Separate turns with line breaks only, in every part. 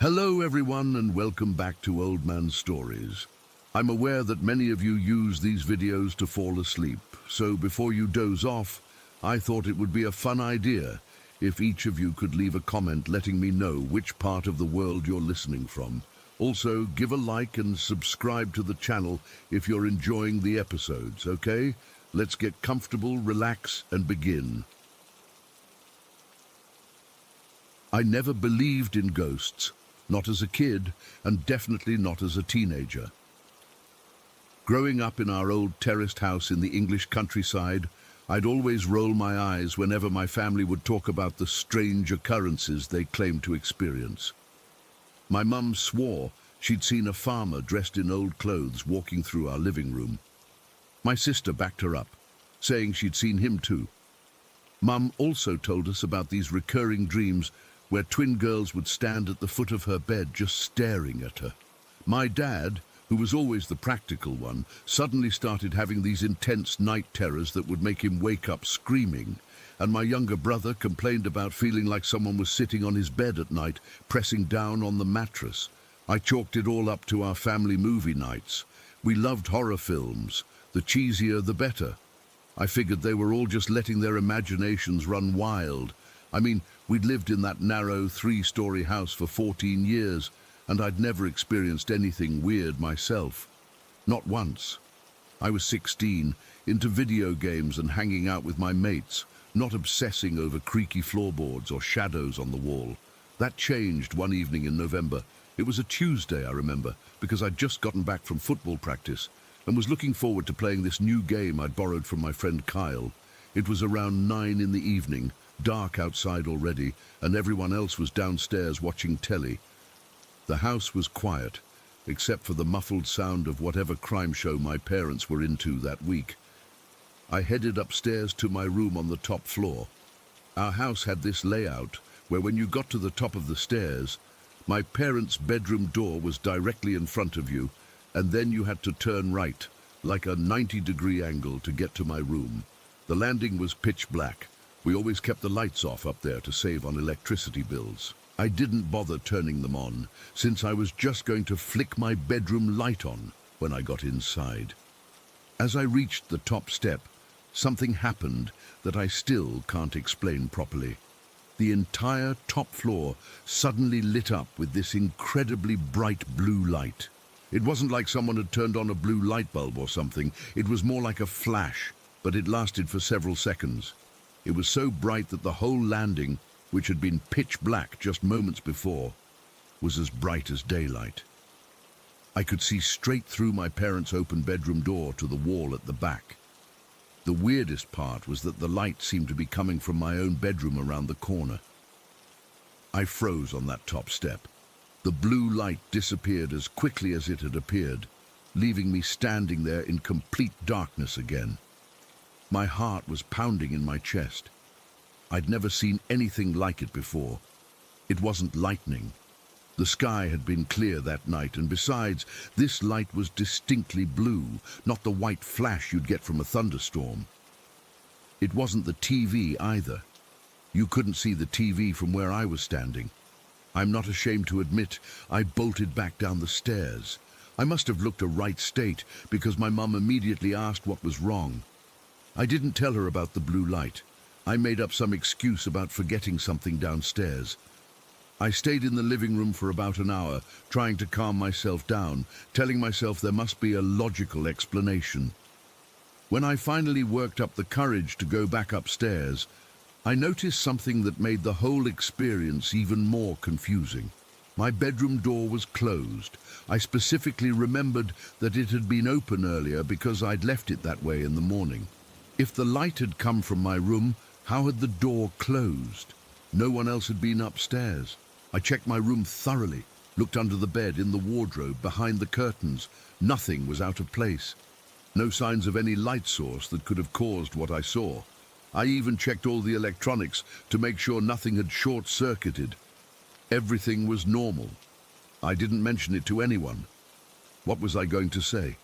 Hello everyone and welcome back to Old Man Stories. I'm aware that many of you use these videos to fall asleep, so before you doze off, I thought it would be a fun idea if each of you could leave a comment letting me know which part of the world you're listening from. Also, give a like and subscribe to the channel if you're enjoying the episodes, okay? Let's get comfortable, relax, and begin. I never believed in ghosts. Not as a kid, and definitely not as a teenager. Growing up in our old terraced house in the English countryside, I'd always roll my eyes whenever my family would talk about the strange occurrences they claimed to experience. My mum swore she'd seen a farmer dressed in old clothes walking through our living room. My sister backed her up, saying she'd seen him too. Mum also told us about these recurring dreams where twin girls would stand at the foot of her bed just staring at her. My dad, who was always the practical one, suddenly started having these intense night terrors that would make him wake up screaming, and my younger brother complained about feeling like someone was sitting on his bed at night, pressing down on the mattress. I chalked it all up to our family movie nights. We loved horror films. The cheesier, the better. I figured they were all just letting their imaginations run wild. I mean, we'd lived in that narrow 3-story house for 14 years, and I'd never experienced anything weird myself. Not once. I was 16, into video games and hanging out with my mates, not obsessing over creaky floorboards or shadows on the wall. That changed one evening in November. It was a Tuesday, I remember, because I'd just gotten back from football practice and was looking forward to playing this new game I'd borrowed from my friend Kyle. It was around 9 in the evening, dark outside already, and everyone else was downstairs watching telly. The house was quiet, except for the muffled sound of whatever crime show my parents were into that week. I headed upstairs to my room on the top floor. Our house had this layout where when you got to the top of the stairs, my parents' bedroom door was directly in front of you, and then you had to turn right, like a 90-degree angle to get to my room. The landing was pitch black. We always kept the lights off up there to save on electricity bills. I didn't bother turning them on, since I was just going to flick my bedroom light on when I got inside. As I reached the top step, something happened that I still can't explain properly. The entire top floor suddenly lit up with this incredibly bright blue light. It wasn't like someone had turned on a blue light bulb or something. It was more like a flash, but it lasted for several seconds. It was so bright that the whole landing, which had been pitch black just moments before, was as bright as daylight. I could see straight through my parents' open bedroom door to the wall at the back. The weirdest part was that the light seemed to be coming from my own bedroom around the corner. I froze on that top step. The blue light disappeared as quickly as it had appeared, leaving me standing there in complete darkness again. My heart was pounding in my chest. I'd never seen anything like it before. It wasn't lightning. The sky had been clear that night, and besides, this light was distinctly blue, not the white flash you'd get from a thunderstorm. It wasn't the TV either. You couldn't see the TV from where I was standing. I'm not ashamed to admit I bolted back down the stairs. I must have looked a right state because my mum immediately asked what was wrong. I didn't tell her about the blue light. I made up some excuse about forgetting something downstairs. I stayed in the living room for about an hour, trying to calm myself down, telling myself there must be a logical explanation. When I finally worked up the courage to go back upstairs, I noticed something that made the whole experience even more confusing. My bedroom door was closed. I specifically remembered that it had been open earlier because I'd left it that way in the morning. If the light had come from my room, how had the door closed? No one else had been upstairs. I checked my room thoroughly, looked under the bed, in the wardrobe, behind the curtains. Nothing was out of place. No signs of any light source that could have caused what I saw. I even checked all the electronics to make sure nothing had short-circuited. Everything was normal. I didn't mention it to anyone. What was I going to say?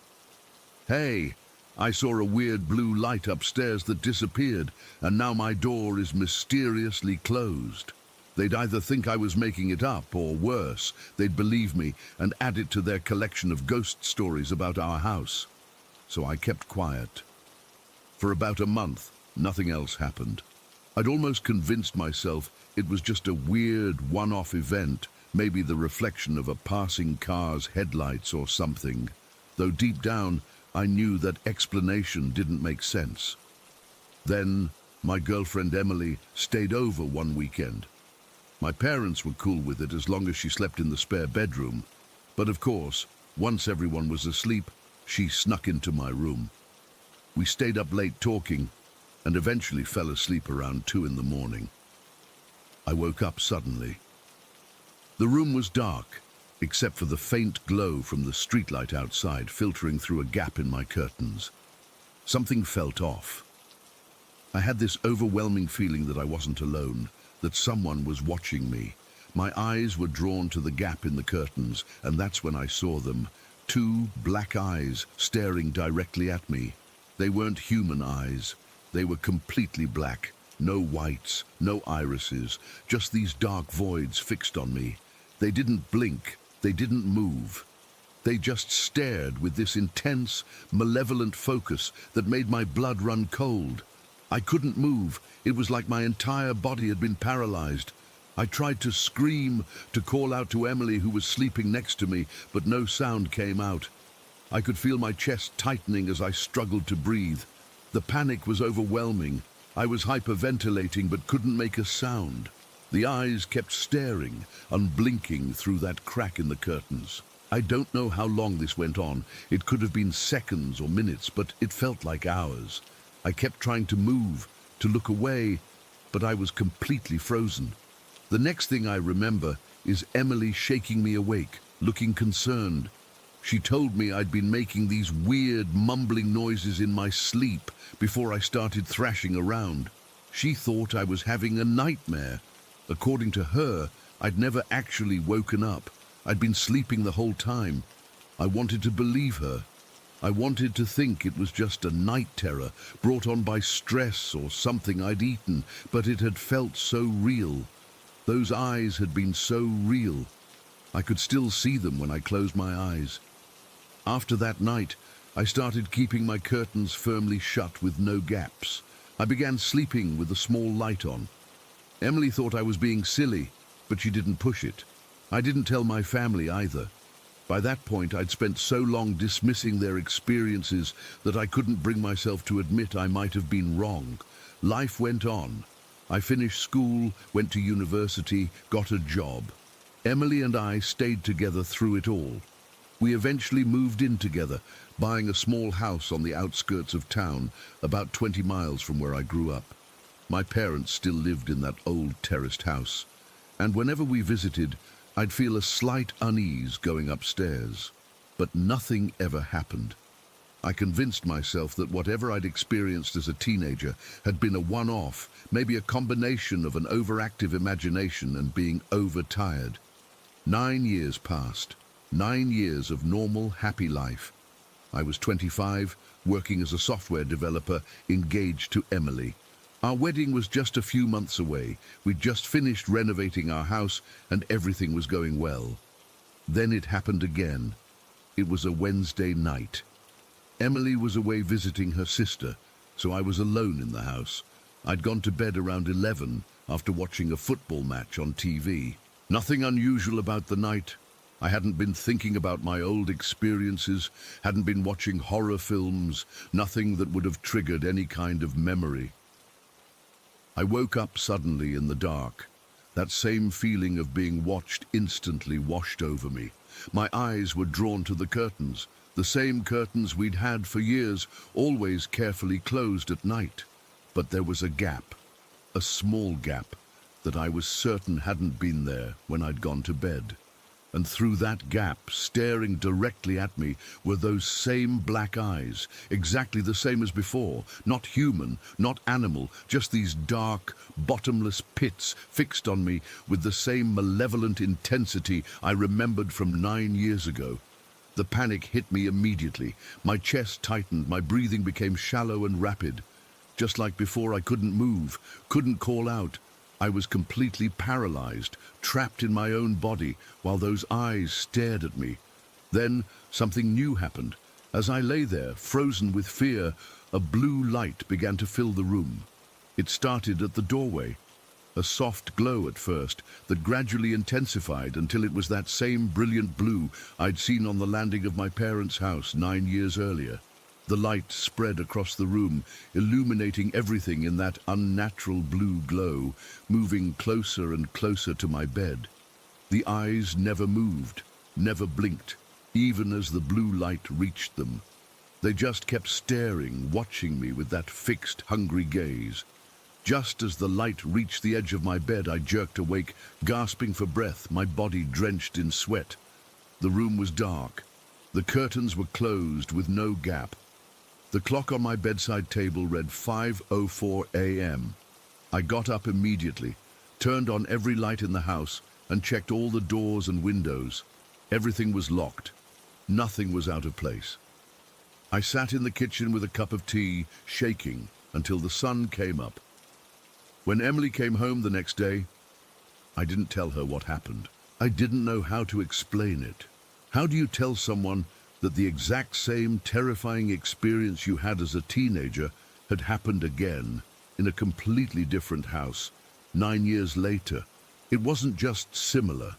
Hey, I saw a weird blue light upstairs that disappeared, and now my door is mysteriously closed. They'd either think I was making it up, or worse, they'd believe me and add it to their collection of ghost stories about our house. So I kept quiet. For about a month, nothing else happened. I'd almost convinced myself it was just a weird one-off event, maybe the reflection of a passing car's headlights or something, though deep down I knew that explanation didn't make sense. Then my girlfriend Emily stayed over one weekend. My parents were cool with it as long as she slept in the spare bedroom, but of course, once everyone was asleep, she snuck into my room. We stayed up late talking and eventually fell asleep around 2 in the morning. I woke up suddenly. The room was dark, except for the faint glow from the streetlight outside filtering through a gap in my curtains. Something felt off. I had this overwhelming feeling that I wasn't alone, that someone was watching me. My eyes were drawn to the gap in the curtains, and that's when I saw them. 2 black eyes staring directly at me. They weren't human eyes. They were completely black. No whites, no irises, just these dark voids fixed on me. They didn't blink. They didn't move. They just stared with this intense, malevolent focus that made my blood run cold. I couldn't move. It was like my entire body had been paralyzed. I tried to scream, to call out to Emily, who was sleeping next to me, but no sound came out. I could feel my chest tightening as I struggled to breathe. The panic was overwhelming. I was hyperventilating but couldn't make a sound. The eyes kept staring, unblinking through that crack in the curtains. I don't know how long this went on. It could have been seconds or minutes, but it felt like hours. I kept trying to move, to look away, but I was completely frozen. The next thing I remember is Emily shaking me awake, looking concerned. She told me I'd been making these weird, mumbling noises in my sleep before I started thrashing around. She thought I was having a nightmare. According to her, I'd never actually woken up. I'd been sleeping the whole time. I wanted to believe her. I wanted to think it was just a night terror brought on by stress or something I'd eaten, but it had felt so real. Those eyes had been so real. I could still see them when I closed my eyes. After that night, I started keeping my curtains firmly shut with no gaps. I began sleeping with a small light on. Emily thought I was being silly, but she didn't push it. I didn't tell my family either. By that point, I'd spent so long dismissing their experiences that I couldn't bring myself to admit I might have been wrong. Life went on. I finished school, went to university, got a job. Emily and I stayed together through it all. We eventually moved in together, buying a small house on the outskirts of town, about 20 miles from where I grew up. My parents still lived in that old terraced house, and whenever we visited, I'd feel a slight unease going upstairs. But nothing ever happened. I convinced myself that whatever I'd experienced as a teenager had been a one-off, maybe a combination of an overactive imagination and being overtired. 9 years passed. 9 years of normal, happy life. I was 25, working as a software developer, engaged to Emily. Our wedding was just a few months away. We'd just finished renovating our house and everything was going well. Then it happened again. It was a Wednesday night. Emily was away visiting her sister, so I was alone in the house. I'd gone to bed around 11 after watching a football match on TV. Nothing unusual about the night. I hadn't been thinking about my old experiences, hadn't been watching horror films, nothing that would have triggered any kind of memory. I woke up suddenly in the dark. That same feeling of being watched instantly washed over me. My eyes were drawn to the curtains, the same curtains we'd had for years, always carefully closed at night. But there was a gap, a small gap, that I was certain hadn't been there when I'd gone to bed. And through that gap, staring directly at me, were those same black eyes, exactly the same as before, not human, not animal, just these dark, bottomless pits fixed on me with the same malevolent intensity I remembered from 9 years ago. The panic hit me immediately. My chest tightened, my breathing became shallow and rapid. Just like before, I couldn't move, couldn't call out. I was completely paralyzed, trapped in my own body, while those eyes stared at me. Then something new happened. As I lay there, frozen with fear, a blue light began to fill the room. It started at the doorway. A soft glow at first, that gradually intensified until it was that same brilliant blue I'd seen on the landing of my parents' house 9 years earlier. The light spread across the room, illuminating everything in that unnatural blue glow, moving closer and closer to my bed. The eyes never moved, never blinked, even as the blue light reached them. They just kept staring, watching me with that fixed, hungry gaze. Just as the light reached the edge of my bed, I jerked awake, gasping for breath, my body drenched in sweat. The room was dark. The curtains were closed with no gap. The clock on my bedside table read 5:04 a.m. I got up immediately, turned on every light in the house, and checked all the doors and windows. Everything was locked. Nothing was out of place. I sat in the kitchen with a cup of tea, shaking, until the sun came up. When Emily came home the next day, I didn't tell her what happened. I didn't know how to explain it. How do you tell someone that the exact same terrifying experience you had as a teenager had happened again in a completely different house 9 years later? It wasn't just similar,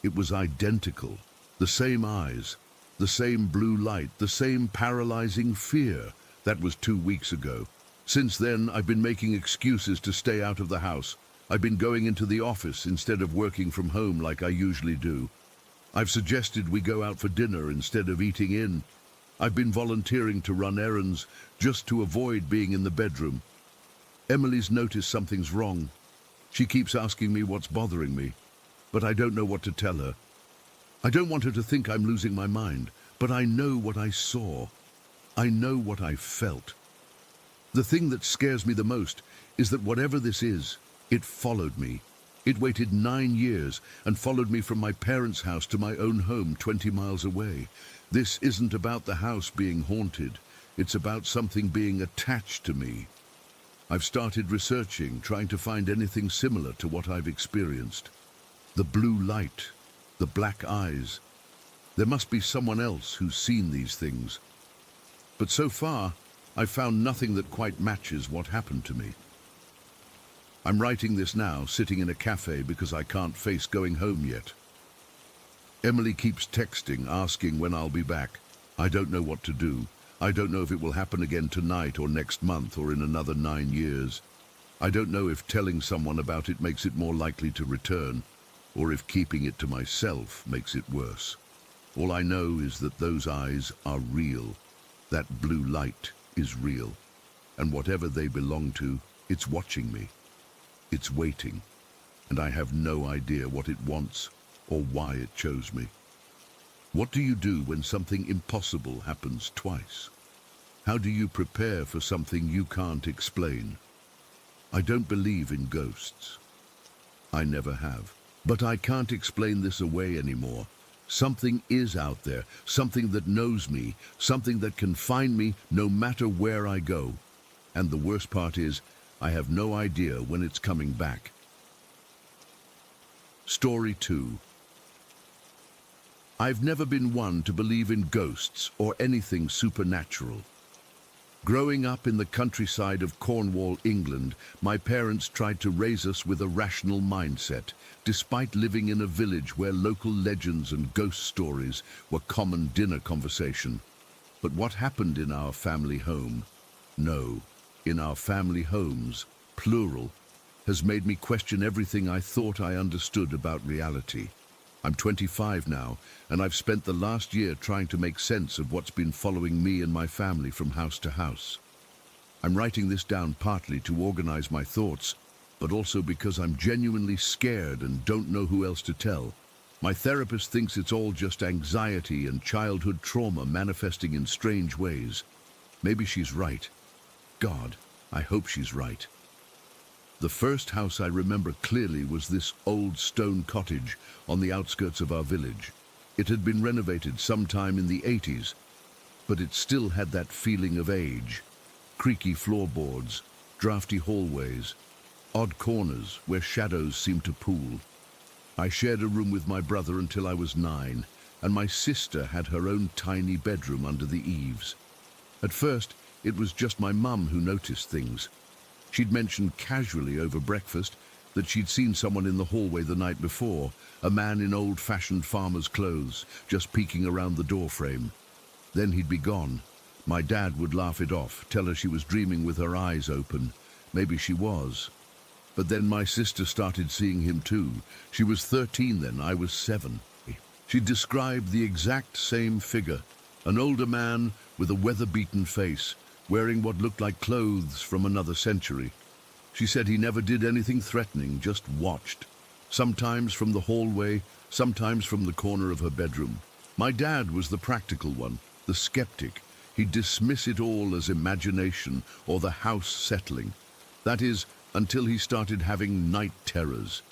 it was identical. The same eyes, the same blue light, the same paralyzing fear. That was 2 weeks ago. Since then, I've been making excuses to stay out of the house. I've been going into the office instead of working from home like I usually do. I've suggested we go out for dinner instead of eating in. I've been volunteering to run errands just to avoid being in the bedroom. Emily's noticed something's wrong. She keeps asking me what's bothering me, but I don't know what to tell her. I don't want her to think I'm losing my mind, but I know what I saw. I know what I felt. The thing that scares me the most is that whatever this is, it followed me. It waited 9 years and followed me from my parents' house to my own home 20 miles away. This isn't about the house being haunted. It's about something being attached to me. I've started researching, trying to find anything similar to what I've experienced. The blue light, the black eyes. There must be someone else who's seen these things. But so far, I've found nothing that quite matches what happened to me. I'm writing this now, sitting in a cafe because I can't face going home yet. Emily keeps texting, asking when I'll be back. I don't know what to do. I don't know if it will happen again tonight or next month or in another 9 years. I don't know if telling someone about it makes it more likely to return, or if keeping it to myself makes it worse. All I know is that those eyes are real. That blue light is real, and whatever they belong to, it's watching me. It's waiting, and I have no idea what it wants or why it chose me. What do you do when something impossible happens twice? How do you prepare for something you can't explain? I don't believe in ghosts. I never have. But I can't explain this away anymore. Something is out there, something that knows me, something that can find me no matter where I go. And the worst part is, I have no idea when it's coming back. Story 2. I've never been one to believe in ghosts or anything supernatural. Growing up in the countryside of Cornwall, England, my parents tried to raise us with a rational mindset, despite living in a village where local legends and ghost stories were common dinner conversation. But what happened in our family home? No, in our family homes, plural, has made me question everything I thought I understood about reality. I'm 25 now, and I've spent the last year trying to make sense of what's been following me and my family from house to house. I'm writing this down partly to organize my thoughts, but also because I'm genuinely scared and don't know who else to tell. My therapist thinks it's all just anxiety and childhood trauma manifesting in strange ways. Maybe she's right. God, I hope she's right. The first house I remember clearly was this old stone cottage on the outskirts of our village. It had been renovated sometime in the 80s, but it still had that feeling of age. Creaky floorboards, drafty hallways, odd corners where shadows seemed to pool. I shared a room with my brother until I was 9, and my sister had her own tiny bedroom under the eaves. At first, it was just my mum who noticed things. She'd mentioned casually over breakfast that she'd seen someone in the hallway the night before, a man in old-fashioned farmer's clothes, just peeking around the doorframe. Then he'd be gone. My dad would laugh it off, tell her she was dreaming with her eyes open. Maybe she was. But then my sister started seeing him too. She was 13 then, I was 7. She described the exact same figure, an older man with a weather-beaten face, wearing what looked like clothes from another century. She said he never did anything threatening, just watched. Sometimes from the hallway, sometimes from the corner of her bedroom. My dad was the practical one, the skeptic. He'd dismiss it all as imagination or the house settling. That is, until he started having night terrors.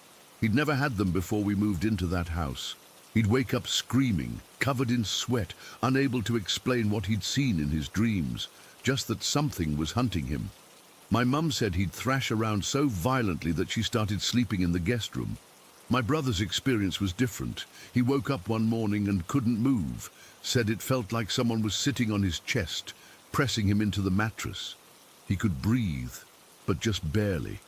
He'd never had them before we moved into that house. He'd wake up screaming, covered in sweat, unable to explain what he'd seen in his dreams, just that something was hunting him. My mum said he'd thrash around so violently that she started sleeping in the guest room. My brother's experience was different. He woke up one morning and couldn't move, said it felt like someone was sitting on his chest, pressing him into the mattress. He could breathe, but just barely.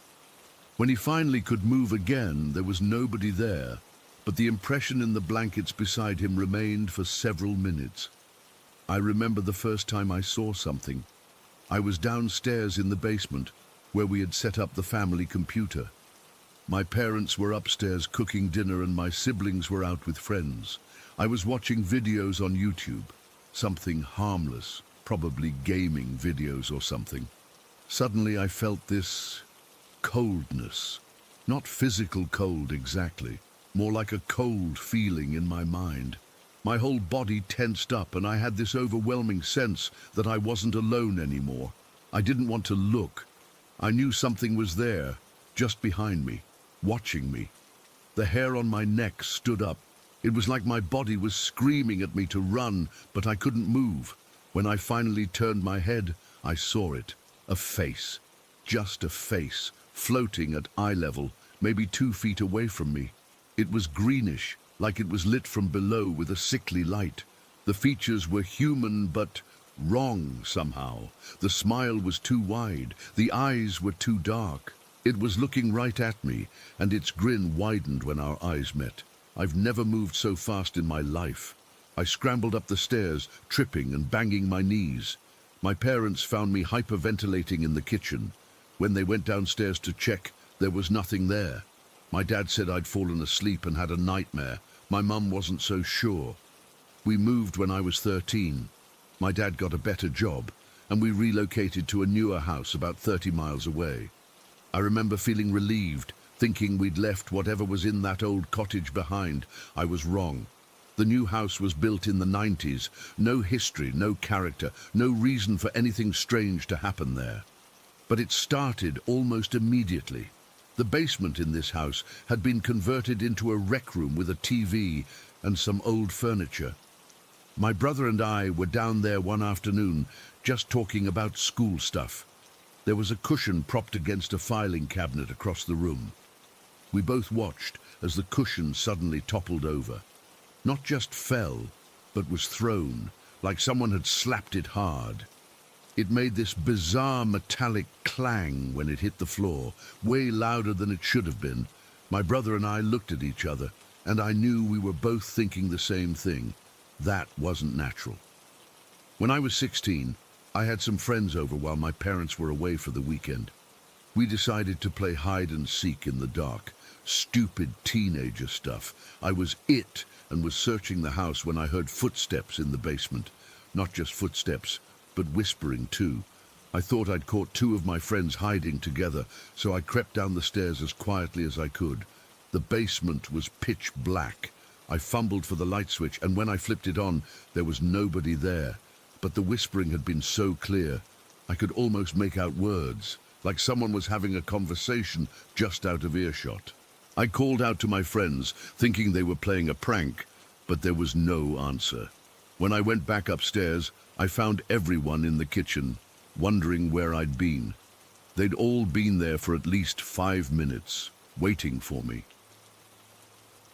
When he finally could move again, there was nobody there, but the impression in the blankets beside him remained for several minutes. I remember the first time I saw something. I was downstairs in the basement, where we had set up the family computer. My parents were upstairs cooking dinner and my siblings were out with friends. I was watching videos on YouTube, something harmless, probably gaming videos or something. Suddenly I felt this coldness, not physical cold exactly, more like a cold feeling in my mind. My whole body tensed up and I had this overwhelming sense that I wasn't alone anymore. I didn't want to look. I knew something was there, just behind me, watching me. The hair on my neck stood up. It was like my body was screaming at me to run, but I couldn't move. When I finally turned my head, I saw it. A face. Just a face, floating at eye level, maybe 2 feet away from me. It was greenish, like it was lit from below with a sickly light. The features were human, but wrong somehow. The smile was too wide, the eyes were too dark. It was looking right at me, and its grin widened when our eyes met. I've never moved so fast in my life. I scrambled up the stairs, tripping and banging my knees. My parents found me hyperventilating in the kitchen. When they went downstairs to check, there was nothing there. My dad said I'd fallen asleep and had a nightmare. My mum wasn't so sure. We moved when I was 13. My dad got a better job, and we relocated to a newer house about 30 miles away. I remember feeling relieved, thinking we'd left whatever was in that old cottage behind. I was wrong. The new house was built in the 90s. No history, no character, no reason for anything strange to happen there. But it started almost immediately. The basement in this house had been converted into a rec room with a TV and some old furniture. My brother and I were down there one afternoon, just talking about school stuff. There was a cushion propped against a filing cabinet across the room. We both watched as the cushion suddenly toppled over. Not just fell, but was thrown, like someone had slapped it hard. It made this bizarre metallic clang when it hit the floor, way louder than it should have been. My brother and I looked at each other, and I knew we were both thinking the same thing. That wasn't natural. When I was 16, I had some friends over while my parents were away for the weekend. We decided to play hide and seek in the dark. Stupid teenager stuff. I was it and was searching the house when I heard footsteps in the basement. Not just footsteps, but whispering too. I thought I'd caught 2 of my friends hiding together, so I crept down the stairs as quietly as I could. The basement was pitch black. I fumbled for the light switch, and when I flipped it on, there was nobody there. But the whispering had been so clear, I could almost make out words, like someone was having a conversation just out of earshot. I called out to my friends, thinking they were playing a prank, but there was no answer. When I went back upstairs, I found everyone in the kitchen, wondering where I'd been. They'd all been there for at least 5 minutes, waiting for me.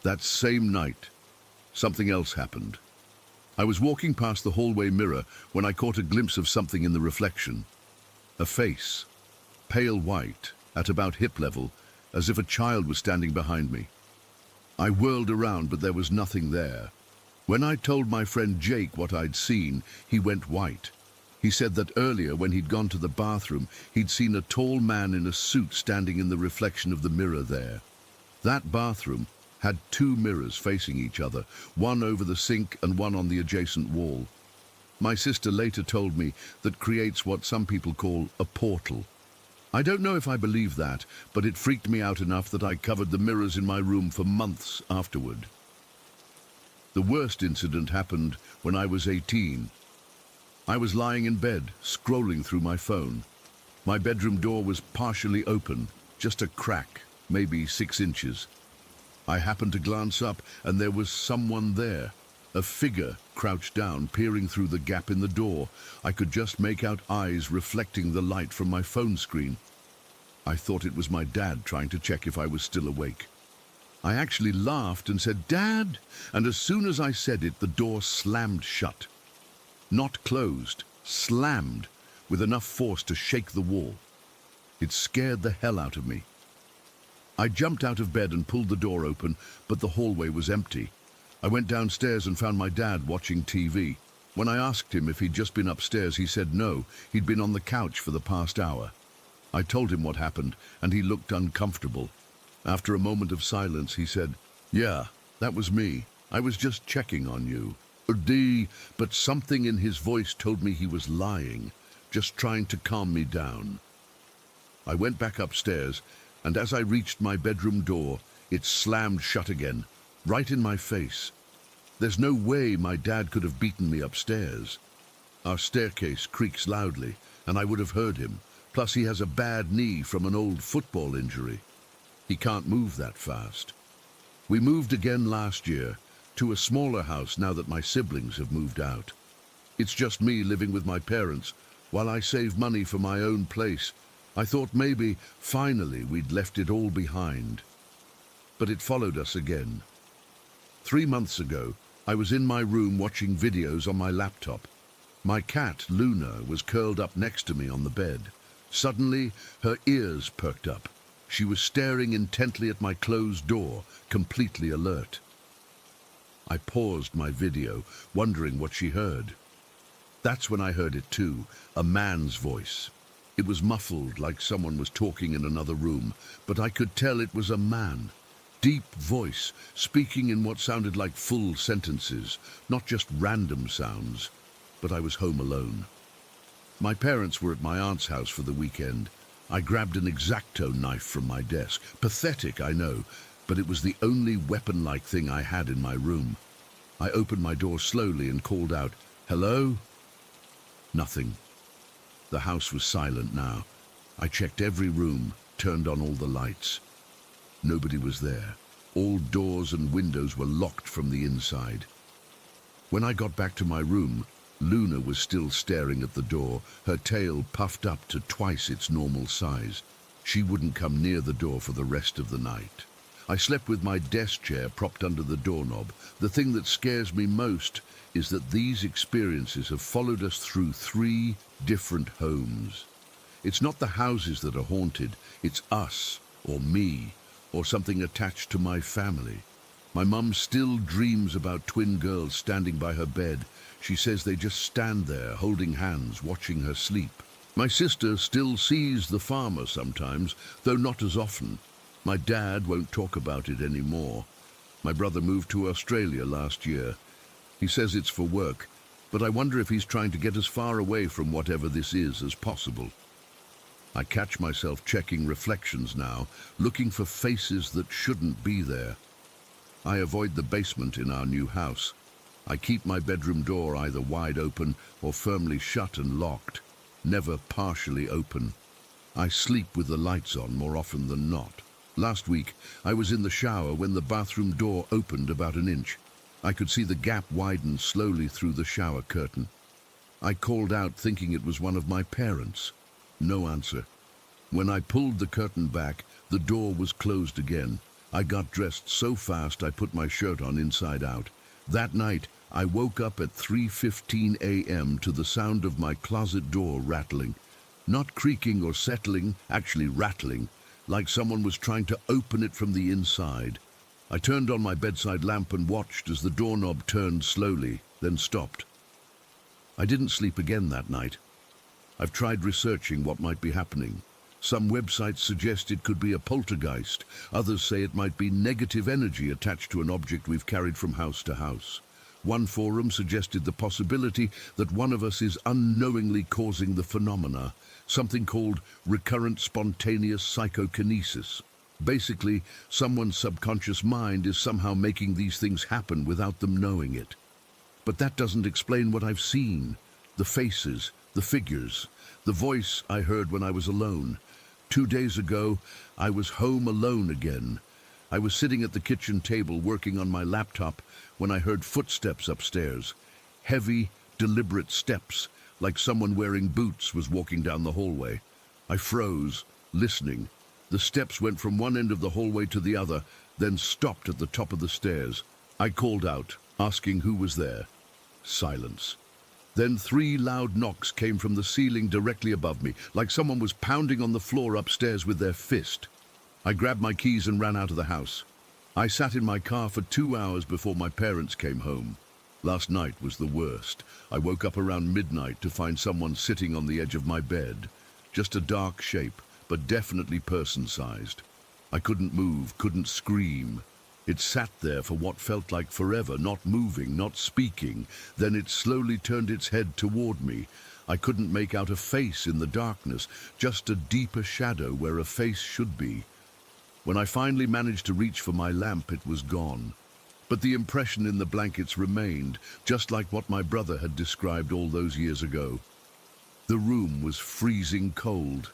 That same night, something else happened. I was walking past the hallway mirror when I caught a glimpse of something in the reflection. A face, pale white, at about hip level, as if a child was standing behind me. I whirled around, but there was nothing there. When I told my friend Jake what I'd seen, he went white. He said that earlier, when he'd gone to the bathroom, he'd seen a tall man in a suit standing in the reflection of the mirror there. That bathroom had 2 mirrors facing each other, one over the sink and one on the adjacent wall. My sister later told me that creates what some people call a portal. I don't know if I believe that, but it freaked me out enough that I covered the mirrors in my room for months afterward. The worst incident happened when I was 18. I was lying in bed, scrolling through my phone. My bedroom door was partially open, just a crack, maybe 6 inches. I happened to glance up, and there was someone there. A figure crouched down, peering through the gap in the door. I could just make out eyes reflecting the light from my phone screen. I thought it was my dad trying to check if I was still awake. I actually laughed and said, "Dad!" And as soon as I said it, the door slammed shut. Not closed, slammed, with enough force to shake the wall. It scared the hell out of me. I jumped out of bed and pulled the door open, but the hallway was empty. I went downstairs and found my dad watching TV. When I asked him if he'd just been upstairs, he said no, he'd been on the couch for the past hour. I told him what happened, and he looked uncomfortable. After a moment of silence, he said, "Yeah, that was me. I was just checking on you." But something in his voice told me he was lying, just trying to calm me down. I went back upstairs, and as I reached my bedroom door, it slammed shut again, right in my face. There's no way my dad could have beaten me upstairs. Our staircase creaks loudly, and I would have heard him. Plus, he has a bad knee from an old football injury. He can't move that fast. We moved again last year, to a smaller house now that my siblings have moved out. It's just me living with my parents, while I save money for my own place. I thought maybe, finally, we'd left it all behind. But it followed us again. 3 months ago, I was in my room watching videos on my laptop. My cat, Luna, was curled up next to me on the bed. Suddenly, her ears perked up. She was staring intently at my closed door, completely alert. I paused my video, wondering what she heard. That's when I heard it too, a man's voice. It was muffled, like someone was talking in another room, but I could tell it was a man. Deep voice, speaking in what sounded like full sentences, not just random sounds. But I was home alone. My parents were at my aunt's house for the weekend. I grabbed an X-Acto knife from my desk. Pathetic, I know, but it was the only weapon-like thing I had in my room. I opened my door slowly and called out, "Hello?" Nothing. The house was silent now. I checked every room, turned on all the lights. Nobody was there. All doors and windows were locked from the inside. When I got back to my room, Luna was still staring at the door, her tail puffed up to twice its normal size. She wouldn't come near the door for the rest of the night. I slept with my desk chair propped under the doorknob. The thing that scares me most is that these experiences have followed us through 3 different homes. It's not the houses that are haunted, it's us, or me, or something attached to my family. My mum still dreams about twin girls standing by her bed. She says they just stand there, holding hands, watching her sleep. My sister still sees the farmer sometimes, though not as often. My dad won't talk about it anymore. My brother moved to Australia last year. He says it's for work, but I wonder if he's trying to get as far away from whatever this is as possible. I catch myself checking reflections now, looking for faces that shouldn't be there. I avoid the basement in our new house. I keep my bedroom door either wide open or firmly shut and locked, never partially open. I sleep with the lights on more often than not. Last week, I was in the shower when the bathroom door opened about an inch. I could see the gap widen slowly through the shower curtain. I called out thinking it was one of my parents. No answer. When I pulled the curtain back, the door was closed again. I got dressed so fast I put my shirt on inside out. That night, I woke up at 3:15 a.m. to the sound of my closet door rattling. Not creaking or settling, actually rattling, like someone was trying to open it from the inside. I turned on my bedside lamp and watched as the doorknob turned slowly, then stopped. I didn't sleep again that night. I've tried researching what might be happening. Some websites suggest it could be a poltergeist. Others say it might be negative energy attached to an object we've carried from house to house. One forum suggested the possibility that one of us is unknowingly causing the phenomena, something called recurrent spontaneous psychokinesis. Basically, someone's subconscious mind is somehow making these things happen without them knowing it. But that doesn't explain what I've seen. The faces, the figures, the voice I heard when I was alone. 2 days ago, I was home alone again. I was sitting at the kitchen table working on my laptop when I heard footsteps upstairs. Heavy, deliberate steps, like someone wearing boots was walking down the hallway. I froze, listening. The steps went from one end of the hallway to the other, then stopped at the top of the stairs. I called out, asking who was there. Silence. Then 3 loud knocks came from the ceiling directly above me, like someone was pounding on the floor upstairs with their fist. I grabbed my keys and ran out of the house. I sat in my car for 2 hours before my parents came home. Last night was the worst. I woke up around midnight to find someone sitting on the edge of my bed. Just a dark shape, but definitely person-sized. I couldn't move, couldn't scream. It sat there for what felt like forever, not moving, not speaking. Then it slowly turned its head toward me. I couldn't make out a face in the darkness, just a deeper shadow where a face should be. When I finally managed to reach for my lamp, it was gone. But the impression in the blankets remained, just like what my brother had described all those years ago. The room was freezing cold.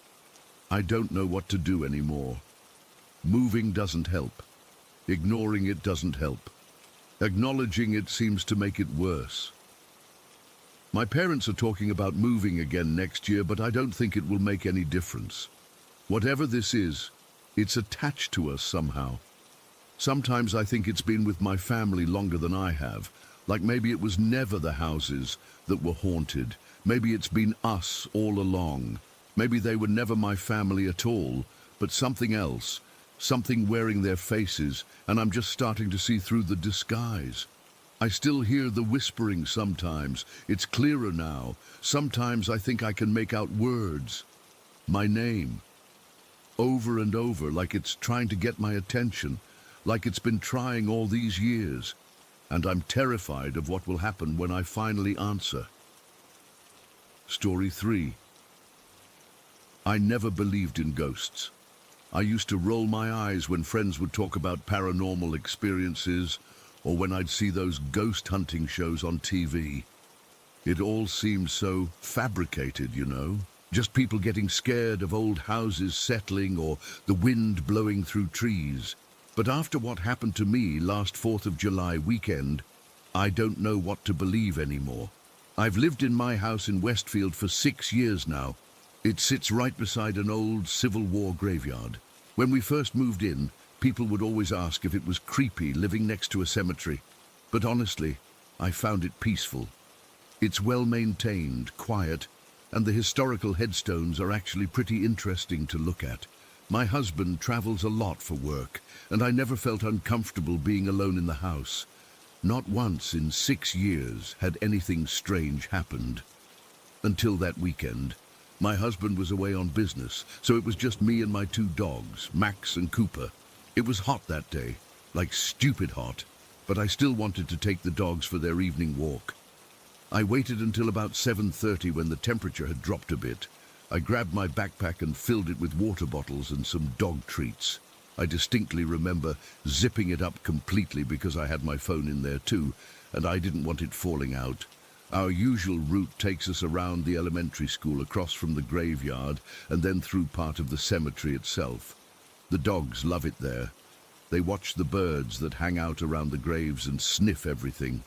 I don't know what to do anymore. Moving doesn't help. Ignoring it doesn't help. Acknowledging it seems to make it worse. My parents are talking about moving again next year, but I don't think it will make any difference. Whatever this is, it's attached to us somehow. Sometimes I think it's been with my family longer than I have, like maybe it was never the houses that were haunted. Maybe it's been us all along. Maybe they were never my family at all, but something else. Something wearing their faces, and I'm just starting to see through the disguise. I still hear the whispering sometimes. It's clearer now. Sometimes I think I can make out words. My name. Over and over, like it's trying to get my attention, like it's been trying all these years. And I'm terrified of what will happen when I finally answer. Story 3. I never believed in ghosts. I used to roll my eyes when friends would talk about paranormal experiences or when I'd see those ghost hunting shows on TV. It all seemed so fabricated, you know. Just people getting scared of old houses settling or the wind blowing through trees. But after what happened to me last 4th of July weekend, I don't know what to believe anymore. I've lived in my house in Westfield for 6 years now. It sits right beside an old Civil War graveyard. When we first moved in, people would always ask if it was creepy living next to a cemetery. But honestly, I found it peaceful. It's well maintained, quiet, and the historical headstones are actually pretty interesting to look at. My husband travels a lot for work, and I never felt uncomfortable being alone in the house. Not once in 6 years had anything strange happened. Until that weekend. My husband was away on business, so it was just me and my 2 dogs, Max and Cooper. It was hot that day, like stupid hot, but I still wanted to take the dogs for their evening walk. I waited until about 7:30 when the temperature had dropped a bit. I grabbed my backpack and filled it with water bottles and some dog treats. I distinctly remember zipping it up completely because I had my phone in there too, and I didn't want it falling out. Our usual route takes us around the elementary school, across from the graveyard, and then through part of the cemetery itself. The dogs love it there. They watch the birds that hang out around the graves and sniff everything.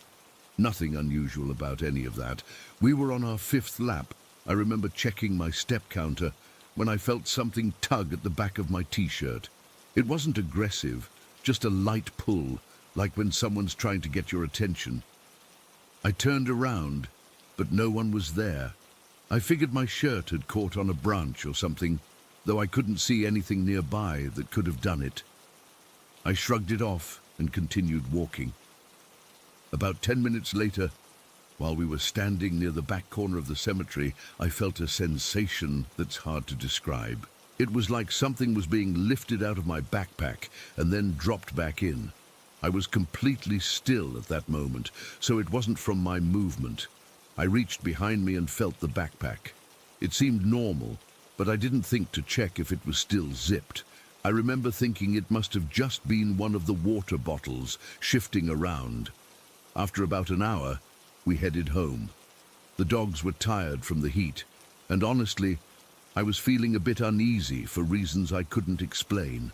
Nothing unusual about any of that. We were on our 5th lap. I remember checking my step counter, when I felt something tug at the back of my t-shirt. It wasn't aggressive, just a light pull, like when someone's trying to get your attention. I turned around, but no one was there. I figured my shirt had caught on a branch or something, though I couldn't see anything nearby that could have done it. I shrugged it off and continued walking. About 10 minutes later, while we were standing near the back corner of the cemetery, I felt a sensation that's hard to describe. It was like something was being lifted out of my backpack and then dropped back in. I was completely still at that moment, so it wasn't from my movement. I reached behind me and felt the backpack. It seemed normal, but I didn't think to check if it was still zipped. I remember thinking it must have just been one of the water bottles shifting around. After about an hour, we headed home. The dogs were tired from the heat, and honestly, I was feeling a bit uneasy for reasons I couldn't explain.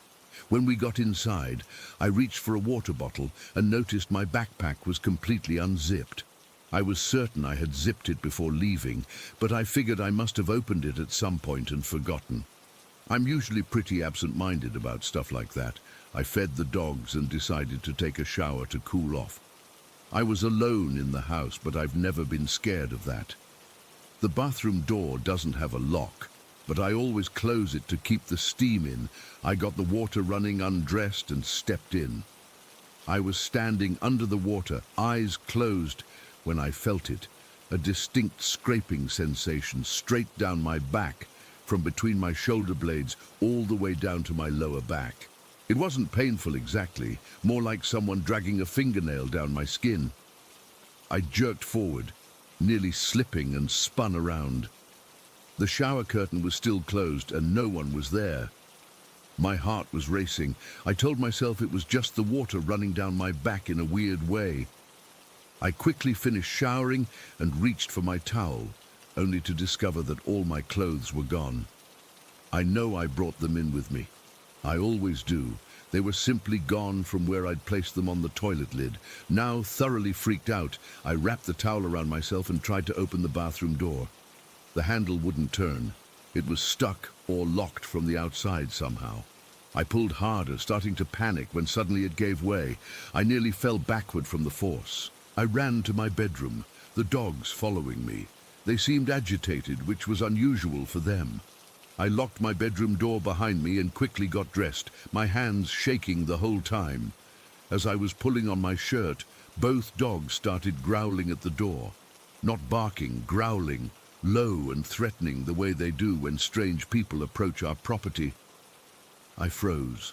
When we got inside, I reached for a water bottle and noticed my backpack was completely unzipped. I was certain I had zipped it before leaving, but I figured I must have opened it at some point and forgotten. I'm usually pretty absent-minded about stuff like that. I fed the dogs and decided to take a shower to cool off. I was alone in the house, but I've never been scared of that. The bathroom door doesn't have a lock, but I always close it to keep the steam in. I got the water running, undressed, and stepped in. I was standing under the water, eyes closed, when I felt it, a distinct scraping sensation straight down my back, from between my shoulder blades all the way down to my lower back. It wasn't painful exactly, more like someone dragging a fingernail down my skin. I jerked forward, nearly slipping, and spun around. The shower curtain was still closed and no one was there. My heart was racing. I told myself it was just the water running down my back in a weird way. I quickly finished showering and reached for my towel, only to discover that all my clothes were gone. I know I brought them in with me. I always do. They were simply gone from where I'd placed them on the toilet lid. Now, thoroughly freaked out, I wrapped the towel around myself and tried to open the bathroom door. The handle wouldn't turn. It was stuck or locked from the outside somehow. I pulled harder, starting to panic, when suddenly it gave way. I nearly fell backward from the force. I ran to my bedroom, the dogs following me. They seemed agitated, which was unusual for them. I locked my bedroom door behind me and quickly got dressed, my hands shaking the whole time. As I was pulling on my shirt, both dogs started growling at the door. Not barking, growling, low and threatening the way they do when strange people approach our property. I froze.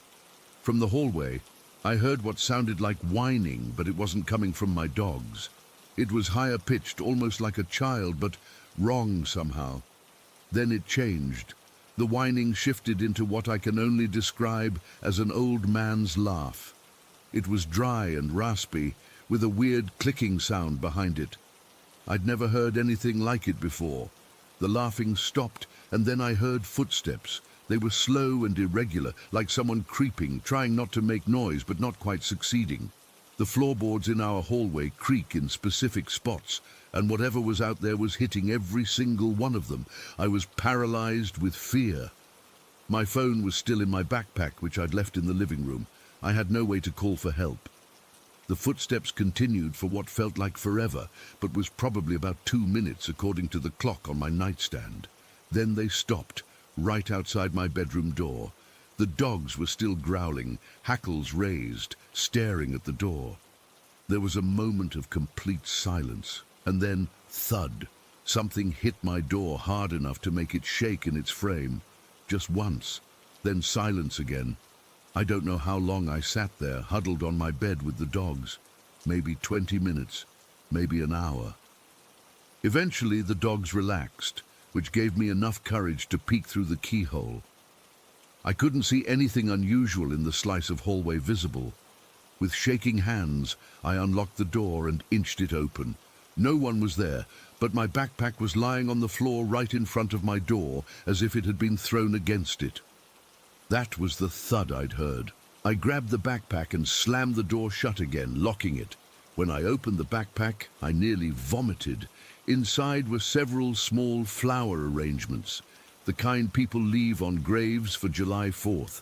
From the hallway, I heard what sounded like whining, but it wasn't coming from my dogs. It was higher pitched, almost like a child, but wrong somehow. Then it changed. The whining shifted into what I can only describe as an old man's laugh. It was dry and raspy, with a weird clicking sound behind it. I'd never heard anything like it before. The laughing stopped, and then I heard footsteps. They were slow and irregular, like someone creeping, trying not to make noise, but not quite succeeding. The floorboards in our hallway creak in specific spots, and whatever was out there was hitting every single one of them. I was paralyzed with fear. My phone was still in my backpack, which I'd left in the living room. I had no way to call for help. The footsteps continued for what felt like forever, but was probably about 2 minutes according to the clock on my nightstand. Then they stopped, right outside my bedroom door. The dogs were still growling, hackles raised, staring at the door. There was a moment of complete silence, and then thud. Something hit my door hard enough to make it shake in its frame. Just once, then silence again. I don't know how long I sat there, huddled on my bed with the dogs. Maybe 20 minutes, maybe an hour. Eventually, the dogs relaxed, which gave me enough courage to peek through the keyhole. I couldn't see anything unusual in the slice of hallway visible. With shaking hands, I unlocked the door and inched it open. No one was there, but my backpack was lying on the floor right in front of my door, as if it had been thrown against it. That was the thud I'd heard. I grabbed the backpack and slammed the door shut again, locking it. When I opened the backpack, I nearly vomited. Inside were several small flower arrangements. the kind people leave on graves for July 4th.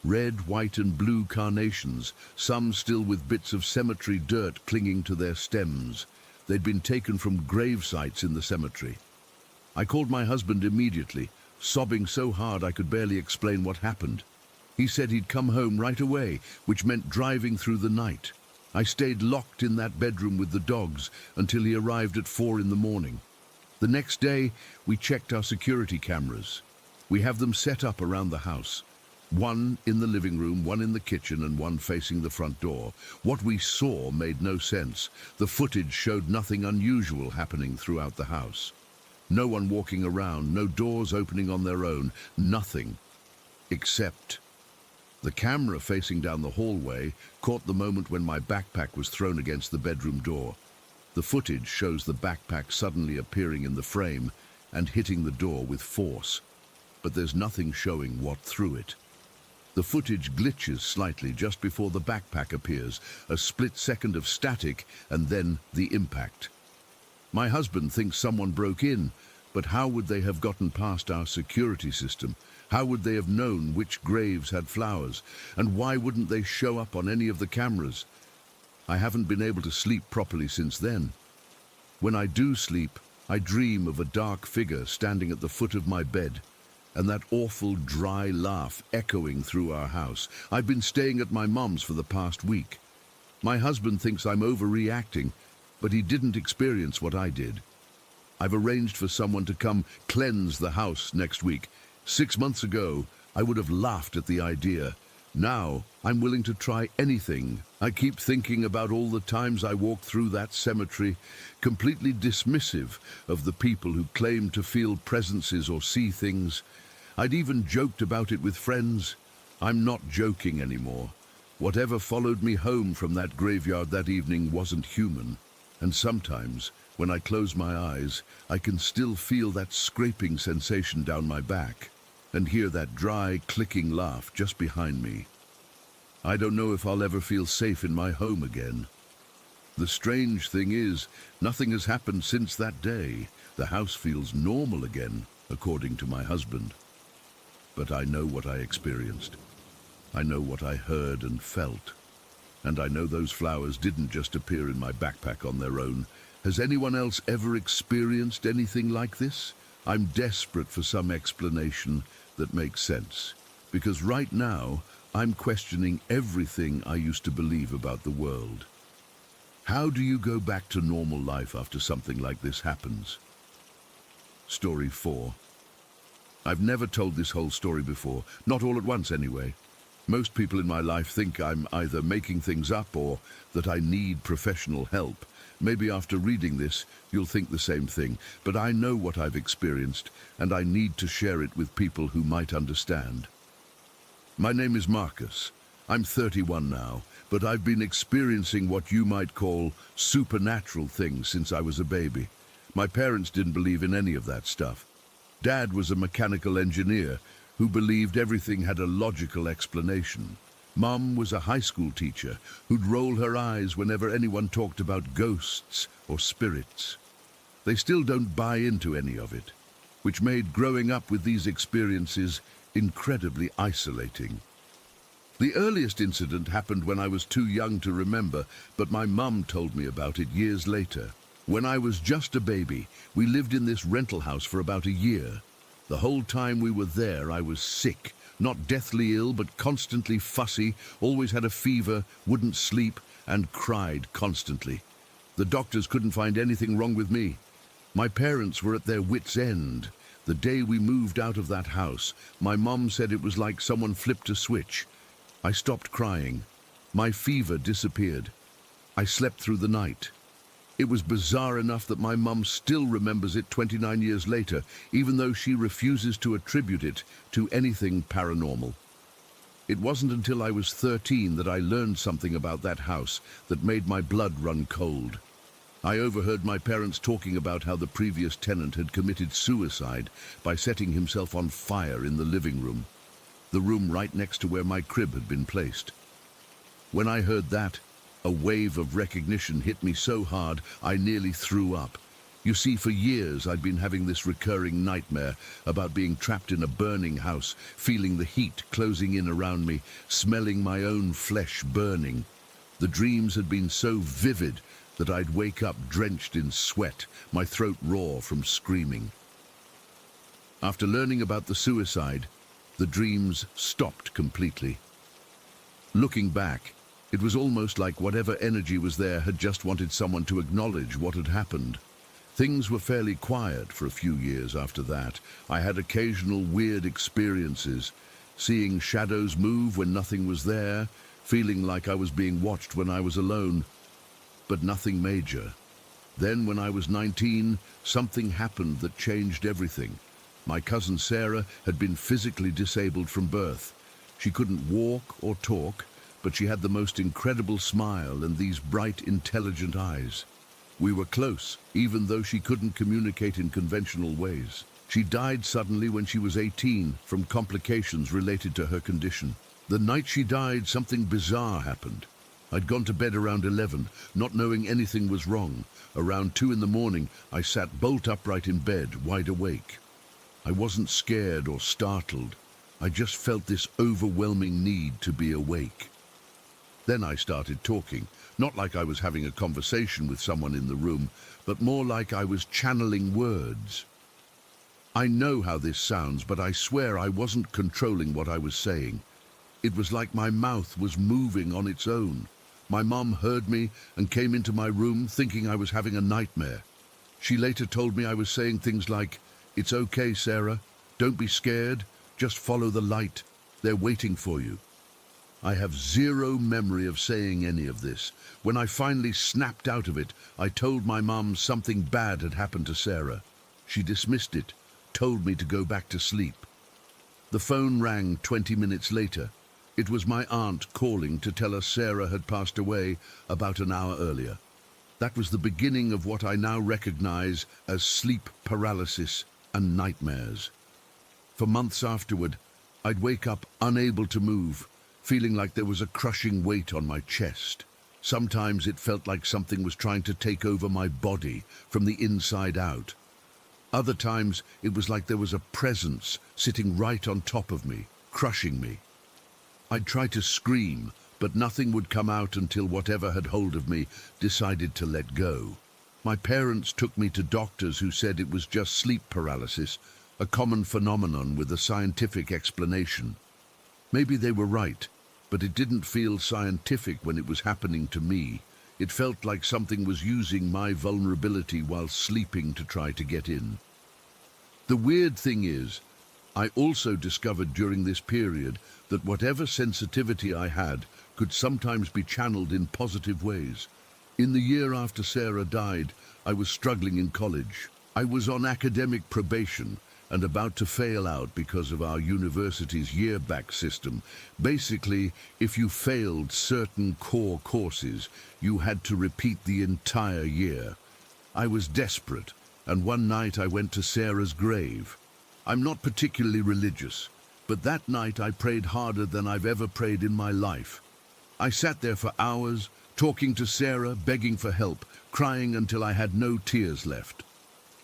Red, white and blue carnations, some still with bits of cemetery dirt clinging to their stems. They'd been taken from grave sites in the cemetery. I called my husband immediately, sobbing so hard I could barely explain what happened. He said he'd come home right away, which meant driving through the night. I stayed locked in that bedroom with the dogs until he arrived at 4 in the morning. The next day, we checked our security cameras. We have them set up around the house. One in the living room, one in the kitchen, and one facing the front door. What we saw made no sense. The footage showed nothing unusual happening throughout the house. No one walking around, no doors opening on their own, nothing. Except the camera facing down the hallway caught the moment when my backpack was thrown against the bedroom door. The footage shows the backpack suddenly appearing in the frame and hitting the door with force. But there's nothing showing what threw it. The footage glitches slightly just before the backpack appears, a split second of static and then the impact. My husband thinks someone broke in, but how would they have gotten past our security system? How would they have known which graves had flowers? And why wouldn't they show up on any of the cameras? I haven't been able to sleep properly since then. When I do sleep, I dream of a dark figure standing at the foot of my bed, and that awful dry laugh echoing through our house. I've been staying at my mum's for the past week. My husband thinks I'm overreacting, but he didn't experience what I did. I've arranged for someone to come cleanse the house next week. 6 months ago, I would have laughed at the idea. Now, I'm willing to try anything. I keep thinking about all the times I walked through that cemetery, completely dismissive of the people who claim to feel presences or see things. I'd even joked about it with friends. I'm not joking anymore. Whatever followed me home from that graveyard that evening wasn't human. And sometimes, when I close my eyes, I can still feel that scraping sensation down my back and hear that dry, clicking laugh just behind me. I don't know if I'll ever feel safe in my home again. The strange thing is, nothing has happened since that day. The house feels normal again, according to my husband. But I know what I experienced. I know what I heard and felt. And I know those flowers didn't just appear in my backpack on their own. Has anyone else ever experienced anything like this? I'm desperate for some explanation that makes sense. Because right now, I'm questioning everything I used to believe about the world. How do you go back to normal life after something like this happens? Story 4. I've never told this whole story before, not all at once anyway. Most people in my life think I'm either making things up or that I need professional help. Maybe after reading this, you'll think the same thing, but I know what I've experienced, and I need to share it with people who might understand. My name is Marcus. I'm 31 now, but I've been experiencing what you might call supernatural things since I was a baby. My parents didn't believe in any of that stuff. Dad was a mechanical engineer who believed everything had a logical explanation. Mum was a high school teacher who'd roll her eyes whenever anyone talked about ghosts or spirits. They still don't buy into any of it, which made growing up with these experiences incredibly isolating. The earliest incident happened when I was too young to remember, but my mum told me about it years later. When I was just a baby, we lived in this rental house for about a year. The whole time we were there, I was sick. Not deathly ill, but constantly fussy, always had a fever, wouldn't sleep, and cried constantly. The doctors couldn't find anything wrong with me. My parents were at their wits' end. The day we moved out of that house, my mum said it was like someone flipped a switch. I stopped crying. My fever disappeared. I slept through the night. It was bizarre enough that my mum still remembers it 29 years later, even though she refuses to attribute it to anything paranormal. It wasn't until I was 13 that I learned something about that house that made my blood run cold. I overheard my parents talking about how the previous tenant had committed suicide by setting himself on fire in the living room, the room right next to where my crib had been placed. When I heard that, a wave of recognition hit me so hard I nearly threw up. You see, for years I'd been having this recurring nightmare about being trapped in a burning house, feeling the heat closing in around me, smelling my own flesh burning. The dreams had been so vivid that I'd wake up drenched in sweat, my throat raw from screaming. After learning about the suicide, the dreams stopped completely. Looking back, it was almost like whatever energy was there had just wanted someone to acknowledge what had happened. Things were fairly quiet for a few years after that. I had occasional weird experiences, seeing shadows move when nothing was there, feeling like I was being watched when I was alone, but nothing major. Then, when I was 19, something happened that changed everything. My cousin Sarah had been physically disabled from birth. She couldn't walk or talk, but she had the most incredible smile and these bright, intelligent eyes. We were close, even though she couldn't communicate in conventional ways. She died suddenly when she was 18 from complications related to her condition. The night she died, something bizarre happened. I'd gone to bed around 11, not knowing anything was wrong. Around 2 in the morning, I sat bolt upright in bed, wide awake. I wasn't scared or startled. I just felt this overwhelming need to be awake. Then I started talking, not like I was having a conversation with someone in the room, but more like I was channeling words. I know how this sounds, but I swear I wasn't controlling what I was saying. It was like my mouth was moving on its own. My mom heard me and came into my room thinking I was having a nightmare. She later told me I was saying things like, "It's okay, Sarah. Don't be scared. Just follow the light. They're waiting for you." I have zero memory of saying any of this. When I finally snapped out of it, I told my mum something bad had happened to Sarah. She dismissed it, told me to go back to sleep. The phone rang 20 minutes later. It was my aunt calling to tell us Sarah had passed away about an hour earlier. That was the beginning of what I now recognize as sleep paralysis and nightmares. For months afterward, I'd wake up unable to move, feeling like there was a crushing weight on my chest. Sometimes it felt like something was trying to take over my body from the inside out. Other times it was like there was a presence sitting right on top of me, crushing me. I'd try to scream, but nothing would come out until whatever had hold of me decided to let go. My parents took me to doctors who said it was just sleep paralysis, a common phenomenon with a scientific explanation. Maybe they were right, but it didn't feel scientific when it was happening to me. It felt like something was using my vulnerability while sleeping to try to get in. The weird thing is, I also discovered during this period that whatever sensitivity I had could sometimes be channeled in positive ways. In the year after Sarah died, I was struggling in college. I was on academic probation and about to fail out because of our university's year-back system. Basically, if you failed certain core courses, you had to repeat the entire year. I was desperate, and one night I went to Sarah's grave. I'm not particularly religious, but that night I prayed harder than I've ever prayed in my life. I sat there for hours, talking to Sarah, begging for help, crying until I had no tears left.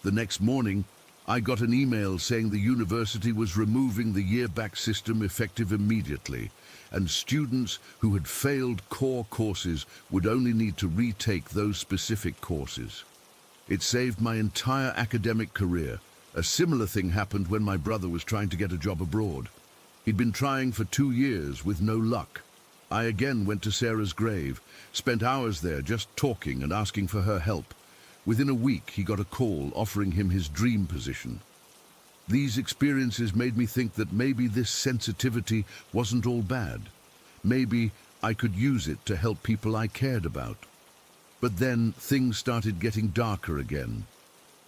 The next morning, I got an email saying the university was removing the year-back system effective immediately, and students who had failed core courses would only need to retake those specific courses. It saved my entire academic career. A similar thing happened when my brother was trying to get a job abroad. He'd been trying for 2 years with no luck. I again went to Sarah's grave, spent hours there just talking and asking for her help. Within a week, he got a call offering him his dream position. These experiences made me think that maybe this sensitivity wasn't all bad. Maybe I could use it to help people I cared about. But then things started getting darker again.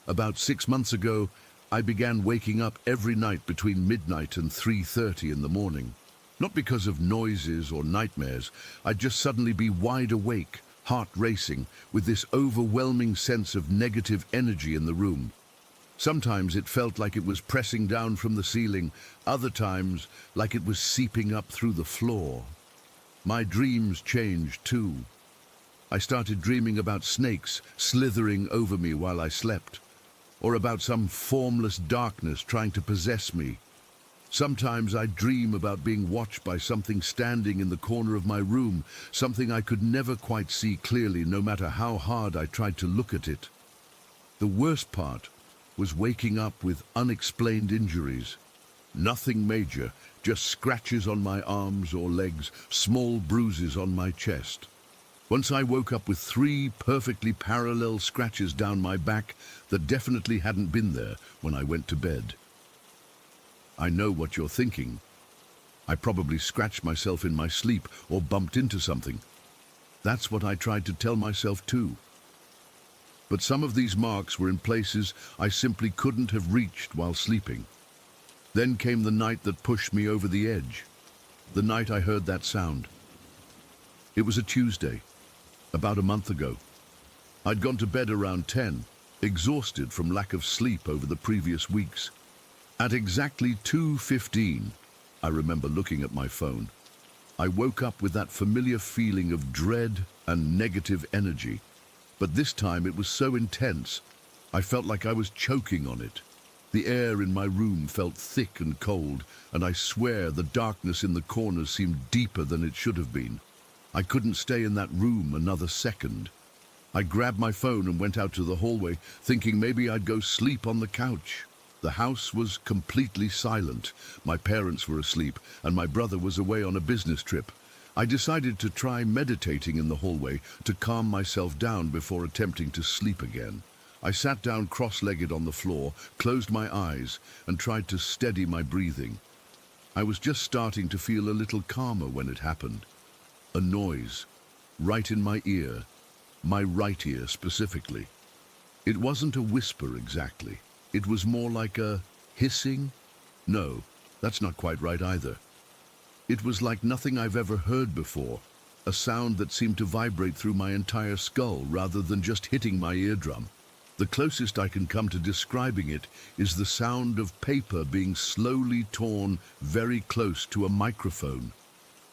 About 6 months ago, I began waking up every night between midnight and 3:30 in the morning. Not because of noises or nightmares. I'd just suddenly be wide awake, heart racing, with this overwhelming sense of negative energy in the room. Sometimes it felt like it was pressing down from the ceiling, other times like it was seeping up through the floor. My dreams changed too. I started dreaming about snakes slithering over me while I slept, or about some formless darkness trying to possess me. Sometimes I dream about being watched by something standing in the corner of my room, something I could never quite see clearly no matter how hard I tried to look at it. The worst part was waking up with unexplained injuries. Nothing major, just scratches on my arms or legs, small bruises on my chest. Once I woke up with 3 perfectly parallel scratches down my back that definitely hadn't been there when I went to bed. I know what you're thinking. I probably scratched myself in my sleep or bumped into something. That's what I tried to tell myself too. But some of these marks were in places I simply couldn't have reached while sleeping. Then came the night that pushed me over the edge. The night I heard that sound. It was a Tuesday, about a month ago. I'd gone to bed around 10, exhausted from lack of sleep over the previous weeks. At exactly 2:15, I remember looking at my phone. I woke up with that familiar feeling of dread and negative energy. But this time it was so intense, I felt like I was choking on it. The air in my room felt thick and cold, and I swear the darkness in the corners seemed deeper than it should have been. I couldn't stay in that room another second. I grabbed my phone and went out to the hallway, thinking maybe I'd go sleep on the couch. The house was completely silent. My parents were asleep, and my brother was away on a business trip. I decided to try meditating in the hallway to calm myself down before attempting to sleep again. I sat down cross-legged on the floor, closed my eyes, and tried to steady my breathing. I was just starting to feel a little calmer when it happened. A noise, right in my ear, my right ear specifically. It wasn't a whisper exactly. It was more like a hissing. No, that's not quite right either. It was like nothing I've ever heard before, a sound that seemed to vibrate through my entire skull rather than just hitting my eardrum. The closest I can come to describing it is the sound of paper being slowly torn very close to a microphone,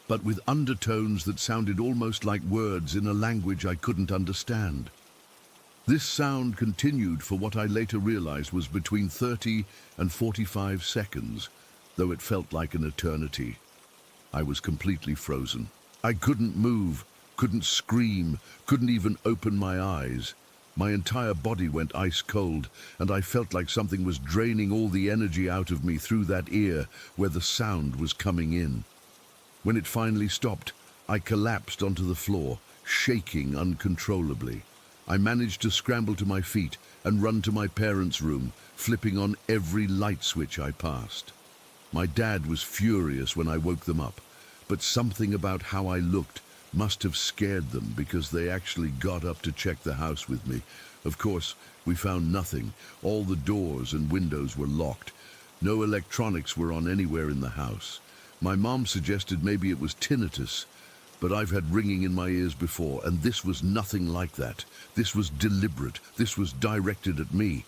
but with undertones that sounded almost like words in a language I couldn't understand. This sound continued for what I later realized was between 30 and 45 seconds, though it felt like an eternity. I was completely frozen. I couldn't move, couldn't scream, couldn't even open my eyes. My entire body went ice cold, and I felt like something was draining all the energy out of me through that ear where the sound was coming in. When it finally stopped, I collapsed onto the floor, shaking uncontrollably. I managed to scramble to my feet and run to my parents' room, flipping on every light switch I passed. My dad was furious when I woke them up, but something about how I looked must have scared them because they actually got up to check the house with me. Of course, we found nothing. All the doors and windows were locked. No electronics were on anywhere in the house. My mom suggested maybe it was tinnitus, but I've had ringing in my ears before, and this was nothing like that. This was deliberate. This was directed at me.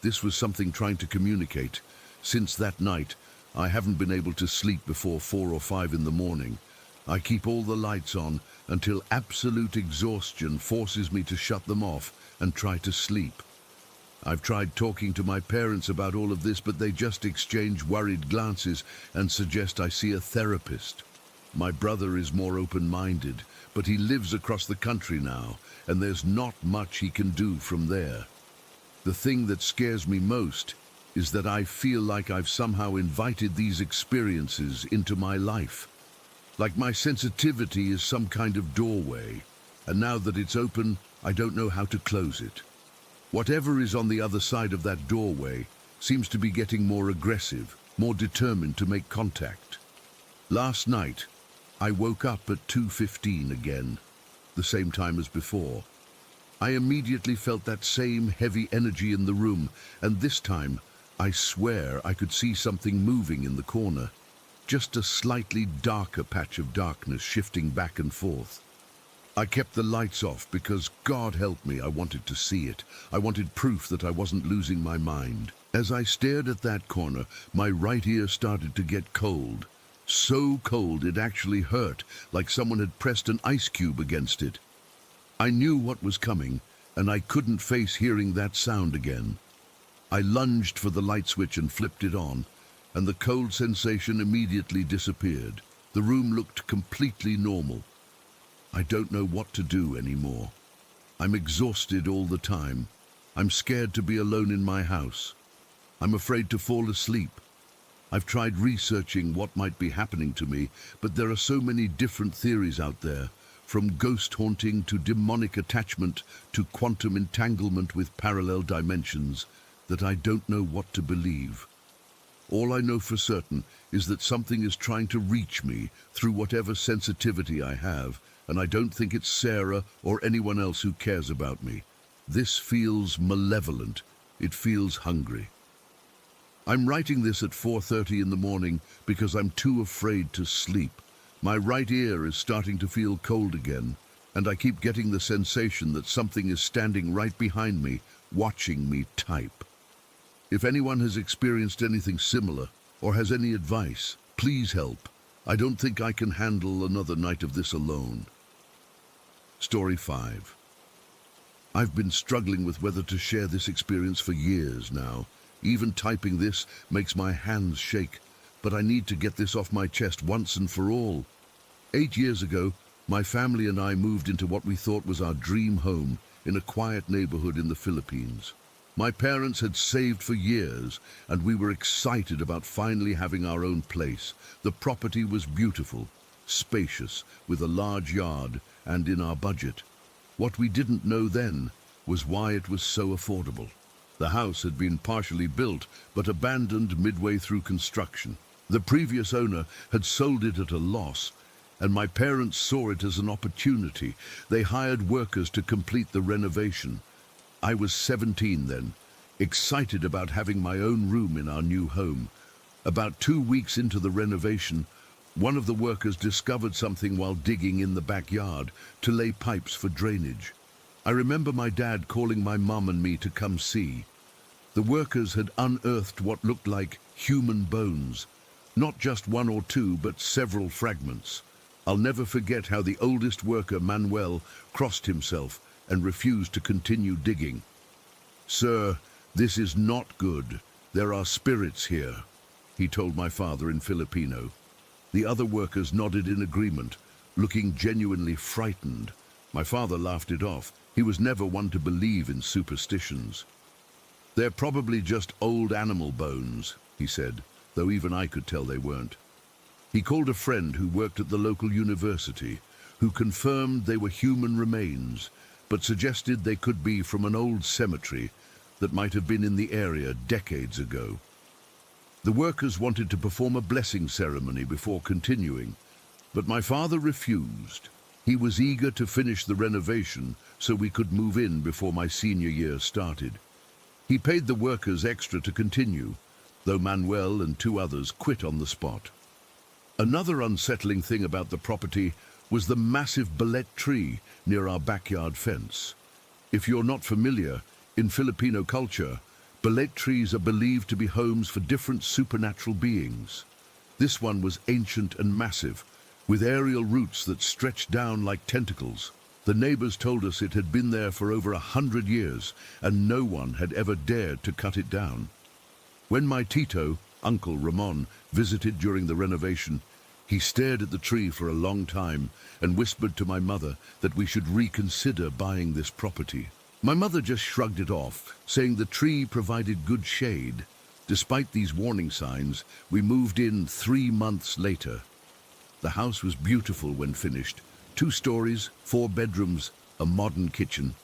This was something trying to communicate. Since that night, I haven't been able to sleep before 4 or 5 in the morning. I keep all the lights on until absolute exhaustion forces me to shut them off and try to sleep. I've tried talking to my parents about all of this, but they just exchange worried glances and suggest I see a therapist. My brother is more open-minded, but he lives across the country now, and there's not much he can do from there. The thing that scares me most is that I feel like I've somehow invited these experiences into my life. Like my sensitivity is some kind of doorway, and now that it's open, I don't know how to close it. Whatever is on the other side of that doorway seems to be getting more aggressive, more determined to make contact. Last night, I woke up at 2:15 again, the same time as before. I immediately felt that same heavy energy in the room, and this time, I swear I could see something moving in the corner. Just a slightly darker patch of darkness shifting back and forth. I kept the lights off because, God help me, I wanted to see it. I wanted proof that I wasn't losing my mind. As I stared at that corner, my right ear started to get cold. So cold it actually hurt, like someone had pressed an ice cube against it. I knew what was coming, and I couldn't face hearing that sound again. I lunged for the light switch and flipped it on, and the cold sensation immediately disappeared. The room looked completely normal. I don't know what to do anymore. I'm exhausted all the time. I'm scared to be alone in my house. I'm afraid to fall asleep. I've tried researching what might be happening to me, but there are so many different theories out there, from ghost haunting to demonic attachment to quantum entanglement with parallel dimensions, that I don't know what to believe. All I know for certain is that something is trying to reach me through whatever sensitivity I have, and I don't think it's Sarah or anyone else who cares about me. This feels malevolent. It feels hungry. I'm writing this at 4:30 in the morning because I'm too afraid to sleep. My right ear is starting to feel cold again, and I keep getting the sensation that something is standing right behind me, watching me type. If anyone has experienced anything similar or has any advice, please help. I don't think I can handle another night of this alone. Story 5. I've been struggling with whether to share this experience for years now. Even typing this makes my hands shake, but I need to get this off my chest once and for all. 8 years ago, my family and I moved into what we thought was our dream home in a quiet neighborhood in the Philippines. My parents had saved for years, and we were excited about finally having our own place. The property was beautiful, spacious, with a large yard, and in our budget. What we didn't know then was why it was so affordable. The house had been partially built, but abandoned midway through construction. The previous owner had sold it at a loss, and my parents saw it as an opportunity. They hired workers to complete the renovation. I was 17 then, excited about having my own room in our new home. About 2 weeks into the renovation, one of the workers discovered something while digging in the backyard to lay pipes for drainage. I remember my dad calling my mum and me to come see. The workers had unearthed what looked like human bones, not just one or two, but several fragments. I'll never forget how the oldest worker, Manuel, crossed himself and refused to continue digging. "Sir, this is not good. There are spirits here," he told my father in Filipino. The other workers nodded in agreement, looking genuinely frightened. My father laughed it off. He was never one to believe in superstitions. "They're probably just old animal bones," he said, though even I could tell they weren't. He called a friend who worked at the local university, who confirmed they were human remains, but suggested they could be from an old cemetery that might have been in the area decades ago. The workers wanted to perform a blessing ceremony before continuing, but my father refused. He was eager to finish the renovation so we could move in before my senior year started. He paid the workers extra to continue, though Manuel and 2 others quit on the spot. Another unsettling thing about the property was the massive bullet tree near our backyard fence. If you're not familiar, in Filipino culture, bullet trees are believed to be homes for different supernatural beings. This one was ancient and massive, with aerial roots that stretched down like tentacles. The neighbors told us it had been there for over 100 years, and no one had ever dared to cut it down. When my Tito, Uncle Ramon, visited during the renovation, he stared at the tree for a long time and whispered to my mother that we should reconsider buying this property. My mother just shrugged it off, saying the tree provided good shade. Despite these warning signs, we moved in 3 months later. The house was beautiful when finished. 2 stories, 4 bedrooms, a modern kitchen.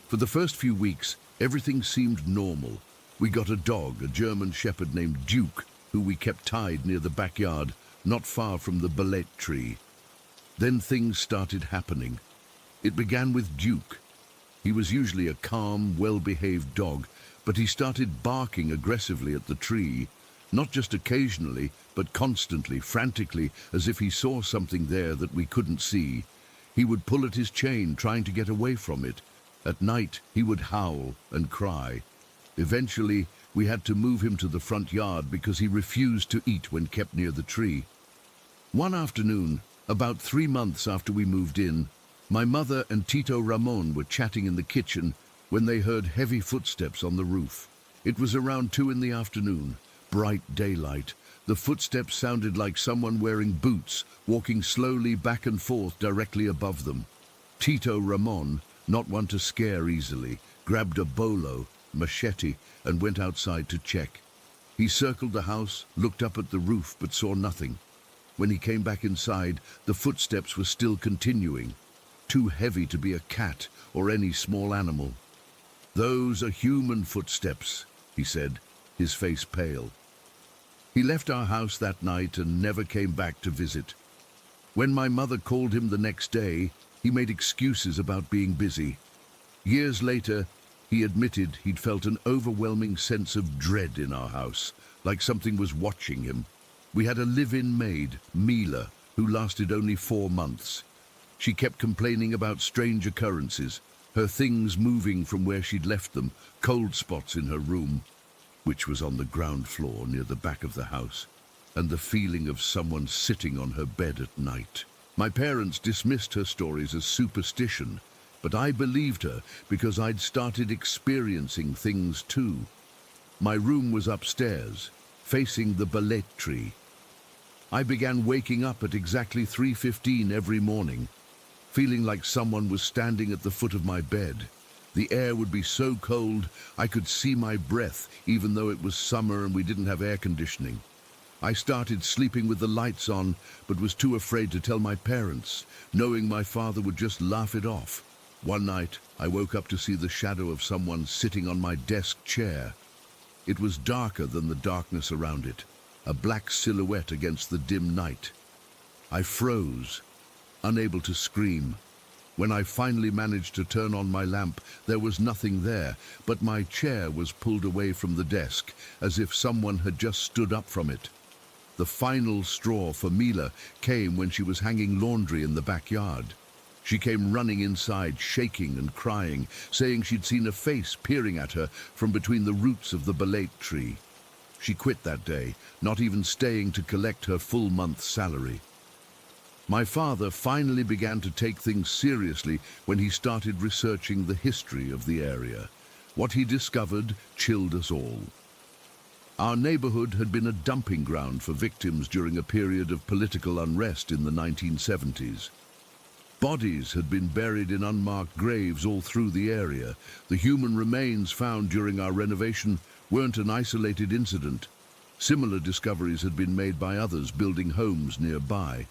For the first few weeks, everything seemed normal. We got a dog, a German shepherd named Duke, who we kept tied near the backyard, not far from the bullet tree. Then things started happening. It began with Duke. He was usually a calm, well-behaved dog, but he started barking aggressively at the tree, not just occasionally, but constantly, frantically, as if he saw something there that we couldn't see. He would pull at his chain, trying to get away from it. At night, he would howl and cry. Eventually, we had to move him to the front yard because he refused to eat when kept near the tree. One afternoon, about 3 months after we moved in, My mother and Tito Ramon were chatting in the kitchen when they heard heavy footsteps on the roof. It was around 2 in the afternoon, bright daylight. The footsteps sounded like someone wearing boots, walking slowly back and forth directly above them. Tito Ramon, not one to scare easily, grabbed a bolo, machete, and went outside to check. He circled the house, looked up at the roof, but saw nothing. When he came back inside, the footsteps were still continuing, too heavy to be a cat or any small animal. "Those are human footsteps," he said, his face pale. He left our house that night and never came back to visit. When my mother called him the next day, he made excuses about being busy. Years later, he admitted he'd felt an overwhelming sense of dread in our house, like something was watching him. We had a live-in maid, Mila, who lasted only 4 months. She kept complaining about strange occurrences, her things moving from where she'd left them, cold spots in her room, which was on the ground floor near the back of the house, and the feeling of someone sitting on her bed at night. My parents dismissed her stories as superstition, but I believed her because I'd started experiencing things too. My room was upstairs, facing the balete tree. I began waking up at exactly 3:15 every morning, feeling like someone was standing at the foot of my bed. The air would be so cold I could see my breath, even though it was summer and we didn't have air conditioning. I started sleeping with the lights on, but was too afraid to tell my parents, knowing my father would just laugh it off. One night, I woke up to see the shadow of someone sitting on my desk chair. It was darker than the darkness around it, a black silhouette against the dim night. I froze, unable to scream. When I finally managed to turn on my lamp, there was nothing there, but my chair was pulled away from the desk, as if someone had just stood up from it. The final straw for Mila came when she was hanging laundry in the backyard. She came running inside, shaking and crying, saying she'd seen a face peering at her from between the roots of the balete tree. She quit that day, not even staying to collect her full month's salary. My father finally began to take things seriously when he started researching the history of the area. What he discovered chilled us all. Our neighborhood had been a dumping ground for victims during a period of political unrest in the 1970s. Bodies had been buried in unmarked graves all through the area. The human remains found during our renovation weren't an isolated incident. Similar discoveries had been made by others building homes nearby.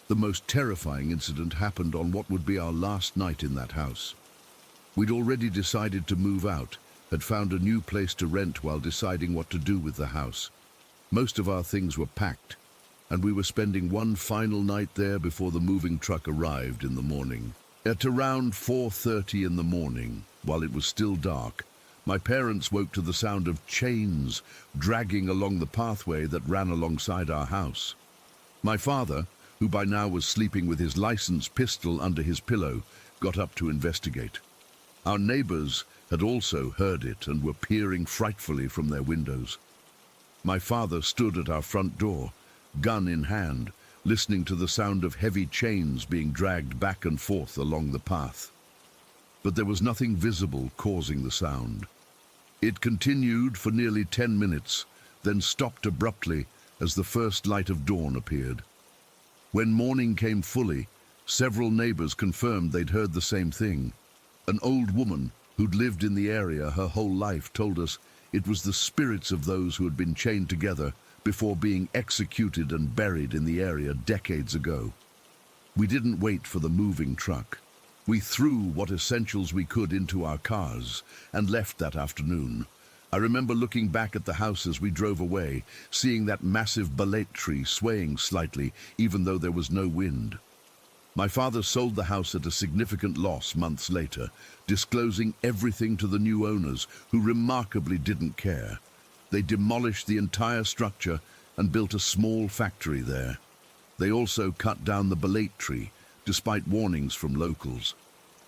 The most terrifying incident happened on what would be our last night in that house. We'd already decided to move out, had found a new place to rent while deciding what to do with the house. Most of our things were packed, and we were spending one final night there before the moving truck arrived in the morning. At around 4:30 in the morning, while it was still dark, my parents woke to the sound of chains dragging along the pathway that ran alongside our house. My father, who by now was sleeping with his licensed pistol under his pillow, got up to investigate. Our neighbors had also heard it and were peering frightfully from their windows. My father stood at our front door, gun in hand, listening to the sound of heavy chains being dragged back and forth along the path. But there was nothing visible causing the sound. It continued for nearly 10 minutes, then stopped abruptly as the first light of dawn appeared. When morning came fully, several neighbors confirmed they'd heard the same thing. An old woman who'd lived in the area her whole life told us it was the spirits of those who had been chained together before being executed and buried in the area decades ago. We didn't wait for the moving truck. We threw what essentials we could into our cars and left that afternoon. I remember looking back at the house as we drove away, seeing that massive balete tree swaying slightly, even though there was no wind. My father sold the house at a significant loss months later, disclosing everything to the new owners, who remarkably didn't care. They demolished the entire structure and built a small factory there. They also cut down the balete tree, despite warnings from locals.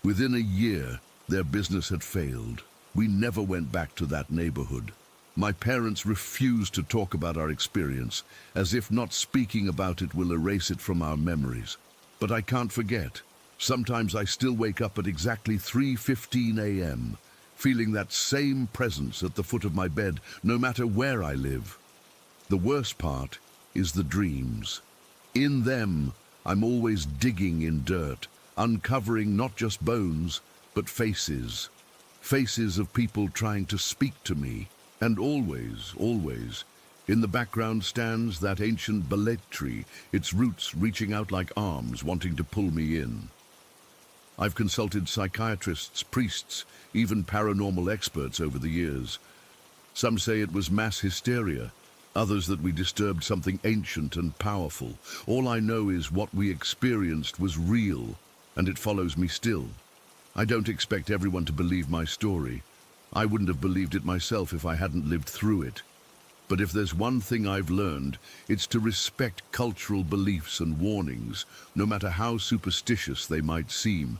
Within a year, their business had failed. We never went back to that neighborhood. My parents refused to talk about our experience, as if not speaking about it will erase it from our memories. But I can't forget. Sometimes I still wake up at exactly 3:15 a.m., feeling that same presence at the foot of my bed, no matter where I live. The worst part is the dreams. In them, I'm always digging in dirt, uncovering not just bones, but faces. Faces of people trying to speak to me. And always, in the background stands that ancient belette tree, its roots reaching out like arms, wanting to pull me in. I've consulted psychiatrists, priests, even paranormal experts over the years. Some say it was mass hysteria, others that we disturbed something ancient and powerful. All I know is what we experienced was real, and it follows me still. I don't expect everyone to believe my story. I wouldn't have believed it myself if I hadn't lived through it. But if there's one thing I've learned, it's to respect cultural beliefs and warnings, no matter how superstitious they might seem.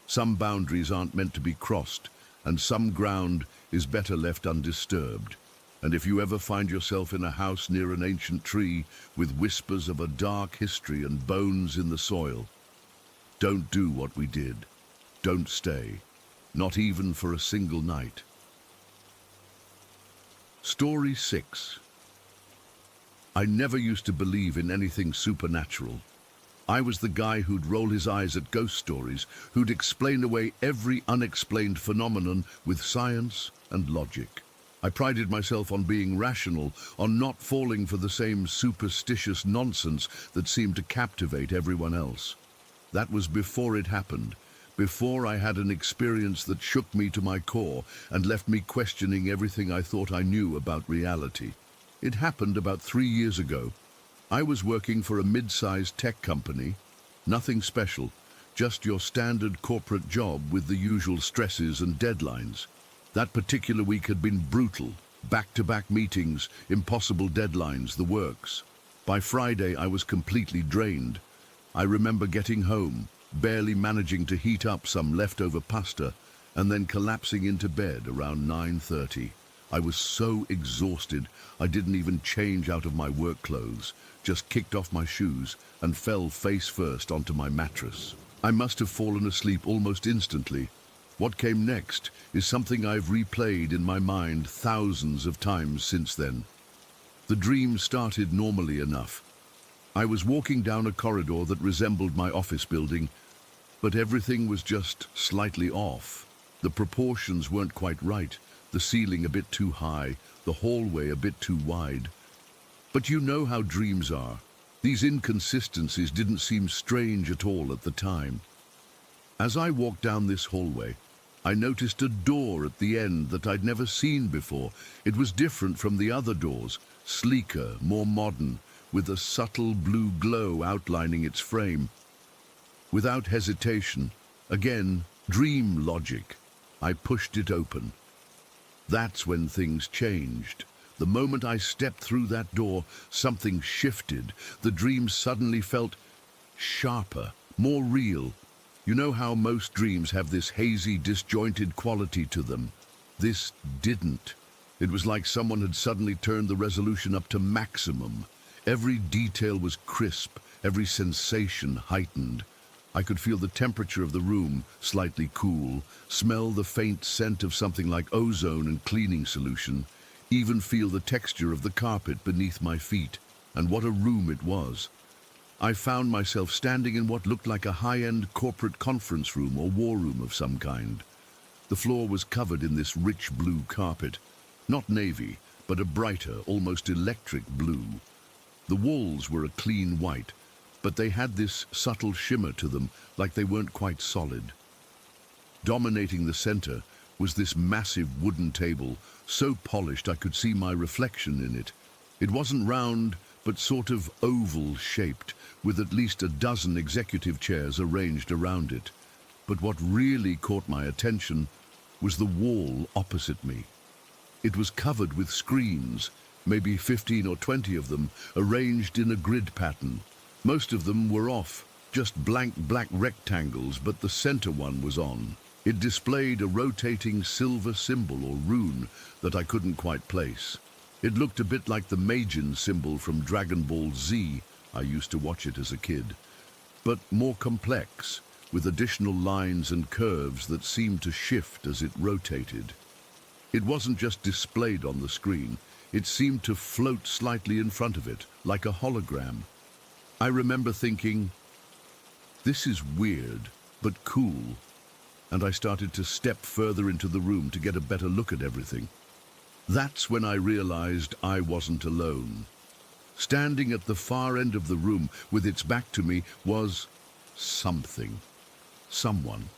Some boundaries aren't meant to be crossed, and some ground is better left undisturbed. And if you ever find yourself in a house near an ancient tree with whispers of a dark history and bones in the soil, don't do what we did. Don't stay, not even for a single night. Story 6. I never used to believe in anything supernatural. I was the guy who'd roll his eyes at ghost stories, who'd explain away every unexplained phenomenon with science and logic. I prided myself on being rational, on not falling for the same superstitious nonsense that seemed to captivate everyone else. That was before it happened, before I had an experience that shook me to my core and left me questioning everything I thought I knew about reality. It happened about 3 years ago. I was working for a mid-sized tech company. Nothing special, just your standard corporate job with the usual stresses and deadlines. That particular week had been brutal. Back-to-back meetings, impossible deadlines, the works. By Friday, I was completely drained. I remember getting home, barely managing to heat up some leftover pasta, and then collapsing into bed around 9:30. I was so exhausted, I didn't even change out of my work clothes, just kicked off my shoes and fell face first onto my mattress. I must have fallen asleep almost instantly. What came next is something I've replayed in my mind thousands of times since then. The dream started normally enough. I was walking down a corridor that resembled my office building, but everything was just slightly off. The proportions weren't quite right, the ceiling a bit too high, the hallway a bit too wide. But you know how dreams are. These inconsistencies didn't seem strange at all at the time. As I walked down this hallway, I noticed a door at the end that I'd never seen before. It was different from the other doors, sleeker, more modern, with a subtle blue glow outlining its frame. Without hesitation, again, dream logic, I pushed it open. That's when things changed. The moment I stepped through that door, something shifted. The dream suddenly felt sharper, more real. You know how most dreams have this hazy, disjointed quality to them? This didn't. It was like someone had suddenly turned the resolution up to maximum. Every detail was crisp, every sensation heightened. I could feel the temperature of the room, slightly cool, smell the faint scent of something like ozone and cleaning solution, even feel the texture of the carpet beneath my feet. And what a room it was. I found myself standing in what looked like a high-end corporate conference room or war room of some kind. The floor was covered in this rich blue carpet, not navy, but a brighter, almost electric blue. The walls were a clean white, but they had this subtle shimmer to them, like they weren't quite solid. Dominating the center was this massive wooden table, so polished I could see my reflection in it. It wasn't round, but sort of oval-shaped, with at least a dozen executive chairs arranged around it. But what really caught my attention was the wall opposite me. It was covered with screens, maybe 15 or 20 of them, arranged in a grid pattern. Most of them were off, just blank black rectangles, but the center one was on. It displayed a rotating silver symbol or rune that I couldn't quite place. It looked a bit like the Majin symbol from Dragon Ball Z. I used to watch it as a kid. But more complex, with additional lines and curves that seemed to shift as it rotated. It wasn't just displayed on the screen, it seemed to float slightly in front of it, like a hologram. I remember thinking, this is weird, but cool, and I started to step further into the room to get a better look at everything. That's when I realized I wasn't alone. Standing at the far end of the room, with its back to me, was something. Someone.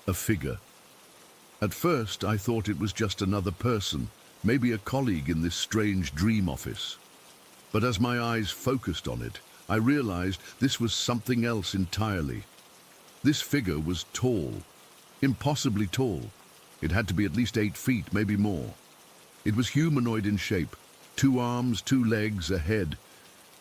A figure. At first, I thought it was just another person, maybe a colleague in this strange dream office. But as my eyes focused on it, I realized this was something else entirely. This figure was tall. Impossibly tall. It had to be at least 8 feet, maybe more. It was humanoid in shape. 2 arms, 2 legs, a head.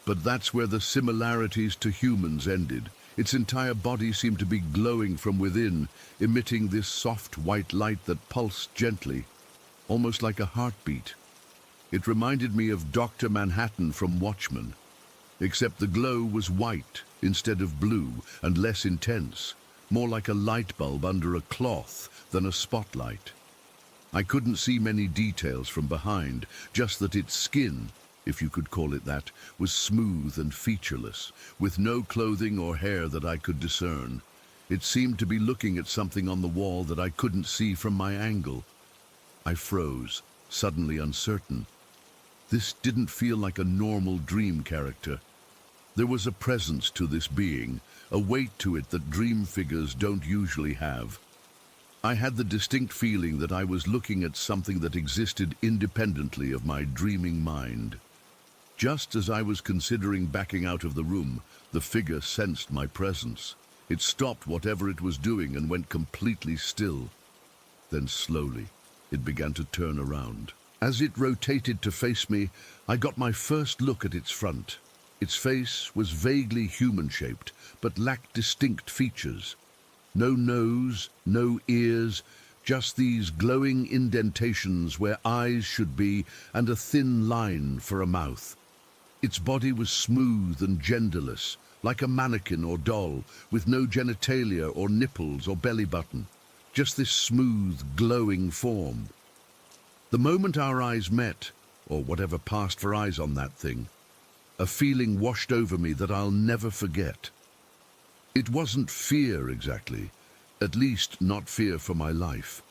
But that's where the similarities to humans ended. Its entire body seemed to be glowing from within, emitting this soft white light that pulsed gently, almost like a heartbeat. It reminded me of Dr. Manhattan from Watchmen, except the glow was white instead of blue and less intense, more like a light bulb under a cloth than a spotlight. I couldn't see many details from behind, just that its skin, if you could call it that, was smooth and featureless, with no clothing or hair that I could discern. It seemed to be looking at something on the wall that I couldn't see from my angle. I froze, suddenly uncertain. This didn't feel like a normal dream character. There was a presence to this being, a weight to it that dream figures don't usually have. I had the distinct feeling that I was looking at something that existed independently of my dreaming mind. Just as I was considering backing out of the room, the figure sensed my presence. It stopped whatever it was doing and went completely still. Then slowly, it began to turn around. As it rotated to face me, I got my first look at its front. Its face was vaguely human-shaped, but lacked distinct features. No nose, no ears, just these glowing indentations where eyes should be and a thin line for a mouth. Its body was smooth and genderless, like a mannequin or doll, with no genitalia or nipples or belly button. Just this smooth, glowing form. The moment our eyes met, or whatever passed for eyes on that thing, a feeling washed over me that I'll never forget. It wasn't fear exactly, at least not fear for my life.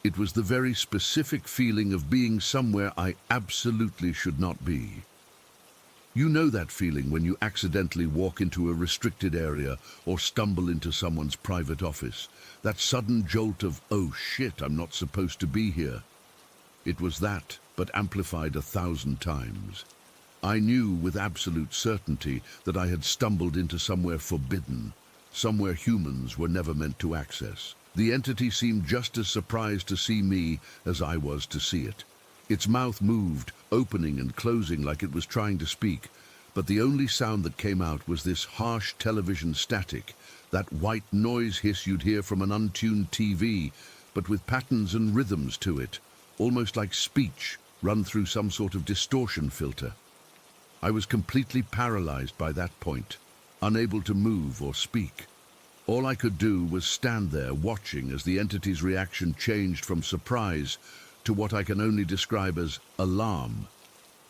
It was the very specific feeling of being somewhere I absolutely should not be. You know that feeling when you accidentally walk into a restricted area or stumble into someone's private office. That sudden jolt of, oh shit, I'm not supposed to be here. It was that, but amplified 1,000 times. I knew with absolute certainty that I had stumbled into somewhere forbidden, somewhere humans were never meant to access. The entity seemed just as surprised to see me as I was to see it. Its mouth moved, opening and closing like it was trying to speak, but the only sound that came out was this harsh television static, that white noise hiss you'd hear from an untuned TV, but with patterns and rhythms to it, almost like speech run through some sort of distortion filter. I was completely paralyzed by that point, unable to move or speak. All I could do was stand there watching as the entity's reaction changed from surprise to what I can only describe as alarm.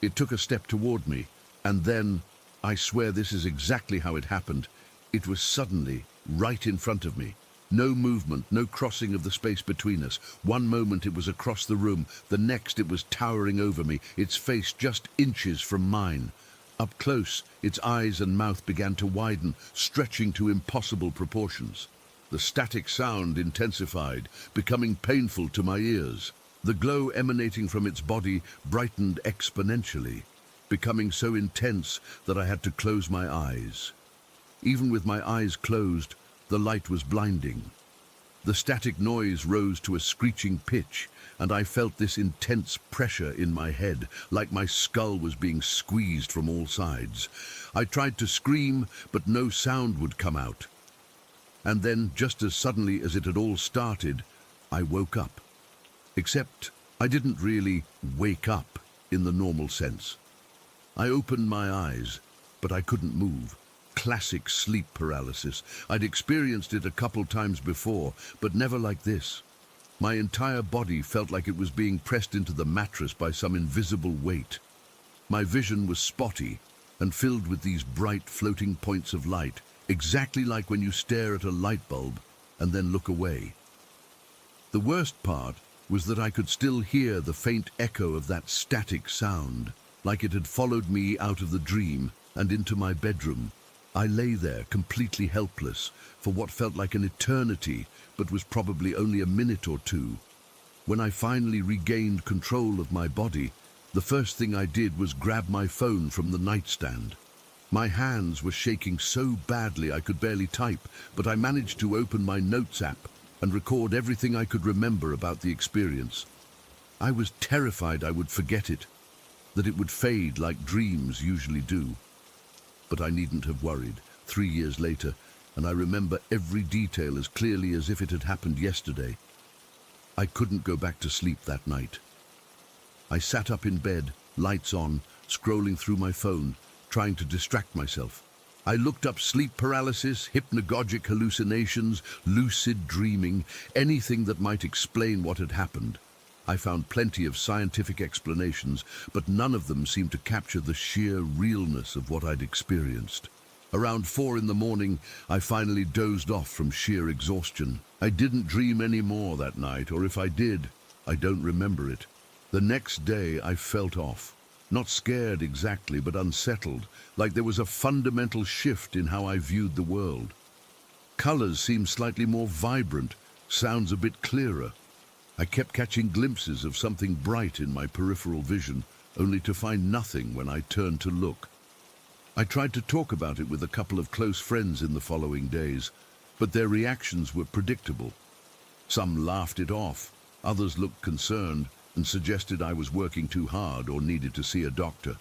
It took a step toward me, and then, I swear this is exactly how it happened, it was suddenly right in front of me. No movement, no crossing of the space between us. One moment it was across the room, the next it was towering over me, its face just inches from mine. Up close, its eyes and mouth began to widen, stretching to impossible proportions. The static sound intensified, becoming painful to my ears. The glow emanating from its body brightened exponentially, becoming so intense that I had to close my eyes. Even with my eyes closed, the light was blinding. The static noise rose to a screeching pitch, and I felt this intense pressure in my head, like my skull was being squeezed from all sides. I tried to scream, but no sound would come out. And then, just as suddenly as it had all started, I woke up. Except I didn't really wake up in the normal sense. I opened my eyes, but I couldn't move. classic sleep paralysis. I'd experienced it a couple times before, but never like this. My entire body felt like it was being pressed into the mattress by some invisible weight. My vision was spotty and filled with these bright floating points of light, exactly like when you stare at a light bulb and then look away. The worst part was that I could still hear the faint echo of that static sound, like it had followed me out of the dream and into my bedroom. I lay there completely helpless for what felt like an eternity, but was probably only a minute or two. When I finally regained control of my body, the first thing I did was grab my phone from the nightstand. My hands were shaking so badly I could barely type, but I managed to open my notes app and record everything I could remember about the experience. I was terrified I would forget it, that it would fade like dreams usually do. But I needn't have worried. 3 years later, and I remember every detail as clearly as if it had happened yesterday. I couldn't go back to sleep that night. I sat up in bed, lights on, scrolling through my phone, trying to distract myself. I looked up sleep paralysis, hypnagogic hallucinations, lucid dreaming, anything that might explain what had happened. I found plenty of scientific explanations, but none of them seemed to capture the sheer realness of what I'd experienced. Around 4 in the morning, I finally dozed off from sheer exhaustion. I didn't dream any more that night, or if I did, I don't remember it. The next day, I felt off. Not scared exactly, but unsettled, like there was a fundamental shift in how I viewed the world. Colors seemed slightly more vibrant, sounds a bit clearer. I kept catching glimpses of something bright in my peripheral vision, only to find nothing when I turned to look. I tried to talk about it with a couple of close friends in the following days, but their reactions were predictable. Some laughed it off, others looked concerned and suggested I was working too hard or needed to see a doctor.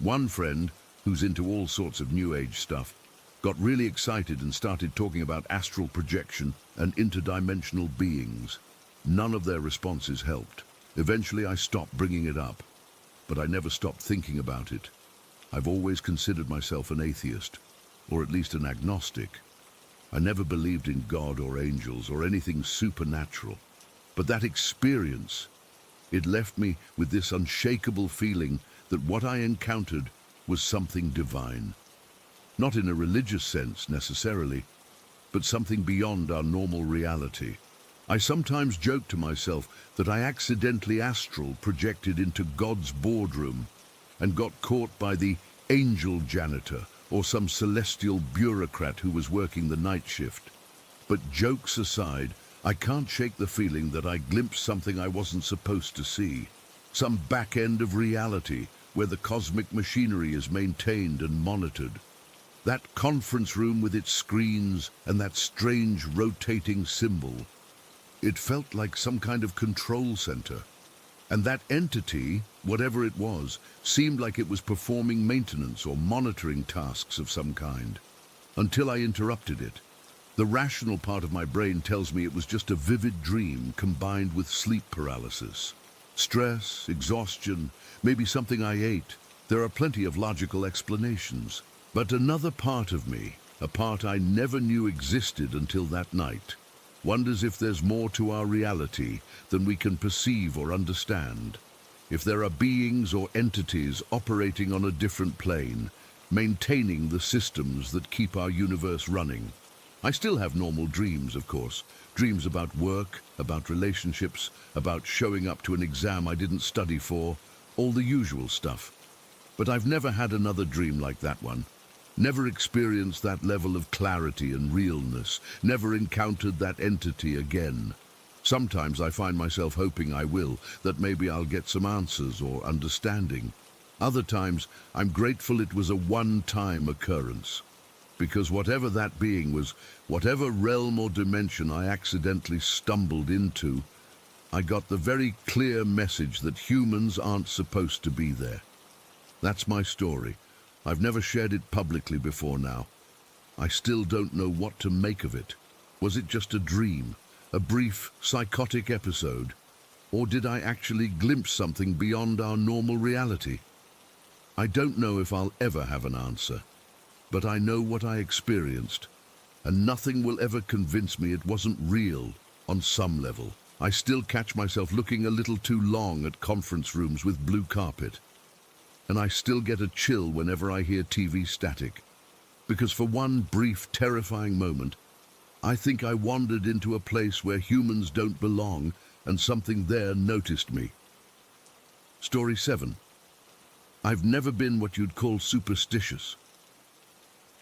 One friend, who's into all sorts of New Age stuff, got really excited and started talking about astral projection and interdimensional beings. None of their responses helped. Eventually I stopped bringing it up, but I never stopped thinking about it. I've always considered myself an atheist, or at least an agnostic. I never believed in God or angels or anything supernatural. But that experience, it left me with this unshakable feeling that what I encountered was something divine. Not in a religious sense necessarily, but something beyond our normal reality. I sometimes joke to myself that I accidentally astral projected into God's boardroom and got caught by the angel janitor or some celestial bureaucrat who was working the night shift. But jokes aside, I can't shake the feeling that I glimpsed something I wasn't supposed to see. Some back end of reality where the cosmic machinery is maintained and monitored. That conference room with its screens and that strange rotating symbol. It felt like some kind of control center. And that entity, whatever it was, seemed like it was performing maintenance or monitoring tasks of some kind. Until I interrupted it. The rational part of my brain tells me it was just a vivid dream combined with sleep paralysis. Stress, exhaustion, maybe something I ate. There are plenty of logical explanations. But another part of me, a part I never knew existed until that night, wonders if there's more to our reality than we can perceive or understand. If there are beings or entities operating on a different plane, maintaining the systems that keep our universe running. I still have normal dreams, of course. Dreams about work, about relationships, about showing up to an exam I didn't study for, all the usual stuff. But I've never had another dream like that one. Never experienced that level of clarity and realness, never encountered that entity again. Sometimes I find myself hoping I will, that maybe I'll get some answers or understanding. Other times, I'm grateful it was a one-time occurrence. Because whatever that being was, whatever realm or dimension I accidentally stumbled into, I got the very clear message that humans aren't supposed to be there. That's my story. I've never shared it publicly before now. I still don't know what to make of it. Was it just a dream, a brief psychotic episode, or did I actually glimpse something beyond our normal reality? I don't know if I'll ever have an answer, but I know what I experienced, and nothing will ever convince me it wasn't real on some level. I still catch myself looking a little too long at conference rooms with blue carpet, and I still get a chill whenever I hear TV static, because for one brief, terrifying moment, I think I wandered into a place where humans don't belong, and something there noticed me. Story 7. I've never been what you'd call superstitious.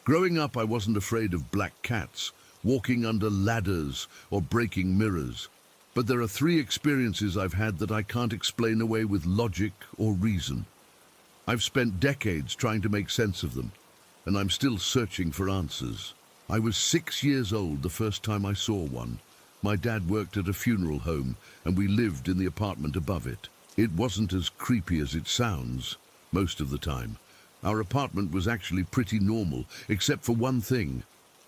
Growing up, I wasn't afraid of black cats, walking under ladders, or breaking mirrors. But there are 3 experiences I've had that I can't explain away with logic or reason. I've spent decades trying to make sense of them, and I'm still searching for answers. I was 6 years old the first time I saw one. My dad worked at a funeral home, and we lived in the apartment above it. It wasn't as creepy as it sounds, most of the time. Our apartment was actually pretty normal, except for one thing.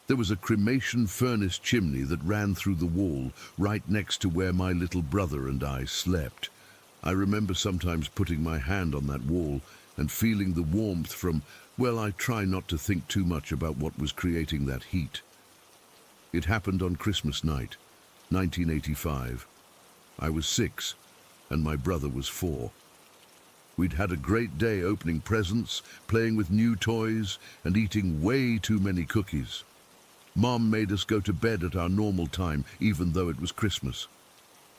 There was a cremation furnace chimney that ran through the wall, right next to where my little brother and I slept. I remember sometimes putting my hand on that wall and feeling the warmth from, well, I try not to think too much about what was creating that heat. It happened on Christmas night, 1985. I was 6, and my brother was 4. We'd had a great day opening presents, playing with new toys, and eating way too many cookies. Mom made us go to bed at our normal time, even though it was Christmas.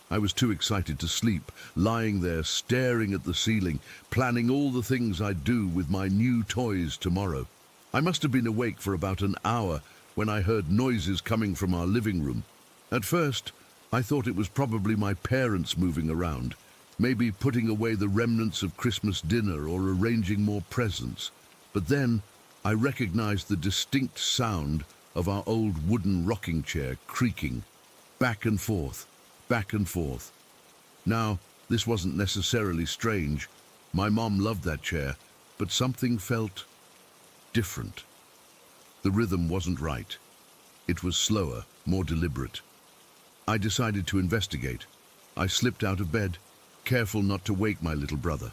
I was too excited to sleep, lying there staring at the ceiling, planning all the things I'd do with my new toys tomorrow. I must have been awake for about an hour when I heard noises coming from our living room. At first, I thought it was probably my parents moving around, maybe putting away the remnants of Christmas dinner or arranging more presents. But then I recognized the distinct sound of our old wooden rocking chair creaking, back and forth, back and forth. Now, this wasn't necessarily strange. My mom loved that chair, but something felt different. The rhythm wasn't right. It was slower, more deliberate. I decided to investigate. I slipped out of bed, careful not to wake my little brother.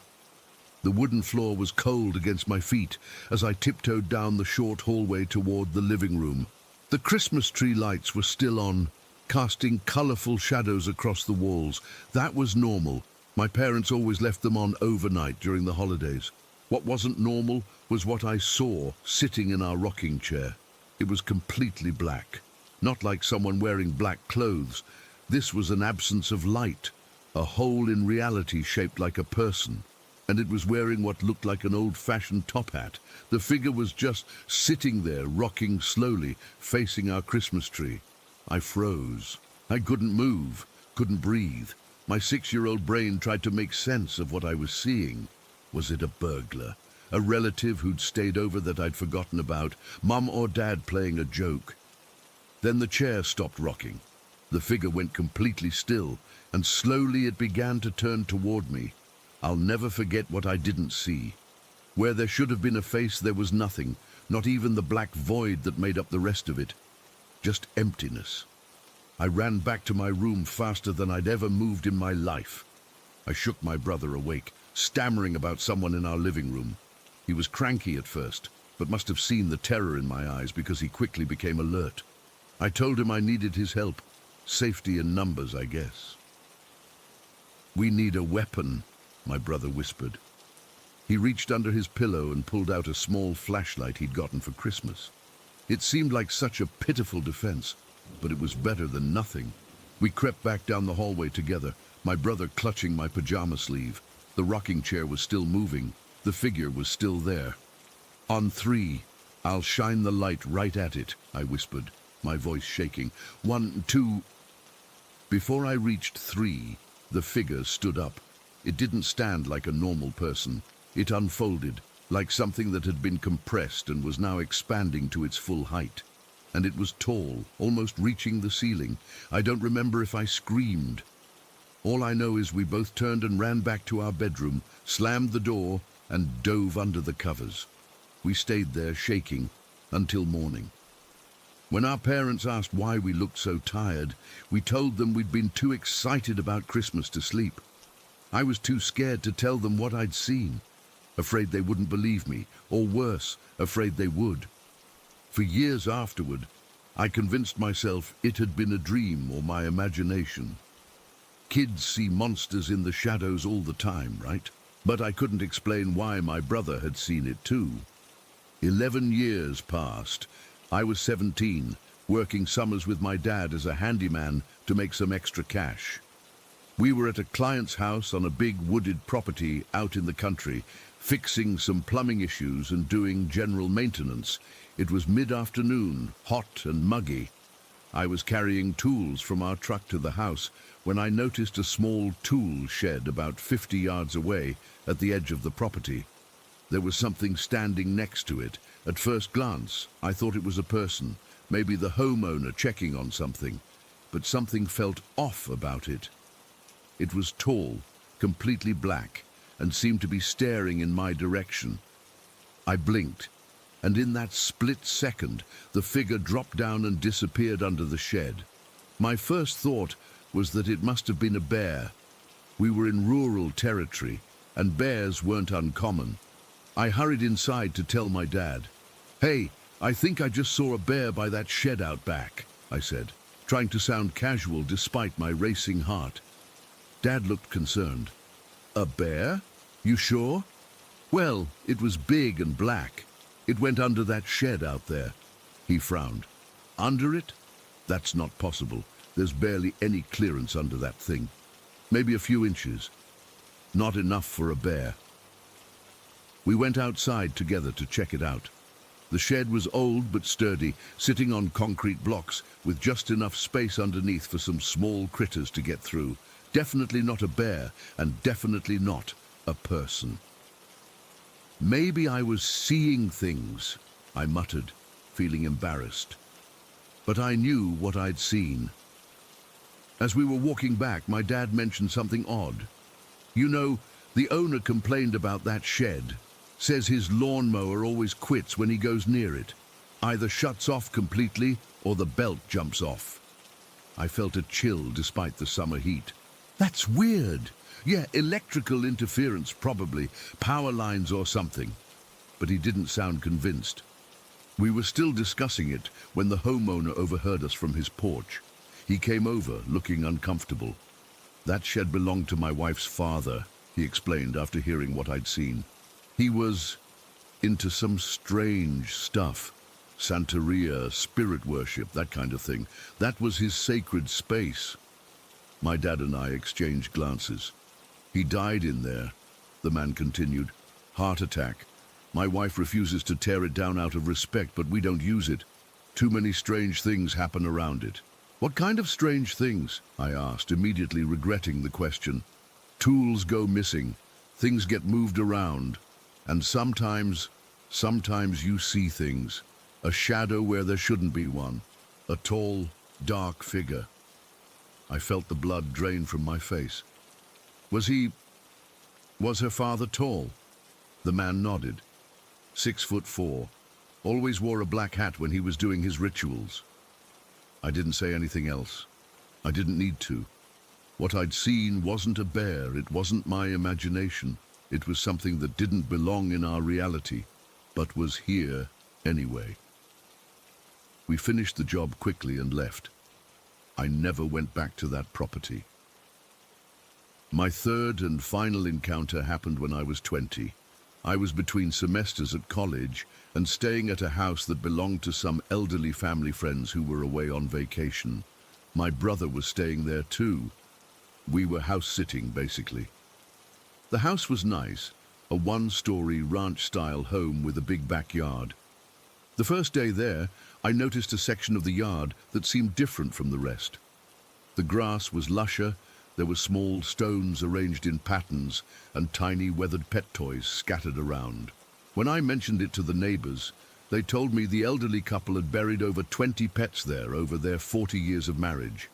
The wooden floor was cold against my feet as I tiptoed down the short hallway toward the living room. The Christmas tree lights were still on, casting colorful shadows across the walls. That was normal. My parents always left them on overnight during the holidays. What wasn't normal was what I saw sitting in our rocking chair. It was completely black, not like someone wearing black clothes. This was an absence of light, a hole in reality shaped like a person. And it was wearing what looked like an old-fashioned top hat. The figure was just sitting there, rocking slowly, facing our Christmas tree. I froze. I couldn't move, couldn't breathe. My 6-year-old brain tried to make sense of what I was seeing. Was it a burglar? A relative who'd stayed over that I'd forgotten about? Mum or Dad playing a joke? Then the chair stopped rocking. The figure went completely still, and slowly it began to turn toward me. I'll never forget what I didn't see. Where there should have been a face, there was nothing, not even the black void that made up the rest of it. Just emptiness. I ran back to my room faster than I'd ever moved in my life. I shook my brother awake, stammering about someone in our living room. He was cranky at first, but must have seen the terror in my eyes because he quickly became alert. I told him I needed his help. Safety in numbers, I guess. "We need a weapon," my brother whispered. He reached under his pillow and pulled out a small flashlight he'd gotten for Christmas. It seemed like such a pitiful defense, but it was better than nothing. We crept back down the hallway together, my brother clutching my pajama sleeve. The rocking chair was still moving. The figure was still there. "On 3, I'll shine the light right at it," I whispered, my voice shaking. 1, 2... Before I reached 3, the figure stood up. It didn't stand like a normal person. It unfolded, like something that had been compressed and was now expanding to its full height. And it was tall, almost reaching the ceiling. I don't remember if I screamed. All I know is we both turned and ran back to our bedroom, slammed the door, and dove under the covers. We stayed there shaking until morning. When our parents asked why we looked so tired, we told them we'd been too excited about Christmas to sleep. I was too scared to tell them what I'd seen, afraid they wouldn't believe me, or worse, afraid they would. For years afterward, I convinced myself it had been a dream or my imagination. Kids see monsters in the shadows all the time, right? But I couldn't explain why my brother had seen it too. 11 years passed. I was 17, working summers with my dad as a handyman to make some extra cash. We were at a client's house on a big wooded property out in the country, fixing some plumbing issues and doing general maintenance. It was mid-afternoon, hot and muggy. I was carrying tools from our truck to the house when I noticed a small tool shed about 50 yards away at the edge of the property. There was something standing next to it. At first glance, I thought it was a person, maybe the homeowner checking on something, but something felt off about it. It was tall, completely black, and seemed to be staring in my direction. I blinked, and in that split second, the figure dropped down and disappeared under the shed. My first thought was that it must have been a bear. We were in rural territory, and bears weren't uncommon. I hurried inside to tell my dad. "Hey, I think I just saw a bear by that shed out back," I said, trying to sound casual despite my racing heart. Dad looked concerned. "A bear? You sure?" "Well, it was big and black. It went under that shed out there." He frowned. "Under it? That's not possible. There's barely any clearance under that thing. Maybe a few inches. Not enough for a bear." We went outside together to check it out. The shed was old but sturdy, sitting on concrete blocks with just enough space underneath for some small critters to get through. Definitely not a bear, and definitely not a person. "Maybe I was seeing things," I muttered, feeling embarrassed. But I knew what I'd seen. As we were walking back, my dad mentioned something odd. "You know, the owner complained about that shed. Says his lawnmower always quits when he goes near it. Either shuts off completely or the belt jumps off." I felt a chill despite the summer heat. "That's weird. Yeah, electrical interference probably, power lines or something." But he didn't sound convinced. We were still discussing it when the homeowner overheard us from his porch. He came over, looking uncomfortable. "That shed belonged to my wife's father," he explained after hearing what I'd seen. "He was into some strange stuff. Santeria, spirit worship, that kind of thing. That was his sacred space." My dad and I exchanged glances. "He died in there," the man continued. "Heart attack. My wife refuses to tear it down out of respect, but we don't use it. Too many strange things happen around it." "What kind of strange things?" I asked, immediately regretting the question. "Tools go missing. Things get moved around. And sometimes you see things. A shadow where there shouldn't be one. A tall, dark figure." I felt the blood drain from my face. Was her father tall?" The man nodded. 6'4". Always wore a black hat when he was doing his rituals. I didn't say anything else. I didn't need to. What I'd seen wasn't a bear. It wasn't my imagination. It was something that didn't belong in our reality, but was here anyway. We finished the job quickly and left. I never went back to that property. My third and final encounter happened when I was 20. I was between semesters at college and staying at a house that belonged to some elderly family friends who were away on vacation. My brother was staying there too. We were house-sitting, basically. The house was nice, a one-story ranch-style home with a big backyard. The first day there, I noticed a section of the yard that seemed different from the rest. The grass was lusher, there were small stones arranged in patterns, and tiny weathered pet toys scattered around. When I mentioned it to the neighbors, they told me the elderly couple had buried over 20 pets there over their 40 years of marriage.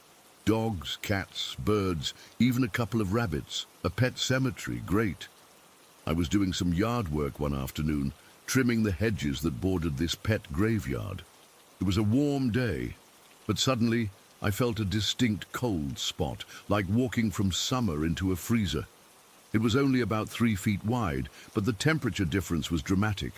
Dogs, cats, birds, even a couple of rabbits. A pet cemetery, great. I was doing some yard work one afternoon, trimming the hedges that bordered this pet graveyard. It was a warm day, but suddenly I felt a distinct cold spot, like walking from summer into a freezer. It was only about 3 feet wide, but the temperature difference was dramatic.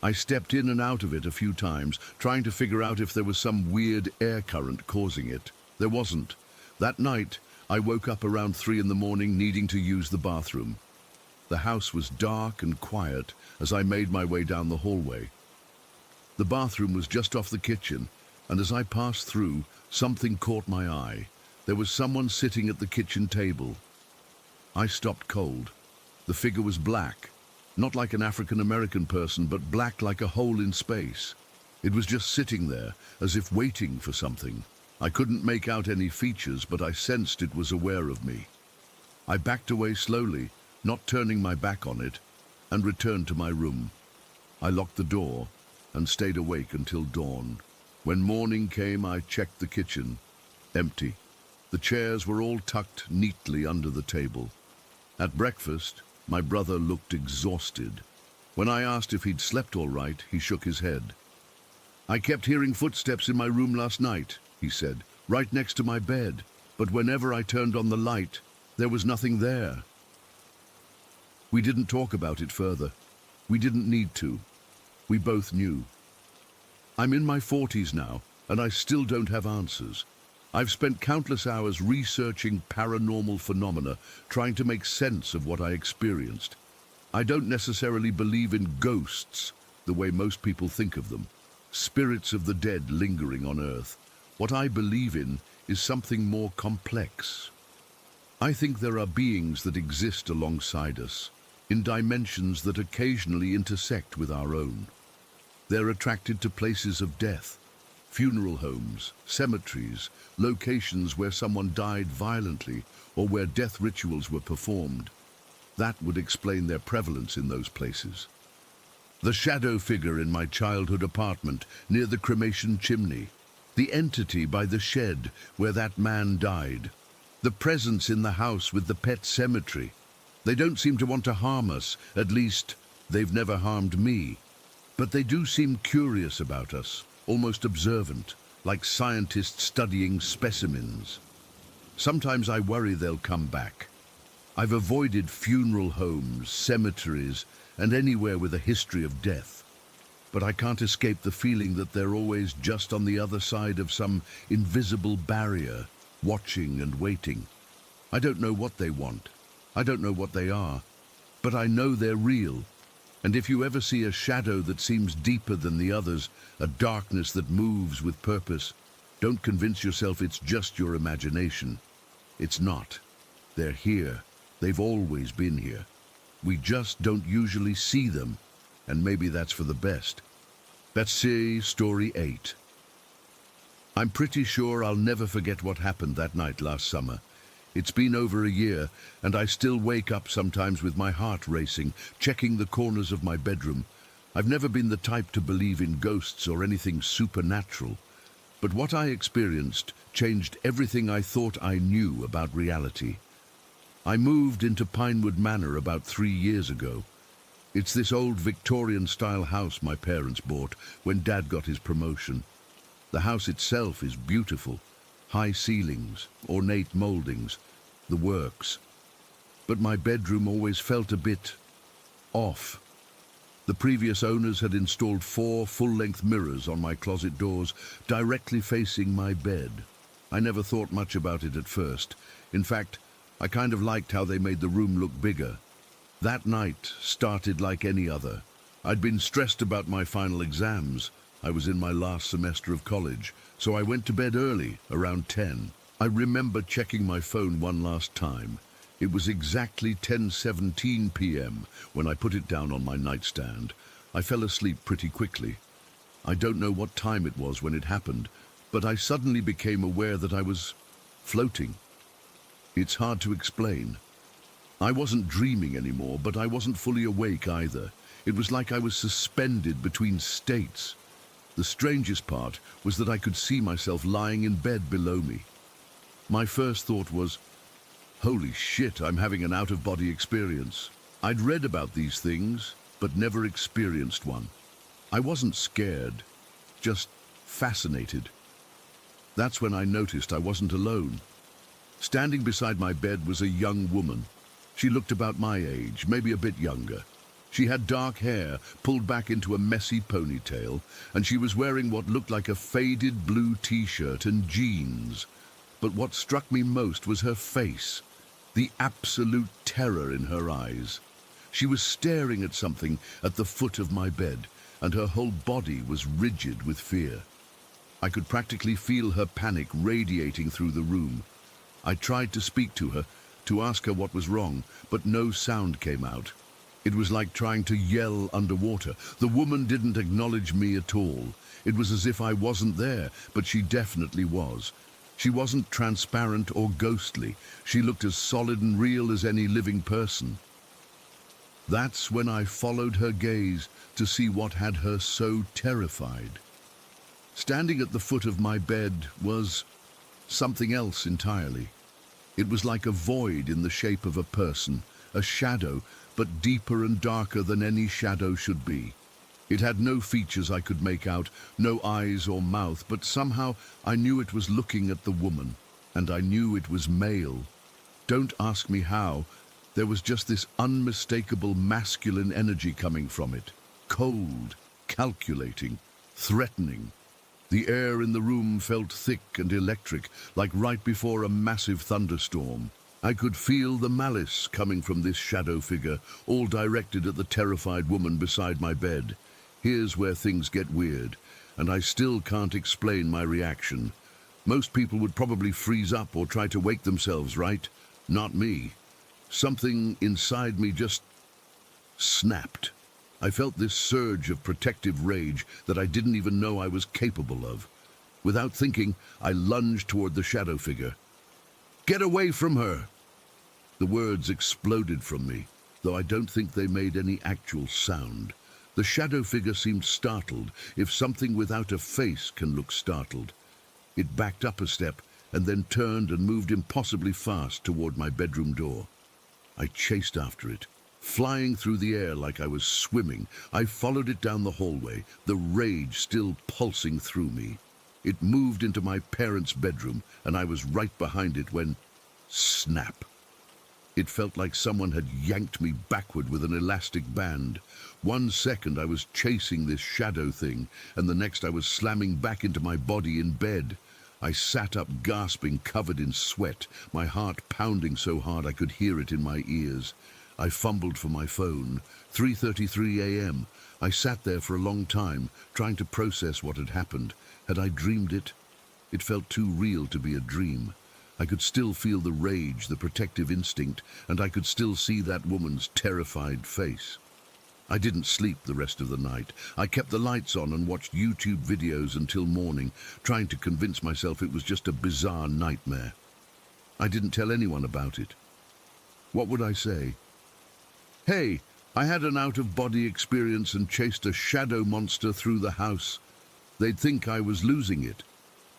I stepped in and out of it a few times, trying to figure out if there was some weird air current causing it. There wasn't. That night, I woke up around 3 in the morning needing to use the bathroom. The house was dark and quiet as I made my way down the hallway. The bathroom was just off the kitchen, and as I passed through, something caught my eye. There was someone sitting at the kitchen table. I stopped cold. The figure was black, not like an African-American person, but black like a hole in space. It was just sitting there, as if waiting for something. I couldn't make out any features, but I sensed it was aware of me. I backed away slowly, not turning my back on it, and returned to my room. I locked the door and stayed awake until dawn. When morning came, I checked the kitchen. Empty. The chairs were all tucked neatly under the table. At breakfast, my brother looked exhausted. When I asked if he'd slept all right, he shook his head. "I kept hearing footsteps in my room last night," he said, "right next to my bed. But whenever I turned on the light, there was nothing there." We didn't talk about it further. We didn't need to. We both knew. I'm in my 40s now, and I still don't have answers. I've spent countless hours researching paranormal phenomena, trying to make sense of what I experienced. I don't necessarily believe in ghosts the way most people think of them, spirits of the dead lingering on Earth. What I believe in is something more complex. I think there are beings that exist alongside us, in dimensions that occasionally intersect with our own. They're attracted to places of death, funeral homes, cemeteries, locations where someone died violently or where death rituals were performed. That would explain their prevalence in those places. The shadow figure in my childhood apartment near the cremation chimney, the entity by the shed where that man died, the presence in the house with the pet cemetery. They don't seem to want to harm us, at least they've never harmed me. But they do seem curious about us, almost observant, like scientists studying specimens. Sometimes I worry they'll come back. I've avoided funeral homes, cemeteries, and anywhere with a history of death. But I can't escape the feeling that they're always just on the other side of some invisible barrier, watching and waiting. I don't know what they want. I don't know what they are. But I know they're real. And if you ever see a shadow that seems deeper than the others, a darkness that moves with purpose, don't convince yourself it's just your imagination. It's not. They're here. They've always been here. We just don't usually see them, and maybe that's for the best. Let's see story 8. I'm pretty sure I'll never forget what happened that night last summer. It's been over a year, and I still wake up sometimes with my heart racing, checking the corners of my bedroom. I've never been the type to believe in ghosts or anything supernatural, but what I experienced changed everything I thought I knew about reality. I moved into Pinewood Manor about 3 years ago. It's this old Victorian-style house my parents bought when Dad got his promotion. The house itself is beautiful. High ceilings, ornate moldings, the works. But my bedroom always felt a bit off. The previous owners had installed 4 full-length mirrors on my closet doors directly facing my bed. I never thought much about it at first. In fact, I kind of liked how they made the room look bigger. That night started like any other. I'd been stressed about my final exams. I was in my last semester of college, so I went to bed early, around 10. I remember checking my phone one last time. It was exactly 10:17 p.m. when I put it down on my nightstand. I fell asleep pretty quickly. I don't know what time it was when it happened, but I suddenly became aware that I was floating. It's hard to explain. I wasn't dreaming anymore, but I wasn't fully awake either. It was like I was suspended between states. The strangest part was that I could see myself lying in bed below me. My first thought was, holy shit, I'm having an out-of-body experience. I'd read about these things, but never experienced one. I wasn't scared, just fascinated. That's when I noticed I wasn't alone. Standing beside my bed was a young woman. She looked about my age, maybe a bit younger. She had dark hair pulled back into a messy ponytail, and she was wearing what looked like a faded blue t-shirt and jeans. But what struck me most was her face, the absolute terror in her eyes. She was staring at something at the foot of my bed, and her whole body was rigid with fear. I could practically feel her panic radiating through the room. I tried to speak to her, to ask her what was wrong, but no sound came out. It was like trying to yell underwater. The woman didn't acknowledge me at all. It was as if I wasn't there, but she definitely was. She wasn't transparent or ghostly. She looked as solid and real as any living person. That's when I followed her gaze to see what had her so terrified. Standing at the foot of my bed was something else entirely. It was like a void in the shape of a person, a shadow, but deeper and darker than any shadow should be. It had no features I could make out, no eyes or mouth, but somehow I knew it was looking at the woman, and I knew it was male. Don't ask me how. There was just this unmistakable masculine energy coming from it. Cold, calculating, threatening. The air in the room felt thick and electric, like right before a massive thunderstorm. I could feel the malice coming from this shadow figure, all directed at the terrified woman beside my bed. Here's where things get weird, and I still can't explain my reaction. Most people would probably freeze up or try to wake themselves, right? Not me. Something inside me just snapped. I felt this surge of protective rage that I didn't even know I was capable of. Without thinking, I lunged toward the shadow figure. "Get away from her!" The words exploded from me, though I don't think they made any actual sound. The shadow figure seemed startled, if something without a face can look startled. It backed up a step and then turned and moved impossibly fast toward my bedroom door. I chased after it. Flying through the air like I was swimming, I followed it down the hallway, the rage still pulsing through me. It moved into my parents' bedroom, and I was right behind it when... snap! It felt like someone had yanked me backward with an elastic band. 1 second I was chasing this shadow thing, and the next I was slamming back into my body in bed. I sat up gasping, covered in sweat, my heart pounding so hard I could hear it in my ears. I fumbled for my phone. 3:33 a.m. I sat there for a long time, trying to process what had happened. Had I dreamed it? It felt too real to be a dream. I could still feel the rage, the protective instinct, and I could still see that woman's terrified face. I didn't sleep the rest of the night. I kept the lights on and watched YouTube videos until morning, trying to convince myself it was just a bizarre nightmare. I didn't tell anyone about it. What would I say? "Hey, I had an out-of-body experience and chased a shadow monster through the house." They'd think I was losing it.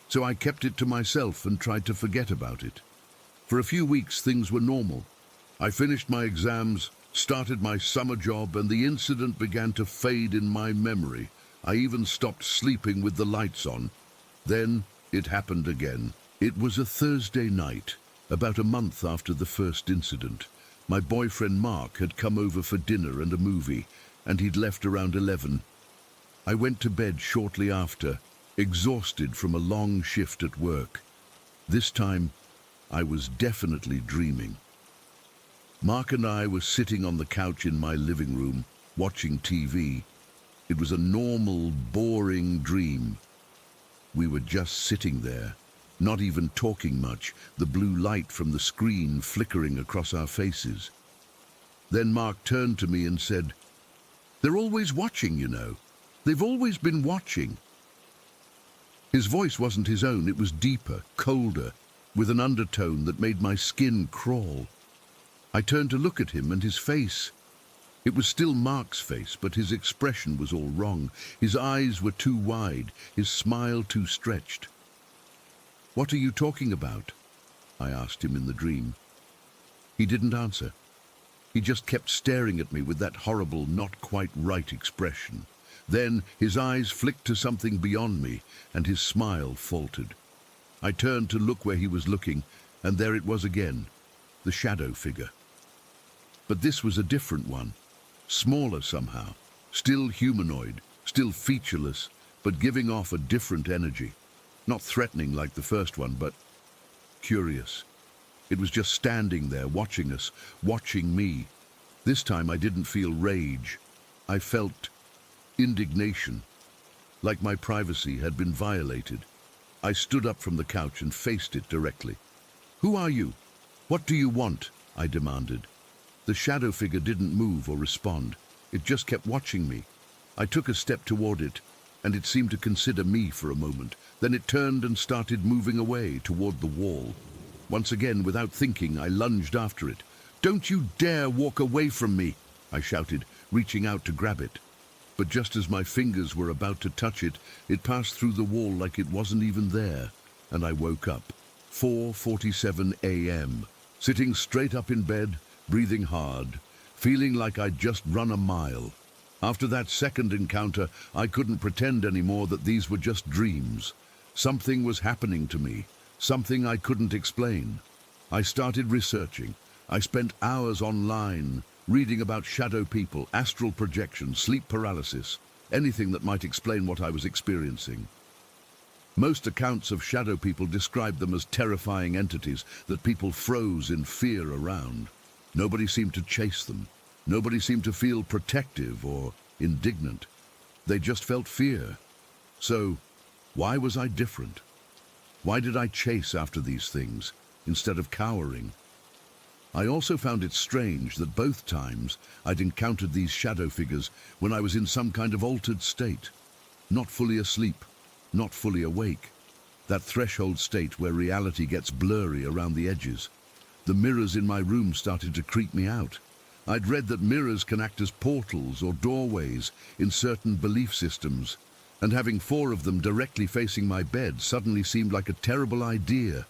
So I kept it to myself and tried to forget about it. For a few weeks, things were normal. I finished my exams, started my summer job, and the incident began to fade in my memory. I even stopped sleeping with the lights on. Then it happened again. It was a Thursday night, about a month after the first incident. My boyfriend Mark had come over for dinner and a movie, and he'd left around 11. I went to bed shortly after, exhausted from a long shift at work. This time, I was definitely dreaming. Mark and I were sitting on the couch in my living room, watching TV. It was a normal, boring dream. We were just sitting there, not even talking much, the blue light from the screen flickering across our faces. Then Mark turned to me and said, "They're always watching, you know. They've always been watching." His voice wasn't his own, it was deeper, colder, with an undertone that made my skin crawl. I turned to look at him, and his face... It was still Mark's face, but his expression was all wrong. His eyes were too wide, his smile too stretched. "What are you talking about?" I asked him in the dream. He didn't answer. He just kept staring at me with that horrible, not quite right expression. Then his eyes flicked to something beyond me, and his smile faltered. I turned to look where he was looking, and there it was again, the shadow figure. But this was a different one. smaller somehow, still humanoid, still featureless, but giving off a different energy. Not threatening like the first one, but curious. It was just standing there, watching us, watching me. This time I didn't feel rage. I felt indignation, like my privacy had been violated. I stood up from the couch and faced it directly. "Who are you? What do you want?" I demanded. The shadow figure didn't move or respond. It just kept watching me. I took a step toward it, and it seemed to consider me for a moment. Then it turned and started moving away toward the wall. Once again, without thinking, I lunged after it. "Don't you dare walk away from me!" I shouted, reaching out to grab it. But just as my fingers were about to touch it, it passed through the wall like it wasn't even there, and I woke up. 4:47 a.m., sitting straight up in bed, breathing hard, feeling like I'd just run a mile. After that second encounter, I couldn't pretend anymore that these were just dreams. Something was happening to me, something I couldn't explain. I started researching. I spent hours online, reading about shadow people, astral projection, sleep paralysis, anything that might explain what I was experiencing. Most accounts of shadow people described them as terrifying entities that people froze in fear around. Nobody seemed to chase them. Nobody seemed to feel protective or indignant. They just felt fear. So, why was I different? Why did I chase after these things instead of cowering? I also found it strange that both times I'd encountered these shadow figures when I was in some kind of altered state. Not fully asleep, not fully awake. That threshold state where reality gets blurry around the edges. The mirrors in my room started to creep me out. I'd read that mirrors can act as portals or doorways in certain belief systems, and having 4 of them directly facing my bed suddenly seemed like a terrible idea.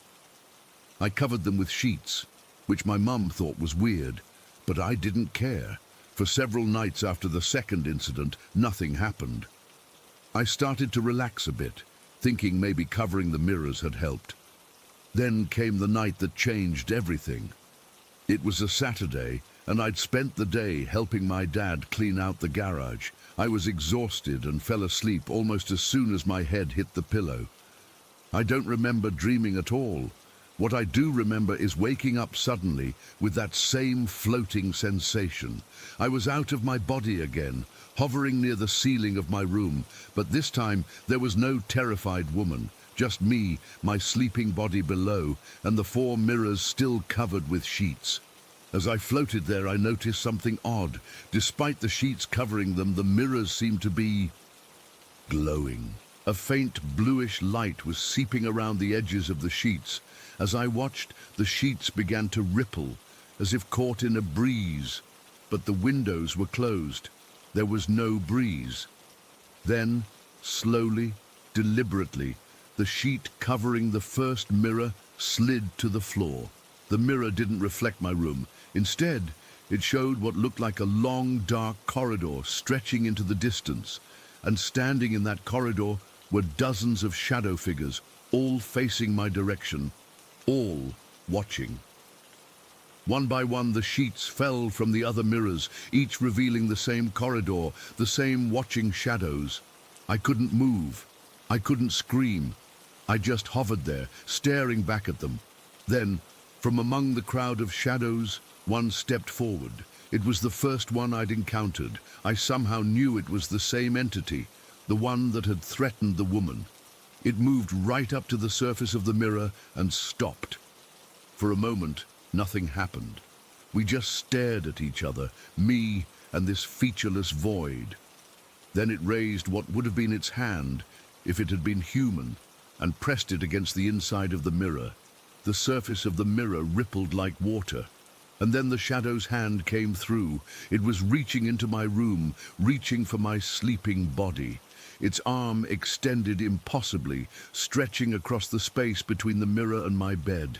I covered them with sheets, which my mum thought was weird, but I didn't care. For several nights after the second incident, nothing happened. I started to relax a bit, thinking maybe covering the mirrors had helped. Then came the night that changed everything. It was a Saturday, and I'd spent the day helping my dad clean out the garage. I was exhausted and fell asleep almost as soon as my head hit the pillow. I don't remember dreaming at all. What I do remember is waking up suddenly with that same floating sensation. I was out of my body again, hovering near the ceiling of my room, but this time there was no terrified woman, just me, my sleeping body below, and the 4 mirrors still covered with sheets. As I floated there, I noticed something odd. Despite the sheets covering them, the mirrors seemed to be glowing. A faint bluish light was seeping around the edges of the sheets. As I watched, the sheets began to ripple, as if caught in a breeze, but the windows were closed. There was no breeze. Then, slowly, deliberately, the sheet covering the first mirror slid to the floor. The mirror didn't reflect my room. Instead, it showed what looked like a long, dark corridor stretching into the distance, and standing in that corridor were dozens of shadow figures, all facing my direction, all watching. One by one, the sheets fell from the other mirrors, each revealing the same corridor, the same watching shadows. I couldn't move. I couldn't scream. I just hovered there, staring back at them. Then, from among the crowd of shadows, one stepped forward. It was the first one I'd encountered. I somehow knew it was the same entity, the one that had threatened the woman. It moved right up to the surface of the mirror and stopped. For a moment, nothing happened. We just stared at each other, me and this featureless void. Then it raised what would have been its hand, if it had been human, and pressed it against the inside of the mirror. The surface of the mirror rippled like water. And then the shadow's hand came through. It was reaching into my room, reaching for my sleeping body. Its arm extended impossibly, stretching across the space between the mirror and my bed.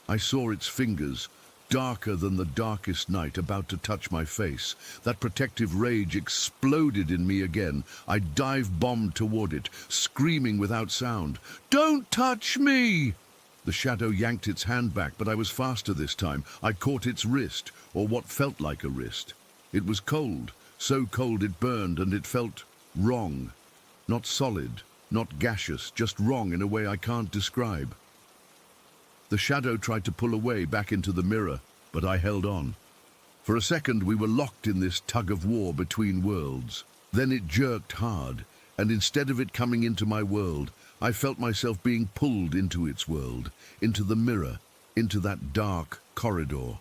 I saw its fingers, darker than the darkest night, about to touch my face. That protective rage exploded in me again. I dive-bombed toward it, screaming without sound. "Don't touch me!" The shadow yanked its hand back, but I was faster this time. I caught its wrist, or what felt like a wrist. It was cold, so cold it burned, and it felt wrong. Not solid, not gaseous, just wrong in a way I can't describe. The shadow tried to pull away back into the mirror, but I held on. For a second we were locked in this tug of war between worlds. Then it jerked hard, and instead of it coming into my world, I felt myself being pulled into its world, into the mirror, into that dark corridor.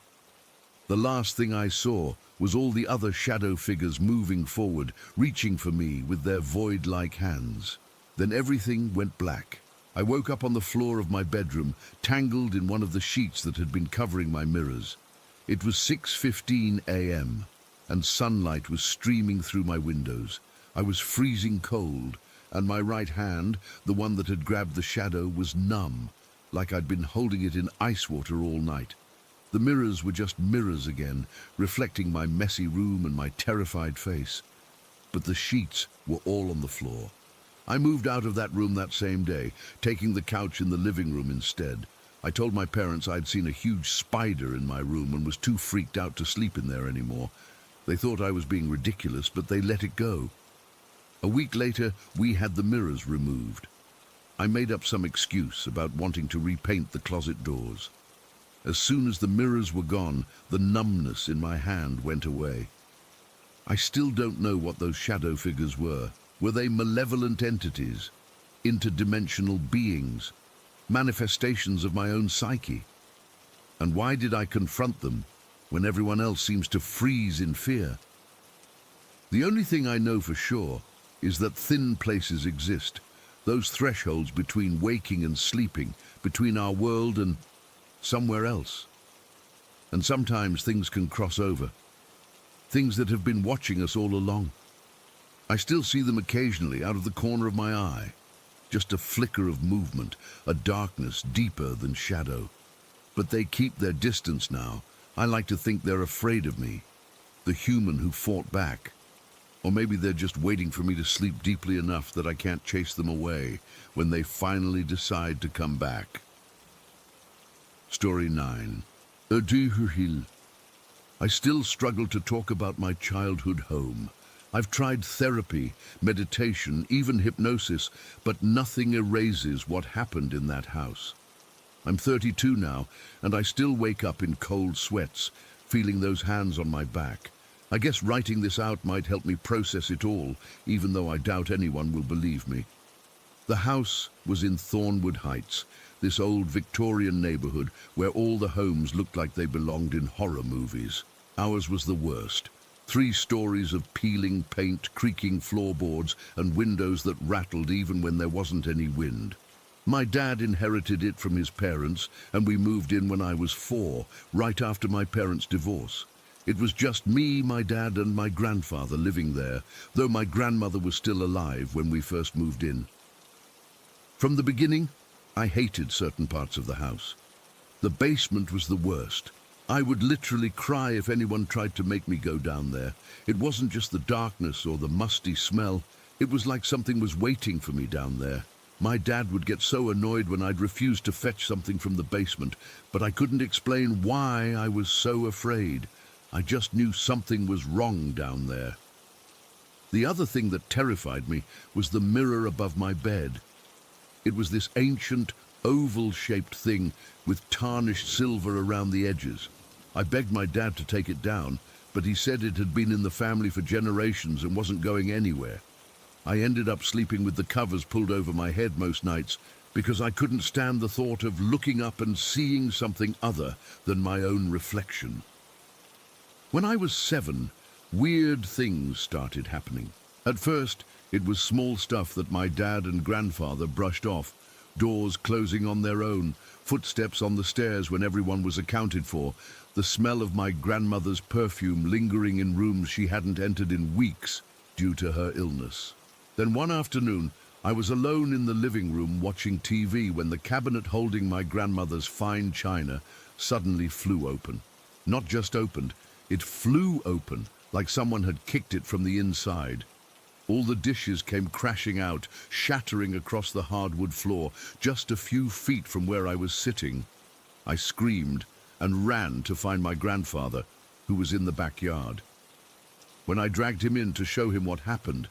The last thing I saw was all the other shadow figures moving forward, reaching for me with their void-like hands. Then everything went black. I woke up on the floor of my bedroom, tangled in one of the sheets that had been covering my mirrors. It was 6:15 a.m., and sunlight was streaming through my windows. I was freezing cold, and my right hand, the one that had grabbed the shadow, was numb, like I'd been holding it in ice water all night. The mirrors were just mirrors again, reflecting my messy room and my terrified face. But the sheets were all on the floor. I moved out of that room that same day, taking the couch in the living room instead. I told my parents I'd seen a huge spider in my room and was too freaked out to sleep in there anymore. They thought I was being ridiculous, but they let it go. A week later, we had the mirrors removed. I made up some excuse about wanting to repaint the closet doors. As soon as the mirrors were gone, the numbness in my hand went away. I still don't know what those shadow figures were. Were they malevolent entities, interdimensional beings, manifestations of my own psyche? And why did I confront them when everyone else seems to freeze in fear? The only thing I know for sure is that thin places exist, those thresholds between waking and sleeping, between our world and somewhere else. And sometimes things can cross over, things that have been watching us all along. I still see them occasionally out of the corner of my eye. Just a flicker of movement, a darkness deeper than shadow. But they keep their distance now. I like to think they're afraid of me, the human who fought back. Or maybe they're just waiting for me to sleep deeply enough that I can't chase them away when they finally decide to come back. Story 9. I still struggle to talk about my childhood home. I've tried therapy, meditation, even hypnosis, but nothing erases what happened in that house. I'm 32 now, and I still wake up in cold sweats, feeling those hands on my back. I guess writing this out might help me process it all, even though I doubt anyone will believe me. The house was in Thornwood Heights, this old Victorian neighborhood where all the homes looked like they belonged in horror movies. Ours was the worst. 3 stories of peeling paint, creaking floorboards, and windows that rattled even when there wasn't any wind. My dad inherited it from his parents, and we moved in when I was 4, right after my parents' divorce. It was just me, my dad, and my grandfather living there, though my grandmother was still alive when we first moved in. From the beginning, I hated certain parts of the house. The basement was the worst. I would literally cry if anyone tried to make me go down there. It wasn't just the darkness or the musty smell. It was like something was waiting for me down there. My dad would get so annoyed when I'd refuse to fetch something from the basement, but I couldn't explain why I was so afraid. I just knew something was wrong down there. The other thing that terrified me was the mirror above my bed. It was this ancient, oval-shaped thing with tarnished silver around the edges. I begged my dad to take it down, but he said it had been in the family for generations and wasn't going anywhere. I ended up sleeping with the covers pulled over my head most nights because I couldn't stand the thought of looking up and seeing something other than my own reflection. When I was 7, weird things started happening. At first, it was small stuff that my dad and grandfather brushed off. Doors closing on their own, footsteps on the stairs when everyone was accounted for, the smell of my grandmother's perfume lingering in rooms she hadn't entered in weeks due to her illness. Then one afternoon, I was alone in the living room watching TV when the cabinet holding my grandmother's fine china suddenly flew open. Not just opened, it flew open like someone had kicked it from the inside. All the dishes came crashing out, shattering across the hardwood floor, just a few feet from where I was sitting. I screamed and ran to find my grandfather, who was in the backyard. When I dragged him in to show him what happened,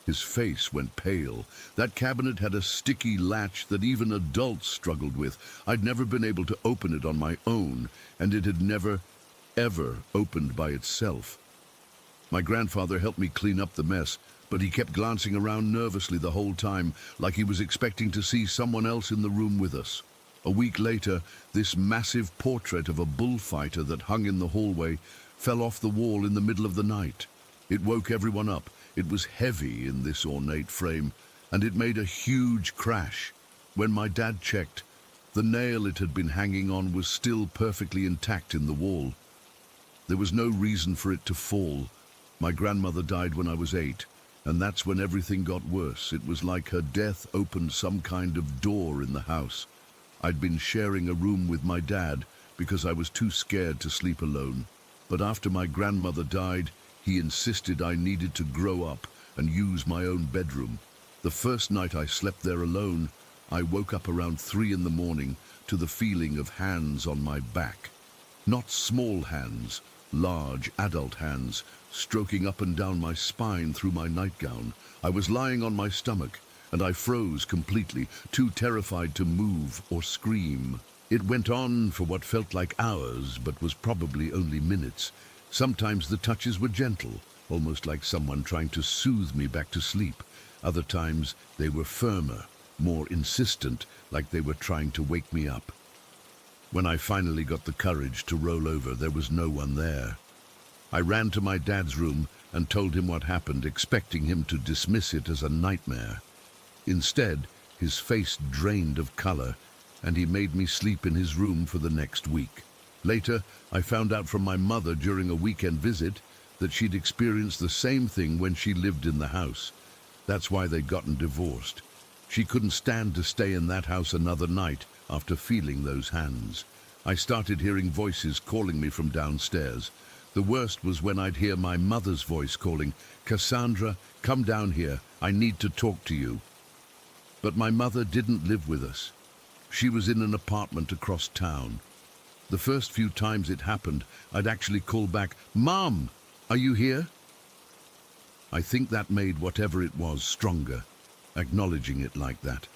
his face went pale. That cabinet had a sticky latch that even adults struggled with. I'd never been able to open it on my own, and it had never, ever opened by itself. My grandfather helped me clean up the mess, but he kept glancing around nervously the whole time, like he was expecting to see someone else in the room with us. A week later, this massive portrait of a bullfighter that hung in the hallway fell off the wall in the middle of the night. It woke everyone up. It was heavy in this ornate frame, and it made a huge crash. When my dad checked, the nail it had been hanging on was still perfectly intact in the wall. There was no reason for it to fall. My grandmother died when I was 8, and that's when everything got worse. It was like her death opened some kind of door in the house. I'd been sharing a room with my dad because I was too scared to sleep alone. But after my grandmother died, he insisted I needed to grow up and use my own bedroom. The first night I slept there alone, I woke up around 3 in the morning to the feeling of hands on my back. Not small hands, large adult hands, stroking up and down my spine through my nightgown. I was lying on my stomach, and I froze completely, too terrified to move or scream. It went on for what felt like hours, but was probably only minutes. Sometimes the touches were gentle, almost like someone trying to soothe me back to sleep. Other times they were firmer, more insistent, like they were trying to wake me up. When I finally got the courage to roll over, there was no one there. I ran to my dad's room and told him what happened, expecting him to dismiss it as a nightmare. Instead, his face drained of color, and he made me sleep in his room for the next week. Later, I found out from my mother during a weekend visit that she'd experienced the same thing when she lived in the house. That's why they'd gotten divorced. She couldn't stand to stay in that house another night after feeling those hands. I started hearing voices calling me from downstairs. The worst was when I'd hear my mother's voice calling, "Cassandra, come down here. I need to talk to you." But my mother didn't live with us. She was in an apartment across town. The first few times it happened, I'd actually call back, "Mom, are you here?" I think that made whatever it was stronger, acknowledging it like that.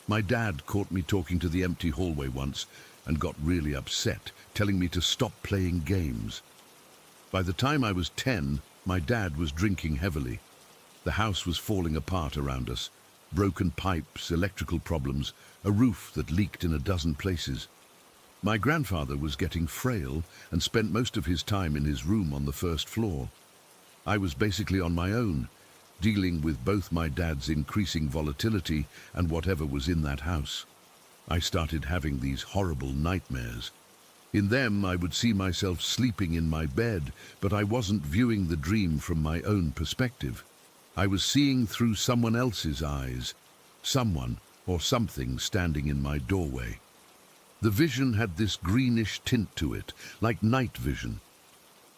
My dad caught me talking to the empty hallway once and got really upset, telling me to stop playing games. By the time I was 10, my dad was drinking heavily. The house was falling apart around us. Broken pipes, electrical problems, a roof that leaked in a dozen places. My grandfather was getting frail and spent most of his time in his room on the first floor. I was basically on my own, dealing with both my dad's increasing volatility and whatever was in that house. I started having these horrible nightmares. In them, I would see myself sleeping in my bed, but I wasn't viewing the dream from my own perspective. I was seeing through someone else's eyes, someone or something standing in my doorway. The vision had this greenish tint to it, like night vision.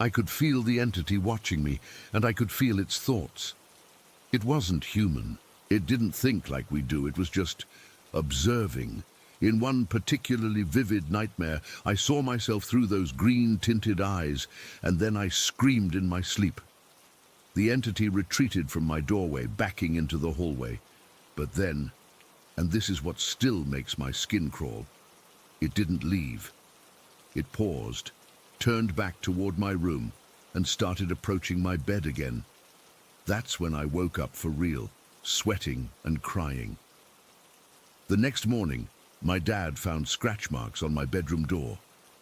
I could feel the entity watching me, and I could feel its thoughts. It wasn't human. It didn't think like we do. It was just observing. In one particularly vivid nightmare, I saw myself through those green-tinted eyes, and then I screamed in my sleep. The entity retreated from my doorway, backing into the hallway. But then, and this is what still makes my skin crawl, it didn't leave. It paused, turned back toward my room, and started approaching my bed again. That's when I woke up for real, sweating and crying. The next morning, my dad found scratch marks on my bedroom door,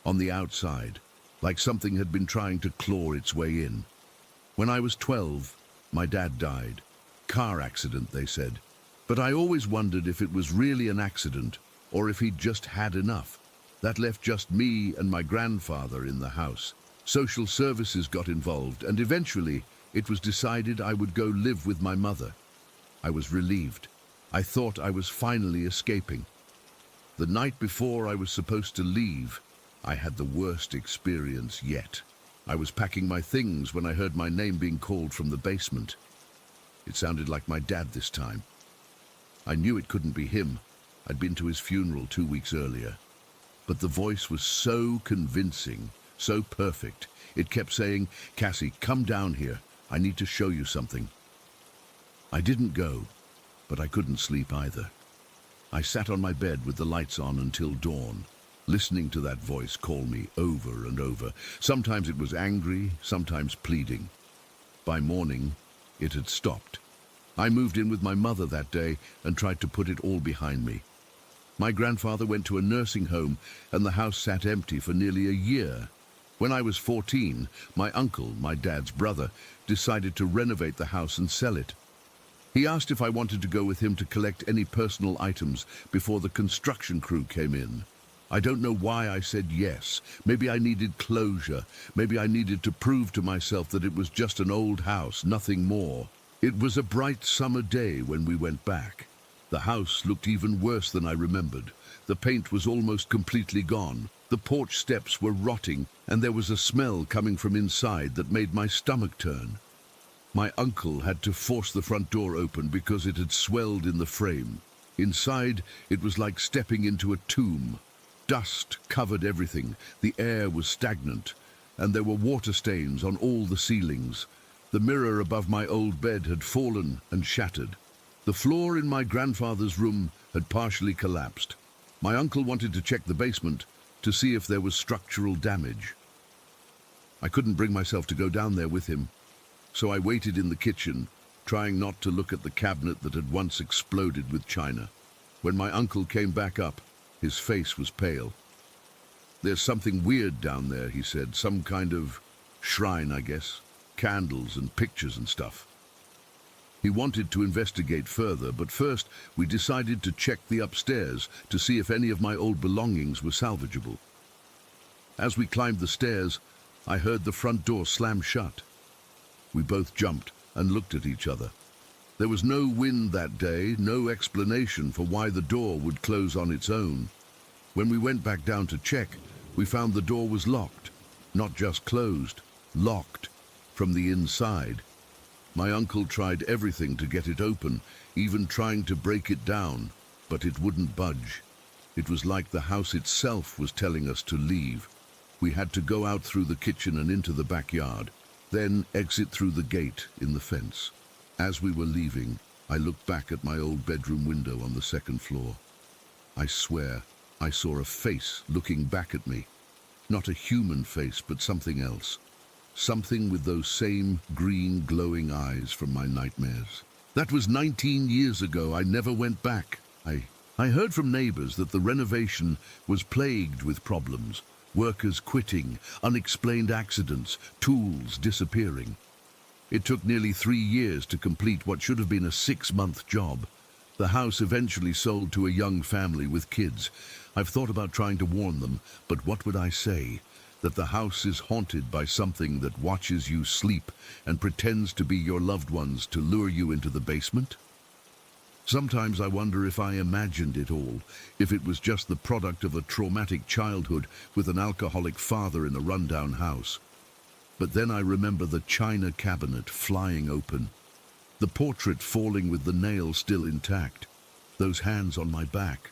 on the outside, like something had been trying to claw its way in. When I was 12, my dad died. Car accident, they said. But I always wondered if it was really an accident or if he'd just had enough. That left just me and my grandfather in the house. Social services got involved, and eventually it was decided I would go live with my mother. I was relieved. I thought I was finally escaping. The night before I was supposed to leave, I had the worst experience yet. I was packing my things when I heard my name being called from the basement. It sounded like my dad this time. I knew it couldn't be him. I'd been to his funeral 2 weeks earlier. But the voice was so convincing, so perfect. It kept saying, "Cassie, come down here. I need to show you something." I didn't go, but I couldn't sleep either. I sat on my bed with the lights on until dawn, listening to that voice call me over and over. Sometimes it was angry, sometimes pleading. By morning, it had stopped. I moved in with my mother that day and tried to put it all behind me. My grandfather went to a nursing home and the house sat empty for nearly a year. When I was 14, my uncle, my dad's brother, decided to renovate the house and sell it. He asked if I wanted to go with him to collect any personal items before the construction crew came in. I don't know why I said yes. Maybe I needed closure. Maybe I needed to prove to myself that it was just an old house, nothing more. It was a bright summer day when we went back. The house looked even worse than I remembered. The paint was almost completely gone. The porch steps were rotting, and there was a smell coming from inside that made my stomach turn. My uncle had to force the front door open because it had swelled in the frame. Inside, it was like stepping into a tomb. Dust covered everything, the air was stagnant, and there were water stains on all the ceilings. The mirror above my old bed had fallen and shattered. The floor in my grandfather's room had partially collapsed. My uncle wanted to check the basement to see if there was structural damage. I couldn't bring myself to go down there with him, so I waited in the kitchen, trying not to look at the cabinet that had once exploded with china. When my uncle came back up, his face was pale. "There's something weird down there," he said. "Some kind of shrine, I guess. Candles and pictures and stuff." He wanted to investigate further, but first we decided to check the upstairs to see if any of my old belongings were salvageable. As we climbed the stairs, I heard the front door slam shut. We both jumped and looked at each other. There was no wind that day, no explanation for why the door would close on its own. When we went back down to check, we found the door was locked. Not just closed, locked from the inside. My uncle tried everything to get it open, even trying to break it down, but it wouldn't budge. It was like the house itself was telling us to leave. We had to go out through the kitchen and into the backyard, then exit through the gate in the fence. As we were leaving, I looked back at my old bedroom window on the second floor. I swear, I saw a face looking back at me. Not a human face, but something else. Something with those same green glowing eyes from my nightmares. That was 19 years ago. I never went back. I heard from neighbors that the renovation was plagued with problems. Workers quitting, unexplained accidents, tools disappearing. It took nearly 3 years to complete what should have been a 6-month job. The house eventually sold to a young family with kids. I've thought about trying to warn them, but what would I say? That the house is haunted by something that watches you sleep and pretends to be your loved ones to lure you into the basement? Sometimes I wonder if I imagined it all, if it was just the product of a traumatic childhood with an alcoholic father in a rundown house. But then I remember the china cabinet flying open, the portrait falling with the nail still intact, those hands on my back,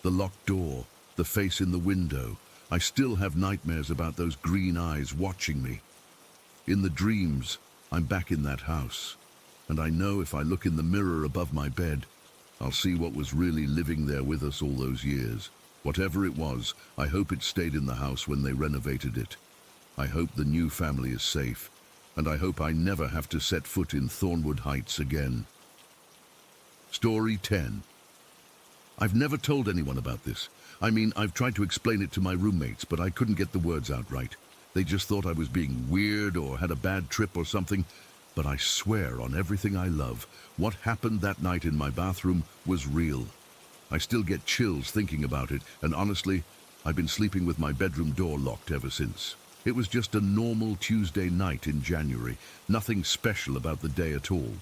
the locked door, the face in the window. I still have nightmares about those green eyes watching me. In the dreams, I'm back in that house, and I know if I look in the mirror above my bed, I'll see what was really living there with us all those years. Whatever it was, I hope it stayed in the house when they renovated it. I hope the new family is safe, and I hope I never have to set foot in Thornwood Heights again. Story 10. I've never told anyone about this. I mean, I've tried to explain it to my roommates, but I couldn't get the words out right. They just thought I was being weird or had a bad trip or something. But I swear on everything I love, what happened that night in my bathroom was real. I still get chills thinking about it, and honestly, I've been sleeping with my bedroom door locked ever since. It was just a normal Tuesday night in January, nothing special about the day at all.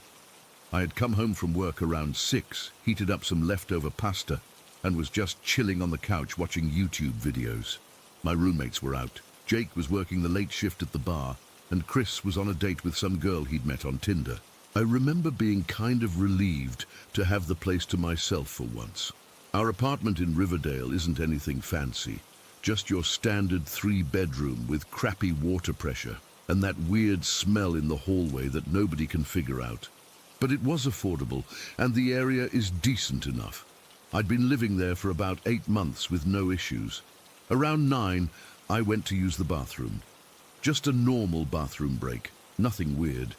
I had come home from work around 6, heated up some leftover pasta, and was just chilling on the couch watching YouTube videos. My roommates were out. Jake was working the late shift at the bar, and Chris was on a date with some girl he'd met on Tinder. I remember being kind of relieved to have the place to myself for once. Our apartment in Riverdale isn't anything fancy, Just your standard three-bedroom with crappy water pressure and that weird smell in the hallway that nobody can figure out. But it was affordable, and the area is decent enough. I'd been living there for about 8 months with no issues. Around 9, I went to use the bathroom. Just a normal bathroom break, nothing weird.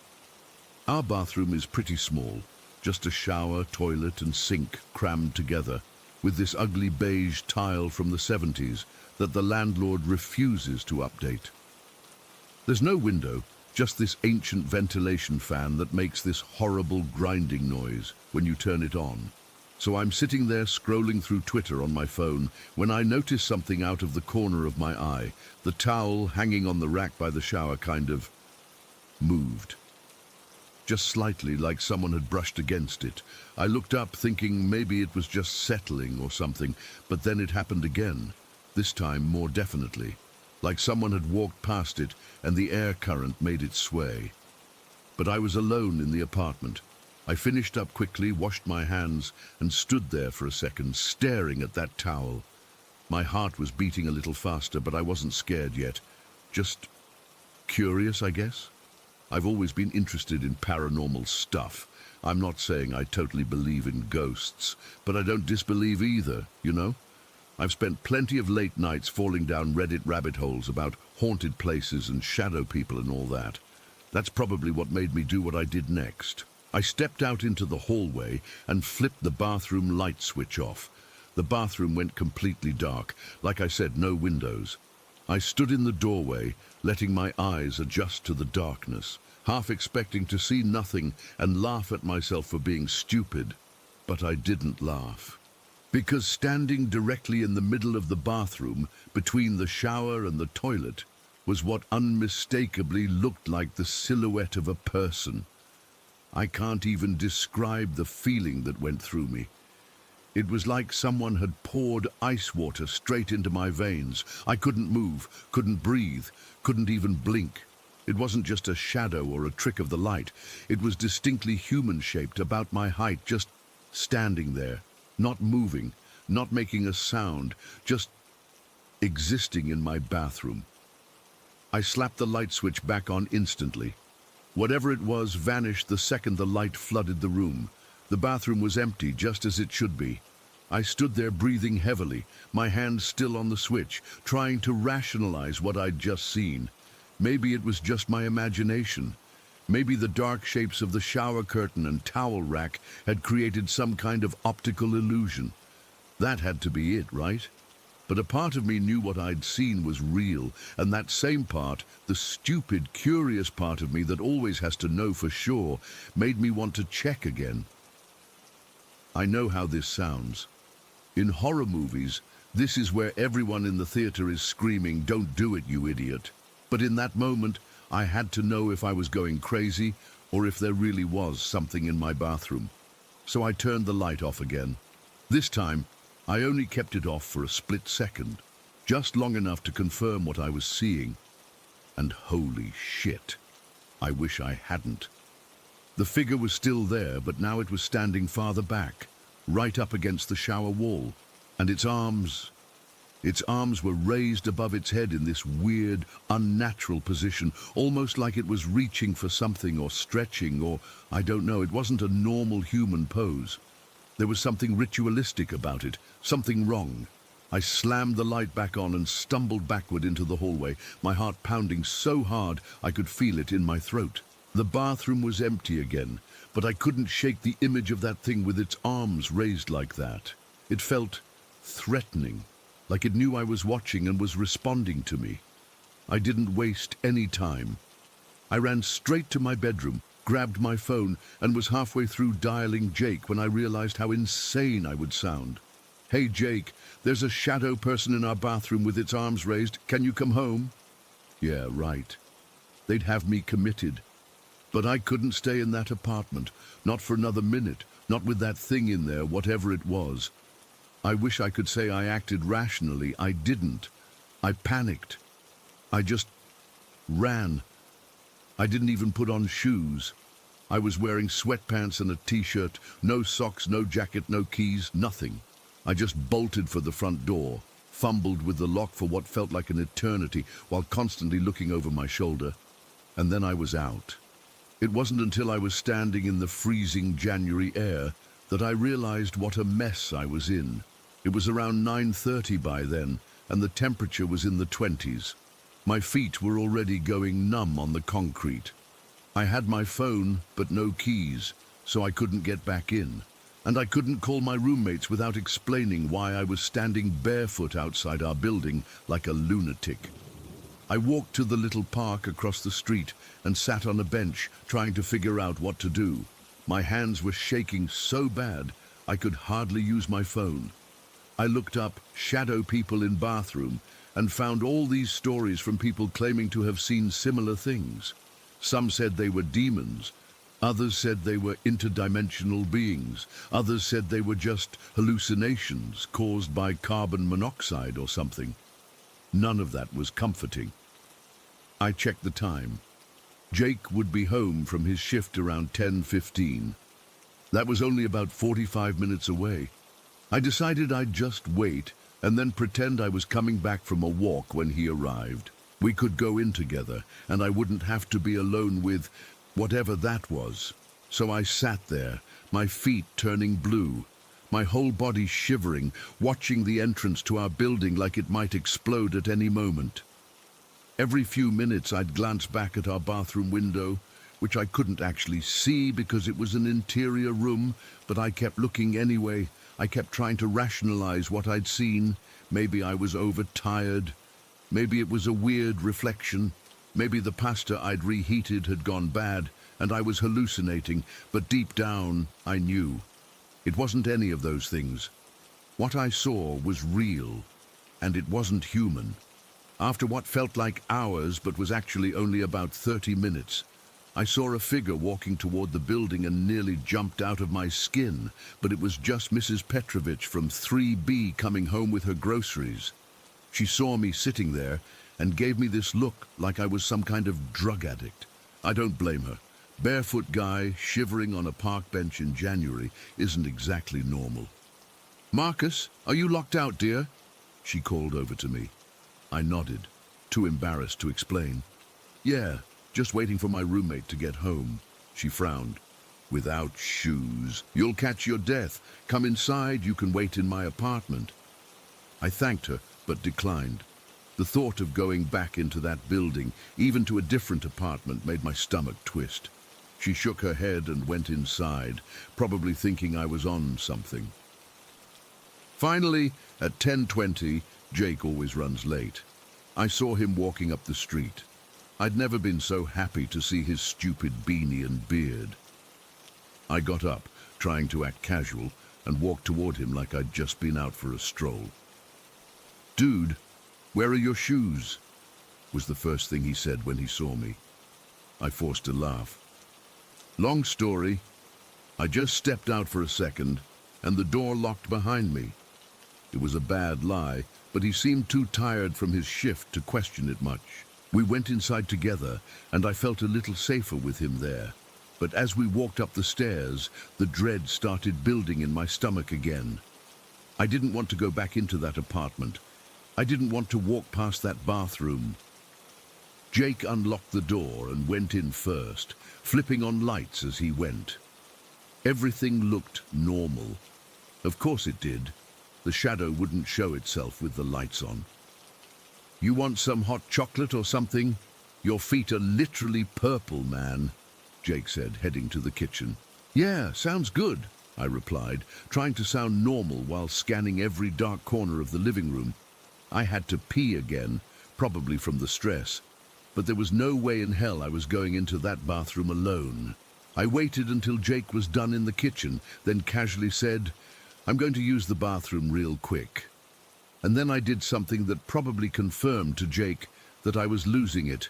Our bathroom is pretty small, just a shower, toilet and sink crammed together, with this ugly beige tile from the 70s that the landlord refuses to update. There's no window, just this ancient ventilation fan that makes this horrible grinding noise when you turn it on. So I'm sitting there scrolling through Twitter on my phone when I notice something out of the corner of my eye. The towel hanging on the rack by the shower kind of moved. Just slightly, like someone had brushed against it. I looked up thinking maybe it was just settling or something, but then it happened again, this time more definitely, like someone had walked past it and the air current made it sway. But I was alone in the apartment. I finished up quickly, washed my hands, and stood there for a second, staring at that towel. My heart was beating a little faster, but I wasn't scared yet. Just curious, I guess. I've always been interested in paranormal stuff. I'm not saying I totally believe in ghosts, but I don't disbelieve either, you know? I've spent plenty of late nights falling down Reddit rabbit holes about haunted places and shadow people and all that. That's probably what made me do what I did next. I stepped out into the hallway and flipped the bathroom light switch off. The bathroom went completely dark. Like I said, no windows. I stood in the doorway, letting my eyes adjust to the darkness, half expecting to see nothing and laugh at myself for being stupid. But I didn't laugh. Because standing directly in the middle of the bathroom, between the shower and the toilet, was what unmistakably looked like the silhouette of a person. I can't even describe the feeling that went through me. It was like someone had poured ice water straight into my veins. I couldn't move, couldn't breathe, couldn't even blink. It wasn't just a shadow or a trick of the light. It was distinctly human-shaped, about my height, just standing there, not moving, not making a sound, just existing in my bathroom. I slapped the light switch back on instantly. Whatever it was vanished the second the light flooded the room. The bathroom was empty, just as it should be. I stood there breathing heavily, my hand still on the switch, trying to rationalize what I'd just seen. Maybe it was just my imagination. Maybe the dark shapes of the shower curtain and towel rack had created some kind of optical illusion. That had to be it, right? But a part of me knew what I'd seen was real, and that same part, the stupid, curious part of me that always has to know for sure, made me want to check again. I know how this sounds. In horror movies, this is where everyone in the theater is screaming, "Don't do it, you idiot." But in that moment, I had to know if I was going crazy or if there really was something in my bathroom. So I turned the light off again. This time, I only kept it off for a split second, just long enough to confirm what I was seeing. And holy shit, I wish I hadn't. The figure was still there, but now it was standing farther back, right up against the shower wall, and its arms were raised above its head in this weird, unnatural position, almost like it was reaching for something or stretching or, I don't know, it wasn't a normal human pose. There was something ritualistic about it, something wrong. I slammed the light back on and stumbled backward into the hallway, my heart pounding so hard I could feel it in my throat. The bathroom was empty again, but I couldn't shake the image of that thing with its arms raised like that. It felt threatening, like it knew I was watching and was responding to me. I didn't waste any time. I ran straight to my bedroom, grabbed my phone, and was halfway through dialing Jake when I realized how insane I would sound. "Hey Jake, there's a shadow person in our bathroom with its arms raised. Can you come home?" Yeah, right. They'd have me committed. But I couldn't stay in that apartment, not for another minute, not with that thing in there, whatever it was. I wish I could say I acted rationally. I didn't. I panicked. I just ran. I didn't even put on shoes. I was wearing sweatpants and a t-shirt, no socks, no jacket, no keys, nothing. I just bolted for the front door, fumbled with the lock for what felt like an eternity while constantly looking over my shoulder, and then I was out. It wasn't until I was standing in the freezing January air that I realized what a mess I was in. It was around 9:30 by then, and the temperature was in the 20s. My feet were already going numb on the concrete. I had my phone, but no keys, so I couldn't get back in. And I couldn't call my roommates without explaining why I was standing barefoot outside our building like a lunatic. I walked to the little park across the street and sat on a bench trying to figure out what to do. My hands were shaking so bad I could hardly use my phone. I looked up shadow people in bathroom and found all these stories from people claiming to have seen similar things. Some said they were demons. Others said they were interdimensional beings. Others said they were just hallucinations caused by carbon monoxide or something. None of that was comforting. I checked the time. Jake would be home from his shift around 10:15. That was only about 45 minutes away. I decided I'd just wait and then pretend I was coming back from a walk when he arrived. We could go in together, and I wouldn't have to be alone with whatever that was. So I sat there, my feet turning blue, my whole body shivering, watching the entrance to our building like it might explode at any moment. Every few minutes I'd glance back at our bathroom window, which I couldn't actually see because it was an interior room, but I kept looking anyway. I kept trying to rationalize what I'd seen. Maybe I was overtired. Maybe it was a weird reflection. Maybe the pasta I'd reheated had gone bad and I was hallucinating, but deep down I knew. It wasn't any of those things. What I saw was real, and it wasn't human. After what felt like hours but was actually only about 30 minutes, I saw a figure walking toward the building and nearly jumped out of my skin, but it was just Mrs. Petrovich from 3B coming home with her groceries. She saw me sitting there and gave me this look like I was some kind of drug addict. I don't blame her. Barefoot guy shivering on a park bench in January isn't exactly normal. "Marcus, are you locked out, dear?" she called over to me. I nodded, too embarrassed to explain. "Yeah, just waiting for my roommate to get home." She frowned. "Without shoes. You'll catch your death. Come inside, you can wait in my apartment." I thanked her, but declined. The thought of going back into that building, even to a different apartment, made my stomach twist. She shook her head and went inside, probably thinking I was on something. Finally, at 10:20, Jake always runs late. I saw him walking up the street. I'd never been so happy to see his stupid beanie and beard. I got up, trying to act casual, and walked toward him like I'd just been out for a stroll. "Dude, where are your shoes?" was the first thing he said when he saw me. I forced a laugh. "Long story. I just stepped out for a second, and the door locked behind me." It was a bad lie, but he seemed too tired from his shift to question it much. We went inside together, and I felt a little safer with him there. But as we walked up the stairs, the dread started building in my stomach again. I didn't want to go back into that apartment. I didn't want to walk past that bathroom. Jake unlocked the door and went in first, flipping on lights as he went. Everything looked normal. Of course it did. The shadow wouldn't show itself with the lights on. "You want some hot chocolate or something? Your feet are literally purple, man," Jake said, heading to the kitchen. "Yeah, sounds good," I replied, trying to sound normal while scanning every dark corner of the living room. I had to pee again, probably from the stress, but there was no way in hell I was going into that bathroom alone. I waited until Jake was done in the kitchen, then casually said, "I'm going to use the bathroom real quick." And then I did something that probably confirmed to Jake that I was losing it.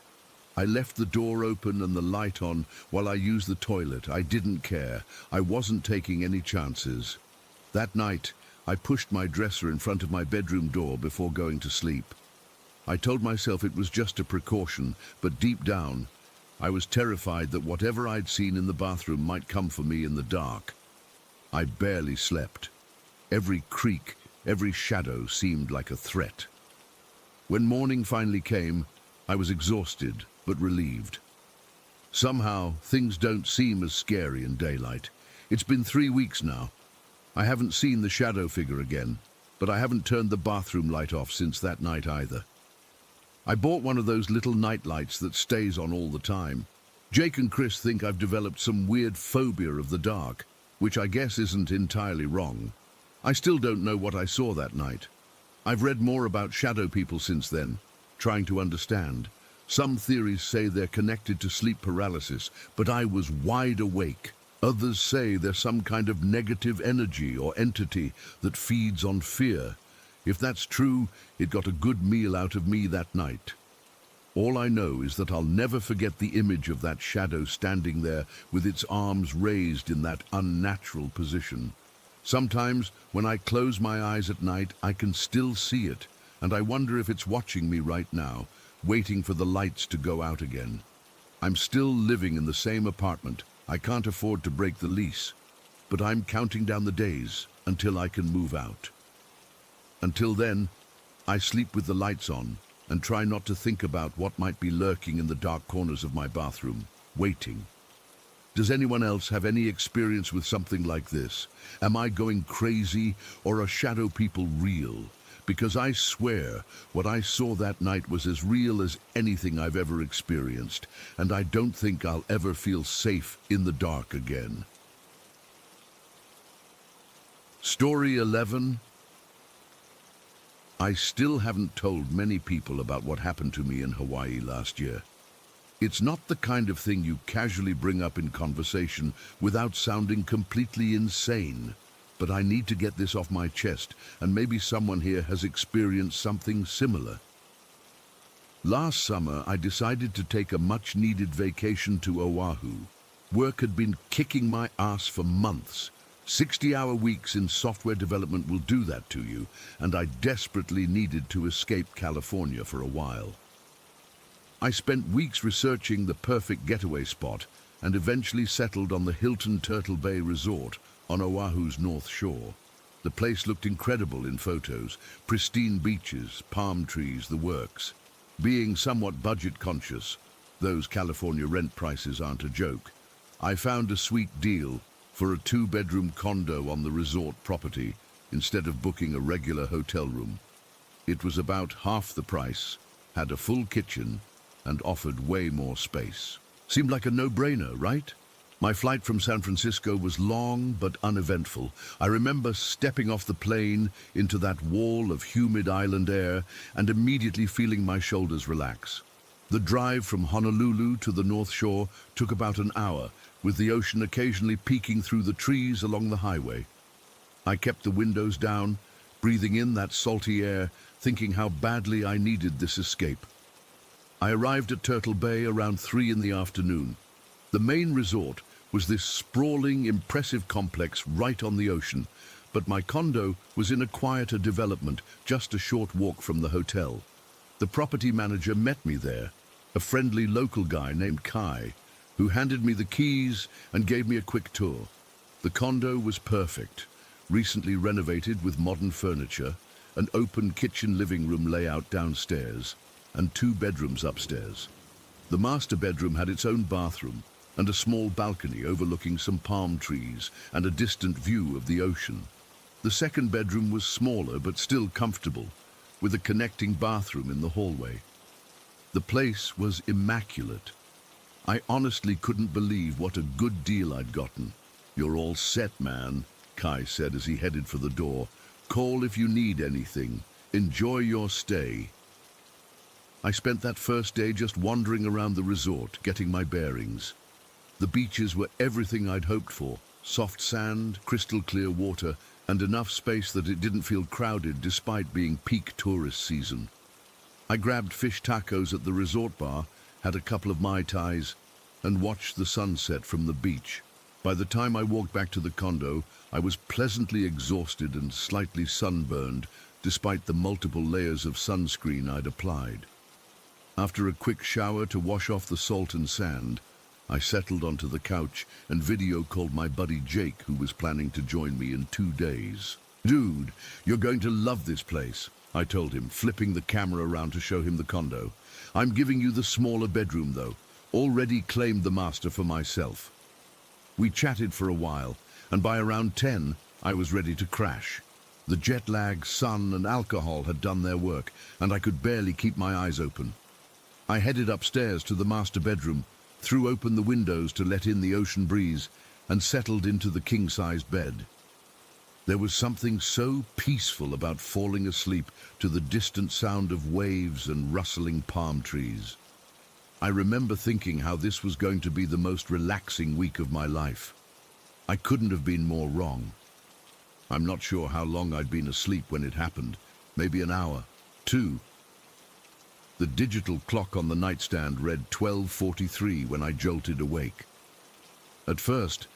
I left the door open and the light on while I used the toilet. I didn't care. I wasn't taking any chances. That night, I pushed my dresser in front of my bedroom door before going to sleep. I told myself it was just a precaution, but deep down, I was terrified that whatever I'd seen in the bathroom might come for me in the dark. I barely slept. Every creak, Every shadow seemed like a threat. When morning finally came, I was exhausted but relieved. Somehow, things don't seem as scary in daylight. It's been 3 weeks now. I haven't seen the shadow figure again, but I haven't turned the bathroom light off since that night either. I bought one of those little night lights that stays on all the time. Jake and Chris think I've developed some weird phobia of the dark, which I guess isn't entirely wrong. I still don't know what I saw that night. I've read more about shadow people since then, trying to understand. Some theories say they're connected to sleep paralysis, but I was wide awake. Others say they're some kind of negative energy or entity that feeds on fear. If that's true, it got a good meal out of me that night. All I know is that I'll never forget the image of that shadow standing there with its arms raised in that unnatural position. Sometimes, when I close my eyes at night, I can still see it, and I wonder if it's watching me right now, waiting for the lights to go out again. I'm still living in the same apartment. I can't afford to break the lease, but I'm counting down the days until I can move out. Until then, I sleep with the lights on and try not to think about what might be lurking in the dark corners of my bathroom, waiting. Does anyone else have any experience with something like this? Am I going crazy, or are shadow people real? Because I swear what I saw that night was as real as anything I've ever experienced, and I don't think I'll ever feel safe in the dark again. Story 11. I still haven't told many people about what happened to me in Hawaii last year. It's not the kind of thing you casually bring up in conversation without sounding completely insane. But I need to get this off my chest, and maybe someone here has experienced something similar. Last summer, I decided to take a much-needed vacation to Oahu. Work had been kicking my ass for months. 60-hour weeks in software development will do that to you, and I desperately needed to escape California for a while. I spent weeks researching the perfect getaway spot and eventually settled on the Hilton Turtle Bay Resort on Oahu's North Shore. The place looked incredible in photos, pristine beaches, palm trees, the works. Being somewhat budget conscious, those California rent prices aren't a joke, I found a sweet deal for a 2-bedroom condo on the resort property instead of booking a regular hotel room. It was about half the price, had a full kitchen, and offered way more space. Seemed like a no-brainer, right? My flight from San Francisco was long but uneventful. I remember stepping off the plane into that wall of humid island air and immediately feeling my shoulders relax. The drive from Honolulu to the North Shore took about an hour, with the ocean occasionally peeking through the trees along the highway. I kept the windows down, breathing in that salty air, thinking how badly I needed this escape. I arrived at Turtle Bay around 3 in the afternoon. The main resort was this sprawling, impressive complex right on the ocean, but my condo was in a quieter development just a short walk from the hotel. The property manager met me there, a friendly local guy named Kai, who handed me the keys and gave me a quick tour. The condo was perfect, recently renovated with modern furniture, an open kitchen living room layout downstairs, and 2 bedrooms upstairs. The master bedroom had its own bathroom and a small balcony overlooking some palm trees and a distant view of the ocean. The second bedroom was smaller but still comfortable, with a connecting bathroom in the hallway. The place was immaculate. I honestly couldn't believe what a good deal I'd gotten. "You're all set, man," Kai said as he headed for the door. "Call if you need anything. Enjoy your stay." I spent that first day just wandering around the resort, getting my bearings. The beaches were everything I'd hoped for: soft sand, crystal clear water, and enough space that it didn't feel crowded despite being peak tourist season. I grabbed fish tacos at the resort bar, had a couple of Mai Tais, and watched the sunset from the beach. By the time I walked back to the condo, I was pleasantly exhausted and slightly sunburned, despite the multiple layers of sunscreen I'd applied. After a quick shower to wash off the salt and sand, I settled onto the couch and video called my buddy Jake, who was planning to join me in 2 days. Dude, you're going to love this place, I told him, flipping the camera around to show him the condo. I'm giving you the smaller bedroom, though. Already claimed the master for myself. We chatted for a while, and by around 10, I was ready to crash. The jet lag, sun, and alcohol had done their work, and I could barely keep my eyes open. I headed upstairs to the master bedroom, threw open the windows to let in the ocean breeze, and settled into the king-size bed. There was something so peaceful about falling asleep to the distant sound of waves and rustling palm trees. I remember thinking how this was going to be the most relaxing week of my life. I couldn't have been more wrong. I'm not sure how long I'd been asleep when it happened. Maybe an hour, 2. The digital clock on the nightstand read 12:43 when I jolted awake. At first,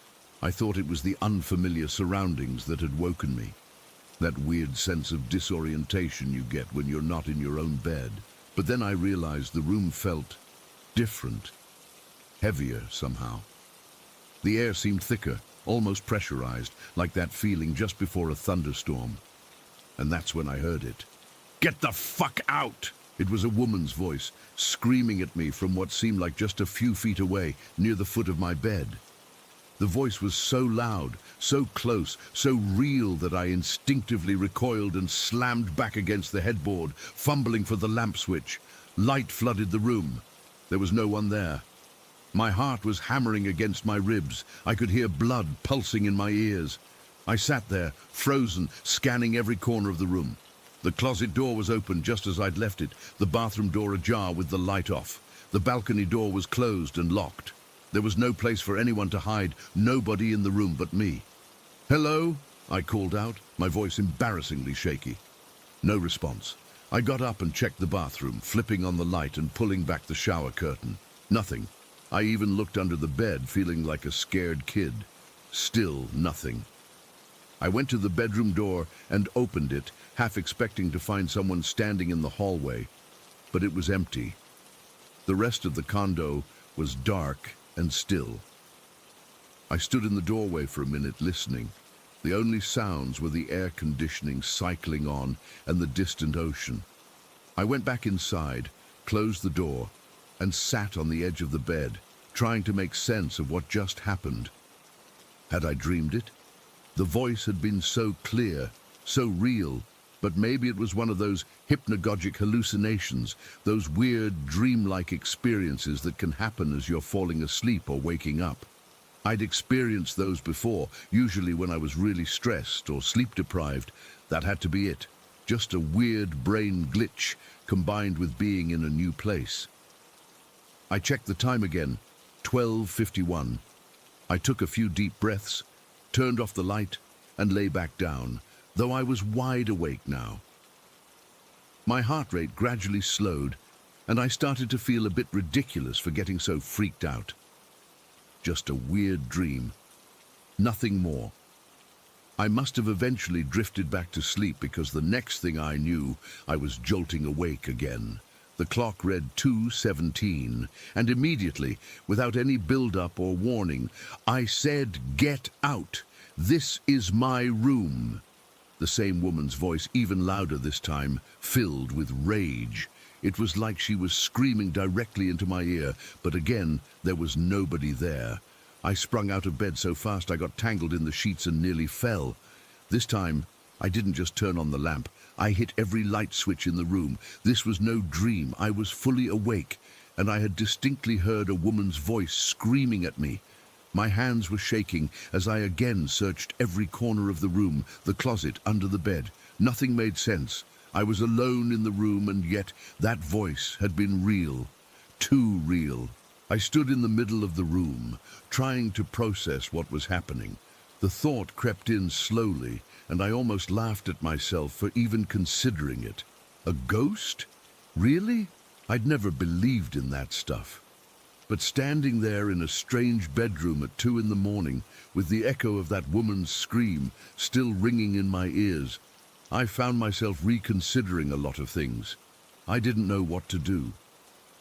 I thought it was the unfamiliar surroundings that had woken me. That weird sense of disorientation you get when you're not in your own bed. But then I realized the room felt different, heavier somehow. The air seemed thicker, almost pressurized, like that feeling just before a thunderstorm. And that's when I heard it. "Get the fuck out!" It was a woman's voice, screaming at me from what seemed like just a few feet away, near the foot of my bed. The voice was so loud, so close, so real that I instinctively recoiled and slammed back against the headboard, fumbling for the lamp switch. Light flooded the room. There was no one there. My heart was hammering against my ribs. I could hear blood pulsing in my ears. I sat there, frozen, scanning every corner of the room. The closet door was open just as I'd left it, the bathroom door ajar with the light off. The balcony door was closed and locked. There was no place for anyone to hide, nobody in the room but me. "Hello?" I called out, my voice embarrassingly shaky. No response. I got up and checked the bathroom, flipping on the light and pulling back the shower curtain. Nothing. I even looked under the bed, feeling like a scared kid. Still nothing. I went to the bedroom door and opened it, half expecting to find someone standing in the hallway, but it was empty. The rest of the condo was dark and still. I stood in the doorway for a minute, listening. The only sounds were the air conditioning cycling on and the distant ocean. I went back inside, closed the door, and sat on the edge of the bed, trying to make sense of what just happened. Had I dreamed it? The voice had been so clear, so real, but maybe it was one of those hypnagogic hallucinations, those weird, dreamlike experiences that can happen as you're falling asleep or waking up. I'd experienced those before, usually when I was really stressed or sleep-deprived. That had to be it. Just a weird brain glitch combined with being in a new place. I checked the time again, 12:51. I took a few deep breaths, turned off the light, and lay back down, though I was wide awake now. My heart rate gradually slowed, and I started to feel a bit ridiculous for getting so freaked out. Just a weird dream. Nothing more. I must have eventually drifted back to sleep because the next thing I knew, I was jolting awake again. The clock read 2:17, and immediately, without any build-up or warning, I said, "Get out! This is my room!" The same woman's voice, even louder this time, filled with rage. It was like she was screaming directly into my ear, but again, there was nobody there. I sprung out of bed so fast I got tangled in the sheets and nearly fell. This time, I didn't just turn on the lamp. I hit every light switch in the room. This was no dream. I was fully awake, and I had distinctly heard a woman's voice screaming at me. My hands were shaking as I again searched every corner of the room, the closet, under the bed. Nothing made sense. I was alone in the room, and yet that voice had been real. Too real. I stood in the middle of the room, trying to process what was happening. The thought crept in slowly, and I almost laughed at myself for even considering it. A ghost? Really? I'd never believed in that stuff. But standing there in a strange bedroom at 2 in the morning, with the echo of that woman's scream still ringing in my ears, I found myself reconsidering a lot of things. I didn't know what to do.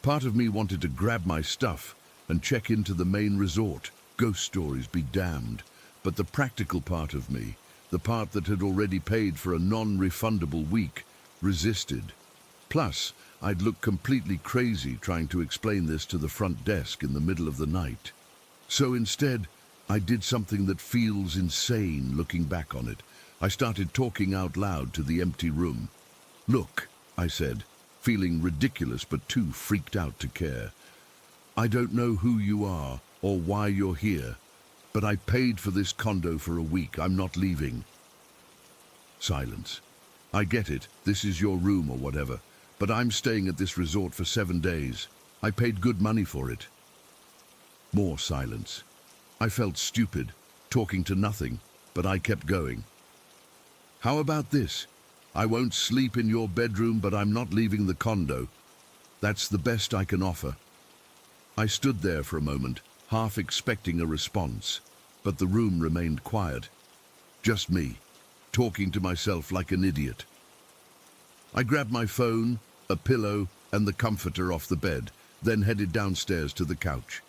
Part of me wanted to grab my stuff and check into the main resort, ghost stories be damned. But the practical part of me, The part that had already paid for a non-refundable week resisted. Plus, I'd look completely crazy trying to explain this to the front desk in the middle of the night. So instead, I did something that feels insane looking back on it. I started talking out loud to the empty room. "Look," I said, feeling ridiculous but too freaked out to care. "I don't know who you are or why you're here, but I paid for this condo for a week. I'm not leaving." Silence. "I get it, this is your room or whatever, but I'm staying at this resort for 7 days. I paid good money for it." More silence. I felt stupid, talking to nothing, but I kept going. "How about this? I won't sleep in your bedroom, but I'm not leaving the condo. That's the best I can offer." I stood there for a moment, half expecting a response, but the room remained quiet. Just me, talking to myself like an idiot. I grabbed my phone, a pillow, and the comforter off the bed, then headed downstairs to the couch.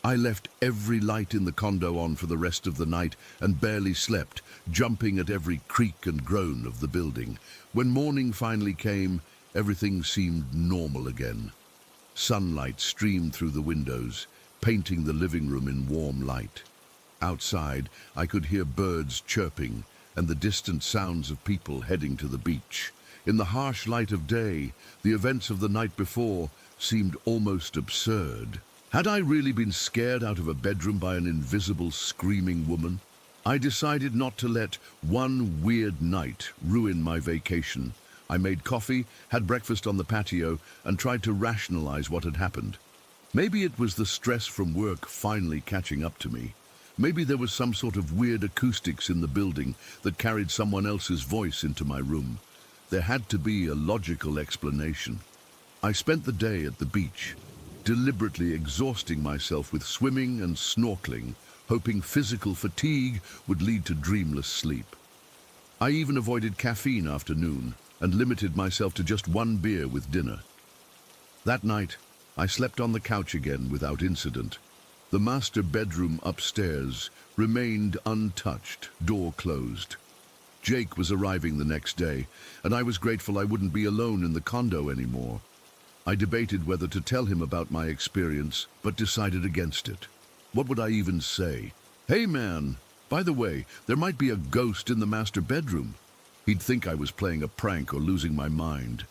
I left every light in the condo on for the rest of the night and barely slept, jumping at every creak and groan of the building. When morning finally came, everything seemed normal again. Sunlight streamed through the windows, painting the living room in warm light. Outside, I could hear birds chirping and the distant sounds of people heading to the beach. In the harsh light of day, the events of the night before seemed almost absurd. Had I really been scared out of a bedroom by an invisible, screaming woman? I decided not to let one weird night ruin my vacation. I made coffee, had breakfast on the patio, and tried to rationalize what had happened. Maybe it was the stress from work finally catching up to me. Maybe there was some sort of weird acoustics in the building that carried someone else's voice into my room. There had to be a logical explanation. I spent the day at the beach, deliberately exhausting myself with swimming and snorkeling, hoping physical fatigue would lead to dreamless sleep. I even avoided caffeine after noon and limited myself to just 1 beer with dinner. That night, I slept on the couch again without incident. The master bedroom upstairs remained untouched, door closed. Jake was arriving the next day, and I was grateful I wouldn't be alone in the condo anymore. I debated whether to tell him about my experience, but decided against it. What would I even say? "Hey man, by the way, there might be a ghost in the master bedroom." He'd think I was playing a prank or losing my mind.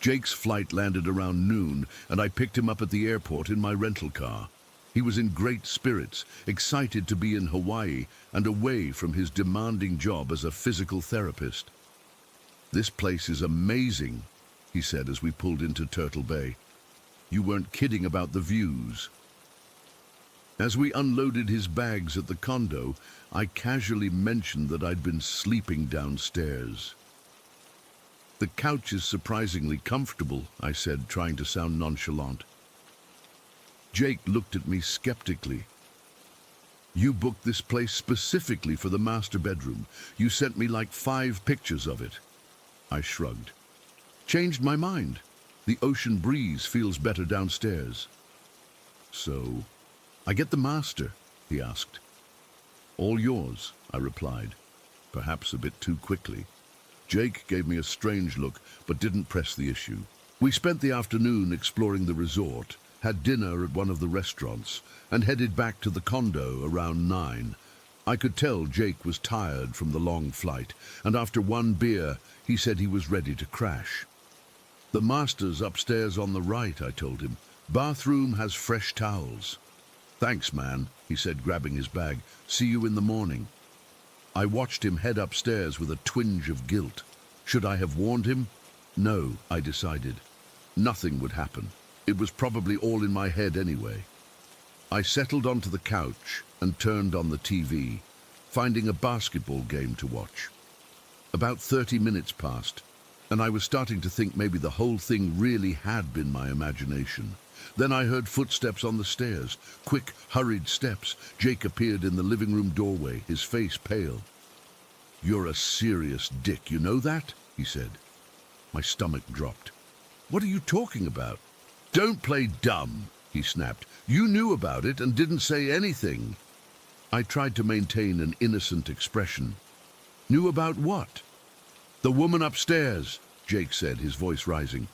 Jake's flight landed around noon, and I picked him up at the airport in my rental car. He was in great spirits, excited to be in Hawaii and away from his demanding job as a physical therapist. "This place is amazing," he said as we pulled into Turtle Bay. "You weren't kidding about the views." As we unloaded his bags at the condo, I casually mentioned that I'd been sleeping downstairs. "The couch is surprisingly comfortable," I said, trying to sound nonchalant. Jake looked at me skeptically. "You booked this place specifically for the master bedroom. You sent me like 5 pictures of it." I shrugged. "Changed my mind. The ocean breeze feels better downstairs." "So, I get the master?" he asked. "All yours," I replied, perhaps a bit too quickly. Jake gave me a strange look, but didn't press the issue. We spent the afternoon exploring the resort, had dinner at one of the restaurants, and headed back to the condo around 9. I could tell Jake was tired from the long flight, and after 1 beer, he said he was ready to crash. "The master's upstairs on the right," I told him. "Bathroom has fresh towels." "Thanks, man," he said, grabbing his bag. "See you in the morning." I watched him head upstairs with a twinge of guilt. Should I have warned him? No, I decided. Nothing would happen. It was probably all in my head anyway. I settled onto the couch and turned on the TV, finding a basketball game to watch. About 30 minutes passed, and I was starting to think maybe the whole thing really had been my imagination. Then I heard footsteps on the stairs, quick, hurried steps. Jake appeared in the living room doorway, his face pale. "You're a serious dick, you know that?" he said. My stomach dropped. "What are you talking about?" "Don't play dumb," he snapped. "You knew about it and didn't say anything." I tried to maintain an innocent expression. Knew about what? The woman upstairs, Jake said, his voice rising.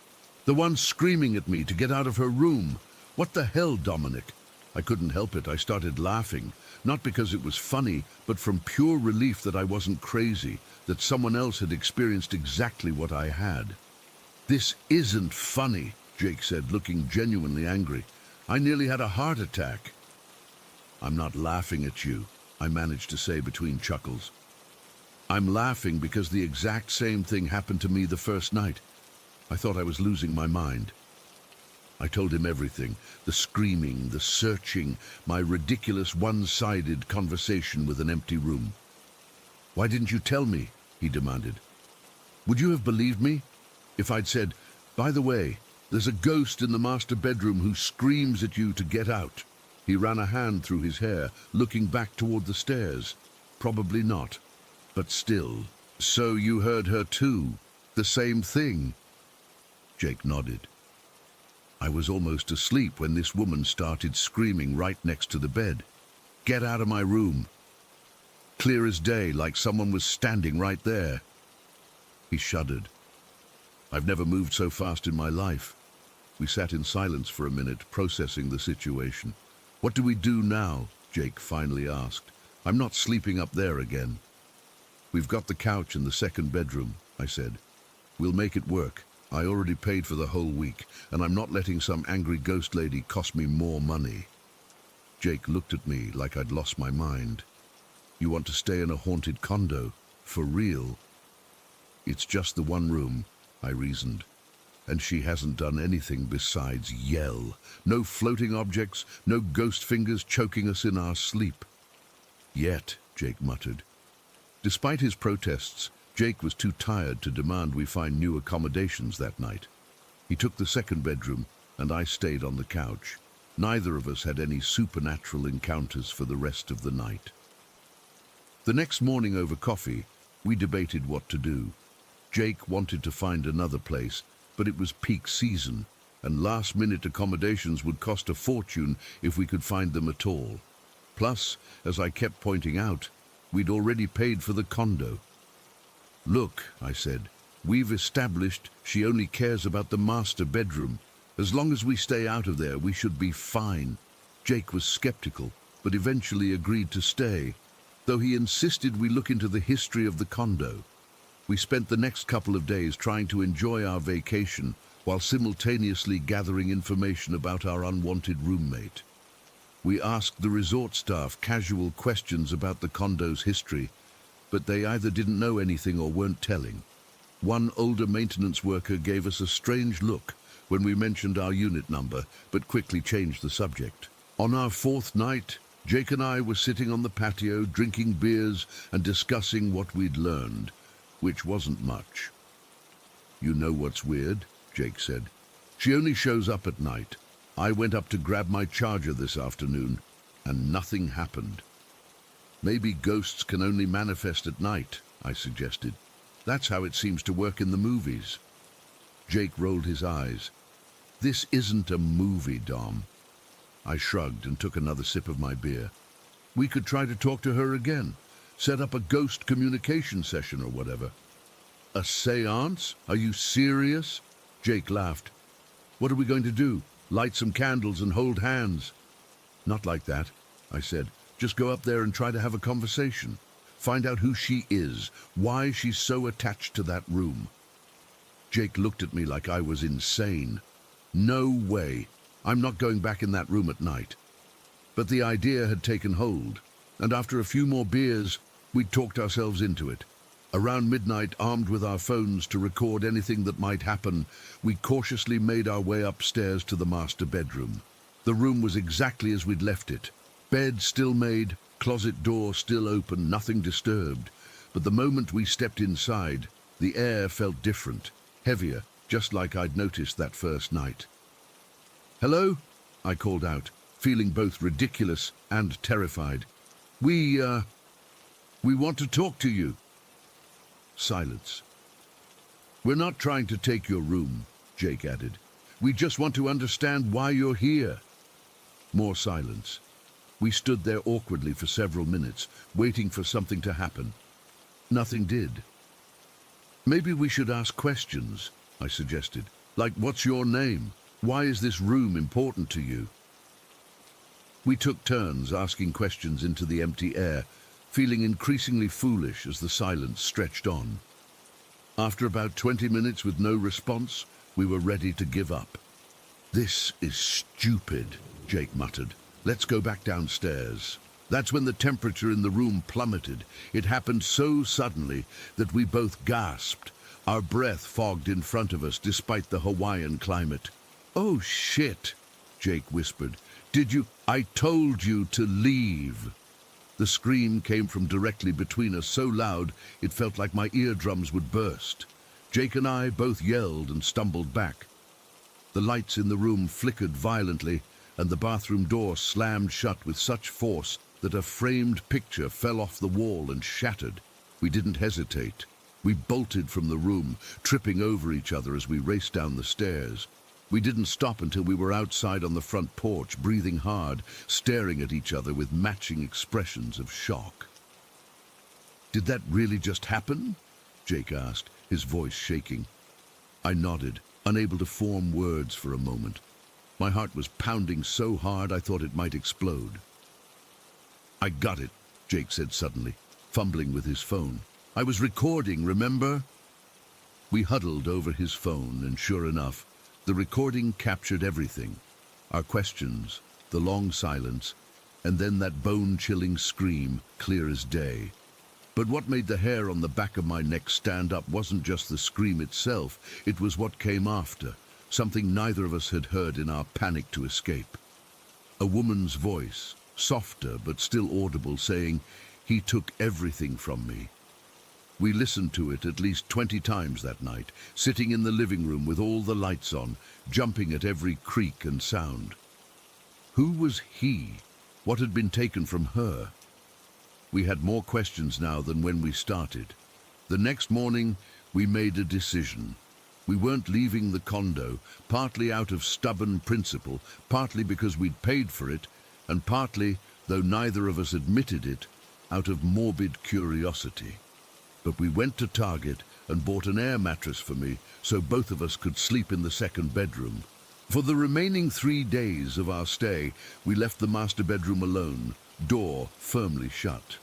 The one screaming at me to get out of her room. What the hell, Dominic? I couldn't help it. I started laughing, not because it was funny, but from pure relief that I wasn't crazy, that someone else had experienced exactly what I had. This isn't funny, Jake said, looking genuinely angry. I nearly had a heart attack. I'm not laughing at you, I managed to say between chuckles. I'm laughing because the exact same thing happened to me the first night. I thought I was losing my mind. I told him everything, the screaming, the searching, my ridiculous one-sided conversation with an empty room. Why didn't you tell me? He demanded. Would you have believed me if I'd said, by the way, there's a ghost in the master bedroom who screams at you to get out? He ran a hand through his hair, looking back toward the stairs. Probably not, but still. So you heard her too? The same thing? Jake nodded. I was almost asleep when this woman started screaming right next to the bed. Get out of my room. Clear as day, like someone was standing right there. He shuddered. I've never moved so fast in my life. We sat in silence for a minute, processing the situation. What do we do now? Jake finally asked. I'm not sleeping up there again. We've got the couch in the second bedroom, I said. We'll make it work. I already paid for the whole week, and I'm not letting some angry ghost lady cost me more money. Jake looked at me like I'd lost my mind. You want to stay in a haunted condo? For real? It's just the one room, I reasoned. And she hasn't done anything besides yell. No floating objects, no ghost fingers choking us in our sleep. Yet, Jake muttered. Despite his protests, Jake was too tired to demand we find new accommodations that night. He took the second bedroom, and I stayed on the couch. Neither of us had any supernatural encounters for the rest of the night. The next morning over coffee, we debated what to do. Jake wanted to find another place, but it was peak season, and last-minute accommodations would cost a fortune if we could find them at all. Plus, as I kept pointing out, we'd already paid for the condo. Look, I said, we've established she only cares about the master bedroom. As long as we stay out of there, we should be fine. Jake was skeptical, but eventually agreed to stay, though he insisted we look into the history of the condo. We spent the next couple of days trying to enjoy our vacation while simultaneously gathering information about our unwanted roommate. We asked the resort staff casual questions about the condo's history, but they either didn't know anything or weren't telling. One older maintenance worker gave us a strange look when we mentioned our unit number, but quickly changed the subject. On our fourth night, Jake and I were sitting on the patio, drinking beers and discussing what we'd learned, which wasn't much. You know what's weird? Jake said. She only shows up at night. I went up to grab my charger this afternoon, and nothing happened. Maybe ghosts can only manifest at night, I suggested. That's how it seems to work in the movies. Jake rolled his eyes. This isn't a movie, Dom. I shrugged and took another sip of my beer. We could try to talk to her again, set up a ghost communication session or whatever. A séance? Are you serious? Jake laughed. What are we going to do? Light some candles and hold hands? Not like that, I said. Just go up there and try to have a conversation. Find out who she is, why she's so attached to that room. Jake looked at me like I was insane. No way. I'm not going back in that room at night. But the idea had taken hold, and after a few more beers, we'd talked ourselves into it. Around midnight, armed with our phones to record anything that might happen, we cautiously made our way upstairs to the master bedroom. The room was exactly as we'd left it. Bed still made, closet door still open, nothing disturbed. But the moment we stepped inside, the air felt different, heavier, just like I'd noticed that first night. Hello? I called out, feeling both ridiculous and terrified. We want to talk to you. Silence. We're not trying to take your room, Jake added. We just want to understand why you're here. More silence. We stood there awkwardly for several minutes, waiting for something to happen. Nothing did. Maybe we should ask questions, I suggested. Like, what's your name? Why is this room important to you? We took turns asking questions into the empty air, feeling increasingly foolish as the silence stretched on. After about 20 minutes with no response, we were ready to give up. "This is stupid," Jake muttered. "Let's go back downstairs." That's when the temperature in the room plummeted. It happened so suddenly that we both gasped. Our breath fogged in front of us despite the Hawaiian climate. "Oh shit," Jake whispered. I told you to leave." The scream came from directly between us, so loud it felt like my eardrums would burst. Jake and I both yelled and stumbled back. The lights in the room flickered violently, and the bathroom door slammed shut with such force that a framed picture fell off the wall and shattered. We didn't hesitate. We bolted from the room, tripping over each other as we raced down the stairs. We didn't stop until we were outside on the front porch, breathing hard, staring at each other with matching expressions of shock. "Did that really just happen?" Jake asked, his voice shaking. I nodded, unable to form words for a moment. My heart was pounding so hard I thought it might explode. "I got it," Jake said suddenly, fumbling with his phone. "I was recording, remember?" We huddled over his phone, and sure enough, the recording captured everything. Our questions, the long silence, and then that bone-chilling scream, clear as day. But what made the hair on the back of my neck stand up wasn't just the scream itself, it was what came after, something neither of us had heard in our panic to escape. A woman's voice, softer but still audible, saying, "He took everything from me." We listened to it at least 20 times that night, sitting in the living room with all the lights on, jumping at every creak and sound. Who was he? What had been taken from her? We had more questions now than when we started. The next morning, we made a decision. We weren't leaving the condo, partly out of stubborn principle, partly because we'd paid for it, and partly, though neither of us admitted it, out of morbid curiosity. But we went to Target and bought an air mattress for me so both of us could sleep in the second bedroom. For the remaining 3 days of our stay, we left the master bedroom alone, door firmly shut.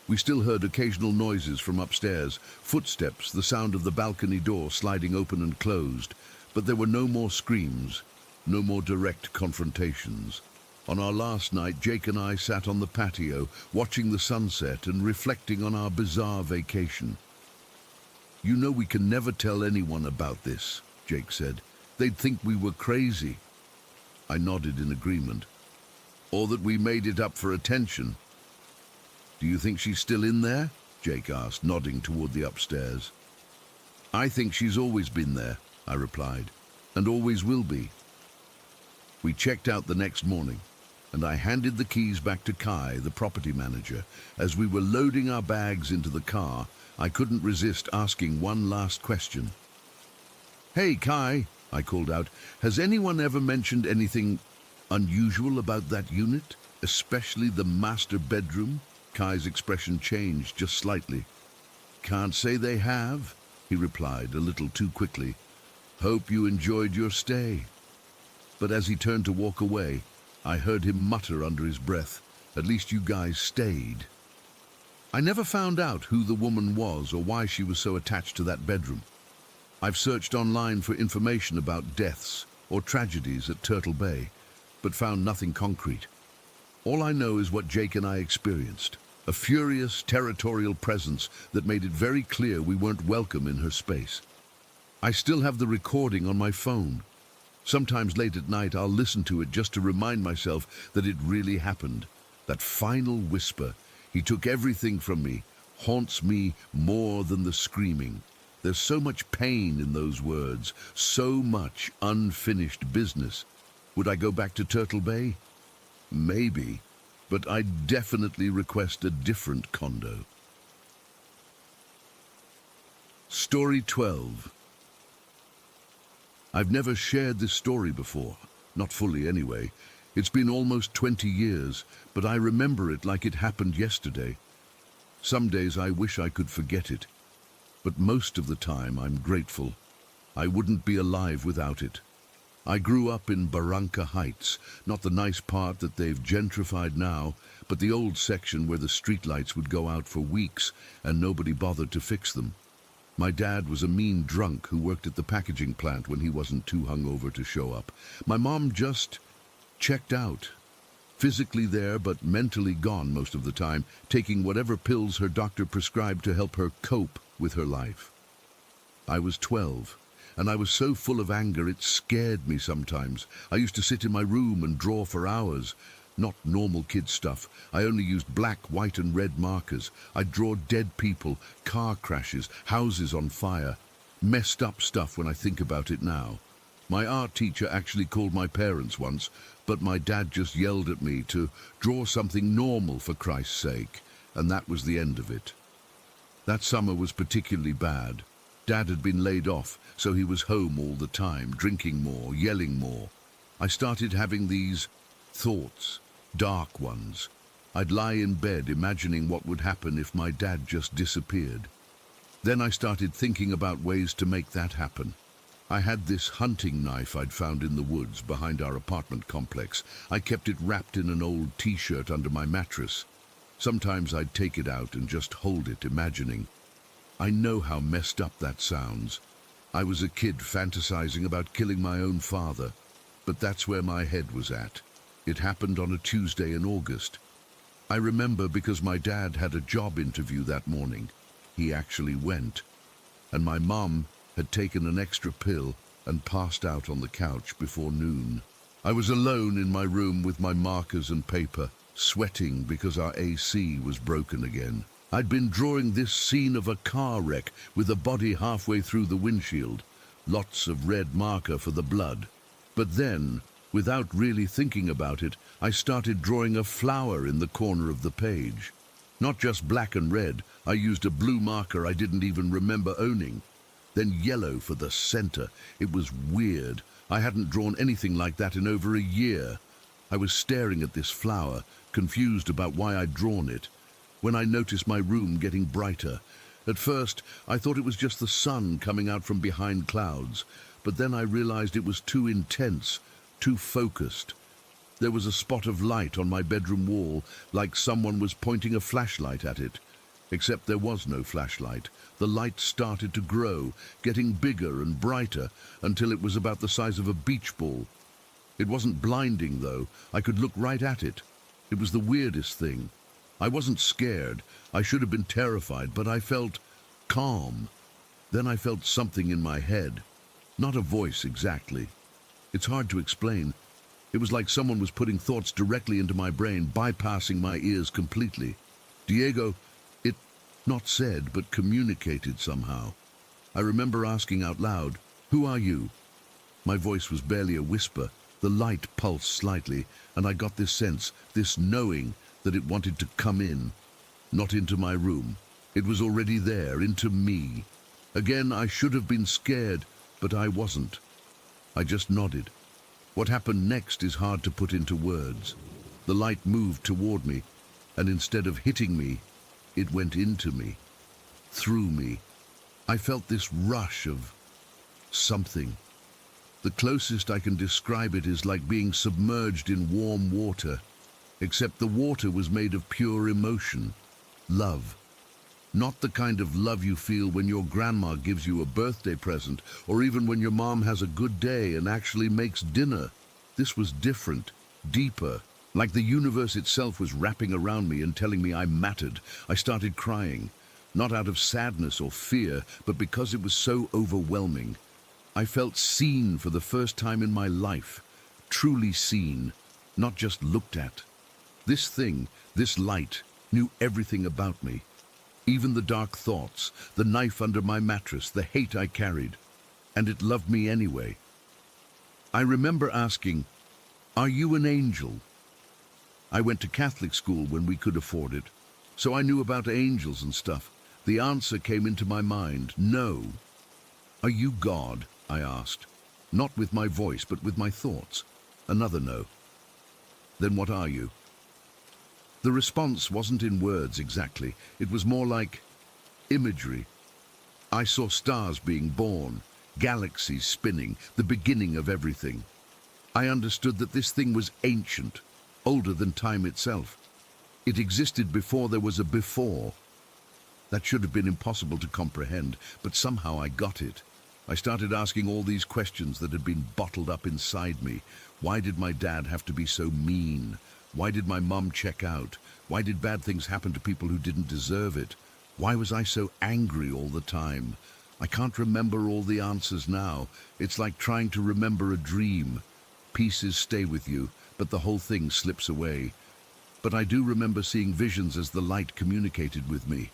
We still heard occasional noises from upstairs, footsteps, the sound of the balcony door sliding open and closed, but there were no more screams, no more direct confrontations. On our last night, Jake and I sat on the patio, watching the sunset and reflecting on our bizarre vacation. "You know we can never tell anyone about this," Jake said. "They'd think we were crazy." I nodded in agreement. "Or that we made it up for attention." "Do you think she's still in there?" Jake asked, nodding toward the upstairs. "I think she's always been there," I replied, "and always will be." We checked out the next morning, and I handed the keys back to Kai, the property manager. As we were loading our bags into the car, I couldn't resist asking one last question. "Hey, Kai," I called out, "has anyone ever mentioned anything unusual about that unit, especially the master bedroom?" Kai's expression changed just slightly. "Can't say they have," he replied a little too quickly. "Hope you enjoyed your stay." But as he turned to walk away, I heard him mutter under his breath, "At least you guys stayed." I never found out who the woman was or why she was so attached to that bedroom. I've searched online for information about deaths or tragedies at Turtle Bay, but found nothing concrete. All I know is what Jake and I experienced, a furious, territorial presence that made it very clear we weren't welcome in her space. I still have the recording on my phone. Sometimes late at night I'll listen to it just to remind myself that it really happened. That final whisper, "He took everything from me," haunts me more than the screaming. There's so much pain in those words, so much unfinished business. Would I go back to Turtle Bay? Maybe, but I'd definitely request a different condo. Story 12. I've never shared this story before, not fully anyway. It's been almost 20 years, but I remember it like it happened yesterday. Some days I wish I could forget it, but most of the time I'm grateful. I wouldn't be alive without it. I grew up in Barranca Heights, not the nice part that they've gentrified now, but the old section where the streetlights would go out for weeks and nobody bothered to fix them. My dad was a mean drunk who worked at the packaging plant when he wasn't too hungover to show up. My mom just checked out. Physically there, but mentally gone most of the time, taking whatever pills her doctor prescribed to help her cope with her life. I was 12, and I was so full of anger it scared me sometimes. I used to sit in my room and draw for hours. Not normal kid stuff. I only used black, white and red markers. I'd draw dead people, car crashes, houses on fire. Messed up stuff when I think about it now. My art teacher actually called my parents once, but my dad just yelled at me to draw something normal for Christ's sake, and that was the end of it. That summer was particularly bad. Dad had been laid off, so he was home all the time, drinking more, yelling more. I started having these thoughts, dark ones. I'd lie in bed imagining what would happen if my dad just disappeared. Then I started thinking about ways to make that happen. I had this hunting knife I'd found in the woods behind our apartment complex. I kept it wrapped in an old t-shirt under my mattress. Sometimes I'd take it out and just hold it, imagining. I know how messed up that sounds. I was a kid fantasizing about killing my own father, but that's where my head was at. It happened on a Tuesday in August. I remember because my dad had a job interview that morning. He actually went, and my mom had taken an extra pill and passed out on the couch before noon. I was alone in my room with my markers and paper, sweating because our AC was broken again. I'd been drawing this scene of a car wreck with a body halfway through the windshield. Lots of red marker for the blood. But then, without really thinking about it, I started drawing a flower in the corner of the page. Not just black and red, I used a blue marker I didn't even remember owning. Then yellow for the center. It was weird. I hadn't drawn anything like that in over a year. I was staring at this flower, confused about why I'd drawn it, when I noticed my room getting brighter. At first, I thought it was just the sun coming out from behind clouds, but then I realized it was too intense, too focused. There was a spot of light on my bedroom wall, like someone was pointing a flashlight at it. Except there was no flashlight. The light started to grow, getting bigger and brighter, until it was about the size of a beach ball. It wasn't blinding, though. I could look right at it. It was the weirdest thing. I wasn't scared. I should have been terrified, but I felt calm. Then I felt something in my head. Not a voice exactly. It's hard to explain. It was like someone was putting thoughts directly into my brain, bypassing my ears completely. Diego, it not said, but communicated somehow. I remember asking out loud, "Who are you?" My voice was barely a whisper. The light pulsed slightly, and I got this sense, this knowing, that it wanted to come in. Not into my room. It was already there, into me. Again, I should have been scared, but I wasn't. I just nodded. What happened next is hard to put into words. The light moved toward me, and instead of hitting me, it went into me, through me. I felt this rush of something. The closest I can describe it is like being submerged in warm water, except the water was made of pure emotion, love. Not the kind of love you feel when your grandma gives you a birthday present, or even when your mom has a good day and actually makes dinner. This was different, deeper, like the universe itself was wrapping around me and telling me I mattered. I started crying, not out of sadness or fear, but because it was so overwhelming. I felt seen for the first time in my life, truly seen, not just looked at. This thing, this light, knew everything about me. Even the dark thoughts, the knife under my mattress, the hate I carried. And it loved me anyway. I remember asking, "Are you an angel?" I went to Catholic school when we could afford it, so I knew about angels and stuff. The answer came into my mind, no. "Are you God?" I asked. Not with my voice, but with my thoughts. Another no. "Then what are you?" The response wasn't in words exactly. It was more like imagery. I saw stars being born, galaxies spinning, the beginning of everything. I understood that this thing was ancient, older than time itself. It existed before there was a before. That should have been impossible to comprehend, but somehow I got it. I started asking all these questions that had been bottled up inside me. Why did my dad have to be so mean? Why did my mum check out? Why did bad things happen to people who didn't deserve it? Why was I so angry all the time? I can't remember all the answers now. It's like trying to remember a dream. Pieces stay with you, but the whole thing slips away. But I do remember seeing visions as the light communicated with me.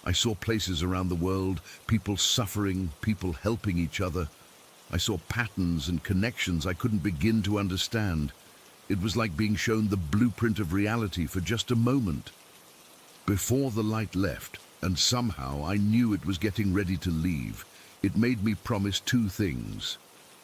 I saw places around the world, people suffering, people helping each other. I saw patterns and connections I couldn't begin to understand. It was like being shown the blueprint of reality for just a moment. Before the light left, and somehow I knew it was getting ready to leave, it made me promise two things.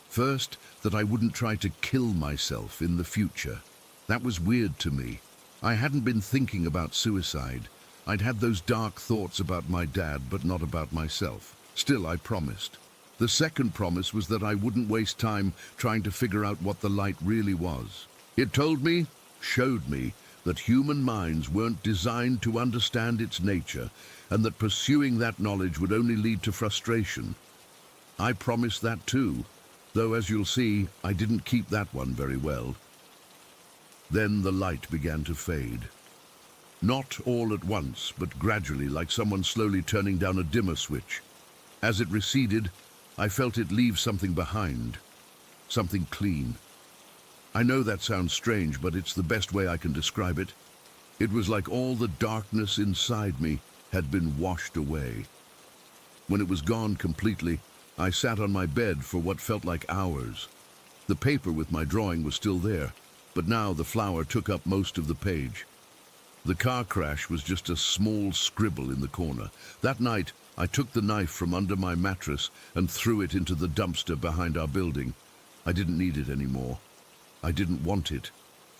First, that I wouldn't try to kill myself in the future. That was weird to me. I hadn't been thinking about suicide. I'd had those dark thoughts about my dad, but not about myself. Still, I promised. The second promise was that I wouldn't waste time trying to figure out what the light really was. It told me, showed me, that human minds weren't designed to understand its nature, and that pursuing that knowledge would only lead to frustration. I promised that too, though as you'll see, I didn't keep that one very well. Then the light began to fade. Not all at once, but gradually, like someone slowly turning down a dimmer switch. As it receded, I felt it leave something behind, something clean. I know that sounds strange, but it's the best way I can describe it. It was like all the darkness inside me had been washed away. When it was gone completely, I sat on my bed for what felt like hours. The paper with my drawing was still there, but now the flower took up most of the page. The car crash was just a small scribble in the corner. That night, I took the knife from under my mattress and threw it into the dumpster behind our building. I didn't need it anymore. I didn't want it.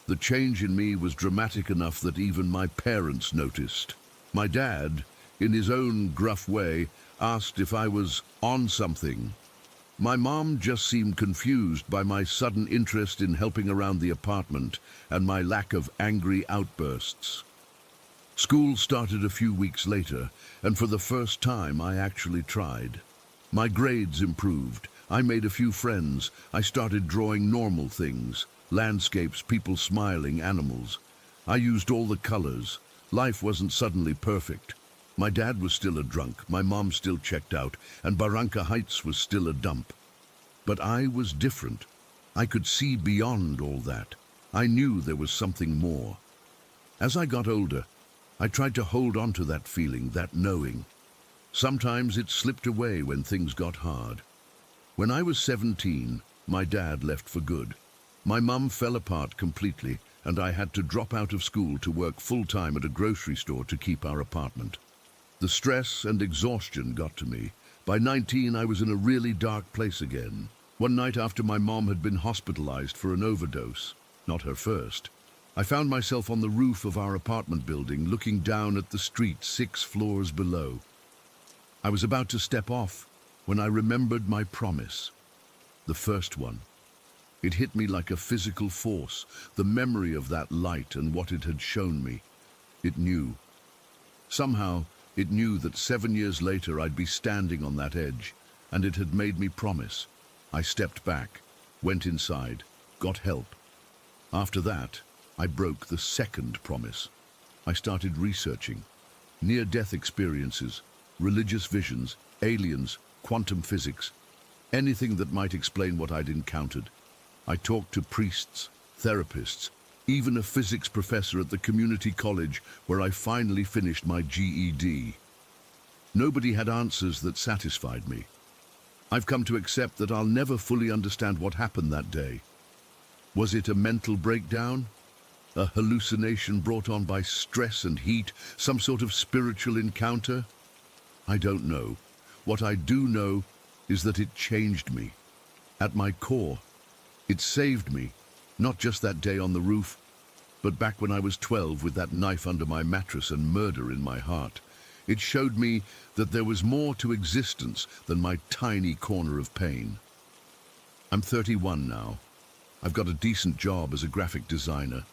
The change in me was dramatic enough that even my parents noticed. My dad, in his own gruff way, asked if I was on something. My mom just seemed confused by my sudden interest in helping around the apartment and my lack of angry outbursts. School started a few weeks later, and for the first time I actually tried. My grades improved. I made a few friends. I started drawing normal things, landscapes, people smiling, animals. I used all the colors. Life wasn't suddenly perfect. My dad was still a drunk, my mom still checked out, and Barranca Heights was still a dump. But I was different. I could see beyond all that. I knew there was something more. As I got older, I tried to hold on to that feeling, that knowing. Sometimes it slipped away when things got hard. When I was 17, my dad left for good. My mum fell apart completely, and I had to drop out of school to work full-time at a grocery store to keep our apartment. The stress and exhaustion got to me. By 19, I was in a really dark place again. One night after my mom had been hospitalized for an overdose, not her first, I found myself on the roof of our apartment building, looking down at the street 6 floors below. I was about to step off when I remembered my promise, the first one. It hit me like a physical force, the memory of that light and what it had shown me. It knew. Somehow, it knew that 7 years later I'd be standing on that edge, and it had made me promise. I stepped back, went inside, got help. After that, I broke the second promise. I started researching. Near-death experiences, religious visions, aliens, quantum physics, anything that might explain what I'd encountered. I talked to priests, therapists, even a physics professor at the community college where I finally finished my GED. Nobody had answers that satisfied me. I've come to accept that I'll never fully understand what happened that day. Was it a mental breakdown? A hallucination brought on by stress and heat? Some sort of spiritual encounter? I don't know. What I do know is that it changed me. At my core, it saved me, not just that day on the roof, But back when I was 12 with that knife under my mattress and murder in my heart, it showed me that there was more to existence than my tiny corner of pain. I'm 31 now. I've got a decent job as a graphic designer.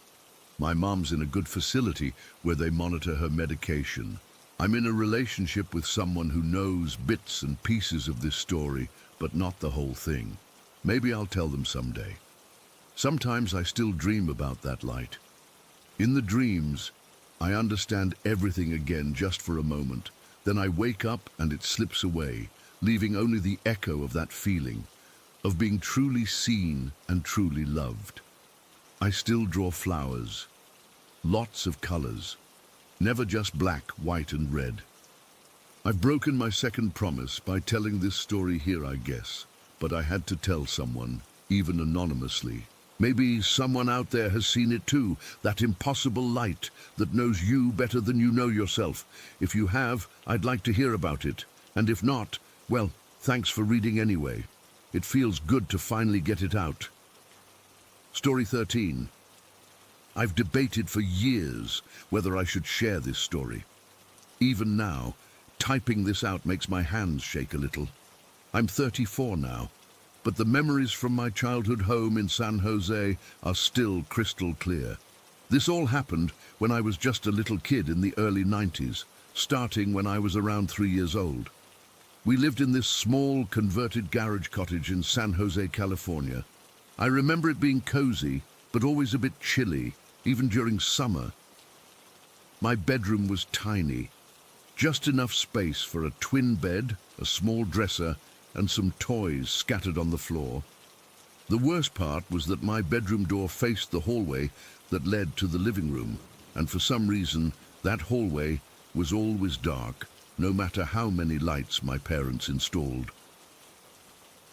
My mom's in a good facility where they monitor her medication. I'm in a relationship with someone who knows bits and pieces of this story, but not the whole thing. Maybe I'll tell them someday. Sometimes I still dream about that light. In the dreams, I understand everything again just for a moment. Then I wake up and it slips away, leaving only the echo of that feeling, of being truly seen and truly loved. I still draw flowers, lots of colors, never just black, white and red. I've broken my second promise by telling this story here, I guess, but I had to tell someone, even anonymously. Maybe someone out there has seen it too, that impossible light that knows you better than you know yourself. If you have, I'd like to hear about it. And if not, well, thanks for reading anyway. It feels good to finally get it out. Story 13. I've debated for years whether I should share this story. Even now, typing this out makes my hands shake a little. I'm 34 now, but the memories from my childhood home in San Jose are still crystal clear. This all happened when I was just a little kid in the early 90s, starting when I was around 3 years old. We lived in this small, converted garage cottage in San Jose, California. I remember it being cozy, but always a bit chilly, even during summer. My bedroom was tiny, just enough space for a twin bed, a small dresser, and some toys scattered on the floor. The worst part was that my bedroom door faced the hallway that led to the living room, and for some reason, that hallway was always dark, no matter how many lights my parents installed.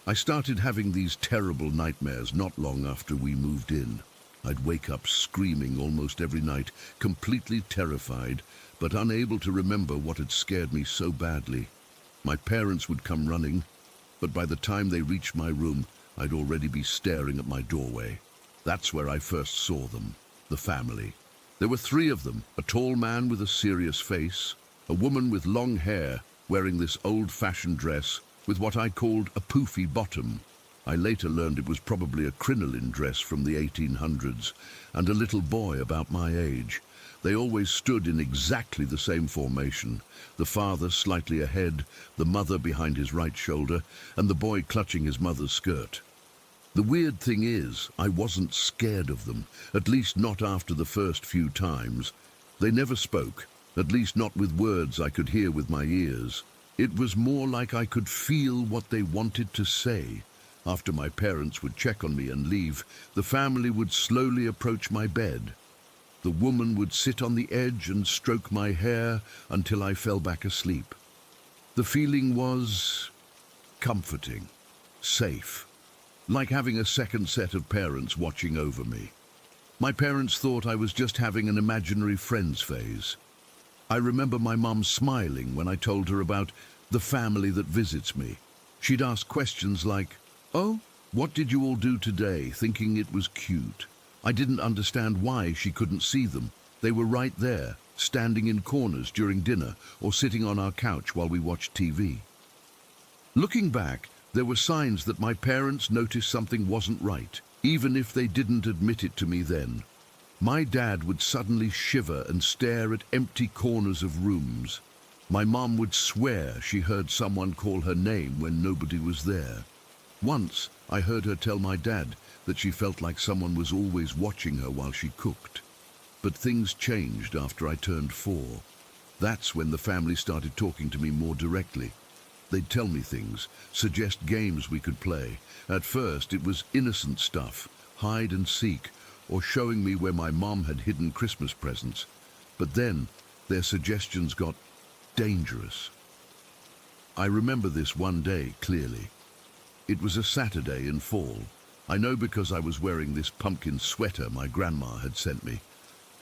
I started having these terrible nightmares not long after we moved in. I'd wake up screaming almost every night, completely terrified, but unable to remember what had scared me so badly. My parents would come running, but by the time they reached my room, I'd already be staring at my doorway. That's where I first saw them, the family. There were 3 of them, a tall man with a serious face, a woman with long hair wearing this old-fashioned dress with what I called a poofy bottom. I later learned it was probably a crinoline dress from the 1800s, and a little boy about my age. They always stood in exactly the same formation, the father slightly ahead, the mother behind his right shoulder, and the boy clutching his mother's skirt. The weird thing is, I wasn't scared of them, at least not after the first few times. They never spoke, at least not with words I could hear with my ears. It was more like I could feel what they wanted to say. After my parents would check on me and leave, the family would slowly approach my bed. The woman would sit on the edge and stroke my hair until I fell back asleep. The feeling was comforting, safe, like having a second set of parents watching over me. My parents thought I was just having an imaginary friends phase. I remember my mum smiling when I told her about the family that visits me. She'd ask questions like, "Oh, what did you all do today?" thinking it was cute. I didn't understand why she couldn't see them. They were right there, standing in corners during dinner or sitting on our couch while we watched TV. Looking back, there were signs that my parents noticed something wasn't right, even if they didn't admit it to me then. My dad would suddenly shiver and stare at empty corners of rooms. My mom would swear she heard someone call her name when nobody was there. Once, I heard her tell my dad that she felt like someone was always watching her while she cooked. But things changed after I turned 4. That's when the family started talking to me more directly. They'd tell me things, suggest games we could play. At first, it was innocent stuff, hide and seek, or showing me where my mom had hidden Christmas presents. But then, their suggestions got dangerous. I remember this one day clearly. It was a Saturday in fall. I know because I was wearing this pumpkin sweater my grandma had sent me.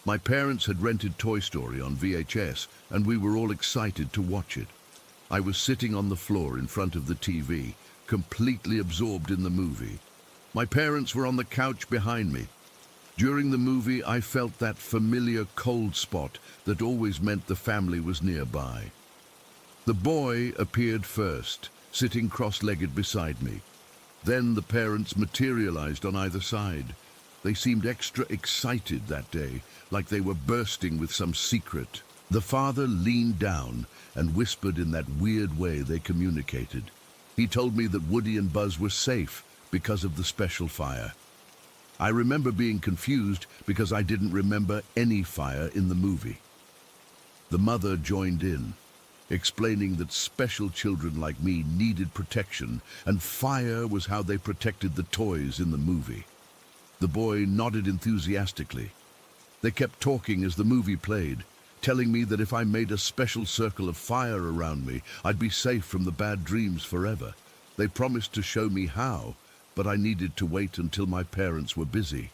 My parents had rented Toy Story on VHS, and we were all excited to watch it. I was sitting on the floor in front of the TV, completely absorbed in the movie. My parents were on the couch behind me. During the movie, I felt that familiar cold spot that always meant the family was nearby. The boy appeared first, sitting cross-legged beside me. Then the parents materialized on either side. They seemed extra excited that day, like they were bursting with some secret. The father leaned down and whispered in that weird way they communicated. He told me that Woody and Buzz were safe because of the special fire. I remember being confused because I didn't remember any fire in the movie. The mother joined in, explaining that special children like me needed protection, and fire was how they protected the toys in the movie. The boy nodded enthusiastically. They kept talking as the movie played, telling me that if I made a special circle of fire around me, I'd be safe from the bad dreams forever. They promised to show me how, but I needed to wait until my parents were busy.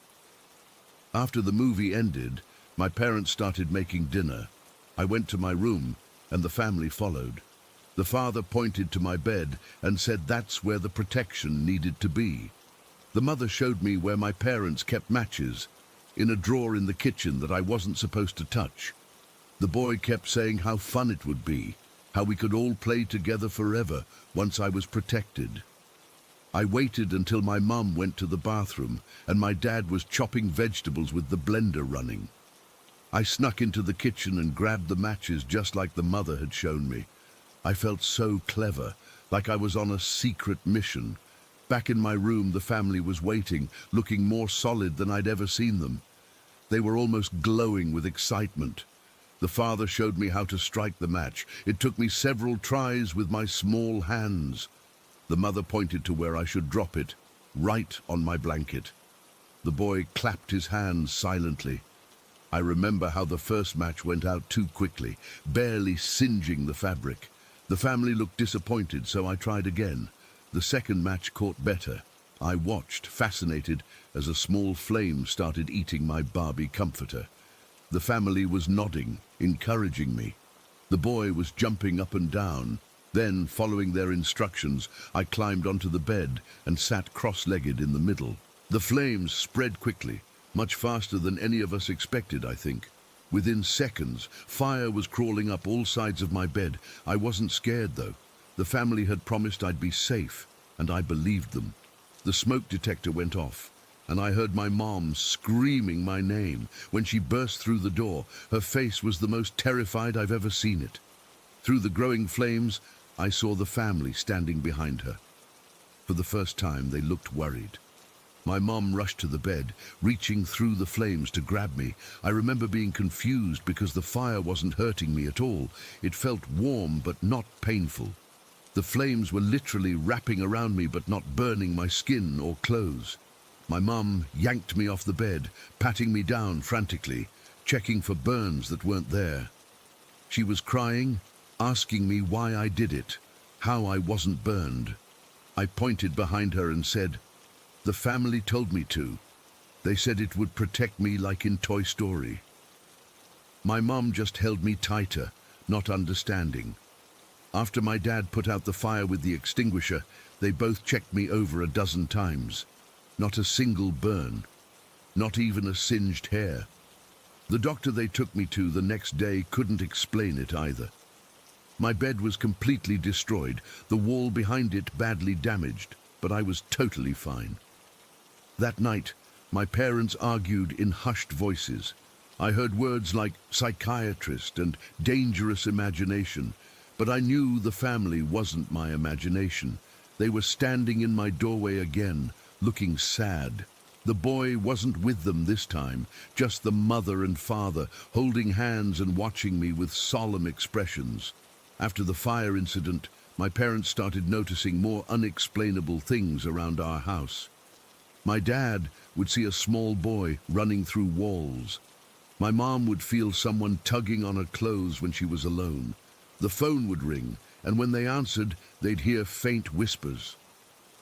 After the movie ended, my parents started making dinner. I went to my room, and the family followed. The father pointed to my bed and said that's where the protection needed to be. The mother showed me where my parents kept matches, in a drawer in the kitchen that I wasn't supposed to touch. The boy kept saying how fun it would be, how we could all play together forever once I was protected. I waited until my mum went to the bathroom and my dad was chopping vegetables with the blender running. I snuck into the kitchen and grabbed the matches just like the mother had shown me. I felt so clever, like I was on a secret mission. Back in my room, the family was waiting, looking more solid than I'd ever seen them. They were almost glowing with excitement. The father showed me how to strike the match. It took me several tries with my small hands. The mother pointed to where I should drop it, right on my blanket. The boy clapped his hands silently. I remember how the first match went out too quickly, barely singeing the fabric. The family looked disappointed, so I tried again. The second match caught better. I watched, fascinated, as a small flame started eating my Barbie comforter. The family was nodding, encouraging me. The boy was jumping up and down. Then, following their instructions, I climbed onto the bed and sat cross-legged in the middle. The flames spread quickly, much faster than any of us expected, I think. Within seconds, fire was crawling up all sides of my bed. I wasn't scared, though. The family had promised I'd be safe, and I believed them. The smoke detector went off, and I heard my mom screaming my name. When she burst through the door, her face was the most terrified I've ever seen it. Through the growing flames, I saw the family standing behind her. For the first time, they looked worried. My mom rushed to the bed, reaching through the flames to grab me. I remember being confused because the fire wasn't hurting me at all. It felt warm but not painful. The flames were literally wrapping around me but not burning my skin or clothes. My mom yanked me off the bed, patting me down frantically, checking for burns that weren't there. She was crying, asking me why I did it, how I wasn't burned. I pointed behind her and said, "The family told me to. They said it would protect me like in Toy Story." My mom just held me tighter, not understanding. After my dad put out the fire with the extinguisher, they both checked me over a dozen times. Not a single burn, not even a singed hair. The doctor they took me to the next day couldn't explain it either. My bed was completely destroyed, the wall behind it badly damaged, but I was totally fine. That night, my parents argued in hushed voices. I heard words like psychiatrist and dangerous imagination, but I knew the family wasn't my imagination. They were standing in my doorway again, looking sad. The boy wasn't with them this time, just the mother and father, holding hands and watching me with solemn expressions. After the fire incident, my parents started noticing more unexplainable things around our house. My dad would see a small boy running through walls. My mom would feel someone tugging on her clothes when she was alone. The phone would ring, and when they answered, they'd hear faint whispers.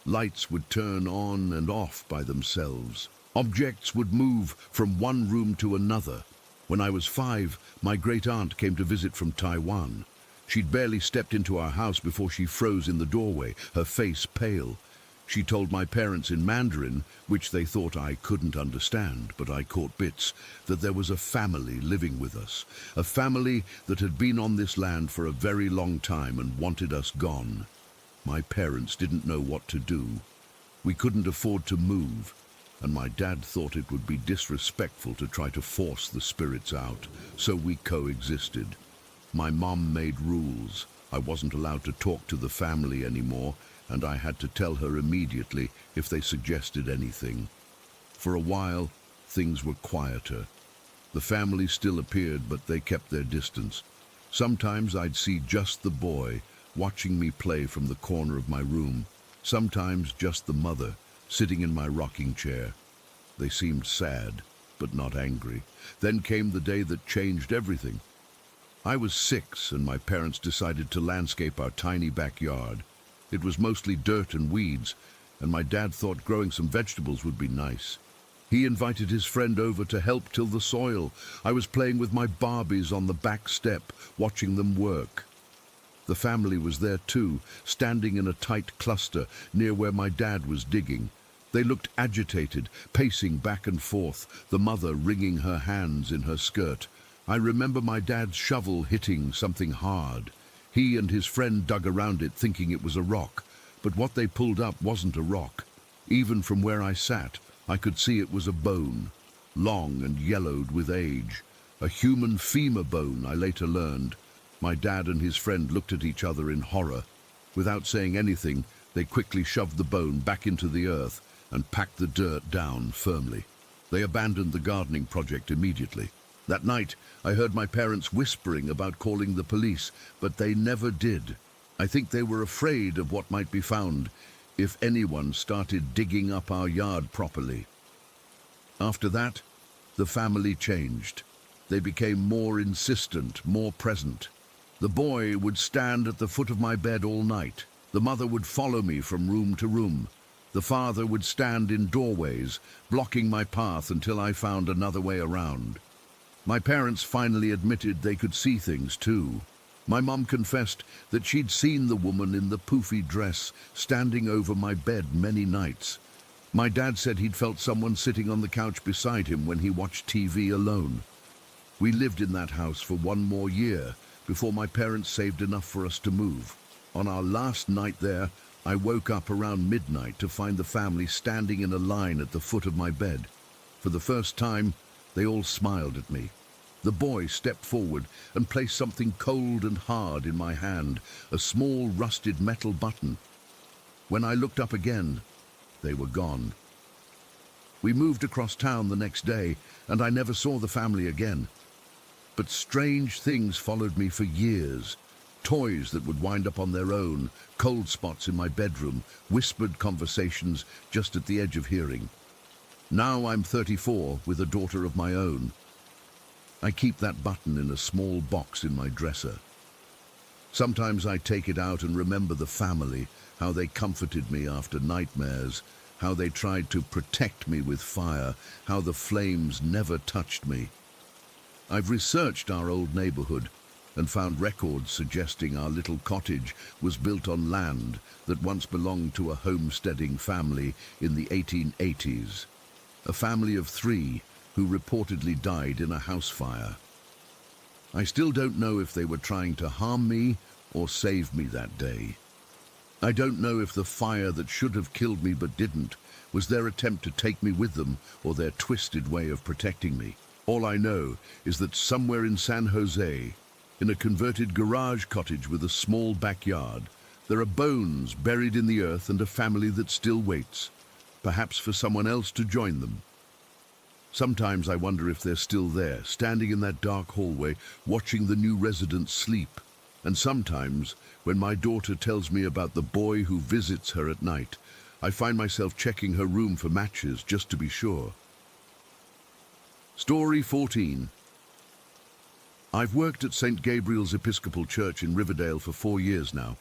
Lights would turn on and off by themselves. Objects would move from one room to another. When I was 5, my great-aunt came to visit from Taiwan. She'd barely stepped into our house before she froze in the doorway, her face pale. She told my parents in Mandarin, which they thought I couldn't understand, but I caught bits, that there was a family living with us, a family that had been on this land for a very long time and wanted us gone. My parents didn't know what to do. We couldn't afford to move, and my dad thought it would be disrespectful to try to force the spirits out, so we coexisted. My mom made rules. I wasn't allowed to talk to the family anymore, and I had to tell her immediately if they suggested anything. For a while, things were quieter. The family still appeared, but they kept their distance. Sometimes I'd see just the boy watching me play from the corner of my room, sometimes just the mother sitting in my rocking chair. They seemed sad, but not angry. Then came the day that changed everything. I was 6, and my parents decided to landscape our tiny backyard. It was mostly dirt and weeds, and my dad thought growing some vegetables would be nice. He invited his friend over to help till the soil. I was playing with my Barbies on the back step, watching them work. The family was there too, standing in a tight cluster near where my dad was digging. They looked agitated, pacing back and forth, the mother wringing her hands in her skirt. I remember my dad's shovel hitting something hard. He and his friend dug around it thinking it was a rock, but what they pulled up wasn't a rock. Even from where I sat, I could see it was a bone, long and yellowed with age. A human femur bone, I later learned. My dad and his friend looked at each other in horror. Without saying anything, they quickly shoved the bone back into the earth and packed the dirt down firmly. They abandoned the gardening project immediately. That night, I heard my parents whispering about calling the police, but they never did. I think they were afraid of what might be found if anyone started digging up our yard properly. After that, the family changed. They became more insistent, more present. The boy would stand at the foot of my bed all night. The mother would follow me from room to room. The father would stand in doorways, blocking my path until I found another way around. My parents finally admitted they could see things too. My mom confessed that she'd seen the woman in the poofy dress standing over my bed many nights. My dad said he'd felt someone sitting on the couch beside him when he watched TV alone. We lived in that house for 1 more year before my parents saved enough for us to move. On our last night there, I woke up around midnight to find the family standing in a line at the foot of my bed. For the first time, they all smiled at me. The boy stepped forward and placed something cold and hard in my hand, a small rusted metal button. When I looked up again, they were gone. We moved across town the next day, and I never saw the family again. But strange things followed me for years. Toys that would wind up on their own, cold spots in my bedroom, whispered conversations just at the edge of hearing. Now I'm 34 with a daughter of my own. I keep that button in a small box in my dresser. Sometimes I take it out and remember the family, how they comforted me after nightmares, how they tried to protect me with fire, how the flames never touched me. I've researched our old neighborhood and found records suggesting our little cottage was built on land that once belonged to a homesteading family in the 1880s. A family of 3 who reportedly died in a house fire. I still don't know if they were trying to harm me or save me that day. I don't know if the fire that should have killed me but didn't was their attempt to take me with them or their twisted way of protecting me. All I know is that somewhere in San Jose, in a converted garage cottage with a small backyard, there are bones buried in the earth and a family that still waits, perhaps for someone else to join them. Sometimes I wonder if they're still there, standing in that dark hallway, watching the new residents sleep. And sometimes, when my daughter tells me about the boy who visits her at night, I find myself checking her room for matches just to be sure. Story 14. I've worked at St. Gabriel's Episcopal Church in Riverdale for 4 years now.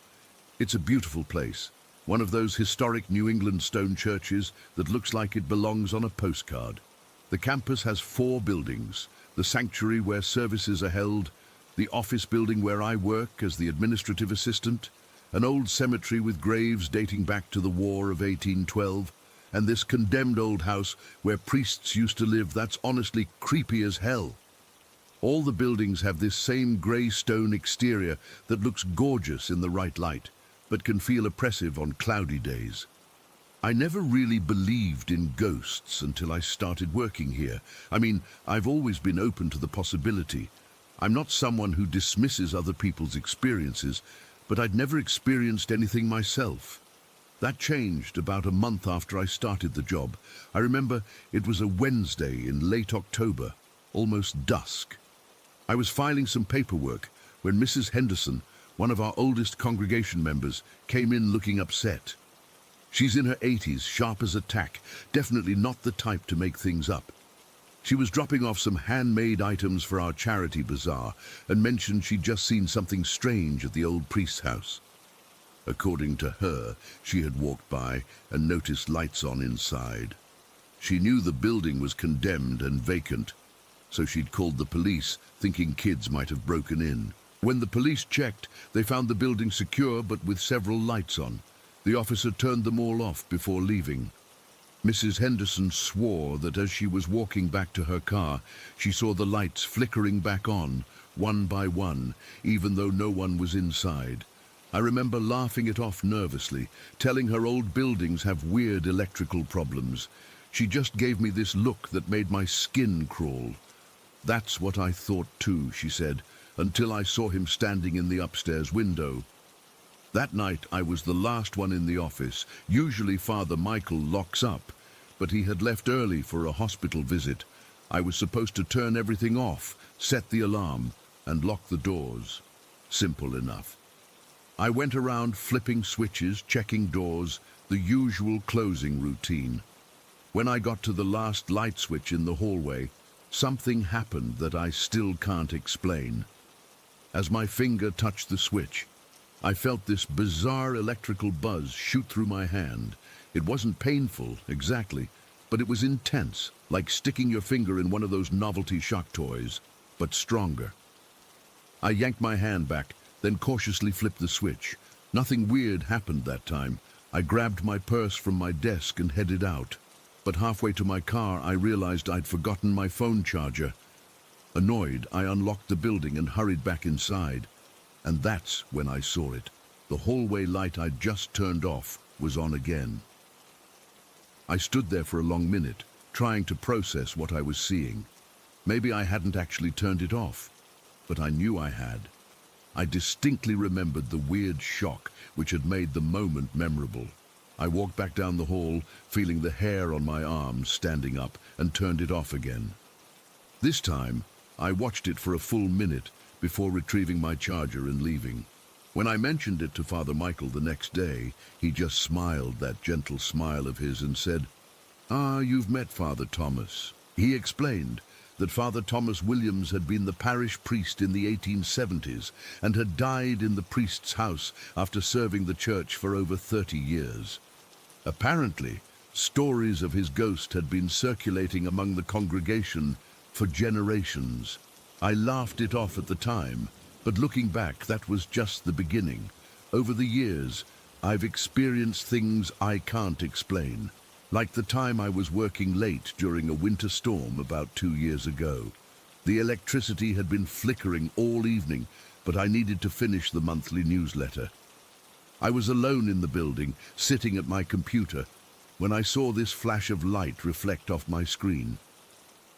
It's a beautiful place, one of those historic New England stone churches that looks like it belongs on a postcard. The campus has 4 buildings: the sanctuary where services are held, the office building where I work as the administrative assistant, An old cemetery with graves dating back to the War of 1812, and this condemned old house where priests used to live, that's honestly creepy as hell. All the buildings have this same grey stone exterior that looks gorgeous in the right light, but can feel oppressive on cloudy days. I never really believed in ghosts until I started working here. I mean, I've always been open to the possibility. I'm not someone who dismisses other people's experiences, but I'd never experienced anything myself. That changed about a month after I started the job. I remember it was a Wednesday in late October, almost dusk. I was filing some paperwork when Mrs. Henderson, one of our oldest congregation members, came in looking upset. She's in her 80s, sharp as a tack, definitely not the type to make things up. She was dropping off some handmade items for our charity bazaar and mentioned she'd just seen something strange at the old priest's house. According to her, she had walked by and noticed lights on inside. She knew the building was condemned and vacant, so she'd called the police, thinking kids might have broken in. When the police checked, they found the building secure but with several lights on. The officer turned them all off before leaving. Mrs. Henderson swore that as she was walking back to her car, she saw the lights flickering back on, one by one, even though no one was inside. I remember laughing it off nervously, telling her old buildings have weird electrical problems. She just gave me this look that made my skin crawl. "That's what I thought too," she said, until I saw him standing in the upstairs window. That night I was the last one in the office. Usually Father Michael locks up, but he had left early for a hospital visit. I was supposed to turn everything off, set the alarm, and lock the doors. Simple enough. I went around flipping switches, checking doors, the usual closing routine. When I got to the last light switch in the hallway, something happened that I still can't explain. As my finger touched the switch, I felt this bizarre electrical buzz shoot through my hand. It wasn't painful, exactly, but it was intense, like sticking your finger in one of those novelty shock toys, but stronger. I yanked my hand back, then cautiously flipped the switch. Nothing weird happened that time. I grabbed my purse from my desk and headed out. But halfway to my car, I realized I'd forgotten my phone charger. Annoyed, I unlocked the building and hurried back inside. And that's when I saw it. The hallway light I'd just turned off was on again. I stood there for a long minute, trying to process what I was seeing. Maybe I hadn't actually turned it off, but I knew I had. I distinctly remembered the weird shock which had made the moment memorable. I walked back down the hall, feeling the hair on my arms standing up, and turned it off again. This time, I watched it for a full minute before retrieving my charger and leaving. When I mentioned it to Father Michael the next day, he just smiled that gentle smile of his and said, "Ah, you've met Father Thomas." He explained that Father Thomas Williams had been the parish priest in the 1870s and had died in the priest's house after serving the church for over 30 years. Apparently, stories of his ghost had been circulating among the congregation for generations. I laughed it off at the time, but looking back, that was just the beginning. Over the years, I've experienced things I can't explain. Like the time I was working late during a winter storm about 2 years ago. The electricity had been flickering all evening, but I needed to finish the monthly newsletter. I was alone in the building, sitting at my computer, when I saw this flash of light reflect off my screen.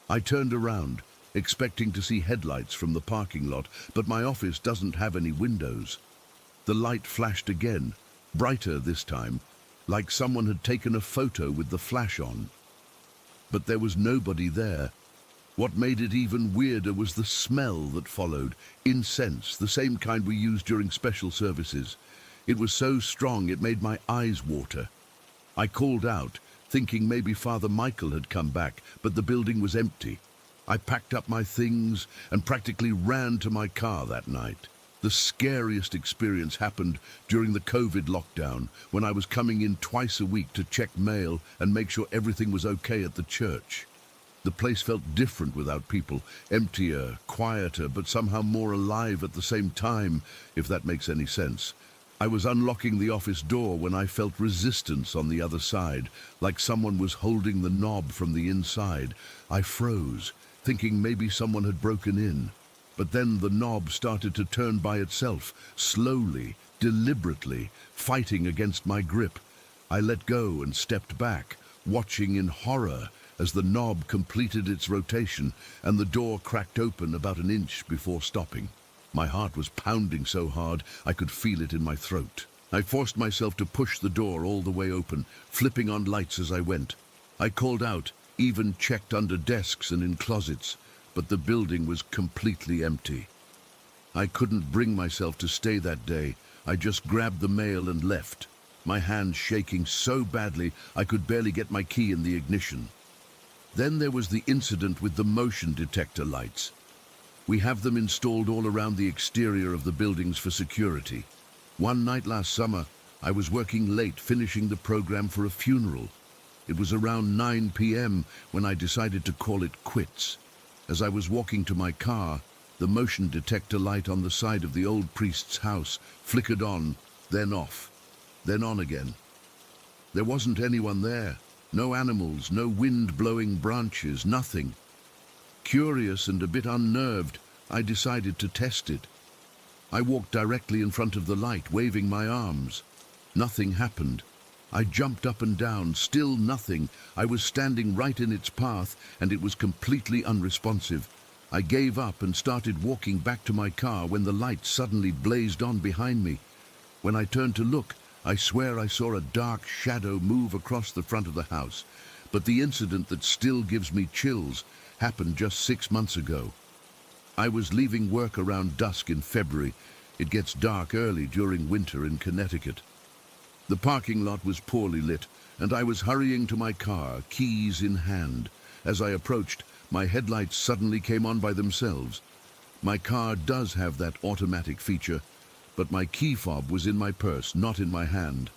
I turned around, expecting to see headlights from the parking lot, but my office doesn't have any windows. The light flashed again, brighter this time, like someone had taken a photo with the flash on. But there was nobody there. What made it even weirder was the smell that followed. Incense, the same kind we use during special services. It was so strong it made my eyes water. I called out, thinking maybe Father Michael had come back, but the building was empty. I packed up my things and practically ran to my car that night. The scariest experience happened during the COVID lockdown, when I was coming in twice a week to check mail and make sure everything was okay at the church. The place felt different without people, emptier, quieter, but somehow more alive at the same time, if that makes any sense. I was unlocking the office door when I felt resistance on the other side, like someone was holding the knob from the inside. I froze, thinking maybe someone had broken in. But then the knob started to turn by itself, slowly, deliberately, fighting against my grip. I let go and stepped back, watching in horror as the knob completed its rotation and the door cracked open about an inch before stopping. My heart was pounding so hard I could feel it in my throat. I forced myself to push the door all the way open, flipping on lights as I went. I called out, even checked under desks and in closets, but the building was completely empty. I couldn't bring myself to stay that day. I just grabbed the mail and left, my hand shaking so badly I could barely get my key in the ignition. Then there was the incident with the motion detector lights. We have them installed all around the exterior of the buildings for security. One night last summer, I was working late finishing the program for a funeral. It was around 9 p.m. when I decided to call it quits. As I was walking to my car, the motion detector light on the side of the old priest's house flickered on, then off, then on again. There wasn't anyone there. No animals, no wind-blowing branches, nothing. Curious and a bit unnerved, I decided to test it. I walked directly in front of the light, waving my arms. Nothing happened. I jumped up and down, still nothing. I was standing right in its path, and it was completely unresponsive. I gave up and started walking back to my car when the light suddenly blazed on behind me. When I turned to look, I swear I saw a dark shadow move across the front of the house. But the incident that still gives me chills happened just 6 months ago. I was leaving work around dusk in February. It gets dark early during winter in Connecticut. The parking lot was poorly lit, and I was hurrying to my car, keys in hand. As I approached, my headlights suddenly came on by themselves. My car does have that automatic feature, but my key fob was in my purse, not in my hand,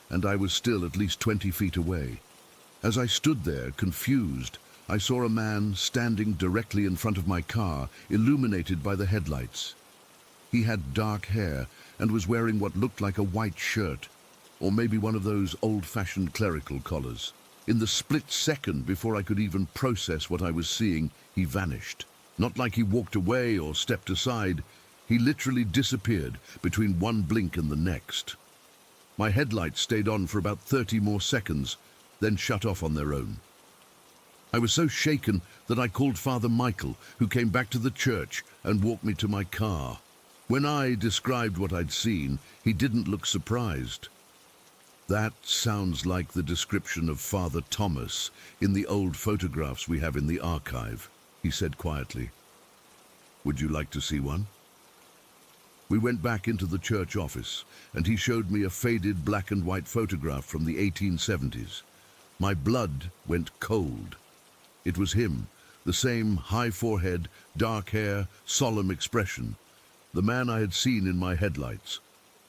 and I was still at least 20 feet away. As I stood there, confused, I saw a man standing directly in front of my car, illuminated by the headlights. He had dark hair and was wearing what looked like a white shirt, or maybe one of those old-fashioned clerical collars. In the split second before I could even process what I was seeing, he vanished. Not like he walked away or stepped aside. He literally disappeared between one blink and the next. My headlights stayed on for about 30 more seconds, then shut off on their own. I was so shaken that I called Father Michael, who came back to the church and walked me to my car. When I described what I'd seen, he didn't look surprised. That sounds like the description of Father Thomas in the old photographs we have in the archive, he said quietly. Would you like to see one? We went back into the church office, and he showed me a faded black and white photograph from the 1870s. My blood went cold. It was him, the same high forehead, dark hair, solemn expression, the man I had seen in my headlights.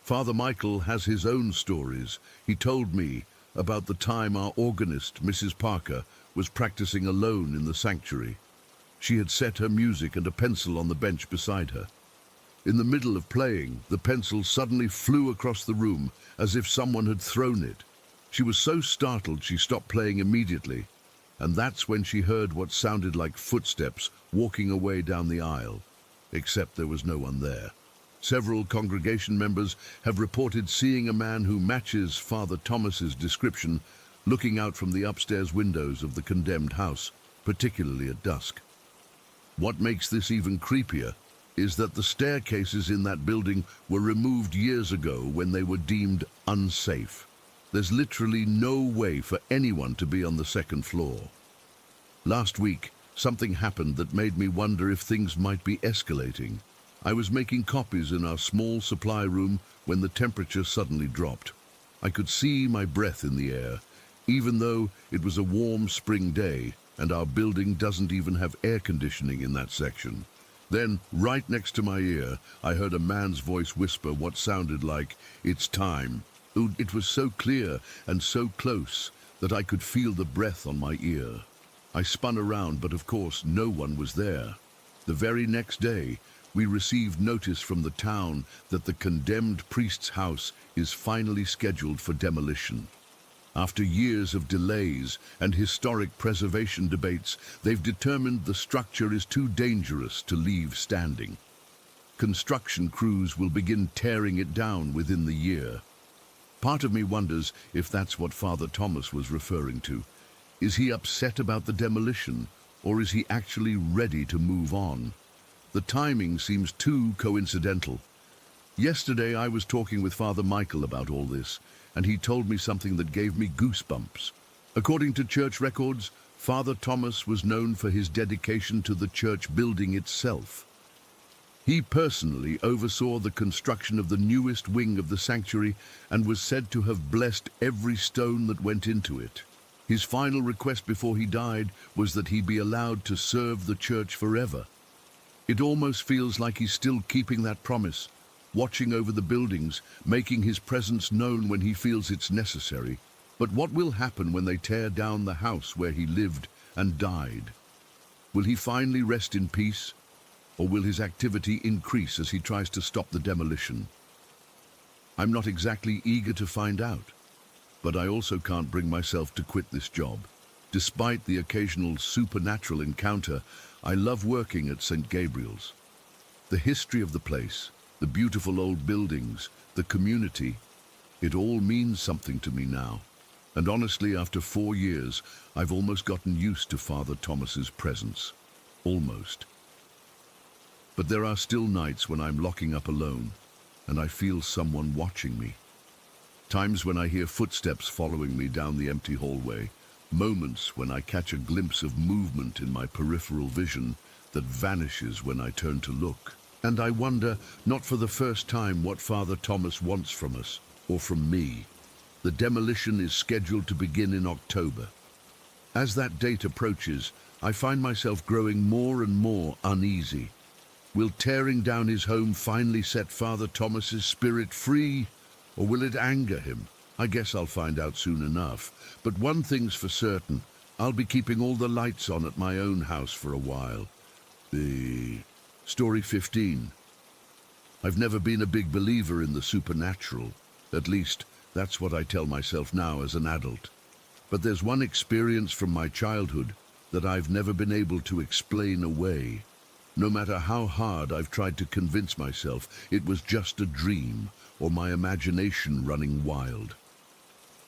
Father Michael has his own stories. He told me about the time our organist, Mrs. Parker, was practicing alone in the sanctuary. She had set her music and a pencil on the bench beside her. In the middle of playing, the pencil suddenly flew across the room as if someone had thrown it. She was so startled she stopped playing immediately, and that's when she heard what sounded like footsteps walking away down the aisle, except there was no one there. Several congregation members have reported seeing a man who matches Father Thomas's description looking out from the upstairs windows of the condemned house, particularly at dusk. What makes this even creepier is that the staircases in that building were removed years ago when they were deemed unsafe. There's literally no way for anyone to be on the second floor. Last week, something happened that made me wonder if things might be escalating. I was making copies in our small supply room when the temperature suddenly dropped. I could see my breath in the air, even though it was a warm spring day and our building doesn't even have air conditioning in that section. Then, right next to my ear, I heard a man's voice whisper what sounded like, "It's time." It was so clear and so close that I could feel the breath on my ear. I spun around, but of course no one was there. The very next day, we received notice from the town that the condemned priest's house is finally scheduled for demolition. After years of delays and historic preservation debates, they've determined the structure is too dangerous to leave standing. Construction crews will begin tearing it down within the year. Part of me wonders if that's what Father Thomas was referring to. Is he upset about the demolition, or is he actually ready to move on? The timing seems too coincidental. Yesterday I was talking with Father Michael about all this, and he told me something that gave me goosebumps. According to church records, Father Thomas was known for his dedication to the church building itself. He personally oversaw the construction of the newest wing of the sanctuary and was said to have blessed every stone that went into it. His final request before he died was that he be allowed to serve the church forever. It almost feels like he's still keeping that promise, watching over the buildings, making his presence known when he feels it's necessary. But what will happen when they tear down the house where he lived and died? Will he finally rest in peace? Or will his activity increase as he tries to stop the demolition? I'm not exactly eager to find out, but I also can't bring myself to quit this job. Despite the occasional supernatural encounter, I love working at St. Gabriel's. The history of the place, the beautiful old buildings, the community, it all means something to me now. And honestly, after 4 years, I've almost gotten used to Father Thomas's presence. Almost. But there are still nights when I'm locking up alone, and I feel someone watching me. Times when I hear footsteps following me down the empty hallway. Moments when I catch a glimpse of movement in my peripheral vision that vanishes when I turn to look. And I wonder, not for the first time, what Father Thomas wants from us, or from me. The demolition is scheduled to begin in October. As that date approaches, I find myself growing more and more uneasy. Will tearing down his home finally set Father Thomas's spirit free, or will it anger him? I guess I'll find out soon enough. But one thing's for certain, I'll be keeping all the lights on at my own house for a while. Story 15. I've never been a big believer in the supernatural. At least, that's what I tell myself now as an adult. But there's one experience from my childhood that I've never been able to explain away. No matter how hard I've tried to convince myself it was just a dream or my imagination running wild.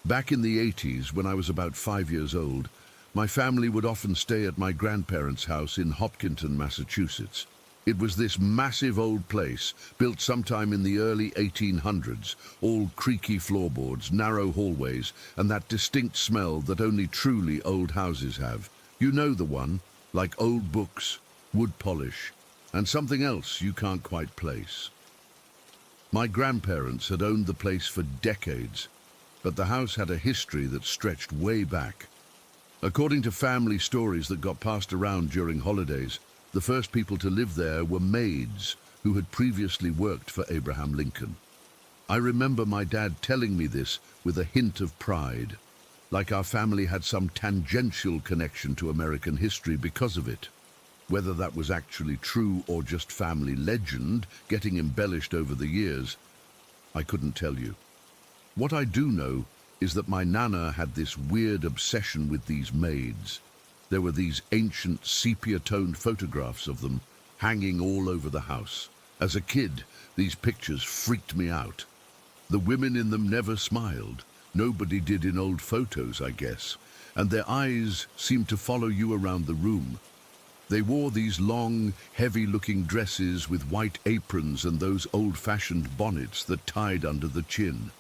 Back in the 80s, when I was about 5 years old, my family would often stay at my grandparents' house in Hopkinton, Massachusetts. It was this massive old place, built sometime in the early 1800s, all creaky floorboards, narrow hallways, and that distinct smell that only truly old houses have. You know the one, like old books, wood polish, and something else you can't quite place. My grandparents had owned the place for decades, but the house had a history that stretched way back. According to family stories that got passed around during holidays, the first people to live there were maids who had previously worked for Abraham Lincoln. I remember my dad telling me this with a hint of pride, like our family had some tangential connection to American history because of it. Whether that was actually true or just family legend, getting embellished over the years, I couldn't tell you. What I do know is that my nana had this weird obsession with these maids. There were these ancient sepia-toned photographs of them hanging all over the house. As a kid, these pictures freaked me out. The women in them never smiled. Nobody did in old photos, I guess. And their eyes seemed to follow you around the room. They wore these long, heavy-looking dresses with white aprons and those old-fashioned bonnets that tied under the chin.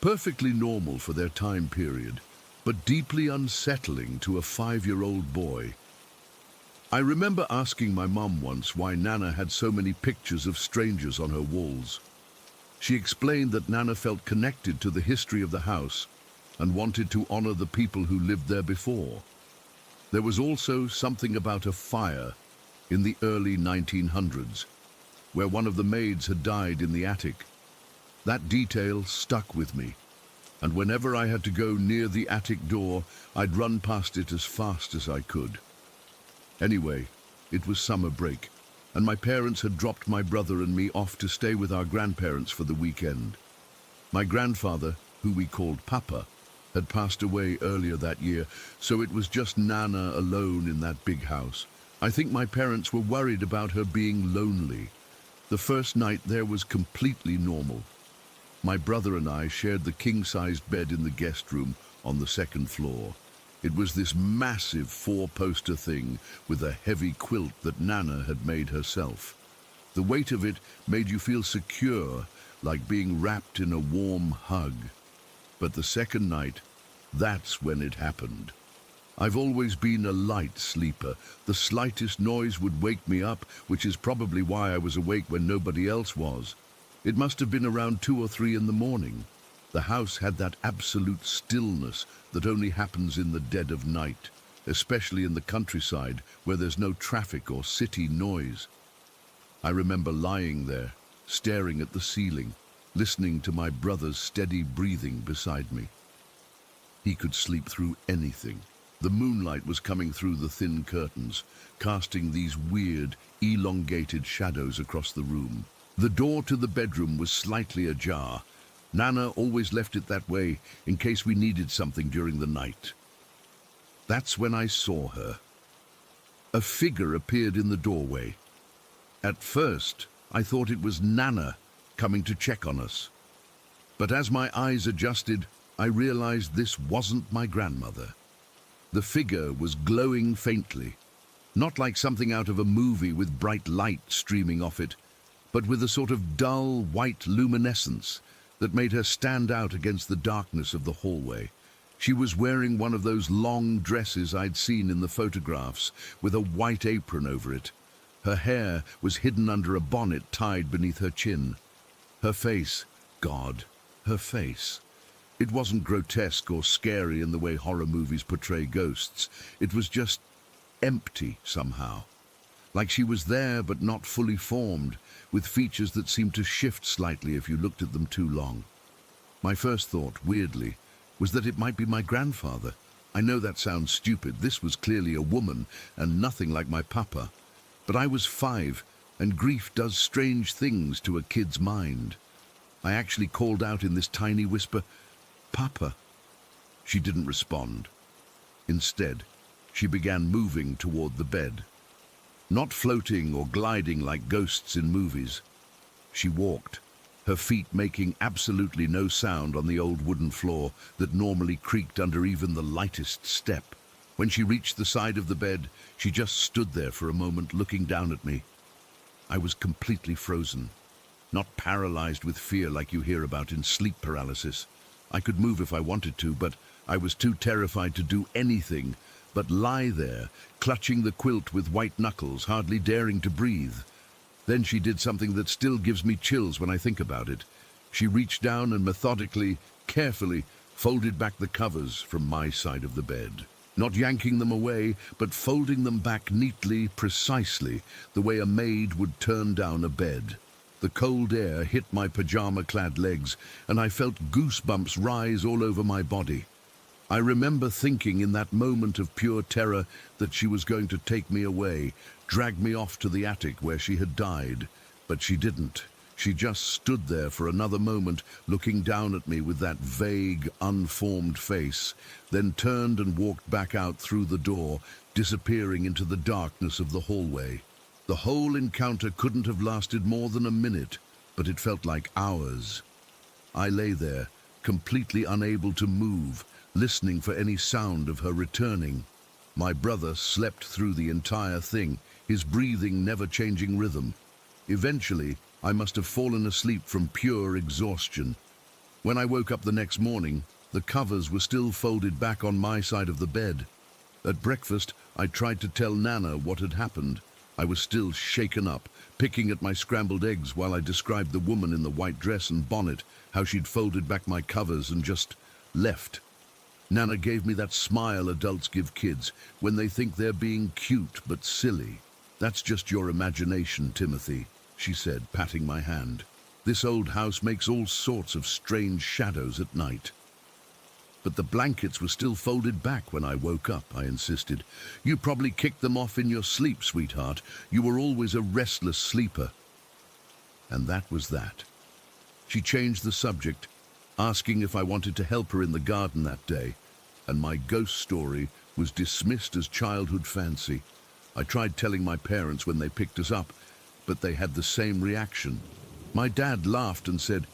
Perfectly normal for their time period, but deeply unsettling to a 5-year-old boy. I remember asking my mum once why Nana had so many pictures of strangers on her walls. She explained that Nana felt connected to the history of the house and wanted to honor the people who lived there before. There was also something about a fire in the early 1900s, where one of the maids had died in the attic. That detail stuck with me, and whenever I had to go near the attic door, I'd run past it as fast as I could. Anyway, it was summer break, and my parents had dropped my brother and me off to stay with our grandparents for the weekend. My grandfather, who we called Papa, had passed away earlier that year, so it was just Nana alone in that big house. I think my parents were worried about her being lonely. The first night there was completely normal. My brother and I shared the king-sized bed in the guest room on the second floor. It was this massive four-poster thing with a heavy quilt that Nana had made herself. The weight of it made you feel secure, like being wrapped in a warm hug. But the second night, that's when it happened. I've always been a light sleeper. The slightest noise would wake me up, which is probably why I was awake when nobody else was. It must have been around 2 or 3 in the morning. The house had that absolute stillness that only happens in the dead of night, especially in the countryside where there's no traffic or city noise. I remember lying there, staring at the ceiling, listening to my brother's steady breathing beside me. He could sleep through anything. The moonlight was coming through the thin curtains, casting these weird, elongated shadows across the room. The door to the bedroom was slightly ajar. Nana always left it that way in case we needed something during the night. That's when I saw her. A figure appeared in the doorway. At first, I thought it was Nana coming to check on us. But as my eyes adjusted, I realized this wasn't my grandmother. The figure was glowing faintly, not like something out of a movie with bright light streaming off it, but with a sort of dull white luminescence that made her stand out against the darkness of the hallway. She was wearing one of those long dresses I'd seen in the photographs, with a white apron over it. Her hair was hidden under a bonnet tied beneath her chin. Her face, God, her face. It wasn't grotesque or scary in the way horror movies portray ghosts. It was just empty somehow. Like she was there but not fully formed, with features that seemed to shift slightly if you looked at them too long. My first thought, weirdly, was that it might be my grandfather. I know that sounds stupid. This was clearly a woman and nothing like my papa. But I was 5, and grief does strange things to a kid's mind. I actually called out in this tiny whisper, "Papa." She didn't respond. Instead, she began moving toward the bed. Not floating or gliding like ghosts in movies. She walked, her feet making absolutely no sound on the old wooden floor that normally creaked under even the lightest step. When she reached the side of the bed, she just stood there for a moment looking down at me. I was completely frozen, not paralyzed with fear like you hear about in sleep paralysis. I could move if I wanted to, but I was too terrified to do anything but lie there, clutching the quilt with white knuckles, hardly daring to breathe. Then she did something that still gives me chills when I think about it. She reached down and methodically, carefully, folded back the covers from my side of the bed. Not yanking them away, but folding them back neatly, precisely, the way a maid would turn down a bed. The cold air hit my pajama-clad legs, and I felt goosebumps rise all over my body. I remember thinking in that moment of pure terror that she was going to take me away, drag me off to the attic where she had died. But she didn't. She just stood there for another moment, looking down at me with that vague, unformed face, then turned and walked back out through the door, disappearing into the darkness of the hallway. The whole encounter couldn't have lasted more than a minute, but it felt like hours. I lay there, completely unable to move, listening for any sound of her returning. My brother slept through the entire thing, his breathing never changing rhythm. Eventually, I must have fallen asleep from pure exhaustion. When I woke up the next morning, the covers were still folded back on my side of the bed. At breakfast, I tried to tell Nana what had happened. I was still shaken up, picking at my scrambled eggs while I described the woman in the white dress and bonnet, how she'd folded back my covers and just left. Nana gave me that smile adults give kids when they think they're being cute but silly. "That's just your imagination, Timothy," she said, patting my hand. "This old house makes all sorts of strange shadows at night." But the blankets were still folded back when I woke up, I insisted. You probably kicked them off in your sleep, sweetheart. You were always a restless sleeper. And that was that. She changed the subject, asking if I wanted to help her in the garden that day, and my ghost story was dismissed as childhood fancy. I tried telling my parents when they picked us up, but they had the same reaction. My dad laughed and said,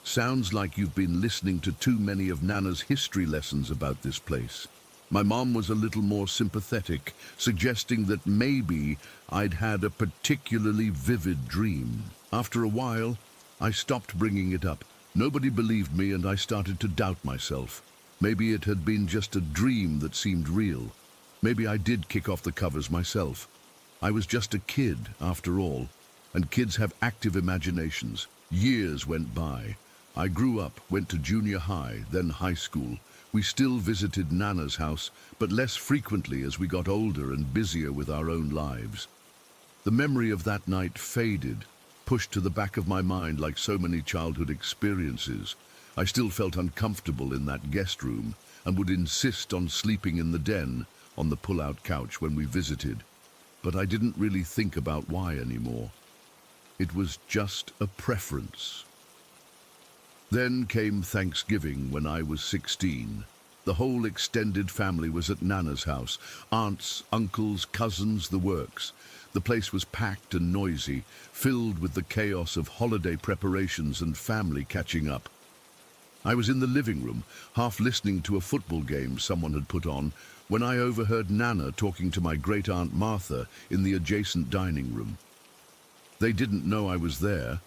"Sounds like you've been listening to too many of Nana's history lessons about this place." My mom was a little more sympathetic, suggesting that maybe I'd had a particularly vivid dream. After a while, I stopped bringing it up. Nobody believed me, and I started to doubt myself. Maybe it had been just a dream that seemed real. Maybe I did kick off the covers myself. I was just a kid, after all, and kids have active imaginations. Years went by. I grew up, went to junior high, then high school. We still visited Nana's house, but less frequently as we got older and busier with our own lives. The memory of that night faded, pushed to the back of my mind like so many childhood experiences. I still felt uncomfortable in that guest room and would insist on sleeping in the den on the pull-out couch when we visited. But I didn't really think about why anymore. It was just a preference. Then came Thanksgiving when I was 16. The whole extended family was at Nana's house. Aunts, uncles, cousins, the works. The place was packed and noisy, filled with the chaos of holiday preparations and family catching up. I was in the living room, half listening to a football game someone had put on, when I overheard Nana talking to my great-aunt Martha in the adjacent dining room. They didn't know I was there,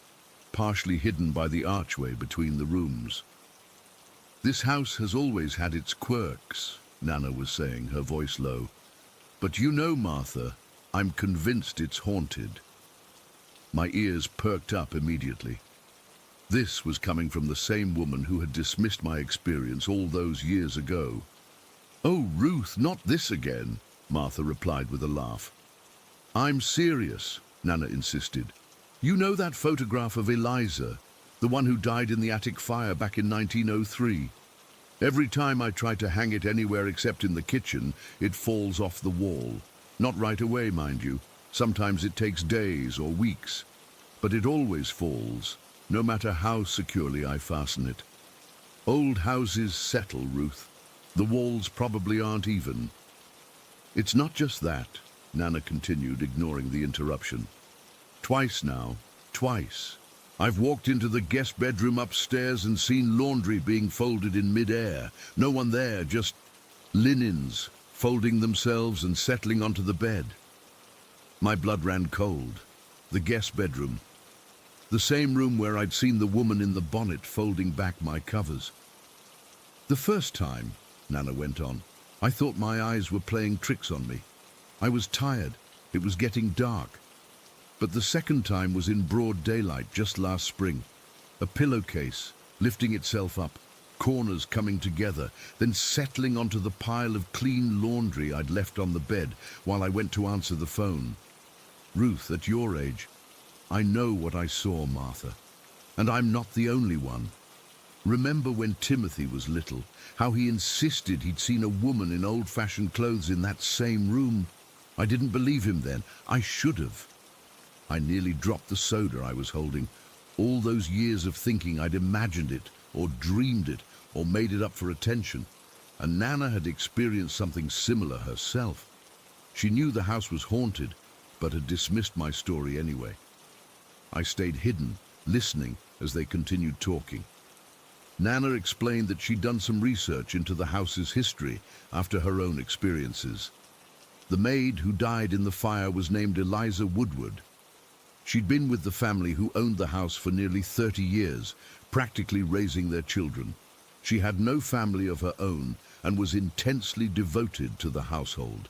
partially hidden by the archway between the rooms. "This house has always had its quirks," Nana was saying, her voice low. "But you know, Martha, I'm convinced it's haunted." My ears perked up immediately. This was coming from the same woman who had dismissed my experience all those years ago. "Oh, Ruth, not this again," Martha replied with a laugh. "I'm serious," Nana insisted. "You know that photograph of Eliza, the one who died in the attic fire back in 1903? Every time I try to hang it anywhere except in the kitchen, it falls off the wall. Not right away, mind you. Sometimes it takes days or weeks. But it always falls, no matter how securely I fasten it. Old houses settle, Ruth. The walls probably aren't even." "It's not just that," Nana continued, ignoring the interruption. "Twice now, twice. I've walked into the guest bedroom upstairs and seen laundry being folded in mid-air. No one there, just linens, folding themselves and settling onto the bed." My blood ran cold. The guest bedroom. The same room where I'd seen the woman in the bonnet folding back my covers. "The first time," Nana went on, "I thought my eyes were playing tricks on me. I was tired. It was getting dark. But the second time was in broad daylight just last spring. A pillowcase, lifting itself up, corners coming together, then settling onto the pile of clean laundry I'd left on the bed while I went to answer the phone. Ruth, at your age, I know what I saw, Martha. And I'm not the only one. Remember when Timothy was little, how he insisted he'd seen a woman in old-fashioned clothes in that same room? I didn't believe him then. I should have. I nearly dropped the soda I was holding. All those years of thinking I'd imagined it, or dreamed it, or made it up for attention. And Nana had experienced something similar herself. She knew the house was haunted, but had dismissed my story anyway. I stayed hidden, listening as they continued talking. Nana explained that she'd done some research into the house's history after her own experiences. The maid who died in the fire was named Eliza Woodward. She'd been with the family who owned the house for nearly 30 years, practically raising their children. She had no family of her own and was intensely devoted to the household.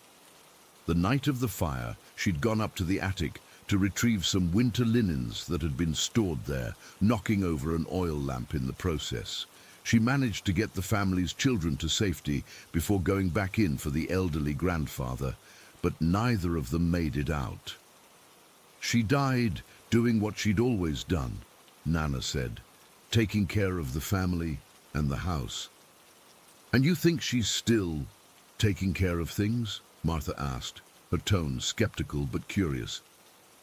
The night of the fire, she'd gone up to the attic to retrieve some winter linens that had been stored there, knocking over an oil lamp in the process. She managed to get the family's children to safety before going back in for the elderly grandfather, but neither of them made it out. She died doing what she'd always done, Nana said, taking care of the family and the house. And you think she's still taking care of things? Martha asked, her tone skeptical but curious.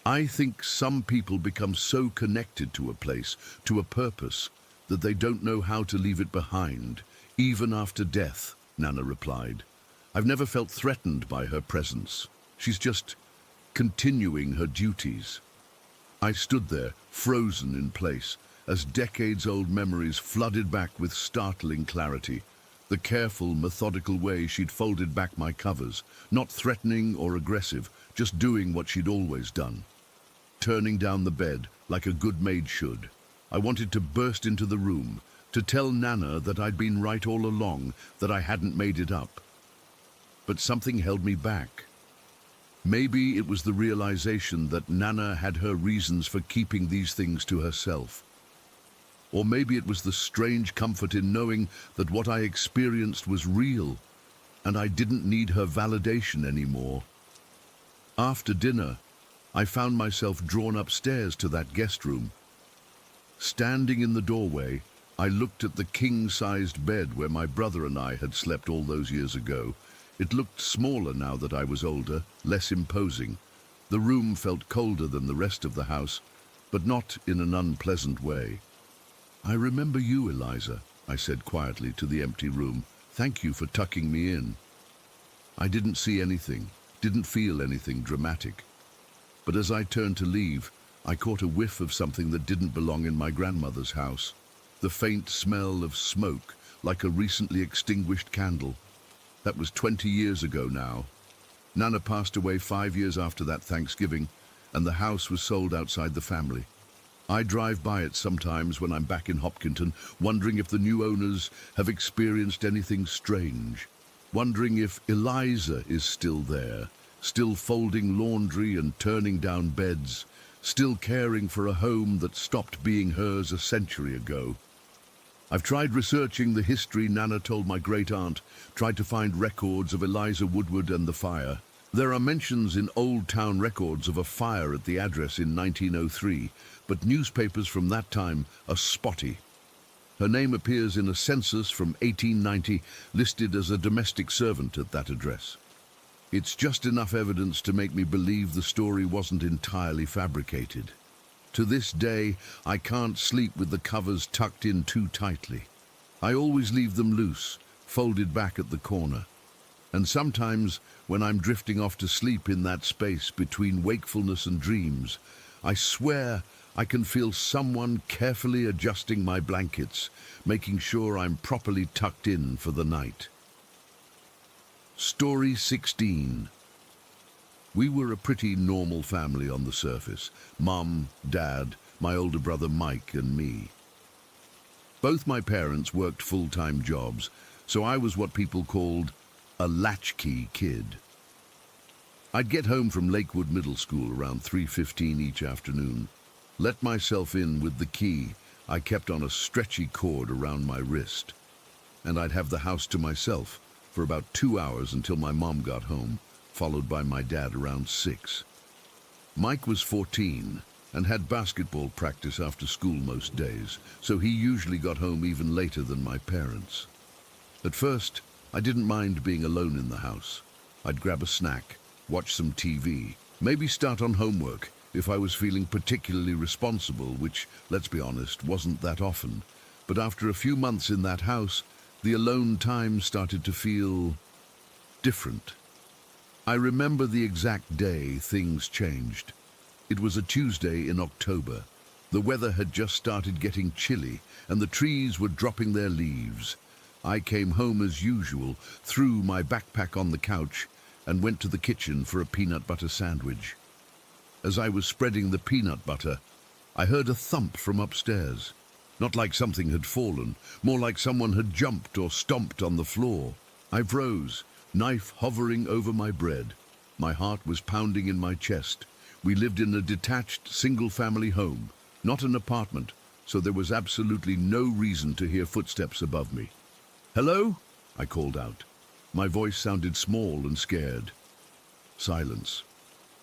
I think some people become so connected to a place, to a purpose, that they don't know how to leave it behind, even after death, Nana replied. I've never felt threatened by her presence. She's just continuing her duties. I stood there, frozen in place, as decades-old memories flooded back with startling clarity. The careful, methodical way she'd folded back my covers, not threatening or aggressive, just doing what she'd always done. Turning down the bed, like a good maid should. I wanted to burst into the room, to tell Nana that I'd been right all along, that I hadn't made it up. But something held me back. Maybe it was the realization that Nana had her reasons for keeping these things to herself. Or maybe it was the strange comfort in knowing that what I experienced was real, and I didn't need her validation anymore. After dinner, I found myself drawn upstairs to that guest room. Standing in the doorway, I looked at the king-sized bed where my brother and I had slept all those years ago. It looked smaller now that I was older, less imposing. The room felt colder than the rest of the house, but not in an unpleasant way. I remember you, Eliza, I said quietly to the empty room. Thank you for tucking me in. I didn't see anything, didn't feel anything dramatic. But as I turned to leave, I caught a whiff of something that didn't belong in my grandmother's house. The faint smell of smoke, like a recently extinguished candle. That was 20 years ago now. Nana passed away 5 years after that Thanksgiving, and the house was sold outside the family. I drive by it sometimes when I'm back in Hopkinton, wondering if the new owners have experienced anything strange. Wondering if Eliza is still there, still folding laundry and turning down beds, still caring for a home that stopped being hers a century ago. I've tried researching the history Nana told my great-aunt, tried to find records of Eliza Woodward and the fire. There are mentions in old town records of a fire at the address in 1903, but newspapers from that time are spotty. Her name appears in a census from 1890, listed as a domestic servant at that address. It's just enough evidence to make me believe the story wasn't entirely fabricated. To this day, I can't sleep with the covers tucked in too tightly. I always leave them loose, folded back at the corner. And sometimes, when I'm drifting off to sleep in that space between wakefulness and dreams, I swear I can feel someone carefully adjusting my blankets, making sure I'm properly tucked in for the night. Story 16. We were a pretty normal family on the surface. Mum, Dad, my older brother Mike, and me. Both my parents worked full-time jobs, so I was what people called a latchkey kid. I'd get home from Lakewood Middle School around 3:15 each afternoon, let myself in with the key I kept on a stretchy cord around my wrist, and I'd have the house to myself for about 2 hours until my mom got home, followed by my dad around 6. Mike was 14 and had basketball practice after school most days, so he usually got home even later than my parents. At first, I didn't mind being alone in the house. I'd grab a snack, watch some TV, maybe start on homework if I was feeling particularly responsible, which, let's be honest, wasn't that often. But after a few months in that house, the alone time started to feel different. I remember the exact day things changed. It was a Tuesday in October. The weather had just started getting chilly, and the trees were dropping their leaves. I came home as usual, threw my backpack on the couch, and went to the kitchen for a peanut butter sandwich. As I was spreading the peanut butter, I heard a thump from upstairs. Not like something had fallen, more like someone had jumped or stomped on the floor. I rose, knife hovering over my bread. My heart was pounding in my chest. We lived in a detached, single-family home, not an apartment, so there was absolutely no reason to hear footsteps above me. "Hello?" I called out. My voice sounded small and scared. Silence.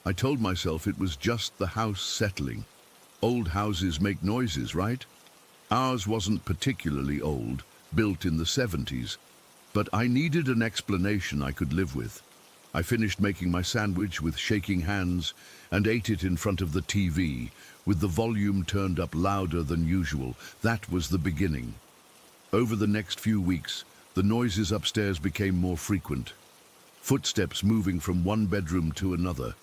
I told myself it was just the house settling. Old houses make noises, right? Ours wasn't particularly old, built in the 70s. But I needed an explanation I could live with. I finished making my sandwich with shaking hands and ate it in front of the TV, with the volume turned up louder than usual. That was the beginning. Over the next few weeks, the noises upstairs became more frequent. Footsteps moving from one bedroom to another.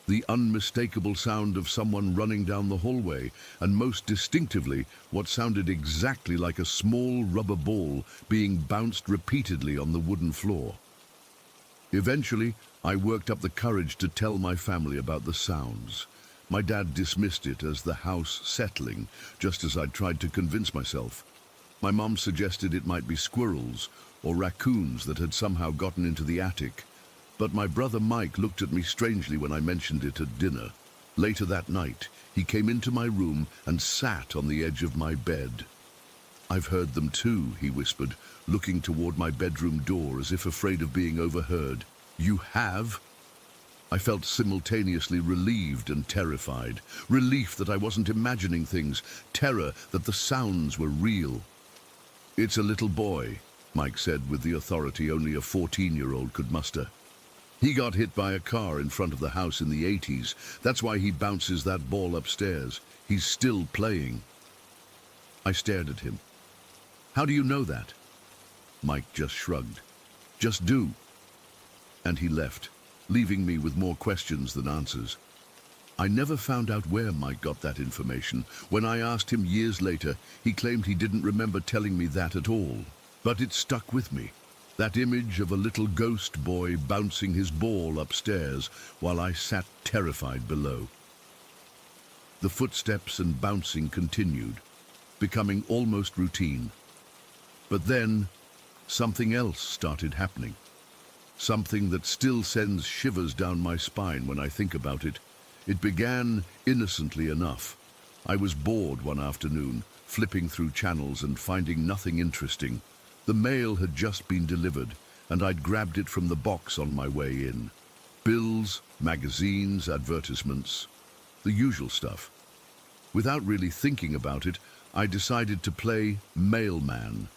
The unmistakable sound of someone running down the hallway, and most distinctively, what sounded exactly like a small rubber ball being bounced repeatedly on the wooden floor. Eventually, I worked up the courage to tell my family about the sounds. My dad dismissed it as the house settling, just as I'd tried to convince myself. My mom suggested it might be squirrels or raccoons that had somehow gotten into the attic. But my brother Mike looked at me strangely when I mentioned it at dinner. Later that night, he came into my room and sat on the edge of my bed. "I've heard them too," he whispered, looking toward my bedroom door as if afraid of being overheard. "You have?" I felt simultaneously relieved and terrified. Relief that I wasn't imagining things, terror that the sounds were real. "It's a little boy," Mike said with the authority only a 14-year-old could muster. "He got hit by a car in front of the house in the 80s. That's why he bounces that ball upstairs. He's still playing." I stared at him. "How do you know that?" Mike just shrugged. "Just do." And he left, leaving me with more questions than answers. I never found out where Mike got that information. When I asked him years later, he claimed he didn't remember telling me that at all. But it stuck with me. That image of a little ghost boy bouncing his ball upstairs while I sat terrified below. The footsteps and bouncing continued, becoming almost routine. But then, something else started happening. Something that still sends shivers down my spine when I think about it. It began innocently enough. I was bored one afternoon, flipping through channels and finding nothing interesting. The mail had just been delivered, and I'd grabbed it from the box on my way in. Bills, magazines, advertisements, the usual stuff. Without really thinking about it, I decided to play mailman.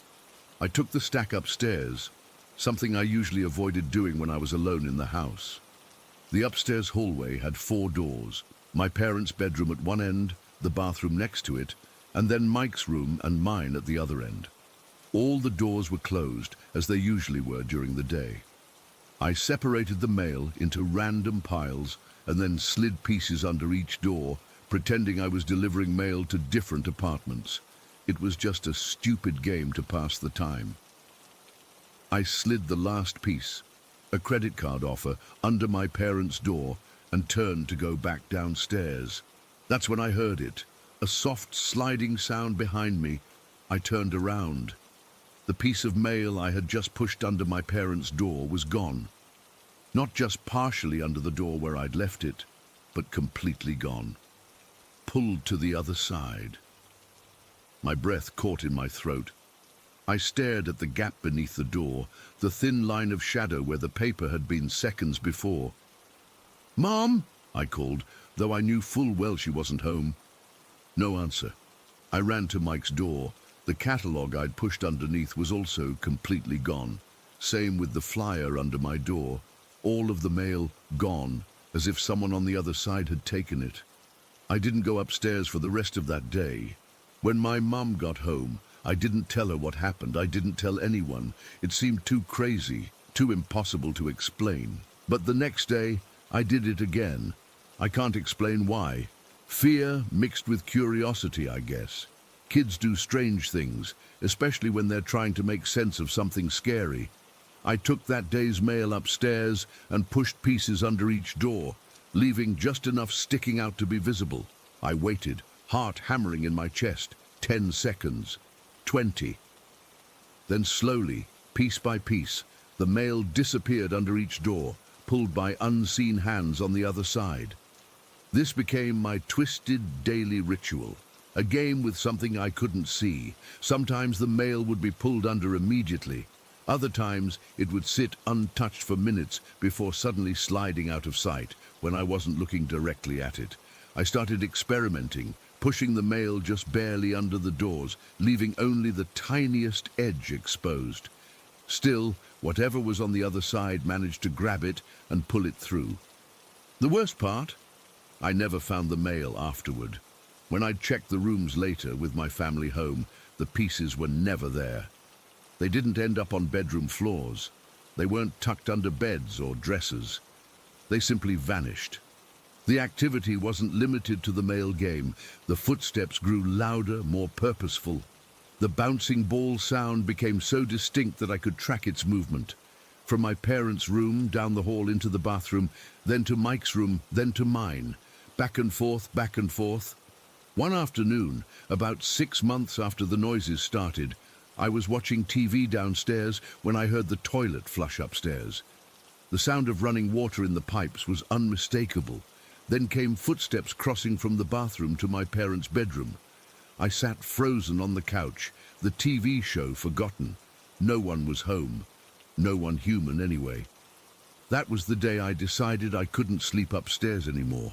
I took the stack upstairs, something I usually avoided doing when I was alone in the house. The upstairs hallway had 4 doors, my parents' bedroom at one end, the bathroom next to it, and then Mike's room and mine at the other end. All the doors were closed, as they usually were during the day. I separated the mail into random piles and then slid pieces under each door, pretending I was delivering mail to different apartments. It was just a stupid game to pass the time. I slid the last piece, a credit card offer, under my parents' door and turned to go back downstairs. That's when I heard it, a soft sliding sound behind me. I turned around. The piece of mail I had just pushed under my parents' door was gone. Not just partially under the door where I'd left it, but completely gone. Pulled to the other side. My breath caught in my throat. I stared at the gap beneath the door, the thin line of shadow where the paper had been seconds before. "Mom!" I called, though I knew full well she wasn't home. No answer. I ran to Mike's door. The catalogue I'd pushed underneath was also completely gone. Same with the flyer under my door. All of the mail gone, as if someone on the other side had taken it. I didn't go upstairs for the rest of that day. When my mum got home, I didn't tell her what happened. I didn't tell anyone. It seemed too crazy, too impossible to explain. But the next day, I did it again. I can't explain why. Fear mixed with curiosity, I guess. Kids do strange things, especially when they're trying to make sense of something scary. I took that day's mail upstairs and pushed pieces under each door, leaving just enough sticking out to be visible. I waited, heart hammering in my chest. 10 seconds. 20. Then slowly, piece by piece, the mail disappeared under each door, pulled by unseen hands on the other side. This became my twisted daily ritual. A game with something I couldn't see. Sometimes the mail would be pulled under immediately. Other times it would sit untouched for minutes before suddenly sliding out of sight when I wasn't looking directly at it. I started experimenting, pushing the mail just barely under the doors, leaving only the tiniest edge exposed. Still, whatever was on the other side managed to grab it and pull it through. The worst part? I never found the mail afterward. When I'd checked the rooms later with my family home, the pieces were never there. They didn't end up on bedroom floors. They weren't tucked under beds or dressers. They simply vanished. The activity wasn't limited to the mail game. The footsteps grew louder, more purposeful. The bouncing ball sound became so distinct that I could track its movement. From my parents' room, down the hall into the bathroom, then to Mike's room, then to mine. Back and forth, back and forth. One afternoon, about 6 months after the noises started, I was watching TV downstairs when I heard the toilet flush upstairs. The sound of running water in the pipes was unmistakable. Then came footsteps crossing from the bathroom to my parents' bedroom. I sat frozen on the couch, the TV show forgotten. No one was home. No one human anyway. That was the day I decided I couldn't sleep upstairs anymore.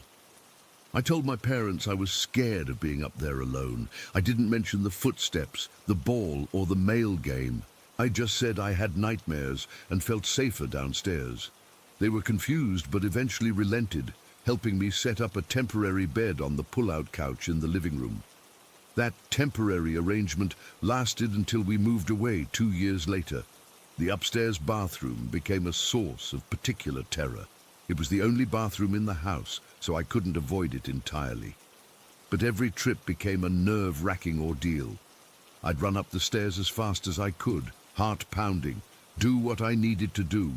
I told my parents I was scared of being up there alone. I didn't mention the footsteps, the ball, or the mail game. I just said I had nightmares and felt safer downstairs. They were confused but eventually relented, helping me set up a temporary bed on the pull-out couch in the living room. That temporary arrangement lasted until we moved away 2 years later. The upstairs bathroom became a source of particular terror. It was the only bathroom in the house, so I couldn't avoid it entirely. But every trip became a nerve-wracking ordeal. I'd run up the stairs as fast as I could, heart pounding, do what I needed to do,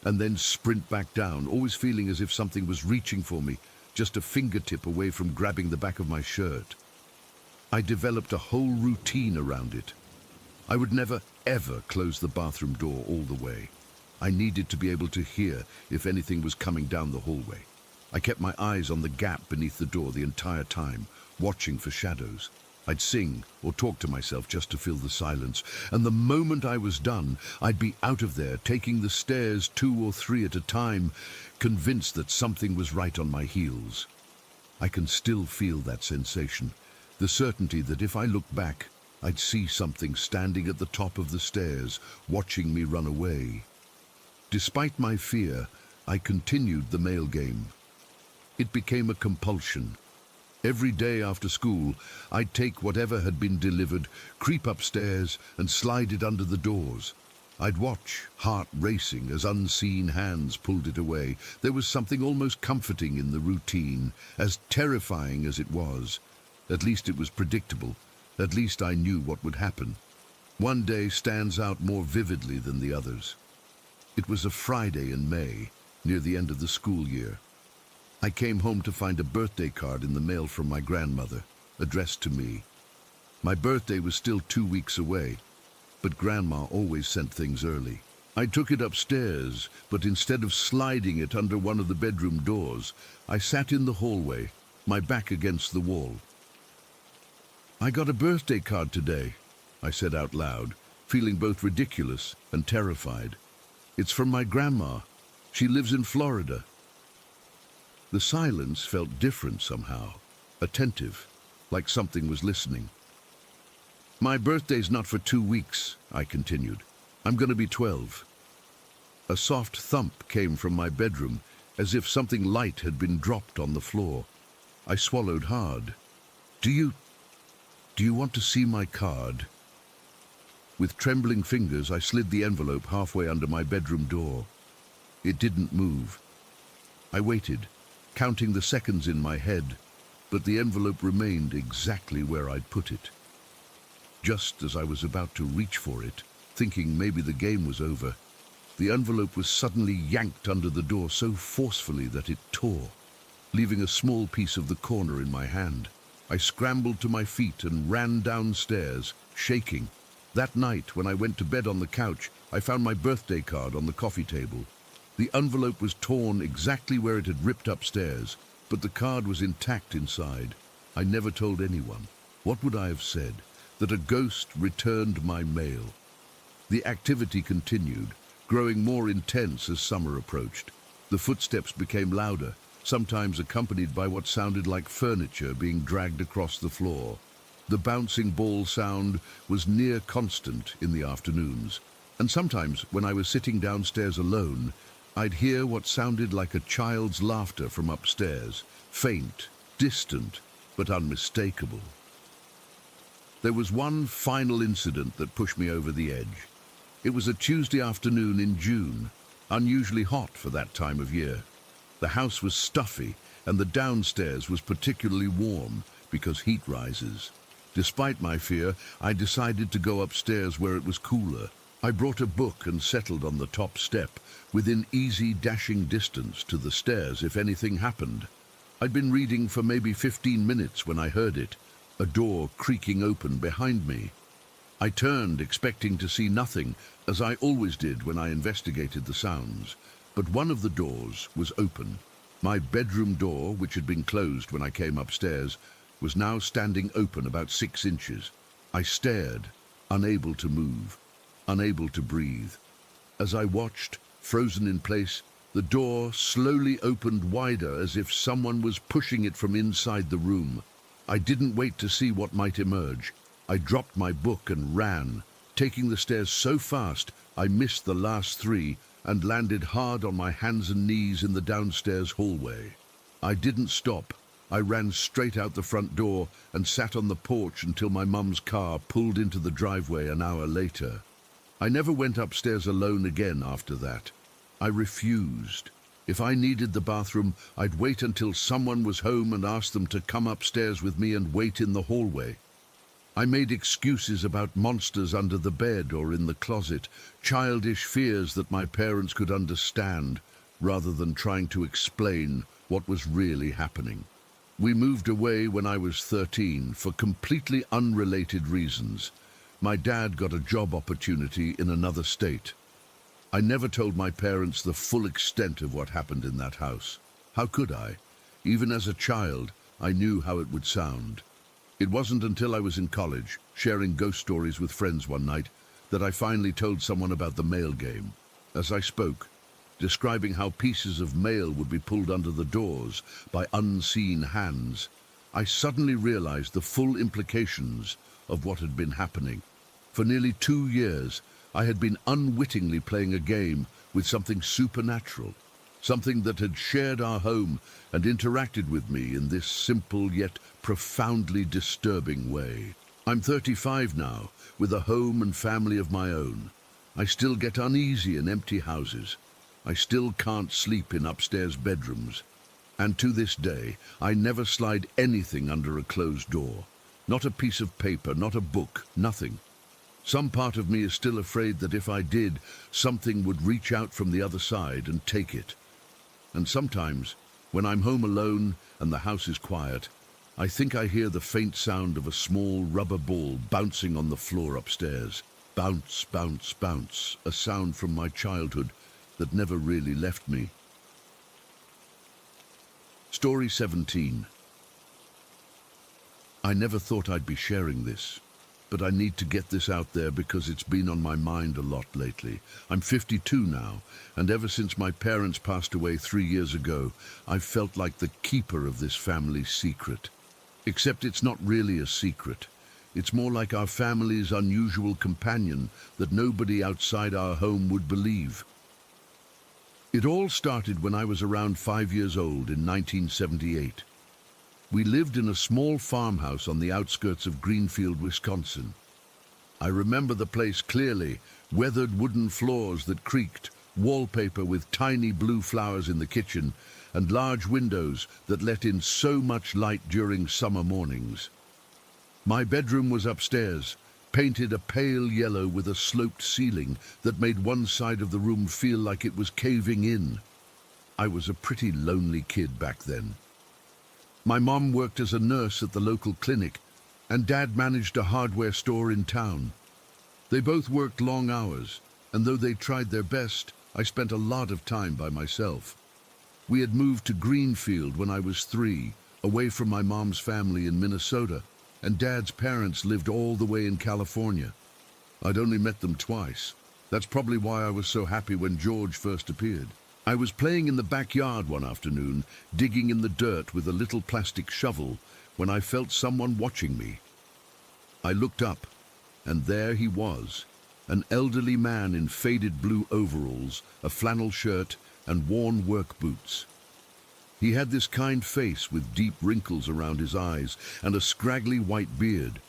and then sprint back down, always feeling as if something was reaching for me, just a fingertip away from grabbing the back of my shirt. I developed a whole routine around it. I would never, ever close the bathroom door all the way. I needed to be able to hear if anything was coming down the hallway. I kept my eyes on the gap beneath the door the entire time, watching for shadows. I'd sing or talk to myself just to fill the silence, and the moment I was done, I'd be out of there, taking the stairs 2 or 3 at a time, convinced that something was right on my heels. I can still feel that sensation, the certainty that if I looked back, I'd see something standing at the top of the stairs, watching me run away. Despite my fear, I continued the mail game. It became a compulsion. Every day after school, I'd take whatever had been delivered, creep upstairs, and slide it under the doors. I'd watch, heart racing, as unseen hands pulled it away. There was something almost comforting in the routine, as terrifying as it was. At least it was predictable. At least I knew what would happen. One day stands out more vividly than the others. It was a Friday in May, near the end of the school year. I came home to find a birthday card in the mail from my grandmother, addressed to me. My birthday was still 2 weeks away, but Grandma always sent things early. I took it upstairs, but instead of sliding it under one of the bedroom doors, I sat in the hallway, my back against the wall. "I got a birthday card today," I said out loud, feeling both ridiculous and terrified. "It's from my grandma. She lives in Florida." The silence felt different somehow, attentive, like something was listening. "My birthday's not for 2 weeks," I continued. "I'm going to be 12. A soft thump came from my bedroom, as if something light had been dropped on the floor. I swallowed hard. Do you want to see my card?" With trembling fingers, I slid the envelope halfway under my bedroom door. It didn't move. I waited, counting the seconds in my head, but the envelope remained exactly where I'd put it. Just as I was about to reach for it, thinking maybe the game was over, the envelope was suddenly yanked under the door so forcefully that it tore, leaving a small piece of the corner in my hand. I scrambled to my feet and ran downstairs, shaking. That night, when I went to bed on the couch, I found my birthday card on the coffee table. The envelope was torn exactly where it had ripped upstairs, but the card was intact inside. I never told anyone. What would I have said? That a ghost returned my mail. The activity continued, growing more intense as summer approached. The footsteps became louder, sometimes accompanied by what sounded like furniture being dragged across the floor. The bouncing ball sound was near constant in the afternoons. And sometimes, when I was sitting downstairs alone, I'd hear what sounded like a child's laughter from upstairs, faint, distant, but unmistakable. There was one final incident that pushed me over the edge. It was a Tuesday afternoon in June, unusually hot for that time of year. The house was stuffy, and the downstairs was particularly warm because heat rises. Despite my fear, I decided to go upstairs where it was cooler. I brought a book and settled on the top step, within easy dashing distance to the stairs if anything happened. I'd been reading for maybe 15 minutes when I heard it, a door creaking open behind me. I turned, expecting to see nothing, as I always did when I investigated the sounds. But one of the doors was open. My bedroom door, which had been closed when I came upstairs, was now standing open about 6 inches. I stared, unable to move, unable to breathe. As I watched, frozen in place, the door slowly opened wider as if someone was pushing it from inside the room. I didn't wait to see what might emerge. I dropped my book and ran, taking the stairs so fast I missed the last 3 and landed hard on my hands and knees in the downstairs hallway. I didn't stop. I ran straight out the front door and sat on the porch until my mum's car pulled into the driveway an hour later. I never went upstairs alone again after that. I refused. If I needed the bathroom, I'd wait until someone was home and ask them to come upstairs with me and wait in the hallway. I made excuses about monsters under the bed or in the closet, childish fears that my parents could understand, rather than trying to explain what was really happening. We moved away when I was 13 for completely unrelated reasons. My dad got a job opportunity in another state. I never told my parents the full extent of what happened in that house. How could I? Even as a child, I knew how it would sound. It wasn't until I was in college, sharing ghost stories with friends one night, that I finally told someone about the mail game. As I spoke, describing how pieces of mail would be pulled under the doors by unseen hands, I suddenly realized the full implications of what had been happening. For nearly 2 years, I had been unwittingly playing a game with something supernatural, something that had shared our home and interacted with me in this simple yet profoundly disturbing way. I'm 35 now, with a home and family of my own. I still get uneasy in empty houses. I still can't sleep in upstairs bedrooms. And to this day, I never slide anything under a closed door. Not a piece of paper, not a book, nothing. Some part of me is still afraid that if I did, something would reach out from the other side and take it. And sometimes, when I'm home alone and the house is quiet, I think I hear the faint sound of a small rubber ball bouncing on the floor upstairs. Bounce, bounce, bounce, a sound from my childhood that never really left me. Story 17. I never thought I'd be sharing this, but I need to get this out there because it's been on my mind a lot lately. I'm 52 now, and ever since my parents passed away 3 years ago, I've felt like the keeper of this family's secret. Except it's not really a secret. It's more like our family's unusual companion that nobody outside our home would believe. It all started when I was around 5 years old in 1978. We lived in a small farmhouse on the outskirts of Greenfield, Wisconsin. I remember the place clearly, weathered wooden floors that creaked, wallpaper with tiny blue flowers in the kitchen, and large windows that let in so much light during summer mornings. My bedroom was upstairs, painted a pale yellow with a sloped ceiling that made one side of the room feel like it was caving in. I was a pretty lonely kid back then. My mom worked as a nurse at the local clinic, and Dad managed a hardware store in town. They both worked long hours, and though they tried their best, I spent a lot of time by myself. We had moved to Greenfield when I was 3, away from my mom's family in Minnesota, and Dad's parents lived all the way in California. I'd only met them twice. That's probably why I was so happy when George first appeared. I was playing in the backyard one afternoon, digging in the dirt with a little plastic shovel, when I felt someone watching me. I looked up, and there he was, An elderly man in faded blue overalls, a flannel shirt, and worn work boots. He had this kind face with deep wrinkles around his eyes and a scraggly white beard.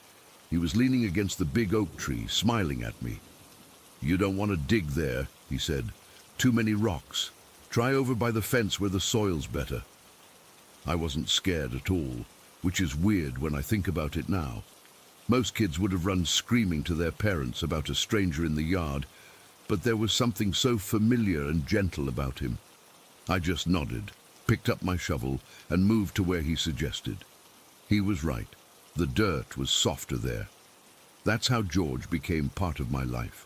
He was leaning against the big oak tree, smiling at me. "You don't want to dig there," he said. "Too many rocks. Try over by the fence where the soil's better." I wasn't scared at all, which is weird when I think about it now. Most kids would have run screaming to their parents about a stranger in the yard, but there was something so familiar and gentle about him. I just nodded, picked up my shovel, and moved to where he suggested. He was right. The dirt was softer there. That's how George became part of my life.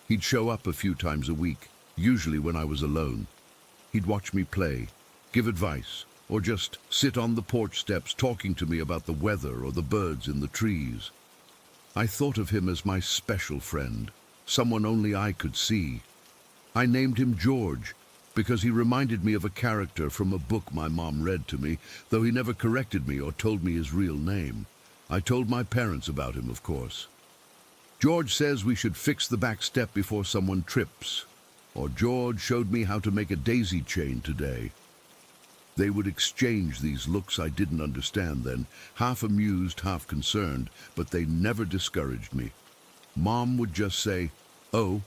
He'd show up a few times a week, usually when I was alone. He'd watch me play, give advice, or just sit on the porch steps talking to me about the weather or the birds in the trees. I thought of him as my special friend, someone only I could see. I named him George because he reminded me of a character from a book my mom read to me, though he never corrected me or told me his real name. I told my parents about him, of course. "George says we should fix the back step before someone trips," or "George showed me how to make a daisy chain today." They would exchange these looks I didn't understand then, half amused, half concerned, but they never discouraged me. Mom would just say, "Oh,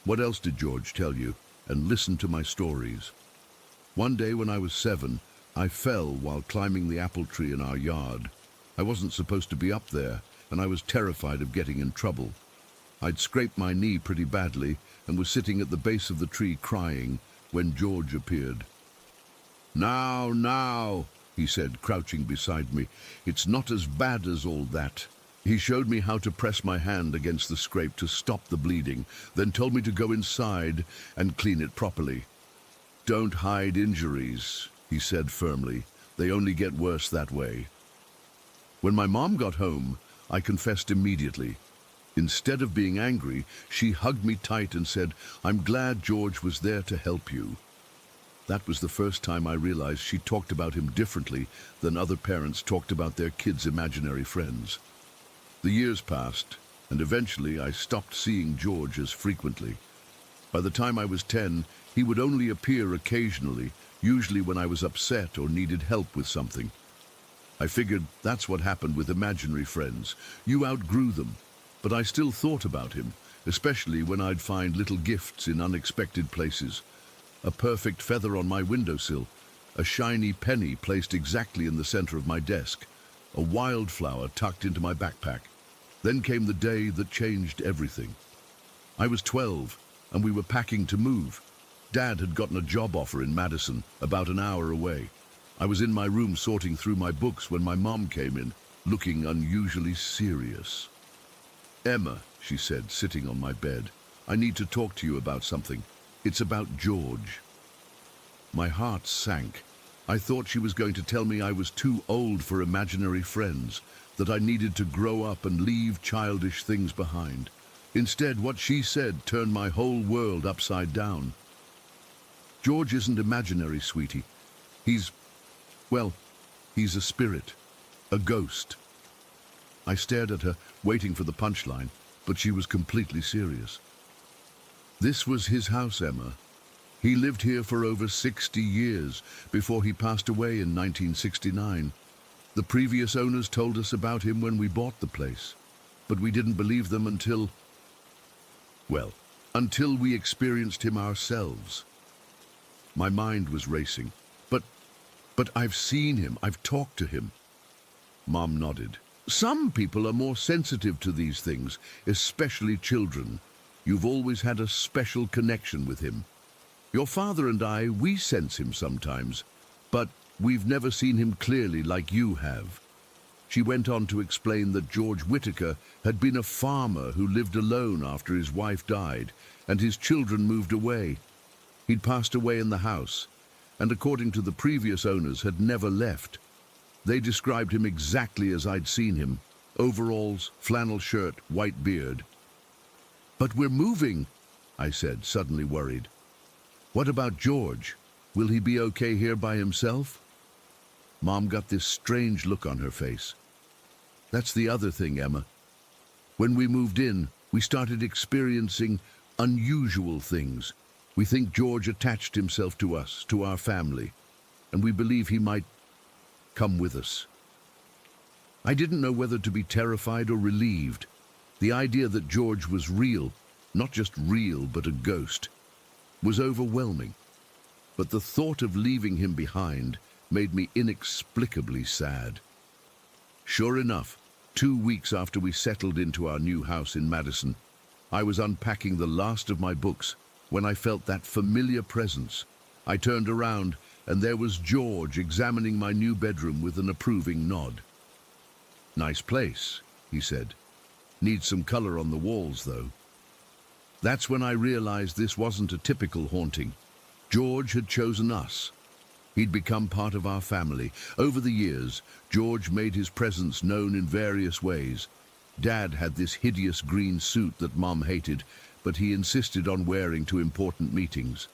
what else did George tell you?" and listen to my stories. One day when I was 7, I fell while climbing the apple tree in our yard. I wasn't supposed to be up there, and I was terrified of getting in trouble. I'd scraped my knee pretty badly and was sitting at the base of the tree crying when George appeared. Now, he said, crouching beside me. "It's not as bad as all that." He showed me how to press my hand against the scrape to stop the bleeding, then told me to go inside and clean it properly. "Don't hide injuries," he said firmly. "They only get worse that way." When my mom got home, I confessed immediately. Instead of being angry, she hugged me tight and said, "I'm glad George was there to help you." That was the first time I realized she talked about him differently than other parents talked about their kids' imaginary friends. The years passed, and eventually I stopped seeing George as frequently. By the time I was 10, he would only appear occasionally, usually when I was upset or needed help with something. I figured that's what happened with imaginary friends. You outgrew them, but I still thought about him, especially when I'd find little gifts in unexpected places. A perfect feather on my windowsill, a shiny penny placed exactly in the center of my desk, a wildflower tucked into my backpack. Then came the day that changed everything. I was 12, and we were packing to move. Dad had gotten a job offer in Madison, about an hour away. I was in my room sorting through my books when my mom came in, looking unusually serious. "Emma," she said, sitting on my bed, "I need to talk to you about something. It's about George." My heart sank. I thought she was going to tell me I was too old for imaginary friends, that I needed to grow up and leave childish things behind. Instead, what she said turned my whole world upside down. "George isn't imaginary, sweetie. He's a spirit, a ghost." I stared at her, waiting for the punchline, but she was completely serious. "This was his house, Emma. He lived here for over 60 years before he passed away in 1969. The previous owners told us about him when we bought the place, but we didn't believe them until we experienced him ourselves." My mind was racing. But I've seen him. I've talked to him." Mom nodded. "Some people are more sensitive to these things, especially children. You've always had a special connection with him. Your father and I, we sense him sometimes, but we've never seen him clearly like you have." She went on to explain that George Whitaker had been a farmer who lived alone after his wife died, and his children moved away. He'd passed away in the house, and according to the previous owners had never left. They described him exactly as I'd seen him: overalls, flannel shirt, white beard. "But we're moving," I said, suddenly worried. "What about George? Will he be okay here by himself?" Mom got this strange look on her face. "That's the other thing, Emma. When we moved in, We started experiencing unusual things. We think George attached himself to us, to our family, and we believe he might come with us. I didn't know whether to be terrified or relieved. The idea that George was real, not just real, but a ghost, was overwhelming. But the thought of leaving him behind made me inexplicably sad. Sure enough, 2 weeks after we settled into our new house in Madison, I was unpacking the last of my books when I felt that familiar presence. I turned around, and there was George examining my new bedroom with an approving nod. "Nice place," he said. "Needs some color on the walls, though." That's when I realized this wasn't a typical haunting. George had chosen us. He'd become part of our family. Over the years, George made his presence known in various ways. Dad had this hideous green suit that Mom hated, but he insisted on wearing to important meetings.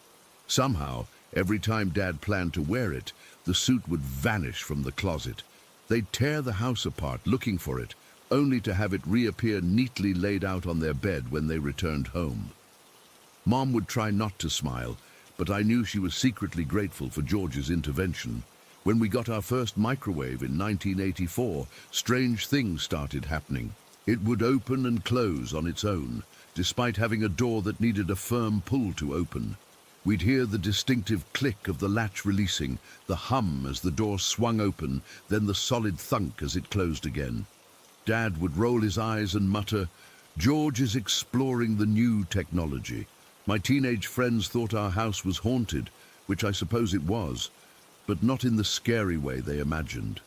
Somehow, every time Dad planned to wear it, the suit would vanish from the closet. They'd tear the house apart looking for it, only to have it reappear neatly laid out on their bed when they returned home. Mom would try not to smile, but I knew she was secretly grateful for George's intervention. When we got our first microwave in 1984, strange things started happening. It would open and close on its own, despite having a door that needed a firm pull to open. We'd hear the distinctive click of the latch releasing, the hum as the door swung open, then the solid thunk as it closed again. Dad would roll his eyes and mutter, "George is exploring the new technology." My teenage friends thought our house was haunted, which I suppose it was, but not in the scary way they imagined.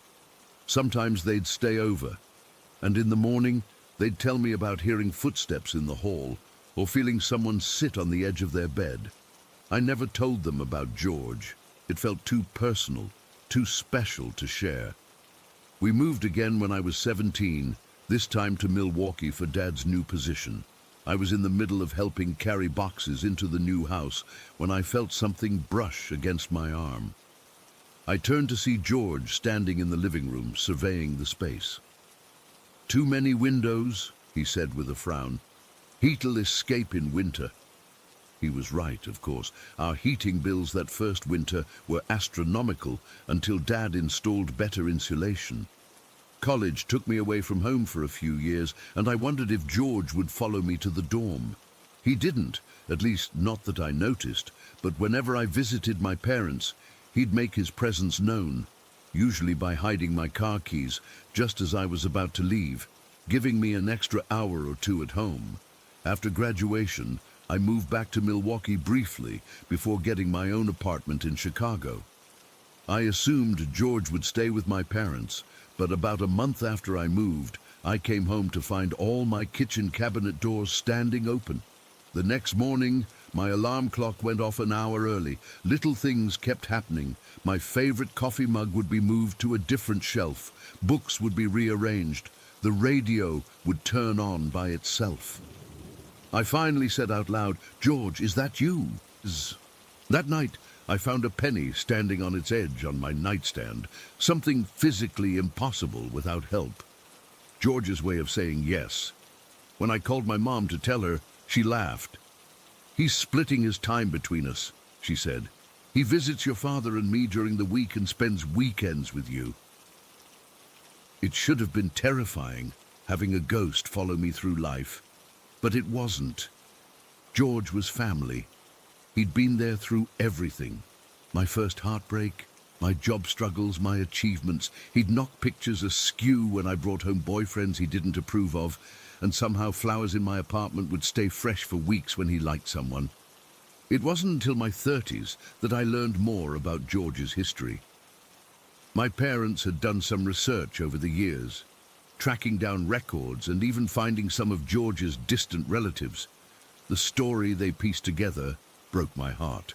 Sometimes they'd stay over, and in the morning they'd tell me about hearing footsteps in the hall or feeling someone sit on the edge of their bed. I never told them about George. It felt too personal, too special to share. We moved again when I was 17, this time to Milwaukee for Dad's new position. I was in the middle of helping carry boxes into the new house when I felt something brush against my arm. I turned to see George standing in the living room, surveying the space. "Too many windows," he said with a frown. "Heat'll escape in winter." He was right, of course. Our heating bills that first winter were astronomical until Dad installed better insulation. College took me away from home for a few years, and I wondered if George would follow me to the dorm. He didn't, at least not that I noticed, but whenever I visited my parents, he'd make his presence known, usually by hiding my car keys just as I was about to leave, giving me an extra hour or two at home. After graduation, I moved back to Milwaukee briefly before getting my own apartment in Chicago. I assumed George would stay with my parents, but about a month after I moved, I came home to find all my kitchen cabinet doors standing open. The next morning, my alarm clock went off an hour early. Little things kept happening. My favorite coffee mug would be moved to a different shelf. Books would be rearranged. The radio would turn on by itself. I finally said out loud, "George, is that you?" That night, I found a penny standing on its edge on my nightstand, something physically impossible without help. George's way of saying yes. When I called my mom to tell her, she laughed. "He's splitting his time between us," she said. "He visits your father and me during the week and spends weekends with you." It should have been terrifying, having a ghost follow me through life, but it wasn't. George was family. He'd been there through everything. My first heartbreak, my job struggles, my achievements. He'd knock pictures askew when I brought home boyfriends he didn't approve of, and somehow flowers in my apartment would stay fresh for weeks when he liked someone. It wasn't until my 30s that I learned more about George's history. My parents had done some research over the years, tracking down records and even finding some of George's distant relatives. The story they pieced together broke my heart.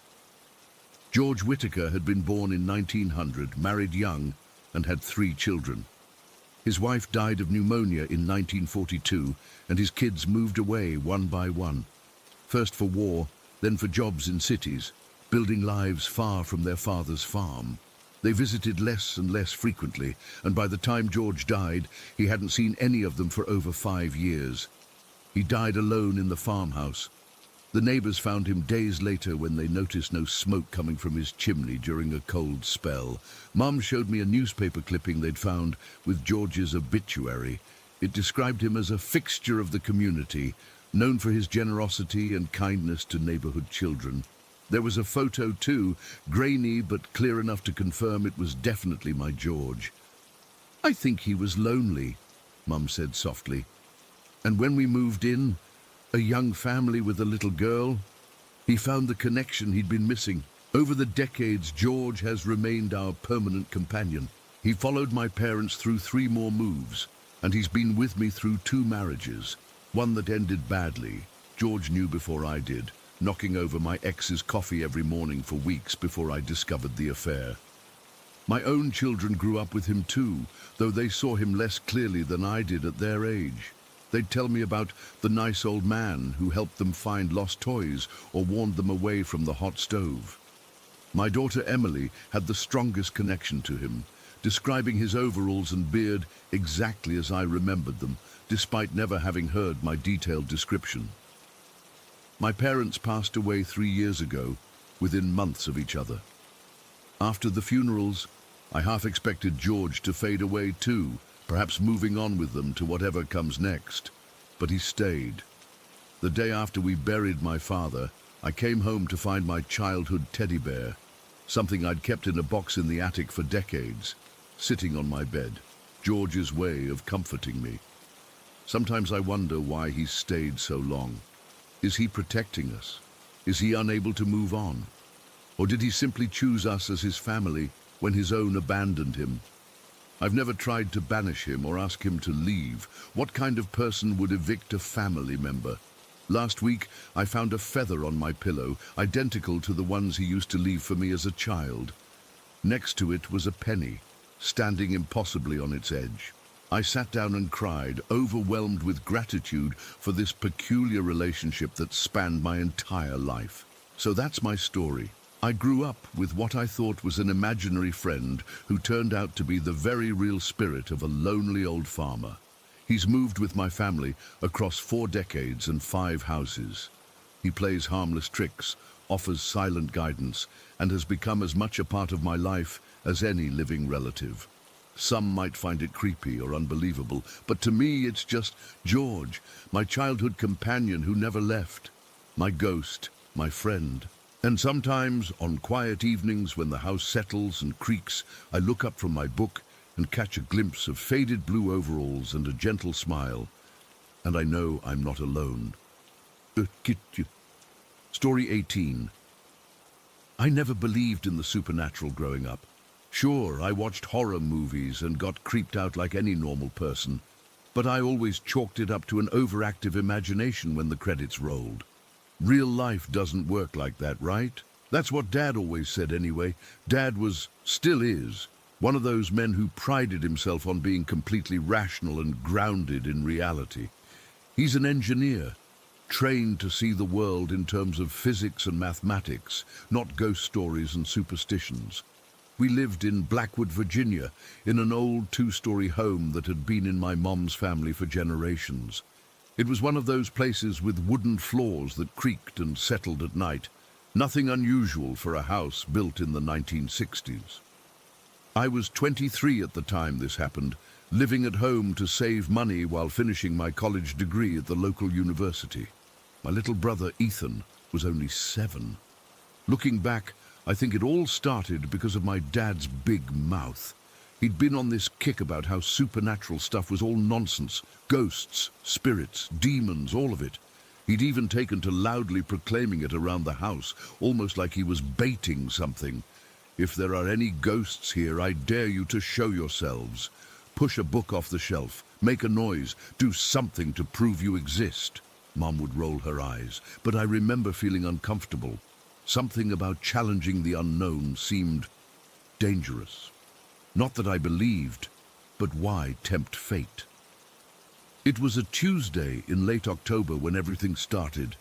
George Whitaker had been born in 1900, married young, and had 3 children. His wife died of pneumonia in 1942, and his kids moved away one by one. First for war, then for jobs in cities, building lives far from their father's farm. They visited less and less frequently, and by the time George died, he hadn't seen any of them for over 5 years. He died alone in the farmhouse. The neighbors found him days later when they noticed no smoke coming from his chimney during a cold spell. Mum showed me a newspaper clipping they'd found with George's obituary. It described him as a fixture of the community, known for his generosity and kindness to neighborhood children. There was a photo too, grainy but clear enough to confirm it was definitely my George. "I think he was lonely," Mum said softly. "And when we moved in, a young family with a little girl, he found the connection he'd been missing. Over the decades, George has remained our permanent companion. He followed my parents through 3 more moves, and he's been with me through 2 marriages, one that ended badly. George knew before I did, knocking over my ex's coffee every morning for weeks before I discovered the affair. My own children grew up with him too, though they saw him less clearly than I did at their age. They'd tell me about the nice old man who helped them find lost toys or warned them away from the hot stove. My daughter Emily had the strongest connection to him, describing his overalls and beard exactly as I remembered them, despite never having heard my detailed description. My parents passed away 3 years ago, within months of each other. After the funerals, I half expected George to fade away too, perhaps moving on with them to whatever comes next. But he stayed. The day after we buried my father, I came home to find my childhood teddy bear, something I'd kept in a box in the attic for decades, sitting on my bed, George's way of comforting me. Sometimes I wonder why he stayed so long. Is he protecting us? Is he unable to move on? Or did he simply choose us as his family when his own abandoned him? I've never tried to banish him or ask him to leave. What kind of person would evict a family member? Last week, I found a feather on my pillow, identical to the ones he used to leave for me as a child. Next to it was a penny, standing impossibly on its edge. I sat down and cried, overwhelmed with gratitude for this peculiar relationship that spanned my entire life. So that's my story. I grew up with what I thought was an imaginary friend who turned out to be the very real spirit of a lonely old farmer. He's moved with my family across 4 decades and 5 houses. He plays harmless tricks, offers silent guidance, and has become as much a part of my life as any living relative. Some might find it creepy or unbelievable, but to me it's just George, my childhood companion who never left, my ghost, my friend. And sometimes, on quiet evenings when the house settles and creaks, I look up from my book and catch a glimpse of faded blue overalls and a gentle smile, and I know I'm not alone. Story 18. I never believed in the supernatural growing up. Sure, I watched horror movies and got creeped out like any normal person, but I always chalked it up to an overactive imagination when the credits rolled. Real life doesn't work like that, right? That's what Dad always said anyway. Dad still is, one of those men who prided himself on being completely rational and grounded in reality. He's an engineer, trained to see the world in terms of physics and mathematics, not ghost stories and superstitions. We lived in Blackwood, Virginia, in an old 2-story home that had been in my mom's family for generations. It was one of those places with wooden floors that creaked and settled at night. Nothing unusual for a house built in the 1960s. I was 23 at the time this happened, living at home to save money while finishing my college degree at the local university. My little brother Ethan was only 7. Looking back, I think it all started because of my dad's big mouth. He'd been on this kick about how supernatural stuff was all nonsense. Ghosts, spirits, demons, all of it. He'd even taken to loudly proclaiming it around the house, almost like he was baiting something. If there are any ghosts here, I dare you to show yourselves. Push a book off the shelf, make a noise, do something to prove you exist. Mom would roll her eyes, but I remember feeling uncomfortable. Something about challenging the unknown seemed dangerous. Not that I believed, but why tempt fate? It was a Tuesday in late October when everything started.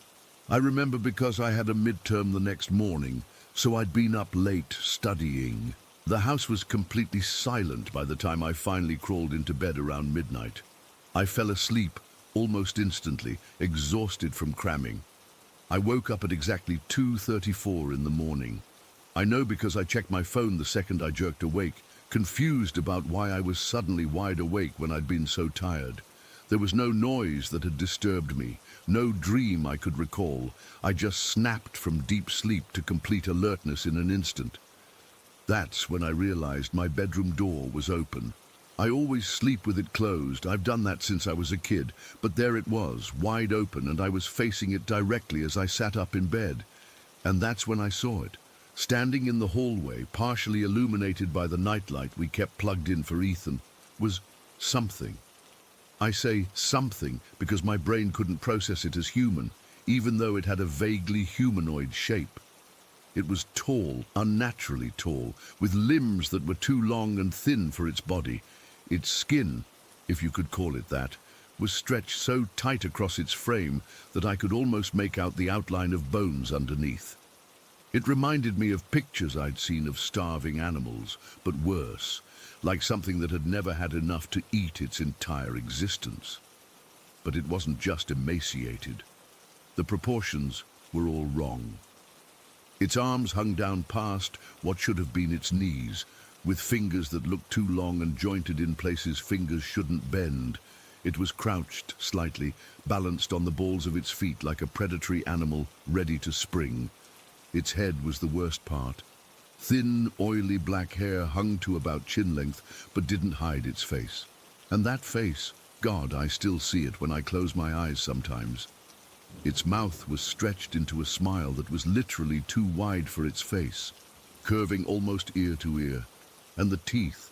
I remember because I had a midterm the next morning, so I'd been up late studying. The house was completely silent by the time I finally crawled into bed around midnight. I fell asleep almost instantly, exhausted from cramming. I woke up at exactly 2:34 in the morning. I know because I checked my phone the second I jerked awake, confused about why I was suddenly wide awake when I'd been so tired. There was no noise that had disturbed me, no dream I could recall. I just snapped from deep sleep to complete alertness in an instant. That's when I realized my bedroom door was open. I always sleep with it closed. I've done that since I was a kid, but there it was, wide open, and I was facing it directly as I sat up in bed. And that's when I saw it. Standing in the hallway, partially illuminated by the nightlight we kept plugged in for Ethan, was something. I say something because my brain couldn't process it as human, even though it had a vaguely humanoid shape. It was tall, unnaturally tall, with limbs that were too long and thin for its body. Its skin, if you could call it that, was stretched so tight across its frame that I could almost make out the outline of bones underneath. It reminded me of pictures I'd seen of starving animals, but worse, like something that had never had enough to eat its entire existence. But it wasn't just emaciated. The proportions were all wrong. Its arms hung down past what should have been its knees, with fingers that looked too long and jointed in places fingers shouldn't bend. It was crouched slightly, balanced on the balls of its feet like a predatory animal ready to spring. Its head was the worst part. Thin, oily black hair hung to about chin length, but didn't hide its face. And that face, God, I still see it when I close my eyes sometimes. Its mouth was stretched into a smile that was literally too wide for its face, curving almost ear to ear. And the teeth.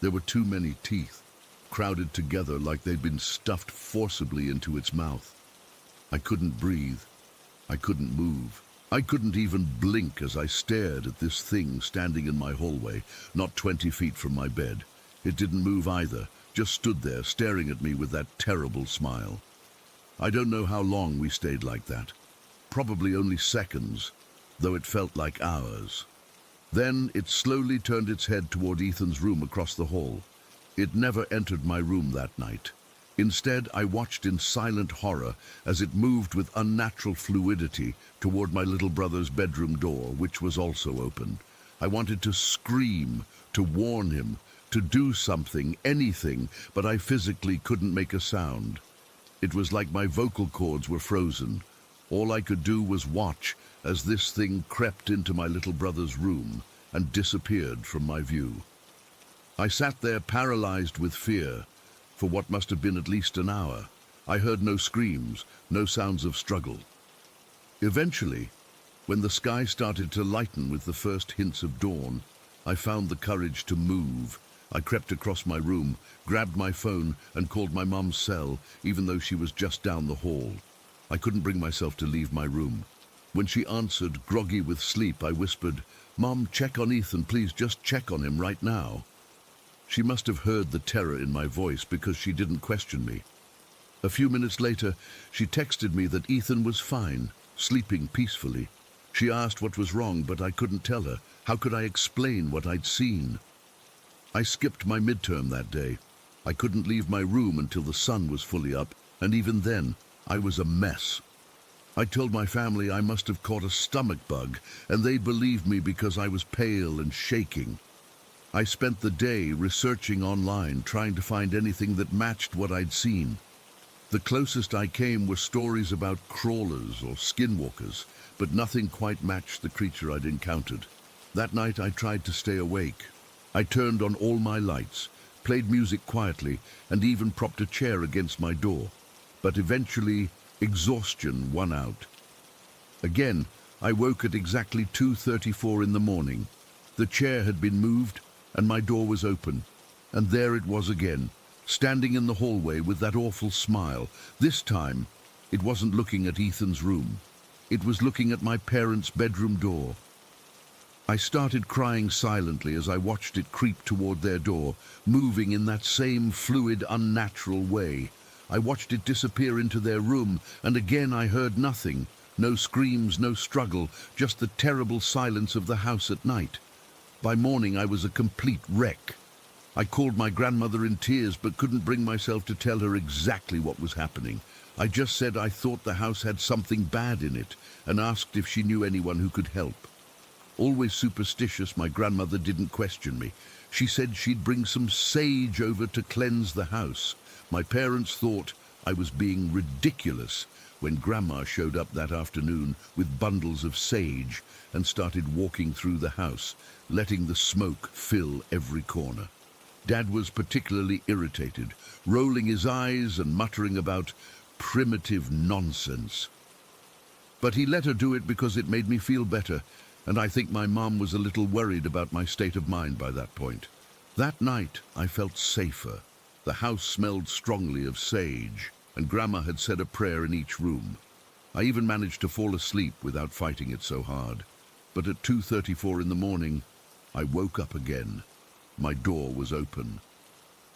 There were too many teeth, crowded together like they'd been stuffed forcibly into its mouth. I couldn't breathe. I couldn't move. I couldn't even blink as I stared at this thing standing in my hallway, not 20 feet from my bed. It didn't move either, just stood there staring at me with that terrible smile. I don't know how long we stayed like that. Probably only seconds, though it felt like hours. Then it slowly turned its head toward Ethan's room across the hall. It never entered my room that night. Instead, I watched in silent horror as it moved with unnatural fluidity toward my little brother's bedroom door, which was also open. I wanted to scream, to warn him, to do something, anything, but I physically couldn't make a sound. It was like my vocal cords were frozen. All I could do was watch as this thing crept into my little brother's room and disappeared from my view. I sat there paralyzed with fear for what must have been at least an hour. I heard no screams, no sounds of struggle. Eventually, when the sky started to lighten with the first hints of dawn, I found the courage to move. I crept across my room, grabbed my phone, and called my mom's cell, even though she was just down the hall. I couldn't bring myself to leave my room. When she answered, groggy with sleep, I whispered, "Mom, check on Ethan, please, just check on him right now." She must have heard the terror in my voice because she didn't question me. A few minutes later, she texted me that Ethan was fine, sleeping peacefully. She asked what was wrong, but I couldn't tell her. How could I explain what I'd seen? I skipped my midterm that day. I couldn't leave my room until the sun was fully up, and even then, I was a mess. I told my family I must have caught a stomach bug, and they believed me because I was pale and shaking. I spent the day researching online, trying to find anything that matched what I'd seen. The closest I came were stories about crawlers or skinwalkers, but nothing quite matched the creature I'd encountered. That night I tried to stay awake. I turned on all my lights, played music quietly, and even propped a chair against my door. But eventually, exhaustion won out. Again, I woke at exactly 2:34 in the morning. The chair had been moved, and my door was open. And there it was again, standing in the hallway with that awful smile. This time, it wasn't looking at Ethan's room. It was looking at my parents' bedroom door. I started crying silently as I watched it creep toward their door, moving in that same fluid, unnatural way. I watched it disappear into their room, and again I heard nothing. No screams, no struggle, just the terrible silence of the house at night. By morning I was a complete wreck. I called my grandmother in tears but couldn't bring myself to tell her exactly what was happening. I just said I thought the house had something bad in it and asked if she knew anyone who could help. Always superstitious, my grandmother didn't question me. She said she'd bring some sage over to cleanse the house. My parents thought I was being ridiculous when Grandma showed up that afternoon with bundles of sage and started walking through the house, letting the smoke fill every corner. Dad was particularly irritated, rolling his eyes and muttering about primitive nonsense. But he let her do it because it made me feel better, and I think my mom was a little worried about my state of mind by that point. That night, I felt safer. The house smelled strongly of sage, and Grandma had said a prayer in each room. I even managed to fall asleep without fighting it so hard. But at 2:34 in the morning, I woke up again. My door was open.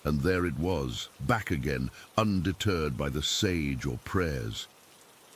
And there it was, back again, undeterred by the sage or prayers.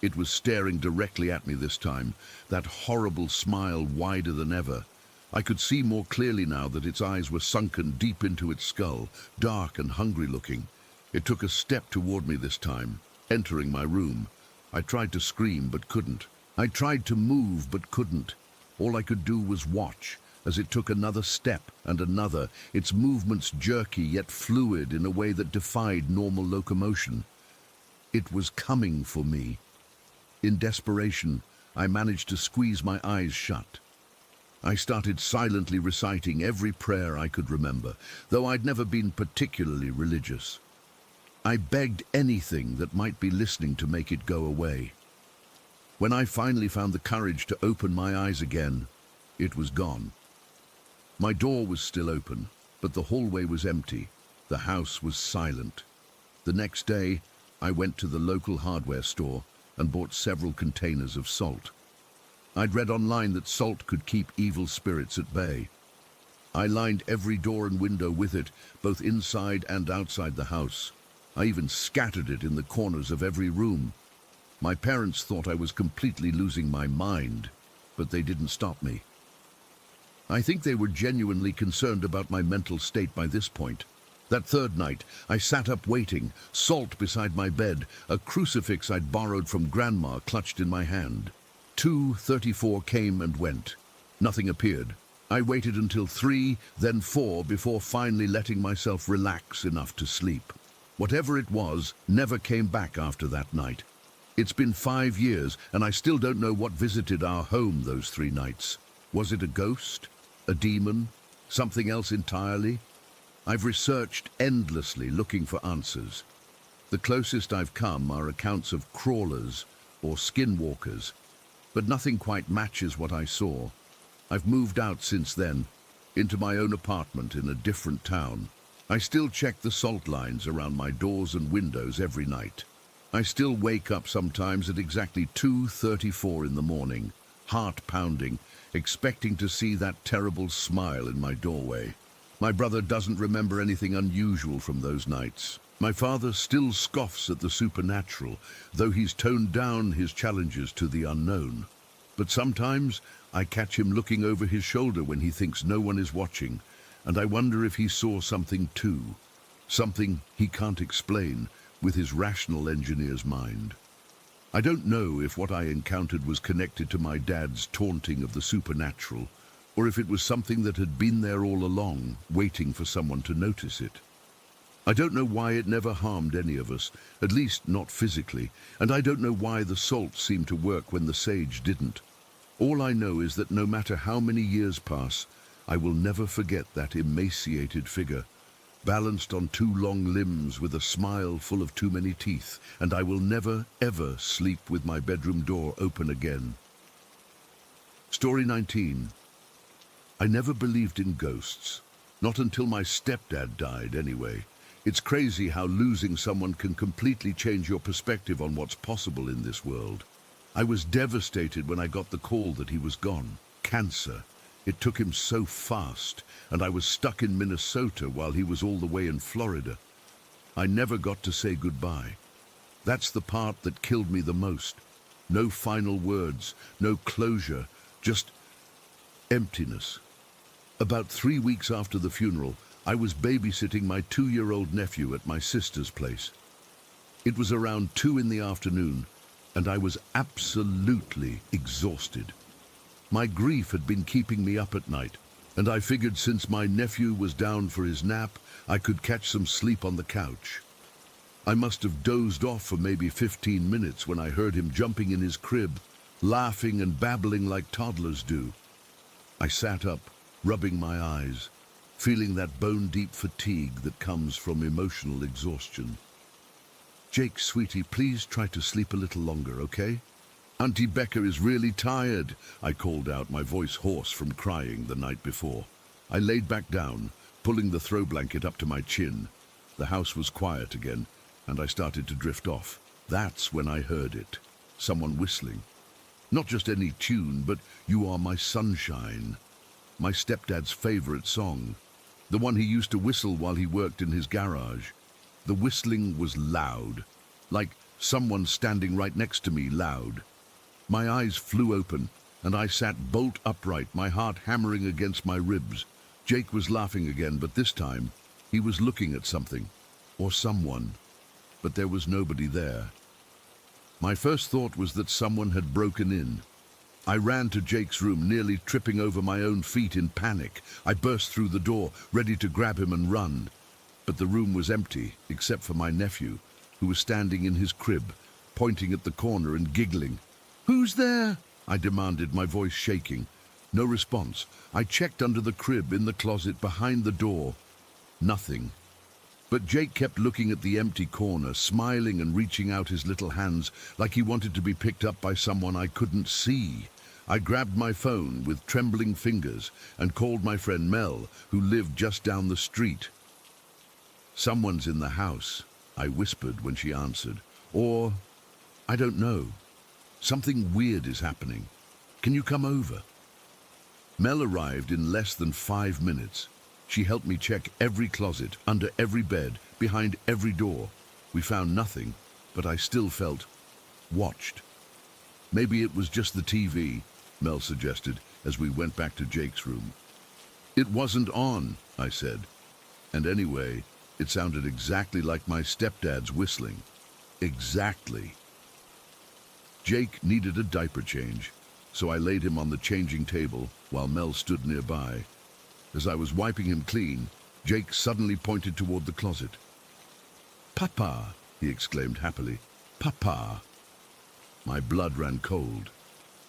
It was staring directly at me this time, that horrible smile wider than ever. I could see more clearly now that its eyes were sunken deep into its skull, dark and hungry looking. It took a step toward me this time, entering my room. I tried to scream but couldn't. I tried to move but couldn't. All I could do was watch as it took another step and another, its movements jerky yet fluid in a way that defied normal locomotion. It was coming for me. In desperation, I managed to squeeze my eyes shut. I started silently reciting every prayer I could remember, though I'd never been particularly religious. I begged anything that might be listening to make it go away. When I finally found the courage to open my eyes again, it was gone. My door was still open, but the hallway was empty. The house was silent. The next day, I went to the local hardware store and bought several containers of salt. I'd read online that salt could keep evil spirits at bay. I lined every door and window with it, both inside and outside the house. I even scattered it in the corners of every room. My parents thought I was completely losing my mind, but they didn't stop me. I think they were genuinely concerned about my mental state by this point. That third night, I sat up waiting, salt beside my bed, a crucifix I'd borrowed from Grandma clutched in my hand. 2:34 came and went. Nothing appeared. I waited until 3, then 4, before finally letting myself relax enough to sleep. Whatever it was never came back after that night. It's been 5 years, and I still don't know what visited our home those 3 nights. Was it a ghost? A demon? Something else entirely? I've researched endlessly looking for answers. The closest I've come are accounts of crawlers or skinwalkers, but nothing quite matches what I saw. I've moved out since then, into my own apartment in a different town. I still check the salt lines around my doors and windows every night. I still wake up sometimes at exactly 2:34 in the morning, heart pounding, expecting to see that terrible smile in my doorway. My brother doesn't remember anything unusual from those nights. My father still scoffs at the supernatural, though he's toned down his challenges to the unknown. But sometimes I catch him looking over his shoulder when he thinks no one is watching, and I wonder if he saw something too, something he can't explain with his rational engineer's mind. I don't know if what I encountered was connected to my dad's taunting of the supernatural, or if it was something that had been there all along, waiting for someone to notice it. I don't know why it never harmed any of us, at least not physically, and I don't know why the salt seemed to work when the sage didn't. All I know is that no matter how many years pass, I will never forget that emaciated figure, balanced on 2 long limbs with a smile full of too many teeth, and I will never, ever sleep with my bedroom door open again. Story 19. I never believed in ghosts. Not until my stepdad died, anyway. It's crazy how losing someone can completely change your perspective on what's possible in this world. I was devastated when I got the call that he was gone. Cancer. It took him so fast, and I was stuck in Minnesota while he was all the way in Florida. I never got to say goodbye. That's the part that killed me the most. No final words, no closure, just emptiness. About 3 weeks after the funeral, I was babysitting my 2-year-old nephew at my sister's place. It was around 2 in the afternoon, and I was absolutely exhausted. My grief had been keeping me up at night, and I figured since my nephew was down for his nap, I could catch some sleep on the couch. I must have dozed off for maybe 15 minutes when I heard him jumping in his crib, laughing and babbling like toddlers do. I sat up, rubbing my eyes, feeling that bone-deep fatigue that comes from emotional exhaustion. "Jake, sweetie, please try to sleep a little longer, okay? Auntie Becca is really tired," I called out, my voice hoarse from crying the night before. I laid back down, pulling the throw blanket up to my chin. The house was quiet again, and I started to drift off. That's when I heard it. Someone whistling. Not just any tune, but "You Are My Sunshine," my stepdad's favorite song. The one he used to whistle while he worked in his garage. The whistling was loud, like someone standing right next to me loud. My eyes flew open, and I sat bolt upright, my heart hammering against my ribs. Jake was laughing again, but this time he was looking at something, or someone, but there was nobody there. My first thought was that someone had broken in. I ran to Jake's room, nearly tripping over my own feet in panic. I burst through the door, ready to grab him and run. But the room was empty, except for my nephew, who was standing in his crib, pointing at the corner and giggling. "Who's there?" I demanded, my voice shaking. No response. I checked under the crib, in the closet, behind the door. Nothing. But Jake kept looking at the empty corner, smiling and reaching out his little hands like he wanted to be picked up by someone I couldn't see. I grabbed my phone with trembling fingers and called my friend Mel, who lived just down the street. "Someone's in the house," I whispered when she answered. "Or, I don't know. Something weird is happening. Can you come over?" Mel arrived in less than 5 minutes. She helped me check every closet, under every bed, behind every door. We found nothing, but I still felt watched. "Maybe it was just the TV," Mel suggested as we went back to Jake's room. "It wasn't on," I said. And anyway, it sounded exactly like my stepdad's whistling. Exactly. Jake needed a diaper change, so I laid him on the changing table while Mel stood nearby. As I was wiping him clean, Jake suddenly pointed toward the closet. "Papa!" he exclaimed happily. "Papa!" My blood ran cold.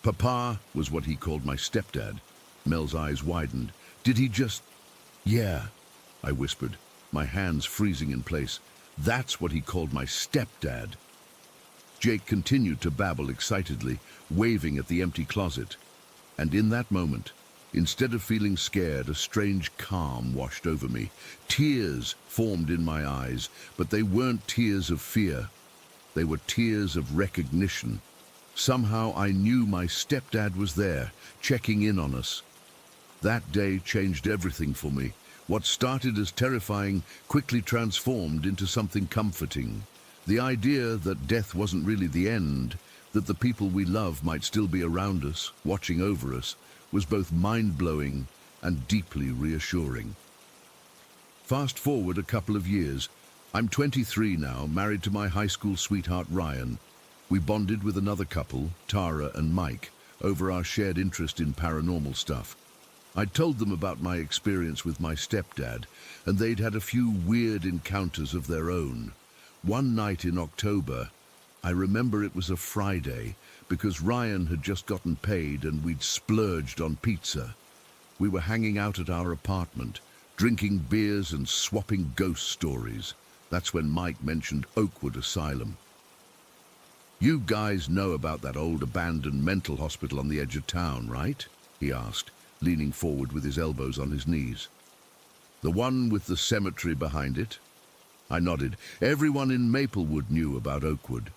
Papa was what he called my stepdad. Mel's eyes widened. "Did he just—" "Yeah," I whispered, my hands freezing in place. "That's what he called my stepdad." Jake continued to babble excitedly, waving at the empty closet. And in that moment, instead of feeling scared, a strange calm washed over me. Tears formed in my eyes, but they weren't tears of fear. They were tears of recognition. Somehow I knew my stepdad was there, checking in on us. That day changed everything for me. What started as terrifying quickly transformed into something comforting. The idea that death wasn't really the end, that the people we love might still be around us, watching over us, was both mind-blowing and deeply reassuring. Fast forward a couple of years. I'm 23 now, married to my high school sweetheart Ryan. We bonded with another couple, Tara and Mike, over our shared interest in paranormal stuff. I'd told them about my experience with my stepdad, and they'd had a few weird encounters of their own. One night in October, I remember it was a Friday, because Ryan had just gotten paid and we'd splurged on pizza. We were hanging out at our apartment, drinking beers and swapping ghost stories. That's when Mike mentioned Oakwood Asylum. "You guys know about that old abandoned mental hospital on the edge of town, right?" he asked, leaning forward with his elbows on his knees. "The one with the cemetery behind it?" I nodded. Everyone in Maplewood knew about Oakwood.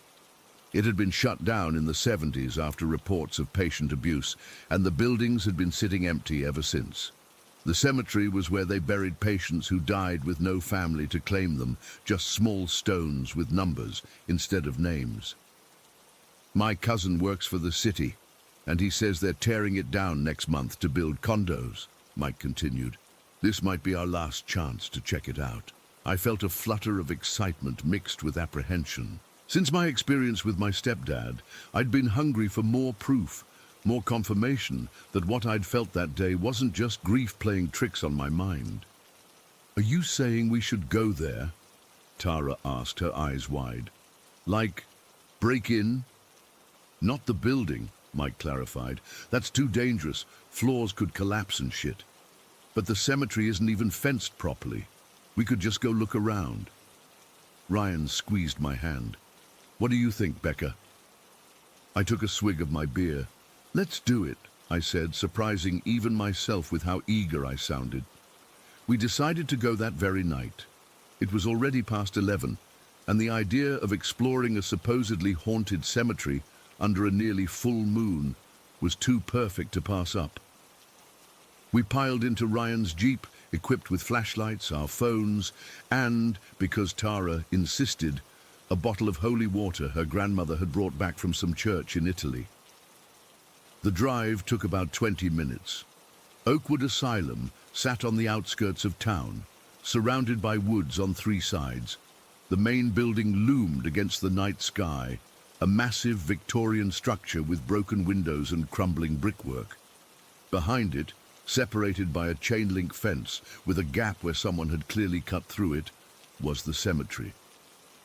It had been shut down in the 70s after reports of patient abuse, and the buildings had been sitting empty ever since. The cemetery was where they buried patients who died with no family to claim them, just small stones with numbers instead of names. "My cousin works for the city, and he says they're tearing it down next month to build condos," Mike continued. This might be our last chance to check it out. I felt a flutter of excitement mixed with apprehension. Since my experience with my stepdad, I'd been hungry for more proof, more confirmation that what I'd felt that day wasn't just grief playing tricks on my mind. "Are you saying we should go there?" Tara asked, her eyes wide. "Like, break in?" "Not the building," Mike clarified. "That's too dangerous. Floors could collapse and shit. But the cemetery isn't even fenced properly. We could just go look around." Ryan squeezed my hand. "What do you think, Becca?" I took a swig of my beer. "Let's do it," I said, surprising even myself with how eager I sounded. We decided to go that very night. It was already past 11, and the idea of exploring a supposedly haunted cemetery under a nearly full moon was too perfect to pass up. We piled into Ryan's Jeep, equipped with flashlights, our phones, and, because Tara insisted, a bottle of holy water her grandmother had brought back from some church in Italy. The drive took about 20 minutes. Oakwood Asylum sat on the outskirts of town, surrounded by woods on three sides. The main building loomed against the night sky, a massive Victorian structure with broken windows and crumbling brickwork. Behind it, separated by a chain-link fence with a gap where someone had clearly cut through it, was the cemetery.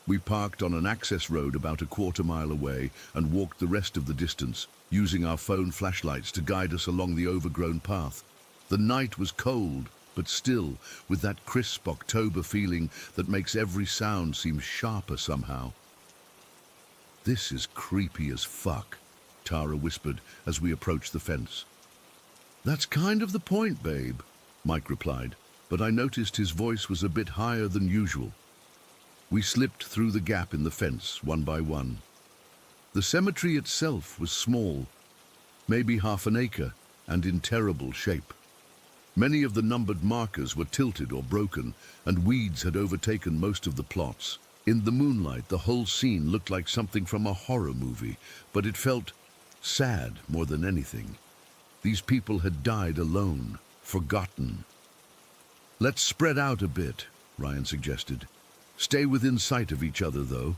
We parked on an access road about a quarter-mile away and walked the rest of the distance, using our phone flashlights to guide us along the overgrown path. The night was cold, but still, with that crisp October feeling that makes every sound seem sharper somehow. "This is creepy as fuck," Tara whispered as we approached the fence. "That's kind of the point, babe," Mike replied, but I noticed his voice was a bit higher than usual. We slipped through the gap in the fence, one by one. The cemetery itself was small, maybe half an acre, and in terrible shape. Many of the numbered markers were tilted or broken, and weeds had overtaken most of the plots. In the moonlight, the whole scene looked like something from a horror movie, but it felt sad more than anything. These people had died alone, forgotten. "Let's spread out a bit," Ryan suggested. "Stay within sight of each other, though."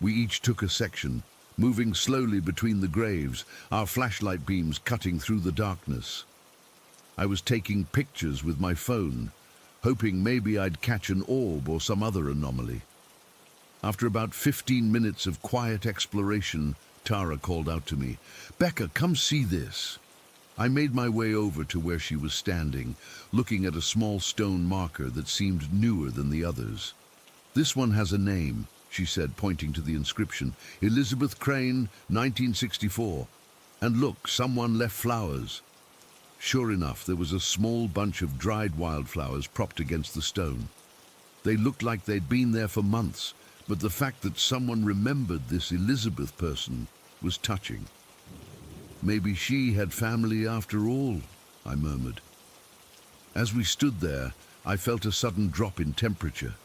We each took a section, moving slowly between the graves, our flashlight beams cutting through the darkness. I was taking pictures with my phone, hoping maybe I'd catch an orb or some other anomaly. After about 15 minutes of quiet exploration, Tara called out to me, "Becca, come see this." I made my way over to where she was standing, looking at a small stone marker that seemed newer than the others. "This one has a name," she said, pointing to the inscription. "Elizabeth Crane, 1964. And look, someone left flowers." Sure enough, there was a small bunch of dried wildflowers propped against the stone. They looked like they'd been there for months, but the fact that someone remembered this Elizabeth person was touching. "Maybe she had family after all," I murmured. As we stood there, I felt a sudden drop in temperature.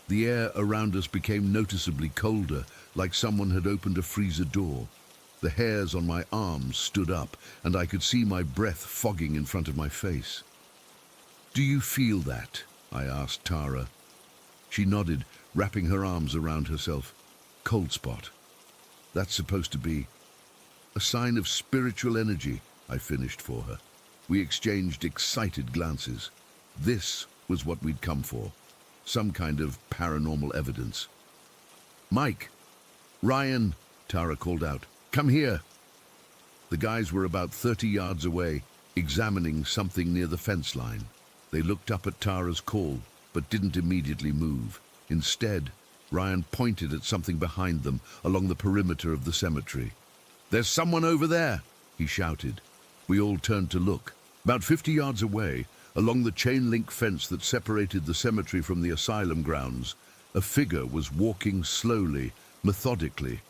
The air around us became noticeably colder, like someone had opened a freezer door. The hairs on my arms stood up, and I could see my breath fogging in front of my face. "Do you feel that?" I asked Tara. She nodded, wrapping her arms around herself. "Cold spot. That's supposed to be a sign of spiritual energy," I finished for her. We exchanged excited glances. This was what we'd come for. Some kind of paranormal evidence. "Mike! Ryan!" Tara called out. "Come here!" The guys were about 30 yards away, examining something near the fence line. They looked up at Tara's call, but didn't immediately move. Instead, Ryan pointed at something behind them, along the perimeter of the cemetery. "There's someone over there!" he shouted. We all turned to look. About 50 yards away, along the chain-link fence that separated the cemetery from the asylum grounds, a figure was walking slowly, methodically.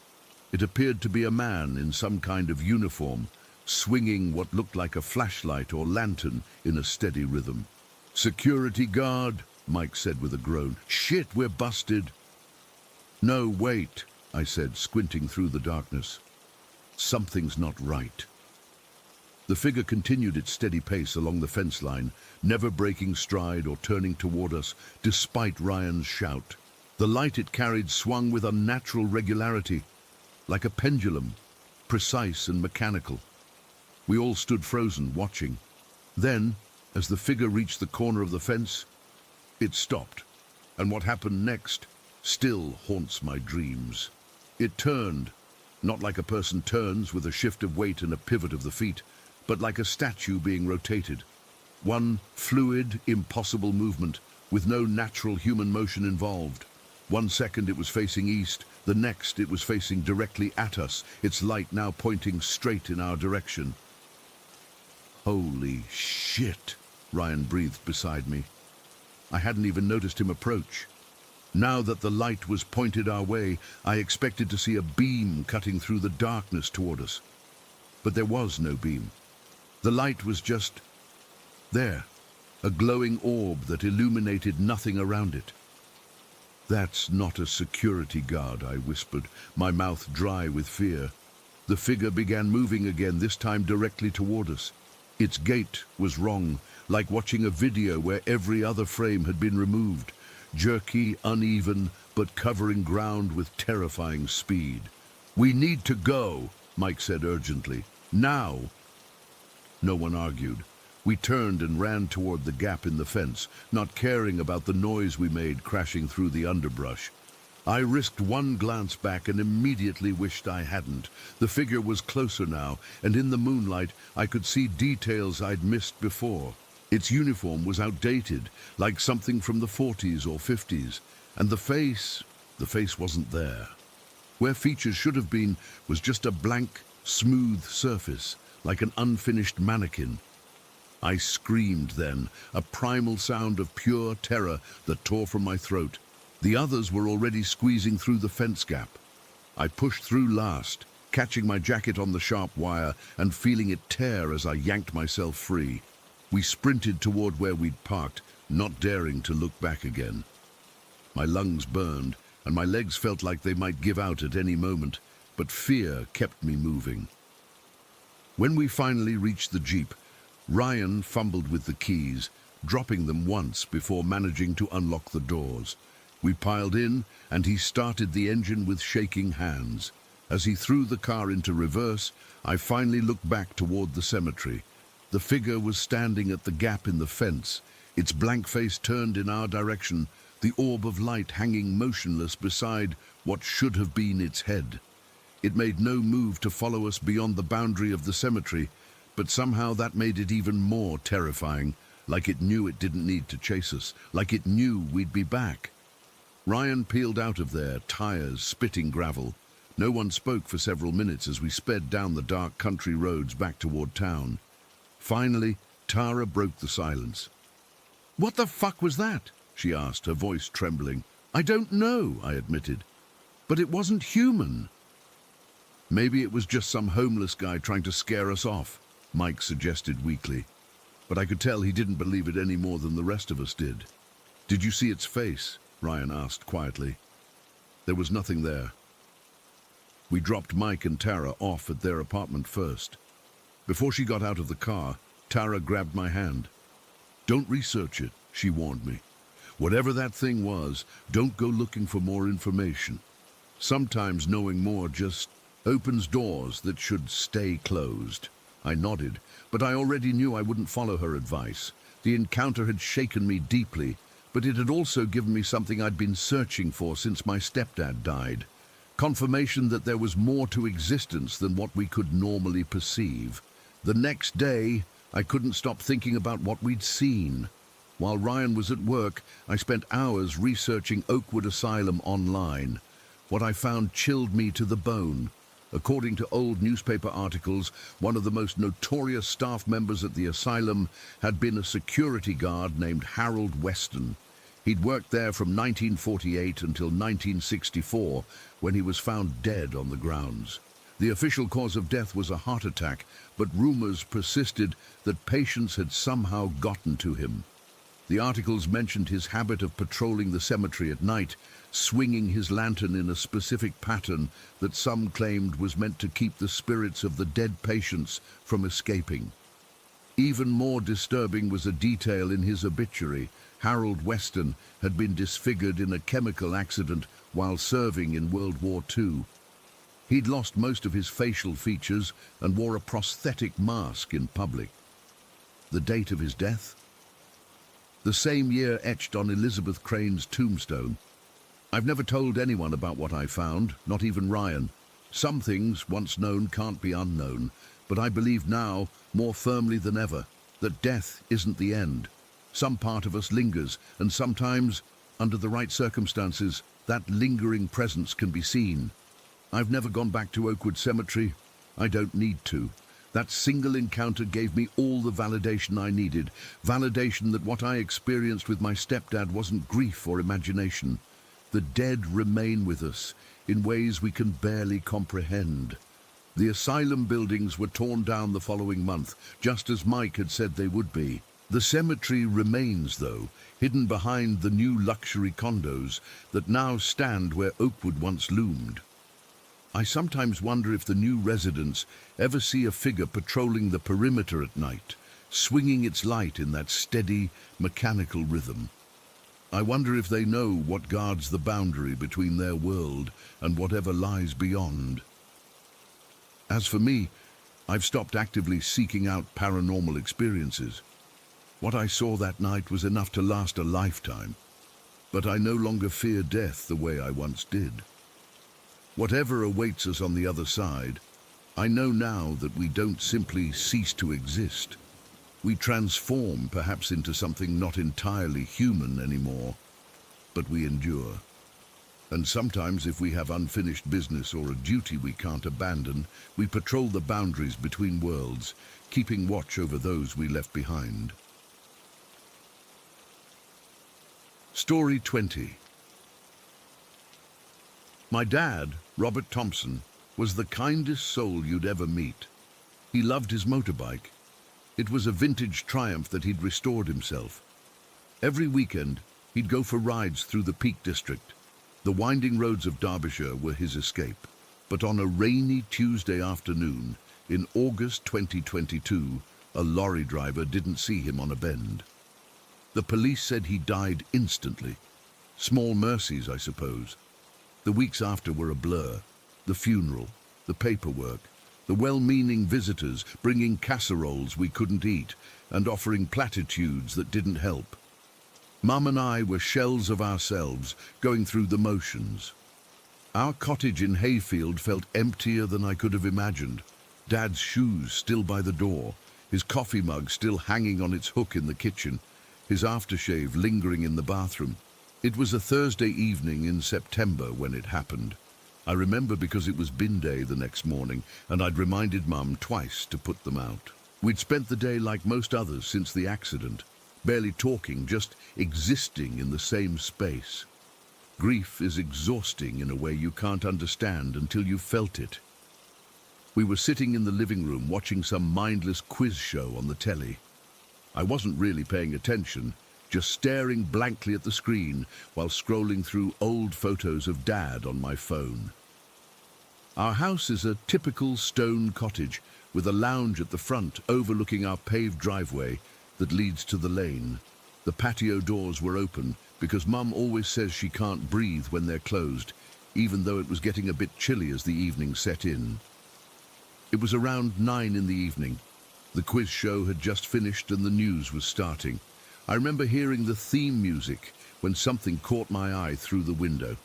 It appeared to be a man in some kind of uniform, swinging what looked like a flashlight or lantern in a steady rhythm. "Security guard," Mike said with a groan. "Shit, we're busted." "No, wait," I said, squinting through the darkness. "Something's not right." The figure continued its steady pace along the fence line, never breaking stride or turning toward us, despite Ryan's shout. The light it carried swung with unnatural regularity, like a pendulum, precise and mechanical. We all stood frozen, watching. Then, as the figure reached the corner of the fence, it stopped. And what happened next still haunts my dreams. It turned, not like a person turns with a shift of weight and a pivot of the feet, but like a statue being rotated. One fluid, impossible movement, with no natural human motion involved. 1 second it was facing east, the next it was facing directly at us, its light now pointing straight in our direction. Holy shit, Ryan breathed beside me. I hadn't even noticed him approach. Now that the light was pointed our way, I expected to see a beam cutting through the darkness toward us. But there was no beam. The light was just there, a glowing orb that illuminated nothing around it. "That's not a security guard," I whispered, my mouth dry with fear. The figure began moving again, this time directly toward us. Its gait was wrong, like watching a video where every other frame had been removed. Jerky, uneven, but covering ground with terrifying speed. "We need to go," Mike said urgently. "Now." No one argued. We turned and ran toward the gap in the fence, not caring about the noise we made crashing through the underbrush. I risked one glance back and immediately wished I hadn't. The figure was closer now, and in the moonlight I could see details I'd missed before. Its uniform was outdated, like something from the 40s or 50s, and the face wasn't there. Where features should have been was just a blank, smooth surface, like an unfinished mannequin. I screamed then, a primal sound of pure terror that tore from my throat. The others were already squeezing through the fence gap. I pushed through last, catching my jacket on the sharp wire and feeling it tear as I yanked myself free. We sprinted toward where we'd parked, not daring to look back again. My lungs burned, and my legs felt like they might give out at any moment, but fear kept me moving. When we finally reached the Jeep, Ryan fumbled with the keys, dropping them once before managing to unlock the doors. We piled in, and he started the engine with shaking hands. As he threw the car into reverse, I finally looked back toward the cemetery. The figure was standing at the gap in the fence, its blank face turned in our direction, the orb of light hanging motionless beside what should have been its head. It made no move to follow us beyond the boundary of the cemetery, but somehow that made it even more terrifying, like it knew it didn't need to chase us, like it knew we'd be back. Ryan peeled out of there, tires spitting gravel. No one spoke for several minutes as we sped down the dark country roads back toward town. Finally, Tara broke the silence. "What the fuck was that?" she asked, her voice trembling. "I don't know," I admitted. "But it wasn't human." "Maybe it was just some homeless guy trying to scare us off," Mike suggested weakly. But I could tell he didn't believe it any more than the rest of us did. "Did you see its face?" Ryan asked quietly. There was nothing there. We dropped Mike and Tara off at their apartment first. Before she got out of the car, Tara grabbed my hand. "Don't research it," she warned me. "Whatever that thing was, don't go looking for more information. Sometimes knowing more just opens doors that should stay closed." I nodded, but I already knew I wouldn't follow her advice. The encounter had shaken me deeply, but it had also given me something I'd been searching for since my stepdad died. Confirmation that there was more to existence than what we could normally perceive. The next day, I couldn't stop thinking about what we'd seen. While Ryan was at work, I spent hours researching Oakwood Asylum online. What I found chilled me to the bone. According to old newspaper articles, one of the most notorious staff members at the asylum had been a security guard named Harold Weston. He'd worked there from 1948 until 1964, when he was found dead on the grounds. The official cause of death was a heart attack, but rumors persisted that patients had somehow gotten to him. The articles mentioned his habit of patrolling the cemetery at night, swinging his lantern in a specific pattern that some claimed was meant to keep the spirits of the dead patients from escaping. Even more disturbing was a detail in his obituary. Harold Weston had been disfigured in a chemical accident while serving in World War II. He'd lost most of his facial features and wore a prosthetic mask in public. The date of his death? The same year etched on Elizabeth Crane's tombstone. I've never told anyone about what I found, not even Ryan. Some things, once known, can't be unknown, but I believe now, more firmly than ever, that death isn't the end. Some part of us lingers, and sometimes, under the right circumstances, that lingering presence can be seen. I've never gone back to Oakwood Cemetery. I don't need to. That single encounter gave me all the validation I needed. Validation that what I experienced with my stepdad wasn't grief or imagination. The dead remain with us in ways we can barely comprehend. The asylum buildings were torn down the following month, just as Mike had said they would be. The cemetery remains, though, hidden behind the new luxury condos that now stand where Oakwood once loomed. I sometimes wonder if the new residents ever see a figure patrolling the perimeter at night, swinging its light in that steady, mechanical rhythm. I wonder if they know what guards the boundary between their world and whatever lies beyond. As for me, I've stopped actively seeking out paranormal experiences. What I saw that night was enough to last a lifetime, but I no longer fear death the way I once did. Whatever awaits us on the other side, I know now that we don't simply cease to exist. We transform perhaps into something not entirely human anymore, but we endure. And sometimes if we have unfinished business or a duty we can't abandon, we patrol the boundaries between worlds, keeping watch over those we left behind. Story 20. My dad, Robert Thompson, was the kindest soul you'd ever meet. He loved his motorbike. It was a vintage Triumph that he'd restored himself. Every weekend, he'd go for rides through the Peak District. The winding roads of Derbyshire were his escape. But on a rainy Tuesday afternoon, in August 2022, a lorry driver didn't see him on a bend. The police said he died instantly. Small mercies, I suppose. The weeks after were a blur. The funeral, the paperwork, the well-meaning visitors bringing casseroles we couldn't eat and offering platitudes that didn't help. Mum and I were shells of ourselves, going through the motions. Our cottage in Hayfield felt emptier than I could have imagined. Dad's shoes still by the door, his coffee mug still hanging on its hook in the kitchen, his aftershave lingering in the bathroom. It was a Thursday evening in September when it happened. I remember because it was bin day the next morning, and I'd reminded Mum twice to put them out. We'd spent the day like most others since the accident, barely talking, just existing in the same space. Grief is exhausting in a way you can't understand until you've felt it. We were sitting in the living room watching some mindless quiz show on the telly. I wasn't really paying attention, just staring blankly at the screen while scrolling through old photos of Dad on my phone. Our house is a typical stone cottage with a lounge at the front overlooking our paved driveway that leads to the lane. The patio doors were open because Mum always says she can't breathe when they're closed, even though it was getting a bit chilly as the evening set in. It was around 9 in the evening. The quiz show had just finished and the news was starting. I remember hearing the theme music when something caught my eye through the window.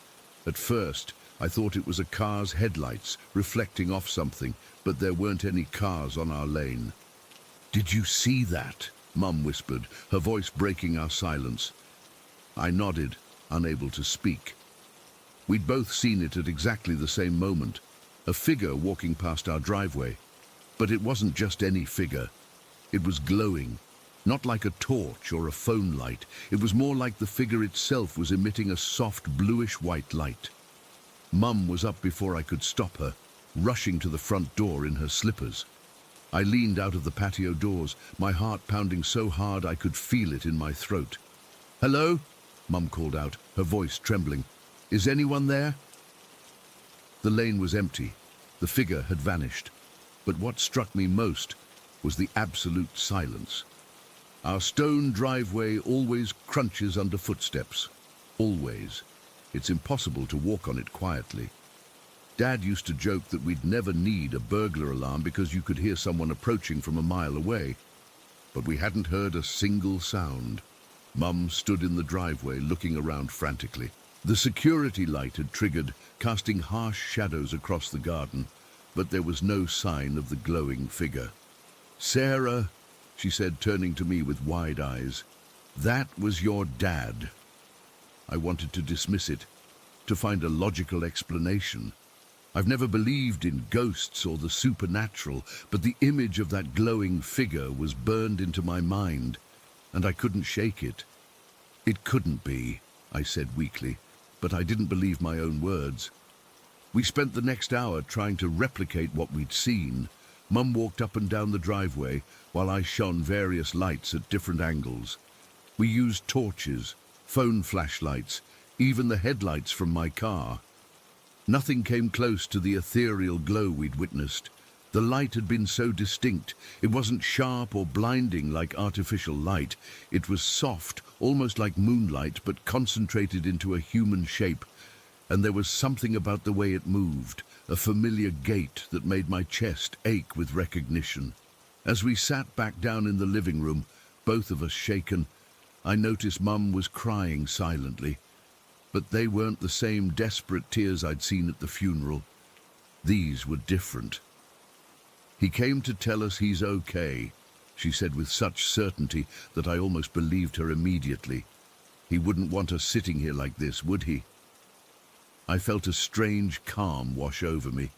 At first, I thought it was a car's headlights reflecting off something, but there weren't any cars on our lane. "Did you see that?" Mum whispered, her voice breaking our silence. I nodded, unable to speak. We'd both seen it at exactly the same moment, a figure walking past our driveway. But it wasn't just any figure. It was glowing. Not like a torch or a phone light. It was more like the figure itself was emitting a soft bluish-white light. Mum was up before I could stop her, rushing to the front door in her slippers. I leaned out of the patio doors, my heart pounding so hard I could feel it in my throat. "Hello?" Mum called out, her voice trembling. "Is anyone there?" The lane was empty. The figure had vanished. But what struck me most was the absolute silence. Our stone driveway always crunches under footsteps. Always. It's impossible to walk on it quietly. Dad used to joke that we'd never need a burglar alarm because you could hear someone approaching from a mile away. But we hadn't heard a single sound. Mum stood in the driveway looking around frantically. The security light had triggered, casting harsh shadows across the garden, but there was no sign of the glowing figure. "Sarah," she said, turning to me with wide eyes, "that was your dad." I wanted to dismiss it, to find a logical explanation. I've never believed in ghosts or the supernatural, but the image of that glowing figure was burned into my mind, and I couldn't shake it. "It couldn't be," I said weakly, but I didn't believe my own words. We spent the next hour trying to replicate what we'd seen. Mum walked up and down the driveway while I shone various lights at different angles. We used torches, phone flashlights, even the headlights from my car. Nothing came close to the ethereal glow we'd witnessed. The light had been so distinct. It wasn't sharp or blinding like artificial light. It was soft, almost like moonlight, but concentrated into a human shape. And there was something about the way it moved, a familiar gait that made my chest ache with recognition. As we sat back down in the living room, both of us shaken, I noticed Mum was crying silently. But they weren't the same desperate tears I'd seen at the funeral. These were different. "He came to tell us he's okay," she said with such certainty that I almost believed her immediately. "He wouldn't want us sitting here like this, would he?" I felt a strange calm wash over me.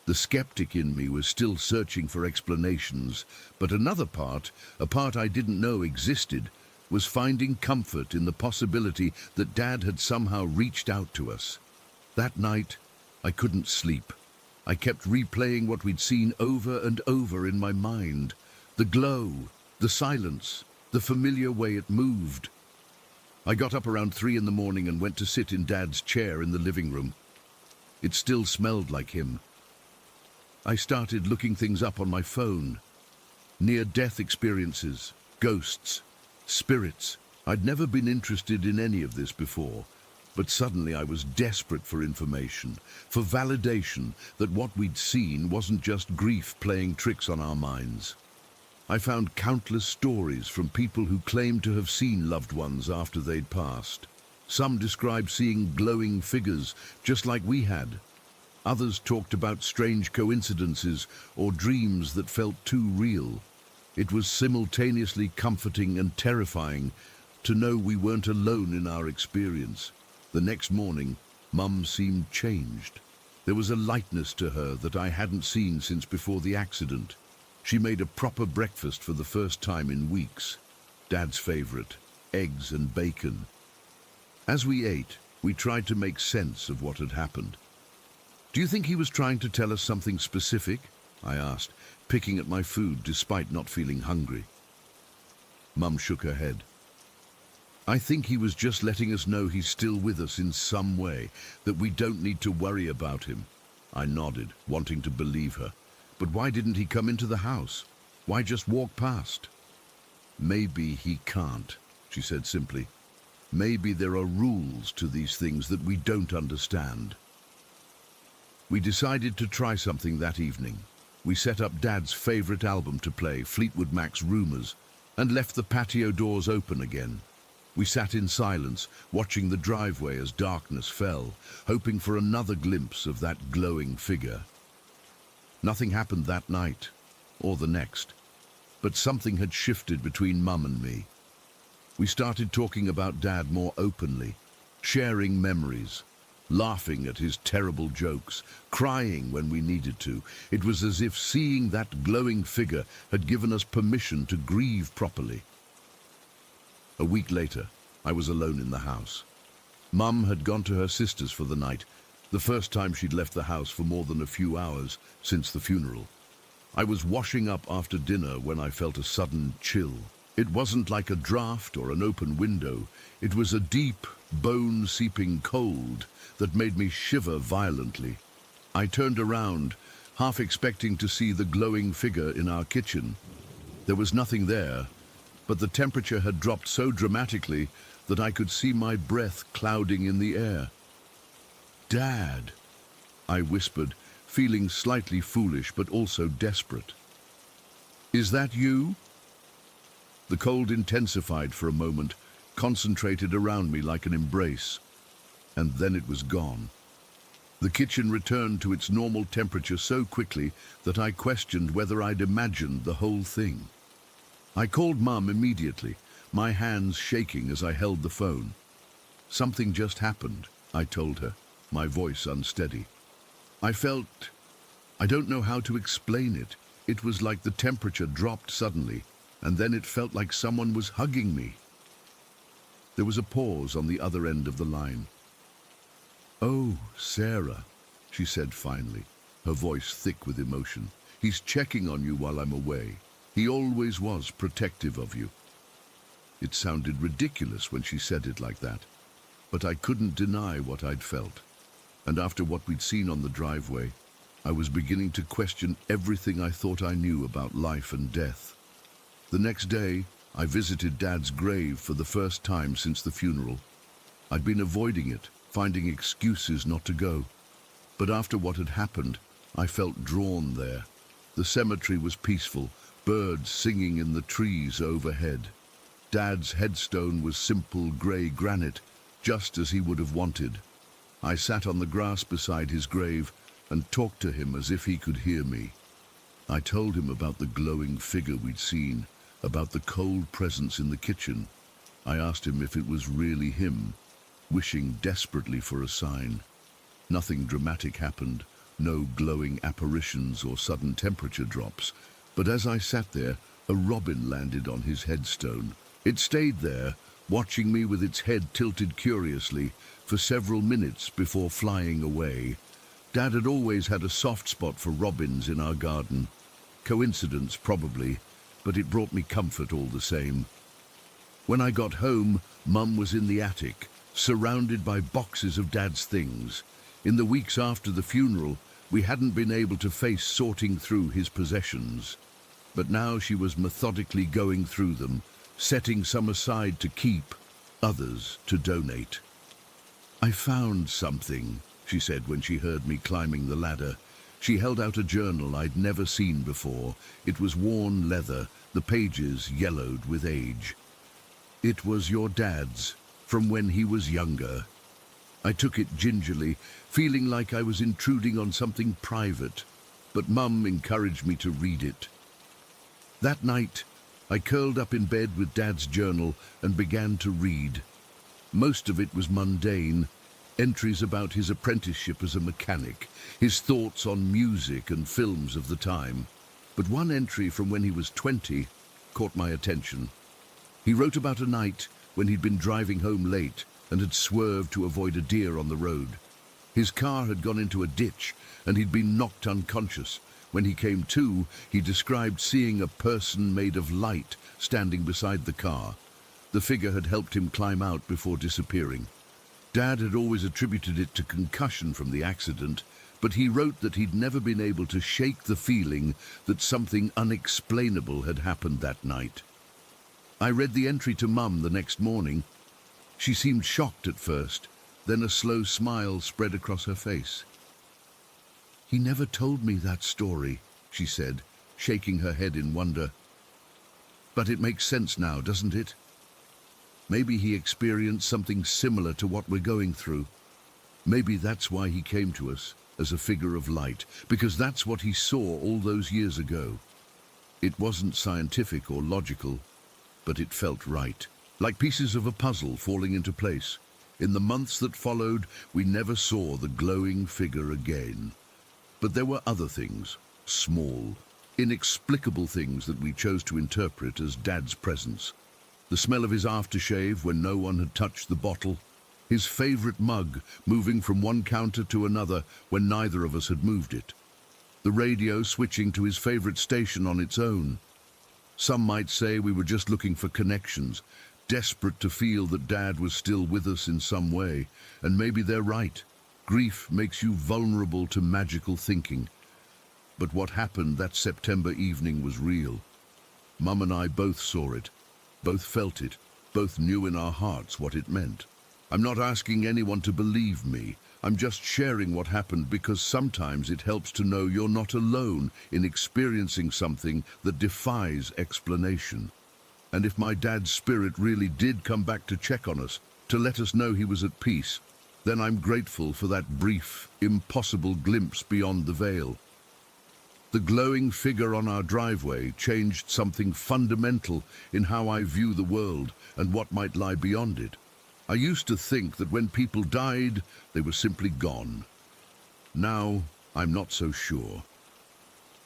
The skeptic in me was still searching for explanations, but another part, a part I didn't know existed, was finding comfort in the possibility that Dad had somehow reached out to us. That night, I couldn't sleep. I kept replaying what we'd seen over and over in my mind. The glow, the silence, the familiar way it moved. I got up around 3 in the morning and went to sit in Dad's chair in the living room. It still smelled like him. I started looking things up on my phone. Near-death experiences, ghosts, spirits. I'd never been interested in any of this before, but suddenly I was desperate for information, for validation that what we'd seen wasn't just grief playing tricks on our minds. I found countless stories from people who claimed to have seen loved ones after they'd passed. Some described seeing glowing figures, just like we had. Others talked about strange coincidences or dreams that felt too real. It was simultaneously comforting and terrifying to know we weren't alone in our experience. The next morning, Mum seemed changed. There was a lightness to her that I hadn't seen since before the accident. She made a proper breakfast for the first time in weeks. Dad's favorite, eggs and bacon. As we ate, we tried to make sense of what had happened. "Do you think he was trying to tell us something specific?" I asked, picking at my food despite not feeling hungry. Mum shook her head. "I think he was just letting us know he's still with us in some way, that we don't need to worry about him." I nodded, wanting to believe her. But why didn't he come into the house? Why just walk past? "Maybe he can't," she said simply. "Maybe there are rules to these things that we don't understand." We decided to try something that evening. We set up Dad's favorite album to play, Fleetwood Mac's Rumours, and left the patio doors open again. We sat in silence, watching the driveway as darkness fell, hoping for another glimpse of that glowing figure. Nothing happened that night, or the next, but something had shifted between Mum and me. We started talking about Dad more openly, sharing memories, laughing at his terrible jokes, crying when we needed to. It was as if seeing that glowing figure had given us permission to grieve properly. A week later, I was alone in the house. Mum had gone to her sister's for the night, the first time she'd left the house for more than a few hours since the funeral. I was washing up after dinner when I felt a sudden chill. It wasn't like a draft or an open window. It was a deep, bone-seeping cold that made me shiver violently. I turned around, half expecting to see the glowing figure in our kitchen, There was nothing there, but the temperature had dropped so dramatically that I could see my breath clouding in the air. "Dad," I whispered, feeling slightly foolish but also desperate. "Is that you?" The cold intensified for a moment, concentrated around me like an embrace, and then it was gone. The kitchen returned to its normal temperature so quickly that I questioned whether I'd imagined the whole thing. I called Mum immediately, my hands shaking as I held the phone. "Something just happened," I told her, my voice unsteady. I don't know how to explain it. It was like the temperature dropped suddenly, and then it felt like someone was hugging me. There was a pause on the other end of the line. "Oh, Sarah," she said finally, her voice thick with emotion. "He's checking on you while I'm away. He always was protective of you." It sounded ridiculous when she said it like that, but I couldn't deny what I'd felt. And after what we'd seen on the driveway, I was beginning to question everything I thought I knew about life and death. The next day, I visited Dad's grave for the first time since the funeral. I'd been avoiding it, finding excuses not to go. But after what had happened, I felt drawn there. The cemetery was peaceful, birds singing in the trees overhead. Dad's headstone was simple grey granite, just as he would have wanted. I sat on the grass beside his grave and talked to him as if he could hear me. I told him about the glowing figure we'd seen, about the cold presence in the kitchen. I asked him if it was really him, wishing desperately for a sign. Nothing dramatic happened, no glowing apparitions or sudden temperature drops. But as I sat there, a robin landed on his headstone. It stayed there, watching me with its head tilted curiously for several minutes before flying away. Dad had always had a soft spot for robins in our garden. Coincidence, probably, but it brought me comfort all the same. When I got home, Mum was in the attic, surrounded by boxes of Dad's things. In the weeks after the funeral, we hadn't been able to face sorting through his possessions. But now she was methodically going through them, setting some aside to keep, others to donate. "I found something," she said when she heard me climbing the ladder. She held out a journal I'd never seen before. It was worn leather, the pages yellowed with age. "It was your dad's, from when he was younger." I took it gingerly, feeling like I was intruding on something private, but Mum encouraged me to read it. That night, I curled up in bed with Dad's journal and began to read. Most of it was mundane, entries about his apprenticeship as a mechanic, his thoughts on music and films of the time. But one entry from when he was 20 caught my attention. He wrote about a night when he'd been driving home late and had swerved to avoid a deer on the road. His car had gone into a ditch and he'd been knocked unconscious. When he came to, he described seeing a person made of light standing beside the car. The figure had helped him climb out before disappearing. Dad had always attributed it to concussion from the accident, but he wrote that he'd never been able to shake the feeling that something unexplainable had happened that night. I read the entry to Mum the next morning. She seemed shocked at first, then a slow smile spread across her face. "He never told me that story," she said, shaking her head in wonder. "But it makes sense now, doesn't it? Maybe he experienced something similar to what we're going through. Maybe that's why he came to us, as a figure of light, because that's what he saw all those years ago. It wasn't scientific or logical, but it felt right, like pieces of a puzzle falling into place. In the months that followed, we never saw the glowing figure again. But there were other things, small, inexplicable things that we chose to interpret as Dad's presence. The smell of his aftershave when no one had touched the bottle, his favorite mug moving from one counter to another when neither of us had moved it, the radio switching to his favorite station on its own. Some might say we were just looking for connections, desperate to feel that Dad was still with us in some way, and maybe they're right. Grief makes you vulnerable to magical thinking. But what happened that September evening was real. Mum and I both saw it, both felt it, both knew in our hearts what it meant. I'm not asking anyone to believe me. I'm just sharing what happened because sometimes it helps to know you're not alone in experiencing something that defies explanation. And if my dad's spirit really did come back to check on us, to let us know he was at peace, then I'm grateful for that brief, impossible glimpse beyond the veil. The glowing figure on our driveway changed something fundamental in how I view the world and what might lie beyond it. I used to think that when people died, they were simply gone. Now, I'm not so sure.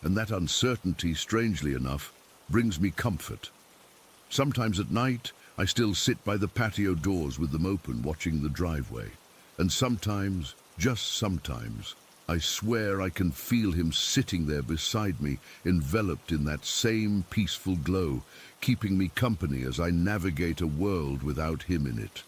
And that uncertainty, strangely enough, brings me comfort. Sometimes at night, I still sit by the patio doors with them open, watching the driveway. And sometimes, just sometimes, I swear I can feel him sitting there beside me, enveloped in that same peaceful glow, keeping me company as I navigate a world without him in it.